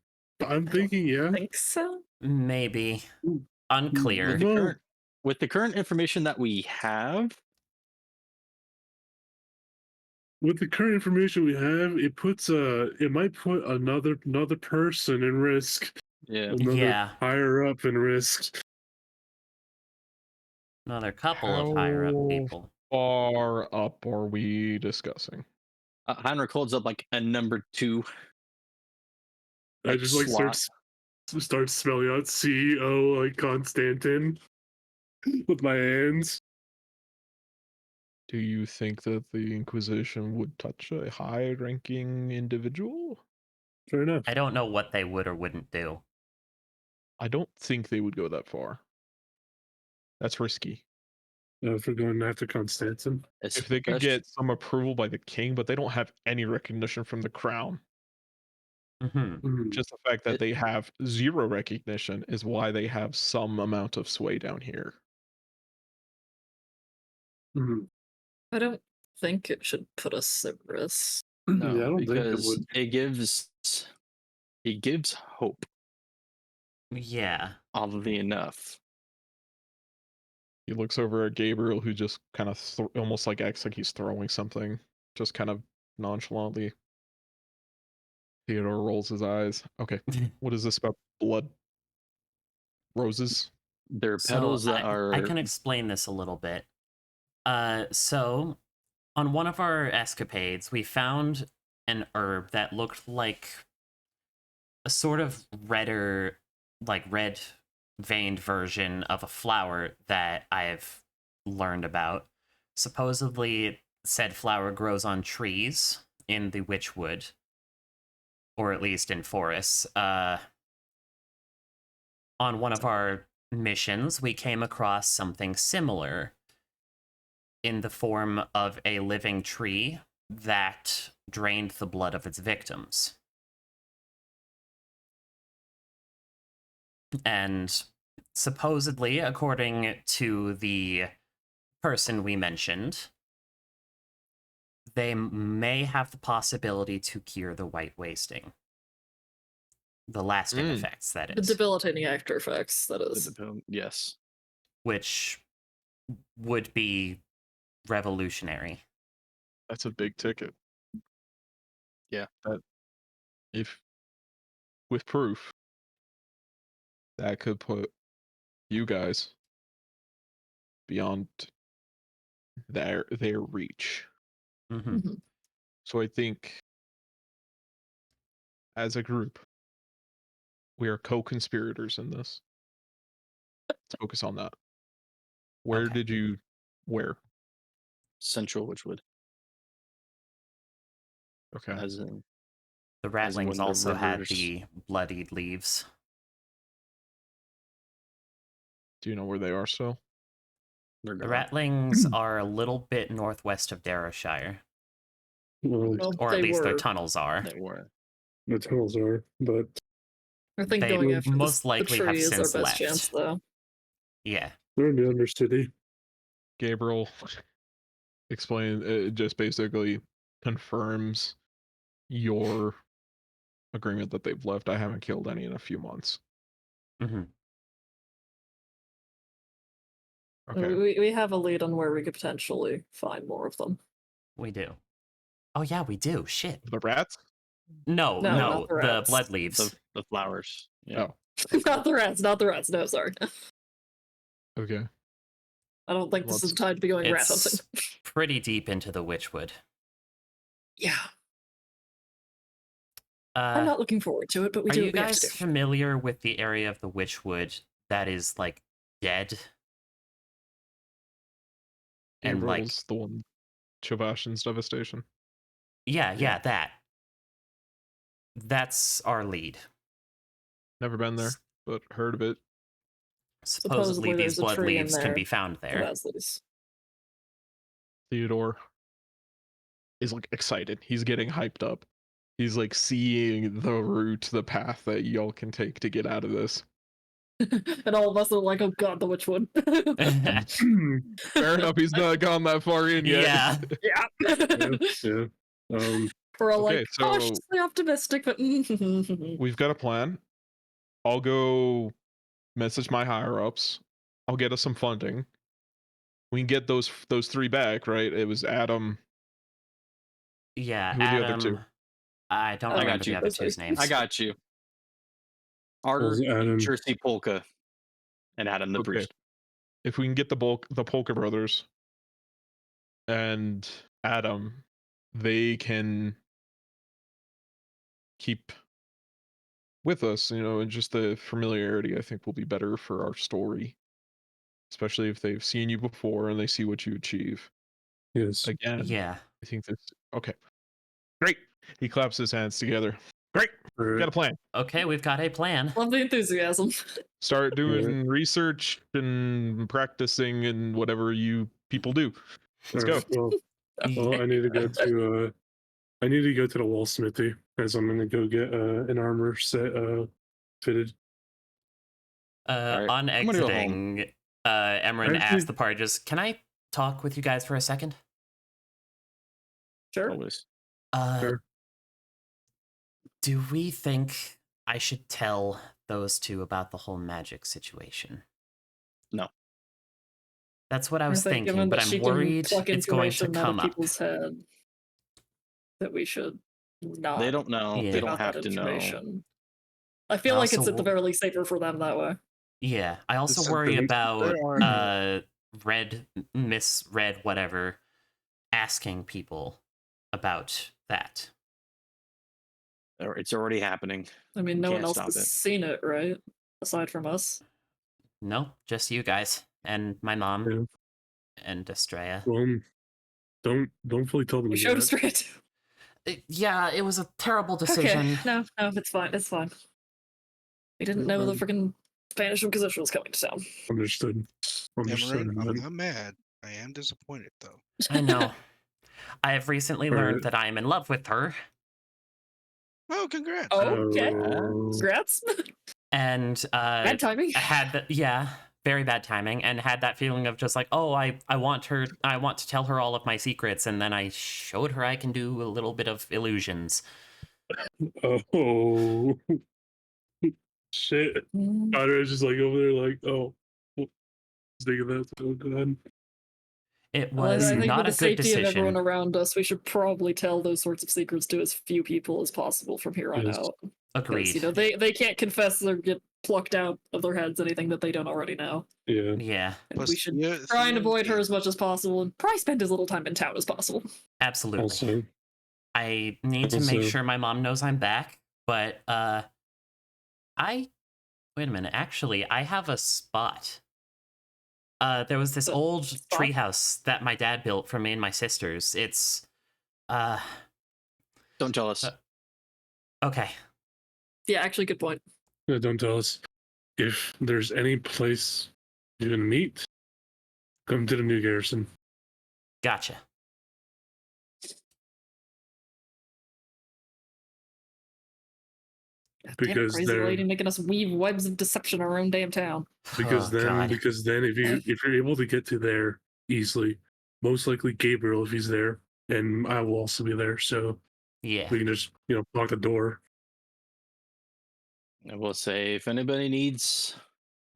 Speaker 1: I'm
Speaker 3: don't
Speaker 1: thinking, yeah.
Speaker 3: I think so.
Speaker 7: maybe.
Speaker 1: Ooh.
Speaker 7: Unclear.
Speaker 5: With the
Speaker 1: Well-
Speaker 5: current, with the current information that we have,
Speaker 1: With the current information we have, it might put another person in risk.
Speaker 5: yeah,
Speaker 1: Another
Speaker 7: Yeah.
Speaker 1: higher up in risk.
Speaker 7: Another couple of higher up
Speaker 2: How
Speaker 7: people.
Speaker 2: far up are we discussing?
Speaker 5: Heinrich holds up like a number 2.
Speaker 1: I just like
Speaker 5: slot.
Speaker 1: start spelling out CEO like Constantin with my hands.
Speaker 2: Do you think that the Inquisition would touch a high-ranking individual?
Speaker 1: Fair enough.
Speaker 7: I don't know what they would or wouldn't do.
Speaker 2: I don't think they would go that far. That's risky.
Speaker 1: For going after Constantin.
Speaker 2: If they could get some approval by the king, but they don't have any recognition from the crown.
Speaker 7: Hmm.
Speaker 2: Just the fact that they have zero recognition is why they have some amount of sway down here.
Speaker 1: Mhm.
Speaker 3: I don't think it should put us at risk.
Speaker 5: No,
Speaker 1: Yeah, I don't think it
Speaker 5: because
Speaker 1: would.
Speaker 5: it gives hope,
Speaker 7: Yeah.
Speaker 5: oddly enough.
Speaker 2: He looks over at Gabriel, who just kind of almost like acts like he's throwing something, just kind of nonchalantly. Theodore rolls his eyes. Okay, what is this about blood? Roses?
Speaker 5: There are
Speaker 7: So
Speaker 5: petals that
Speaker 7: I can explain this a little bit. So on one of our escapades, we found an herb that looked like a sort of redder, like red veined version of a flower that I've learned about. Supposedly, said flower grows on trees in the Witchwood, or at least in forests. On one of our missions, we came across something similar in the form of a living tree that drained the blood of its victims. And supposedly, according to the person we mentioned, they may have the possibility to cure the white wasting. The lasting effects, that
Speaker 3: The
Speaker 7: is.
Speaker 3: debilitating after effects, that is.
Speaker 5: yes.
Speaker 7: Which would be revolutionary.
Speaker 2: That's a big ticket.
Speaker 5: Yeah.
Speaker 2: That if with proof, that could put you guys beyond their reach.
Speaker 7: Mm-hmm.
Speaker 3: Mhm.
Speaker 2: So I think as a group, we are co-conspirators in this. Let's focus on that. Where
Speaker 7: Okay.
Speaker 2: did you where?
Speaker 5: Central Witchwood,
Speaker 2: Okay.
Speaker 5: as in
Speaker 7: The
Speaker 5: As in when
Speaker 7: Ratlings
Speaker 5: the
Speaker 7: also had
Speaker 5: rivers-
Speaker 7: the bloodied leaves.
Speaker 2: Do you know where they are still?
Speaker 5: they're
Speaker 7: The
Speaker 5: gone.
Speaker 7: Ratlings are a little bit northwest of Darrowshire,
Speaker 1: Well,
Speaker 3: Well,
Speaker 7: or at
Speaker 3: they
Speaker 7: least their
Speaker 3: were.
Speaker 7: tunnels are.
Speaker 5: They were.
Speaker 1: the tunnels are, but
Speaker 3: I think
Speaker 7: They
Speaker 3: going after
Speaker 7: most
Speaker 3: the
Speaker 7: likely have
Speaker 3: tree is our
Speaker 7: since
Speaker 3: best
Speaker 7: left.
Speaker 3: chance, though.
Speaker 7: Yeah.
Speaker 1: they're in the Undercity.
Speaker 2: Gabriel just basically confirms your agreement that they've left. I haven't killed any in a few months.
Speaker 7: Hmm.
Speaker 2: Okay.
Speaker 3: We have a lead on where we could potentially find more of them.
Speaker 7: We do. Oh yeah, we do. Shit.
Speaker 2: The rats?
Speaker 7: No,
Speaker 3: No,
Speaker 7: no,
Speaker 3: not the
Speaker 7: the
Speaker 3: rats.
Speaker 7: blood leaves.
Speaker 5: The flowers. Yeah.
Speaker 2: Oh,
Speaker 3: Not the rats, not the rats. No, sorry.
Speaker 2: okay.
Speaker 3: I don't think this is the time to be going rat hunting.
Speaker 7: It's pretty deep into the Witchwood.
Speaker 3: Yeah, I'm not looking forward to it, but we
Speaker 7: Are
Speaker 3: do
Speaker 7: you
Speaker 3: what we have
Speaker 7: guys
Speaker 3: to do.
Speaker 7: familiar with the area of the Witchwood that is like dead? And like,
Speaker 2: Gabriel's the one Chavashin's devastation.
Speaker 7: yeah, that. That's our lead.
Speaker 2: Never been there, but heard of it.
Speaker 7: supposedly these
Speaker 3: there's a
Speaker 7: blood
Speaker 3: tree in
Speaker 7: leaves can
Speaker 3: there
Speaker 7: be found
Speaker 3: that
Speaker 7: there.
Speaker 3: has these.
Speaker 2: Theodore is like excited. He's getting hyped up. He's like seeing the route, the path that y'all can take to get out of this.
Speaker 3: And all of us are like, oh god, the witch wood.
Speaker 2: Fair enough, he's not gone that far in yet.
Speaker 7: Yeah.
Speaker 3: Yeah.
Speaker 1: Yeah.
Speaker 3: We're all
Speaker 2: Okay,
Speaker 3: like
Speaker 2: so-
Speaker 3: cautiously optimistic, but
Speaker 2: We've got a plan. I'll go message my higher ups. I'll get us some funding. We can get those three back, right? It was Adam.
Speaker 7: Yeah,
Speaker 2: Who are the other two?
Speaker 7: Adam. I don't
Speaker 3: I got
Speaker 7: remember the
Speaker 5: you.
Speaker 7: other
Speaker 3: Those are-
Speaker 7: two's names.
Speaker 5: I got you. Arter,
Speaker 1: Was Adam.
Speaker 5: Jersey Polka, and Adam the
Speaker 2: Okay.
Speaker 5: priest.
Speaker 2: If we can get the Polka brothers and Adam, they can keep with us, and just the familiarity I think will be better for our story. Especially if they've seen you before and they see what you achieve.
Speaker 1: Yes.
Speaker 2: Again,
Speaker 7: Yeah.
Speaker 2: I think that's okay. Great. He claps his hands together. Great.
Speaker 1: All right.
Speaker 2: Got a plan.
Speaker 7: Okay, we've got a plan.
Speaker 3: love the enthusiasm.
Speaker 2: Start doing research and practicing and whatever you people do. Let's
Speaker 1: All
Speaker 2: go.
Speaker 1: right, well, I need to go to the wall smithy as I'm gonna go get an armor set fitted.
Speaker 5: Alright,
Speaker 7: On
Speaker 5: I'm gonna go home.
Speaker 7: exiting, Emran
Speaker 1: Actually-
Speaker 7: asked the parties, "Can I talk with you guys for a second?"
Speaker 3: Sure.
Speaker 5: Always.
Speaker 1: Sure.
Speaker 7: Do we think I should tell those two about the whole magic situation?
Speaker 5: No.
Speaker 7: That's what I
Speaker 3: I
Speaker 7: was
Speaker 3: think
Speaker 7: thinking,
Speaker 3: given
Speaker 7: but
Speaker 3: that
Speaker 7: I'm
Speaker 3: she can
Speaker 7: worried
Speaker 3: pluck
Speaker 7: it's going to
Speaker 3: information out
Speaker 7: come
Speaker 3: of
Speaker 7: up.
Speaker 3: people's head, that we should not.
Speaker 5: They don't know.
Speaker 7: Yeah.
Speaker 5: They
Speaker 3: give
Speaker 5: don't
Speaker 3: out
Speaker 5: have
Speaker 3: that
Speaker 5: to know.
Speaker 3: information. I feel like it's
Speaker 7: Also-
Speaker 3: at the very least safer for them that way.
Speaker 7: Yeah, I also
Speaker 6: Listen,
Speaker 7: worry
Speaker 1: there
Speaker 7: about
Speaker 6: are-
Speaker 7: Miss Red, whatever, asking people about that.
Speaker 5: Or it's already happening.
Speaker 3: I mean,
Speaker 5: You
Speaker 3: no one
Speaker 5: can't
Speaker 3: else
Speaker 5: stop
Speaker 3: has
Speaker 5: it.
Speaker 3: seen it, right? Aside from us.
Speaker 7: No, just you guys and my mom
Speaker 1: Yeah.
Speaker 7: and Estrella.
Speaker 1: Well, don't fully tell them
Speaker 3: We
Speaker 1: yet.
Speaker 3: showed us straight.
Speaker 7: Yeah, it was a terrible decision.
Speaker 3: Okay, no, it's fine. It's fine. We didn't know the
Speaker 1: Um,
Speaker 3: freaking Spanish Inquisition was coming to town.
Speaker 1: Understood. Understood.
Speaker 6: Cameron, I'm
Speaker 1: man.
Speaker 6: not mad. I am disappointed though.
Speaker 7: I know. I have recently
Speaker 1: Alright.
Speaker 7: learned that I am in love with her,
Speaker 6: Oh, congrats.
Speaker 3: Okay.
Speaker 1: Oh.
Speaker 3: Congrats.
Speaker 7: and
Speaker 3: Bad timing.
Speaker 7: I had that. Yeah, very bad timing, and had that feeling of just like, oh, I want to tell her all of my secrets, and then I showed her I can do a little bit of illusions.
Speaker 1: Oh. Shit.
Speaker 3: Mm,
Speaker 1: Connor is just like over there, like, oh. Thinking that so good.
Speaker 7: It
Speaker 3: well,
Speaker 7: was
Speaker 3: I think
Speaker 7: not
Speaker 3: with
Speaker 7: a
Speaker 3: the
Speaker 7: good
Speaker 3: safety of everyone
Speaker 7: decision.
Speaker 3: around us, we should probably tell those sorts of secrets to as few people as possible from here on
Speaker 1: Yes.
Speaker 3: out. 'Cause,
Speaker 7: Agreed.
Speaker 3: You know, they can't confess or get plucked out of their heads anything that they don't already know.
Speaker 1: Yeah.
Speaker 7: Yeah,
Speaker 3: And
Speaker 6: Plus,
Speaker 3: we should
Speaker 6: yeah,
Speaker 3: try and
Speaker 6: the
Speaker 3: avoid her
Speaker 6: thing-
Speaker 3: as much as possible and probably spend as little time in town as possible.
Speaker 7: absolutely.
Speaker 1: Also,
Speaker 7: I need to make
Speaker 1: Also-
Speaker 7: sure my mom knows I'm back, but wait a minute. Actually, I have a spot. There was this
Speaker 3: A
Speaker 7: old
Speaker 3: spot?
Speaker 7: treehouse that my dad built for me and my sisters. It's
Speaker 5: Don't tell us.
Speaker 7: okay.
Speaker 3: Yeah, actually, good point.
Speaker 1: yeah, don't tell us. If there's any place you're gonna meet, come to the new garrison.
Speaker 7: Gotcha.
Speaker 3: God damn it,
Speaker 1: Because
Speaker 3: crazy
Speaker 1: they're-
Speaker 3: lady making us weave webs of deception in our own damn town.
Speaker 1: Because
Speaker 7: Oh,
Speaker 1: then
Speaker 7: God.
Speaker 1: if you're able to get to there easily, most likely Gabriel if he's there, and I will also be there, so
Speaker 7: Yeah.
Speaker 1: we can just lock the door.
Speaker 5: I will say if anybody needs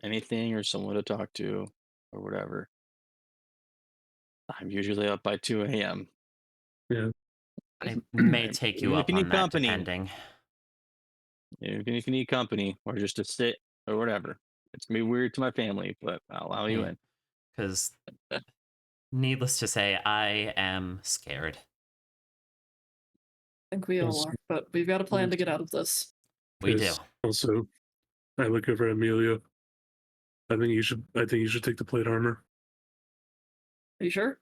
Speaker 5: anything or someone to talk to or whatever, I'm usually up by 2 a.m.
Speaker 7: I may
Speaker 5: Right.
Speaker 7: take
Speaker 5: Even
Speaker 7: you
Speaker 5: if
Speaker 7: up
Speaker 5: you
Speaker 7: on
Speaker 5: need
Speaker 7: that,
Speaker 5: company.
Speaker 7: depending.
Speaker 5: Even if you need company or just to sit or whatever. It's gonna be weird to my family, but I'll allow you
Speaker 7: Yeah.
Speaker 5: in.
Speaker 7: Because, needless to say, I am scared.
Speaker 3: I think we all
Speaker 1: Yes.
Speaker 3: are, but we've got a plan to get out of this.
Speaker 7: We do.
Speaker 1: Yes. Also, I look over at Amelia. I think you should take the plate armor.
Speaker 3: Are you sure?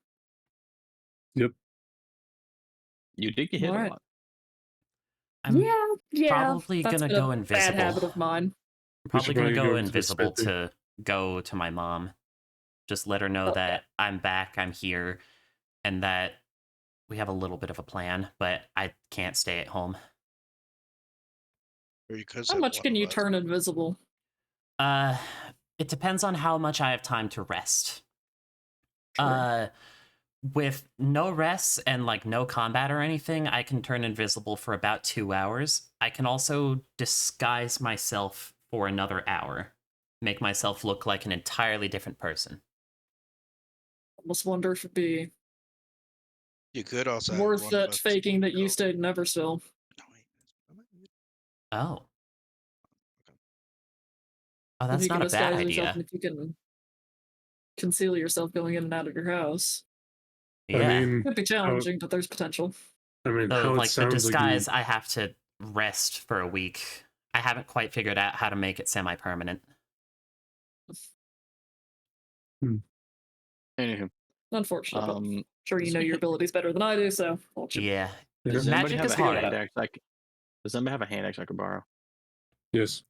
Speaker 5: You did get hit
Speaker 3: Alright.
Speaker 5: a lot.
Speaker 7: I'm
Speaker 3: yeah.
Speaker 7: probably
Speaker 3: that's
Speaker 7: gonna
Speaker 3: been a
Speaker 7: go
Speaker 3: Bad
Speaker 7: invisible.
Speaker 3: habit of mine.
Speaker 7: probably
Speaker 1: should
Speaker 7: gonna
Speaker 1: probably
Speaker 7: go
Speaker 1: go into the
Speaker 7: invisible
Speaker 1: smithy.
Speaker 7: to go to my mom. Just let her know
Speaker 3: Okay.
Speaker 7: that I'm back, I'm here, and that we have a little bit of a plan, but I can't stay at home.
Speaker 6: Or you could
Speaker 3: How
Speaker 6: send
Speaker 3: much
Speaker 6: one
Speaker 3: can
Speaker 6: of
Speaker 3: you
Speaker 6: us.
Speaker 3: turn invisible?
Speaker 7: Uh, it depends on how much I have time to rest.
Speaker 3: Sure.
Speaker 7: With no rests and like no combat or anything, I can turn invisible for about 2 hours. I can also disguise myself for another hour, make myself look like an entirely different person.
Speaker 3: Almost wonder if it'd be
Speaker 6: You could also have
Speaker 3: worth
Speaker 6: one of
Speaker 3: it
Speaker 6: us
Speaker 3: faking that you
Speaker 6: go-
Speaker 3: stayed in Everstill.
Speaker 6: No, wait.
Speaker 7: Oh,
Speaker 6: Okay.
Speaker 7: oh,
Speaker 3: If
Speaker 7: that's
Speaker 3: you can
Speaker 7: not a bad
Speaker 3: disguise yourself
Speaker 7: idea.
Speaker 3: and if you can conceal yourself going in and out of your house.
Speaker 1: I
Speaker 7: Yeah.
Speaker 1: mean,
Speaker 3: Could be challenging, but there's potential.
Speaker 7: So,
Speaker 1: how it
Speaker 7: like the
Speaker 1: sounds like
Speaker 7: disguise, I have to rest for a week. I haven't quite figured out how to make it semi-permanent.
Speaker 5: Anywho,
Speaker 3: Unfortunate, but
Speaker 5: um,
Speaker 3: sure you know your abilities better than I do, so I'll let you.
Speaker 7: Yeah,
Speaker 5: does anybody
Speaker 7: magic
Speaker 5: have
Speaker 7: is
Speaker 5: a
Speaker 7: hard.
Speaker 5: hand axe? Does somebody have a hand axe I could borrow?
Speaker 1: yes.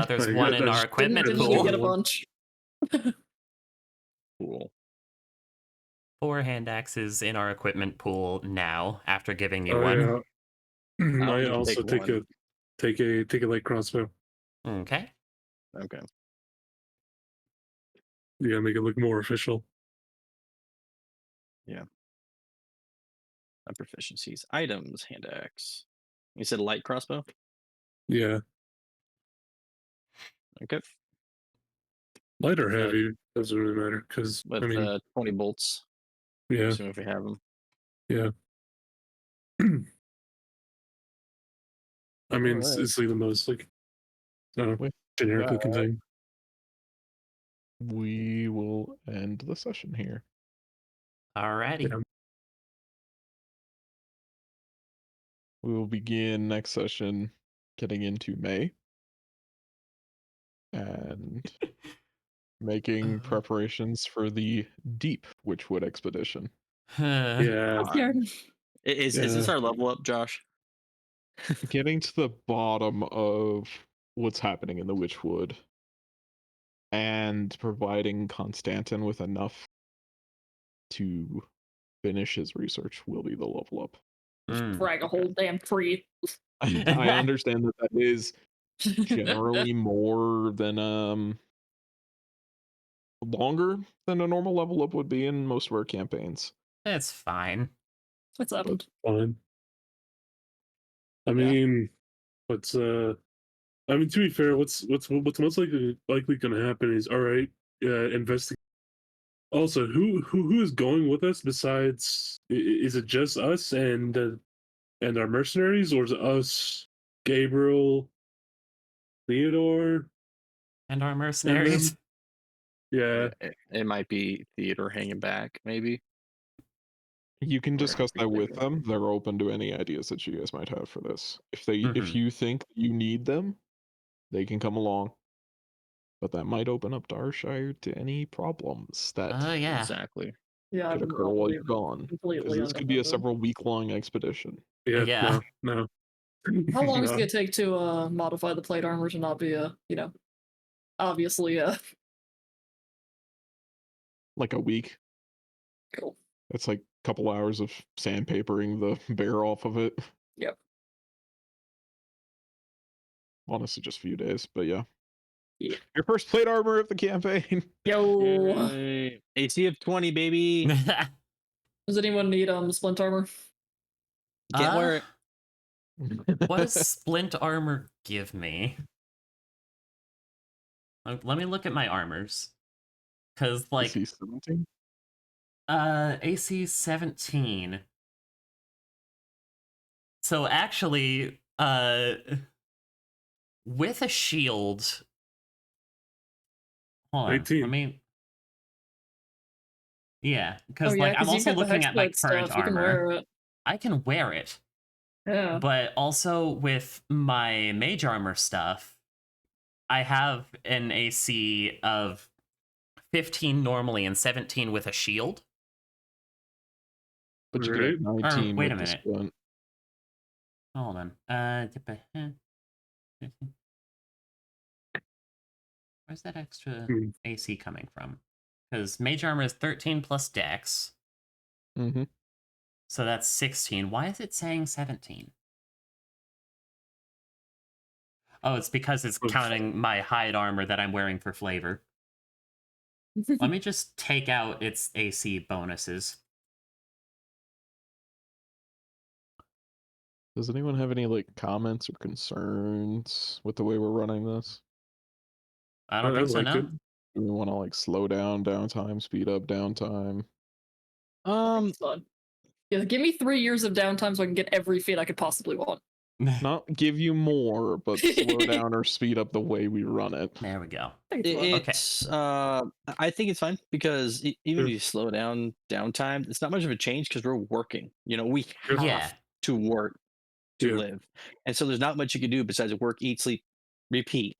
Speaker 7: There's
Speaker 1: I
Speaker 7: one
Speaker 1: got
Speaker 7: in
Speaker 1: that
Speaker 7: our
Speaker 1: sh-
Speaker 7: equipment
Speaker 3: Didn't you
Speaker 7: pool.
Speaker 3: get a bunch?
Speaker 5: Cool.
Speaker 7: 4 hand axes in our equipment pool now. After giving you
Speaker 1: Oh
Speaker 7: one.
Speaker 1: yeah.
Speaker 5: I'll
Speaker 1: I
Speaker 5: need to
Speaker 1: also
Speaker 5: take one.
Speaker 1: take a light crossbow.
Speaker 7: Okay.
Speaker 5: Okay.
Speaker 1: You gotta make it look more official.
Speaker 5: My proficiencies. Items, hand axe. You said light crossbow?
Speaker 1: Yeah.
Speaker 5: Okay.
Speaker 1: Light or
Speaker 5: With,
Speaker 1: heavy doesn't really matter because
Speaker 5: with
Speaker 1: I mean,
Speaker 5: 20 bolts.
Speaker 1: yeah,
Speaker 5: Assuming if we have them.
Speaker 1: yeah. I mean,
Speaker 5: Alright.
Speaker 1: it's like the most like
Speaker 2: With
Speaker 1: generic
Speaker 2: that,
Speaker 1: looking thing.
Speaker 2: we will end the session here.
Speaker 7: Alrighty.
Speaker 1: Yeah.
Speaker 2: We will begin next session getting into May and making preparations for the Deep Witchwood expedition.
Speaker 1: Yeah.
Speaker 3: Scared.
Speaker 5: Is this
Speaker 1: Yeah.
Speaker 5: our level up, Josh?
Speaker 2: Getting to the bottom of what's happening in the Witchwood and providing Constantin with enough to finish his research will be the level up.
Speaker 7: Mm.
Speaker 3: Drag a whole damn tree.
Speaker 2: I understand that is generally more than longer than a normal level up would be in most of our campaigns.
Speaker 7: It's fine.
Speaker 3: What's happened?
Speaker 1: Fine. I
Speaker 2: Yeah.
Speaker 1: mean, what's I mean, to be fair, what's most likely going to happen is all right. Investigate. Also, who is going with us besides? Is it just us and our mercenaries, or is it us, Gabriel, Theodore,
Speaker 7: And our
Speaker 1: and
Speaker 7: mercenaries.
Speaker 1: them? Yeah,
Speaker 5: It might be Theodore hanging back, maybe.
Speaker 2: You can
Speaker 5: Or
Speaker 2: discuss
Speaker 5: we
Speaker 2: that
Speaker 5: could
Speaker 2: with
Speaker 5: go.
Speaker 2: them. They're open to any ideas that you guys might have for this. If
Speaker 7: Mhm.
Speaker 2: you think you need them, they can come along. But that might open up Darshire to any problems that
Speaker 7: Yeah.
Speaker 5: Exactly.
Speaker 3: Yeah,
Speaker 2: could
Speaker 3: I'm
Speaker 2: occur while you're gone. Because
Speaker 3: completely
Speaker 2: this could be a
Speaker 3: unbothered.
Speaker 2: several week-long expedition.
Speaker 1: yeah,
Speaker 7: Yeah.
Speaker 1: no.
Speaker 3: How long is it
Speaker 1: No.
Speaker 3: gonna take to modify the plate armor to not be obviously
Speaker 2: Like a week.
Speaker 3: cool.
Speaker 2: That's like a couple hours of sandpapering the bear off of it.
Speaker 3: Yep.
Speaker 2: Honestly, just a few days, but yeah.
Speaker 3: Yeah.
Speaker 2: Your first plate armor of the campaign.
Speaker 3: Yo,
Speaker 5: Yay. AC of 20, baby.
Speaker 3: does anyone need splint armor?
Speaker 5: Can't wear it.
Speaker 7: What does splint armor give me? Let me look at my armors. Cause like
Speaker 2: AC 17?
Speaker 7: AC 17. So actually, with a shield. Hold on.
Speaker 1: 18.
Speaker 7: I mean, yeah, because
Speaker 3: Oh yeah,
Speaker 7: like I'm
Speaker 3: because you've
Speaker 7: also
Speaker 3: got the
Speaker 7: looking at my
Speaker 3: hexblade
Speaker 7: current
Speaker 3: stuff. You can
Speaker 7: armor.
Speaker 3: wear it.
Speaker 7: I can wear it,
Speaker 3: Yeah.
Speaker 7: but also with my mage armor stuff, I have an AC of 15 normally and 17 with a shield.
Speaker 2: But you
Speaker 1: Right.
Speaker 2: get 19
Speaker 7: wait
Speaker 2: with
Speaker 7: a
Speaker 2: the
Speaker 7: minute.
Speaker 2: splint.
Speaker 7: Hold on. Where's that extra
Speaker 1: Hmm.
Speaker 7: AC coming from? Because mage armor is 13 plus dex,
Speaker 2: Mm-hmm.
Speaker 7: so that's 16. Why is it saying 17? Oh, it's because it's
Speaker 1: Oof.
Speaker 7: counting my hide armor that I'm wearing for flavor. Let me just take out its AC bonuses.
Speaker 2: Does anyone have any like comments or concerns with the way we're running this?
Speaker 7: I don't
Speaker 1: I
Speaker 7: think so,
Speaker 1: like
Speaker 7: no.
Speaker 1: it.
Speaker 2: Do we want to like slow down downtime, speed up downtime?
Speaker 3: It's fun. Yeah, give me 3 years of downtime so I can get every feat I could possibly want.
Speaker 2: Not give you more, but slow down or speed up the way we run it.
Speaker 7: There we go.
Speaker 3: I think it's fun.
Speaker 7: Okay.
Speaker 5: It's I think it's fine because even
Speaker 1: Sure.
Speaker 5: if you slow down downtime, it's not much of a change because we're working. You know, we
Speaker 1: Sure.
Speaker 5: have
Speaker 7: Yeah.
Speaker 5: to work to
Speaker 1: Yeah.
Speaker 5: live, and so there's not much you can do besides work, eat, sleep, repeat,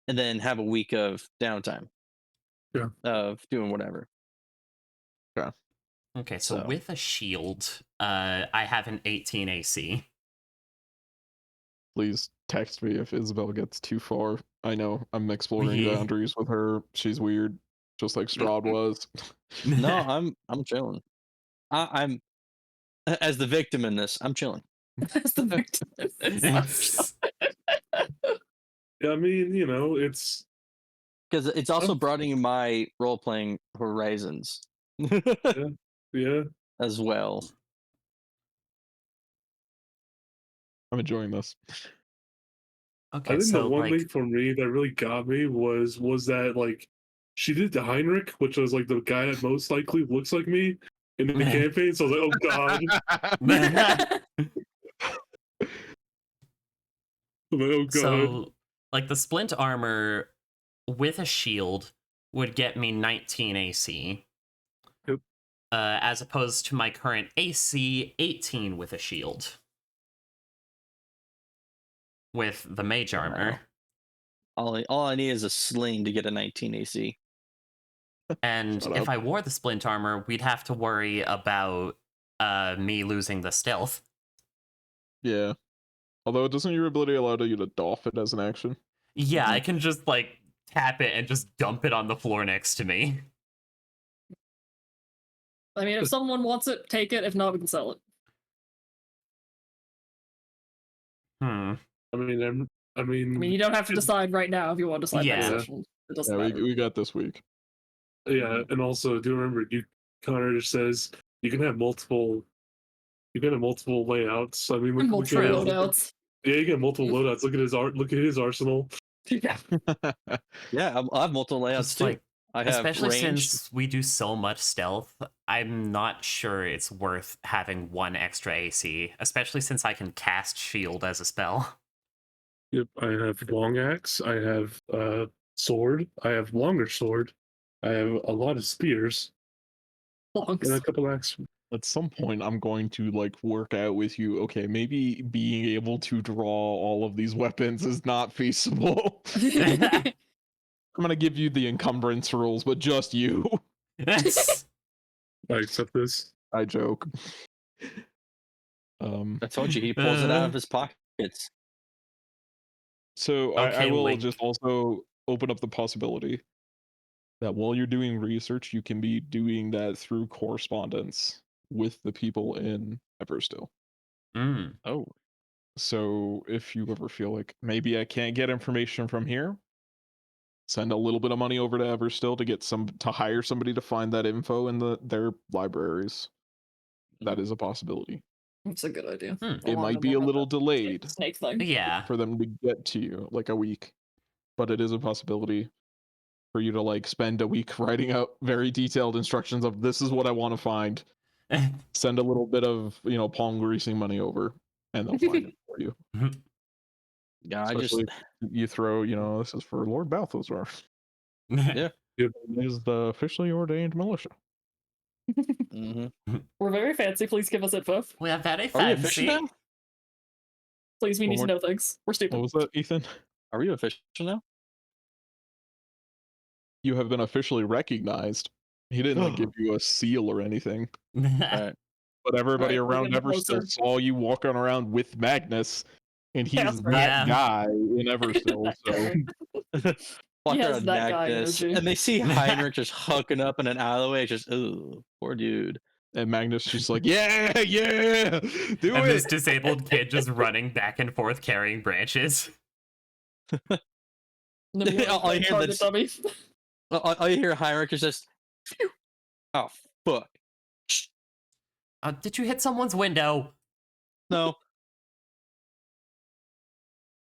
Speaker 5: and then have a week of downtime.
Speaker 1: Yeah.
Speaker 5: Of doing whatever.
Speaker 7: Okay, so
Speaker 5: So-
Speaker 7: with a shield, I have an 18 AC.
Speaker 2: Please text me if Isabel gets too far. I know I'm exploring
Speaker 7: Yeah.
Speaker 2: boundaries with her. She's weird, just like Strahd was.
Speaker 5: No, I'm chilling. I'm as the victim in this. I'm chilling
Speaker 3: That's the victim.
Speaker 1: Yeah, I mean, you know, it's
Speaker 5: because it's also broadening my role playing horizons
Speaker 1: yeah.
Speaker 5: as well.
Speaker 2: I'm enjoying this.
Speaker 7: Okay,
Speaker 1: I think
Speaker 7: so
Speaker 1: the one
Speaker 7: like,
Speaker 1: thing for me that really got me was that like she did the Heinrich, which was like the guy that most likely looks like me in the campaign. So I was like, oh god, I'm like, oh god.
Speaker 7: so like the splint armor with a shield would get me 19 AC.
Speaker 1: Yep.
Speaker 7: As opposed to my current AC 18 with a shield. With the mage armor.
Speaker 5: All I need is a sling to get a 19 AC.
Speaker 7: And
Speaker 2: Shut
Speaker 7: if
Speaker 2: up.
Speaker 7: I wore the splint armor, we'd have to worry about me losing the stealth.
Speaker 2: Yeah. Although, doesn't your ability allow you to doff it as an action?
Speaker 7: Yeah, I can just like tap it and just dump it on the floor next to me.
Speaker 3: I mean, if someone wants it, take it. If not, we can sell it.
Speaker 7: Hmm.
Speaker 1: I mean,
Speaker 3: I mean, you don't have to decide right now if you want to decide next
Speaker 7: Yeah.
Speaker 3: session. It doesn't
Speaker 2: Yeah,
Speaker 3: matter.
Speaker 2: we got this week.
Speaker 1: yeah, and also do remember, Connor says you can have multiple layouts. I mean,
Speaker 3: And
Speaker 1: look
Speaker 3: multiple
Speaker 1: at
Speaker 3: loadouts.
Speaker 1: Yeah, you get multiple loadouts. Look at his art. Look at his arsenal.
Speaker 3: Yeah.
Speaker 5: Yeah, I have multiple layouts
Speaker 7: Just
Speaker 5: too.
Speaker 7: like,
Speaker 5: I have
Speaker 7: especially
Speaker 5: ranged.
Speaker 7: since we do so much stealth, I'm not sure it's worth having one extra AC, especially since I can cast shield as a spell.
Speaker 1: Yep, I have long axe. I have sword. I have longer sword. I have a lot of spears and a
Speaker 3: Longs.
Speaker 1: couple axes.
Speaker 2: At some point, I'm going to like work out with you. Okay, maybe being able to draw all of these weapons is not feasible. I'm gonna give you the encumbrance rules, but just you.
Speaker 1: I accept this.
Speaker 2: I joke.
Speaker 5: I told you he pulls it out of his pockets.
Speaker 2: So I
Speaker 7: Okay,
Speaker 2: will
Speaker 7: Link.
Speaker 2: just also open up the possibility that while you're doing research, you can be doing that through correspondence with the people in Everstill.
Speaker 7: Mm.
Speaker 5: Oh,
Speaker 2: So if you ever feel like maybe I can't get information from here, send a little bit of money over to Everstill to hire somebody to find that info in their libraries. That is a possibility.
Speaker 3: That's a good idea.
Speaker 7: Hmm.
Speaker 2: It might be a little delayed
Speaker 3: Snake thing.
Speaker 7: Yeah.
Speaker 2: for them to get to you, like a week, but it is a possibility for you to like spend a week writing out very detailed instructions of this is what I want to find. Send a little bit of palm greasing money over, and they'll find it for you.
Speaker 5: yeah,
Speaker 2: Especially if you throw, this is for Lord Balthazar.
Speaker 5: Yeah.
Speaker 1: Yep.
Speaker 2: He's the officially ordained militia.
Speaker 5: Mhm.
Speaker 3: We're very fancy. Please give us info.
Speaker 7: We are very
Speaker 5: Are we official
Speaker 7: fancy.
Speaker 5: now?
Speaker 3: Please, we
Speaker 2: One
Speaker 3: need to
Speaker 2: more-
Speaker 3: know things. We're stupid.
Speaker 2: What was that, Ethan?
Speaker 5: Are we official now?
Speaker 2: You have been officially recognized. He didn't like give you a seal or anything,
Speaker 5: All right.
Speaker 2: but everybody
Speaker 3: Alright, we're
Speaker 2: around
Speaker 3: getting
Speaker 2: Everstill
Speaker 3: closer.
Speaker 2: saw you walking around with Magnus, and he's
Speaker 3: Yeah, that's
Speaker 2: that
Speaker 7: right.
Speaker 2: guy in Everstill. So
Speaker 5: walk
Speaker 3: He
Speaker 5: out
Speaker 3: has
Speaker 5: of
Speaker 3: that guy
Speaker 5: Magnus,
Speaker 3: energy.
Speaker 5: and they see Heinrich just hooking up in an alleyway. Just, ooh, poor dude.
Speaker 2: And Magnus just like, yeah, do
Speaker 7: And
Speaker 2: it.
Speaker 7: this disabled kid just running back and forth carrying branches.
Speaker 3: And then we have
Speaker 5: All you
Speaker 3: a
Speaker 5: hear
Speaker 3: target
Speaker 5: that's-
Speaker 3: dummy.
Speaker 5: All you hear Heinrich is just, phew. Oh fuck.
Speaker 7: Did you hit someone's window?
Speaker 5: No,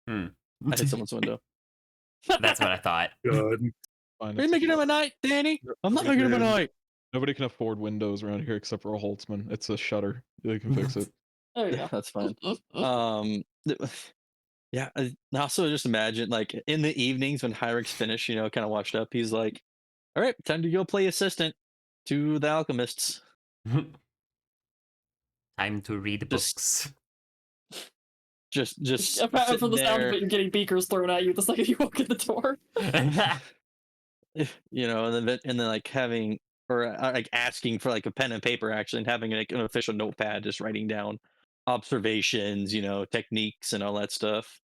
Speaker 7: Hmm.
Speaker 5: I hit someone's window.
Speaker 7: That's what I thought.
Speaker 1: God.
Speaker 2: Fine,
Speaker 5: Are you
Speaker 2: it's
Speaker 5: making him
Speaker 2: okay.
Speaker 5: a night, Danny? I'm not making him a
Speaker 1: Man.
Speaker 5: night.
Speaker 2: Nobody can afford windows around here except for a Holtzman. It's a shutter. They can fix it.
Speaker 3: Oh yeah.
Speaker 5: That's fine. Yeah, I also just imagine like in the evenings when Heinrich's finished, kind of washed up, he's like, "All right, time to go play assistant to the alchemists."
Speaker 7: Time to read
Speaker 5: Just-
Speaker 7: books.
Speaker 5: Just
Speaker 3: Apart from
Speaker 5: sitting
Speaker 3: the sound of
Speaker 5: there,
Speaker 3: it, you're getting beakers thrown at you the second you walk in the door.
Speaker 5: and then like having or like asking for like a pen and paper actually, and having like an official notepad, just writing down observations, techniques and all that stuff.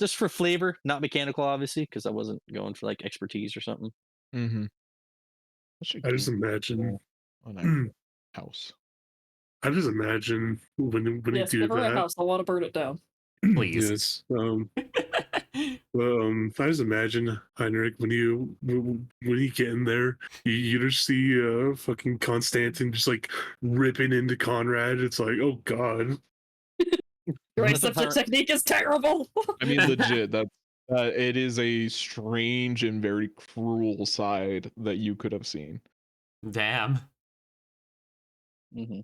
Speaker 5: Just for flavor, not mechanical, obviously, because I wasn't going for like expertise or something.
Speaker 2: Mm-hmm.
Speaker 1: I just imagine.
Speaker 2: an house.
Speaker 1: I just imagine when
Speaker 3: Yes,
Speaker 1: you
Speaker 3: give
Speaker 1: do
Speaker 3: her a
Speaker 1: that.
Speaker 3: house. I want to burn it down.
Speaker 7: Please.
Speaker 1: Yes. I just imagine Heinrich when you get in there, you just see fucking Constantin just like ripping into Conrad. It's like, oh god.
Speaker 3: Your
Speaker 5: That's a
Speaker 3: aseptic
Speaker 5: pirate-
Speaker 3: technique is terrible.
Speaker 2: I mean, legit. That's it is a strange and very cruel side that you could have seen.
Speaker 7: Damn.
Speaker 5: Mm-hmm.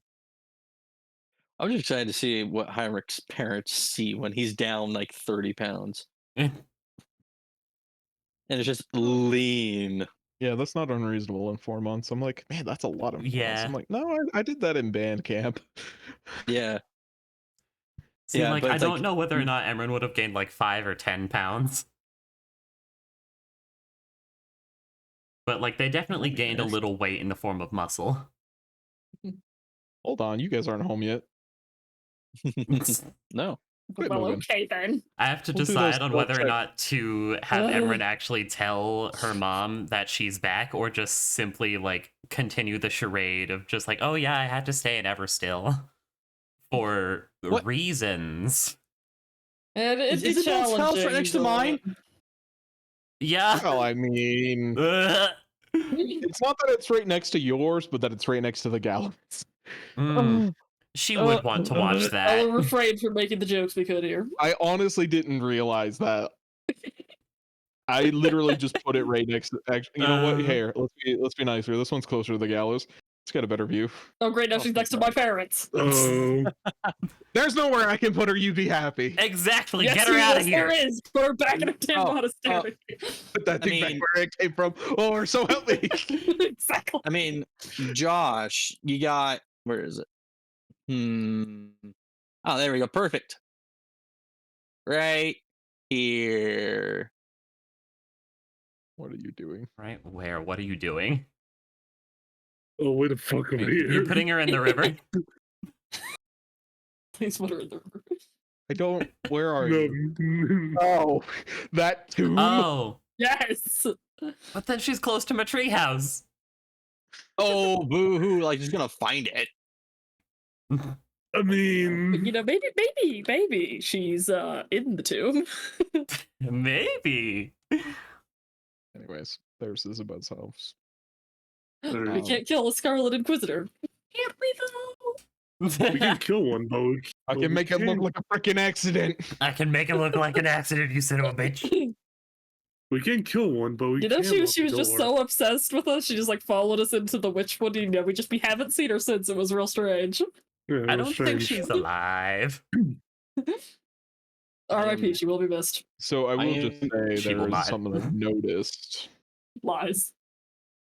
Speaker 5: I'm just excited to see what Heinrich's parents see when he's down like 30 pounds. And it's just lean.
Speaker 2: Yeah, that's not unreasonable in 4 months. I'm like, man, that's a lot of months.
Speaker 7: Yeah.
Speaker 2: I'm like, no, I did that in band camp.
Speaker 5: Yeah.
Speaker 7: See,
Speaker 5: Yeah,
Speaker 7: like,
Speaker 5: but
Speaker 7: I
Speaker 5: it's
Speaker 7: don't
Speaker 5: like-
Speaker 7: know whether or not Emran would have gained like 5 or 10 pounds. But like, they definitely gained a
Speaker 5: Yes.
Speaker 7: little weight in the form of muscle.
Speaker 2: Hold on, you guys aren't home yet.
Speaker 5: No.
Speaker 2: Quit
Speaker 3: Well,
Speaker 2: moving.
Speaker 3: okay then.
Speaker 7: I have to
Speaker 2: We'll do
Speaker 7: decide
Speaker 2: those
Speaker 7: on whether or
Speaker 2: spell
Speaker 7: not to have
Speaker 3: Ugh.
Speaker 7: Emran actually tell her mom that she's back, or just simply like continue the charade of just like, oh yeah, I had to stay in Everstill for
Speaker 5: What?
Speaker 7: reasons.
Speaker 3: And it's
Speaker 5: Isn't Bill's house
Speaker 3: challenging.
Speaker 5: right next to
Speaker 3: but-
Speaker 5: mine?
Speaker 7: Yeah.
Speaker 2: Well, I mean, it's not that it's right next to yours, but that it's right next to the gallows.
Speaker 7: Mm, she would want to watch
Speaker 3: I'll
Speaker 7: that.
Speaker 3: refrain from making the jokes we could here.
Speaker 2: I honestly didn't realize that. I literally just put it right next to. Actually, you know what? Here, let's be nice here. This one's closer to the gallows. It's got a better view.
Speaker 3: Oh great, now she's next to my parents.
Speaker 1: Oh,
Speaker 2: There's nowhere I can put her. You'd be happy.
Speaker 7: Exactly.
Speaker 3: Yes,
Speaker 7: Get her out of
Speaker 3: yes,
Speaker 7: here.
Speaker 3: there is. Put her back in a tin
Speaker 5: Oh,
Speaker 3: monastery.
Speaker 2: Put that
Speaker 5: I
Speaker 2: thing
Speaker 5: mean-
Speaker 2: back where it came from. Or so help me.
Speaker 3: Exactly.
Speaker 5: I mean, Josh, you got where is it? Oh, there we go. Perfect. Right here.
Speaker 2: What are you doing?
Speaker 7: Right where? What are you doing?
Speaker 1: oh, way to fuck over here.
Speaker 7: You're putting her in the river?
Speaker 3: Please put her in the river.
Speaker 2: I don't. Where are you?
Speaker 1: No.
Speaker 2: Oh, that tomb.
Speaker 7: Oh.
Speaker 3: Yes.
Speaker 7: But then she's close to my treehouse.
Speaker 5: Oh, boo hoo. Like, just gonna find it.
Speaker 1: I mean,
Speaker 3: You know, maybe she's in the tomb.
Speaker 7: Maybe.
Speaker 2: Anyways, there's Isabel's house.
Speaker 3: We can't kill a Scarlet Inquisitor. Can't we though?
Speaker 1: we can kill one, but
Speaker 2: I can make it look like a freaking accident.
Speaker 7: I can make it look like an accident, you son of a bitch.
Speaker 1: we can kill one, but we
Speaker 3: You know,
Speaker 1: can't
Speaker 3: she
Speaker 1: lock
Speaker 3: was
Speaker 1: the
Speaker 3: just
Speaker 1: door.
Speaker 3: so obsessed with us. She just like followed us into the Witchwood. You know, we haven't seen her since. It was real strange.
Speaker 1: Yeah,
Speaker 7: I
Speaker 1: it
Speaker 7: don't
Speaker 1: was
Speaker 7: think
Speaker 1: strange.
Speaker 7: she's alive.
Speaker 3: R.I.P. She will be missed.
Speaker 2: So I will just say
Speaker 7: She will
Speaker 2: there's
Speaker 7: not.
Speaker 2: something I've noticed
Speaker 3: Lies.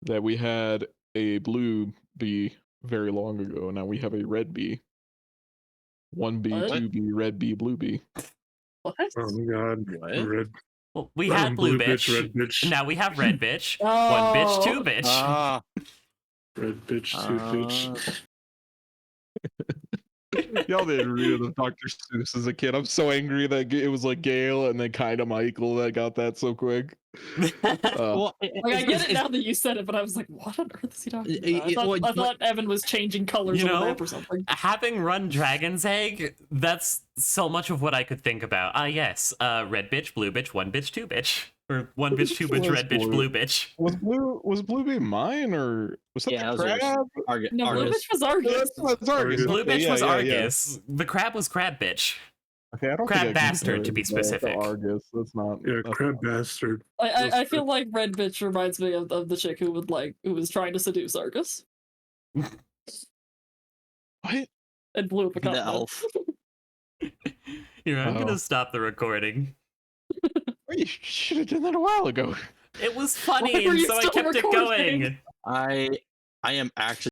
Speaker 2: that we had a blue bee very long ago. Now we have a red bee. 1B,
Speaker 3: What?
Speaker 2: 2B, red bee, blue bee.
Speaker 3: What?
Speaker 1: Oh my god,
Speaker 5: What?
Speaker 1: red.
Speaker 7: Well, we had blue bitch.
Speaker 1: red bitch,
Speaker 7: Now we have red bitch.
Speaker 3: Oh.
Speaker 7: One bitch, two bitch.
Speaker 5: Ah,
Speaker 1: red bitch, two bitch.
Speaker 2: Y'all didn't read enough Dr. Seuss as a kid. I'm so angry that it was like Gale and then kind of Michael that got that so quick.
Speaker 5: Well,
Speaker 3: Like, I get it now that you said it, but I was like, what on earth is he talking about?
Speaker 5: well,
Speaker 3: I thought Evan was changing colors
Speaker 7: You
Speaker 3: on the
Speaker 7: know,
Speaker 3: map or something.
Speaker 7: having run Dragon's Egg, that's so much of what I could think about. Ah, yes, red bitch, blue bitch, one bitch, two bitch, or one bitch, two bitch,
Speaker 2: Was
Speaker 7: red bitch,
Speaker 2: blue.
Speaker 7: blue bitch.
Speaker 2: Was Bluebeam mine or was that
Speaker 5: Yeah,
Speaker 2: the
Speaker 5: that was yours.
Speaker 2: crab?
Speaker 3: No, Blue
Speaker 5: Argus.
Speaker 3: Bitch was Argus.
Speaker 2: That's Argus.
Speaker 1: Blue
Speaker 7: Blue
Speaker 2: Okay,
Speaker 7: bitch
Speaker 2: yeah,
Speaker 7: was
Speaker 2: yeah, yeah.
Speaker 7: Argus. The crab was crab bitch.
Speaker 2: Okay, I don't
Speaker 7: Crab
Speaker 2: think I
Speaker 7: bastard, to be
Speaker 2: compared
Speaker 7: specific.
Speaker 2: to Argus. That's not.
Speaker 1: Yeah,
Speaker 2: that's
Speaker 1: crab
Speaker 2: not-
Speaker 1: bastard.
Speaker 3: I feel like Red Bitch reminds me of the chick who was trying to seduce Argus.
Speaker 2: What?
Speaker 3: And blew up a
Speaker 5: The
Speaker 3: continent.
Speaker 5: elf.
Speaker 7: Here, I'm
Speaker 2: Oh.
Speaker 7: gonna stop the recording.
Speaker 2: You should have done that a while ago.
Speaker 7: It was
Speaker 3: Why
Speaker 7: funny,
Speaker 3: were
Speaker 7: and
Speaker 3: you
Speaker 7: so I
Speaker 3: still
Speaker 7: kept
Speaker 3: recording?
Speaker 7: it going.
Speaker 5: I am actually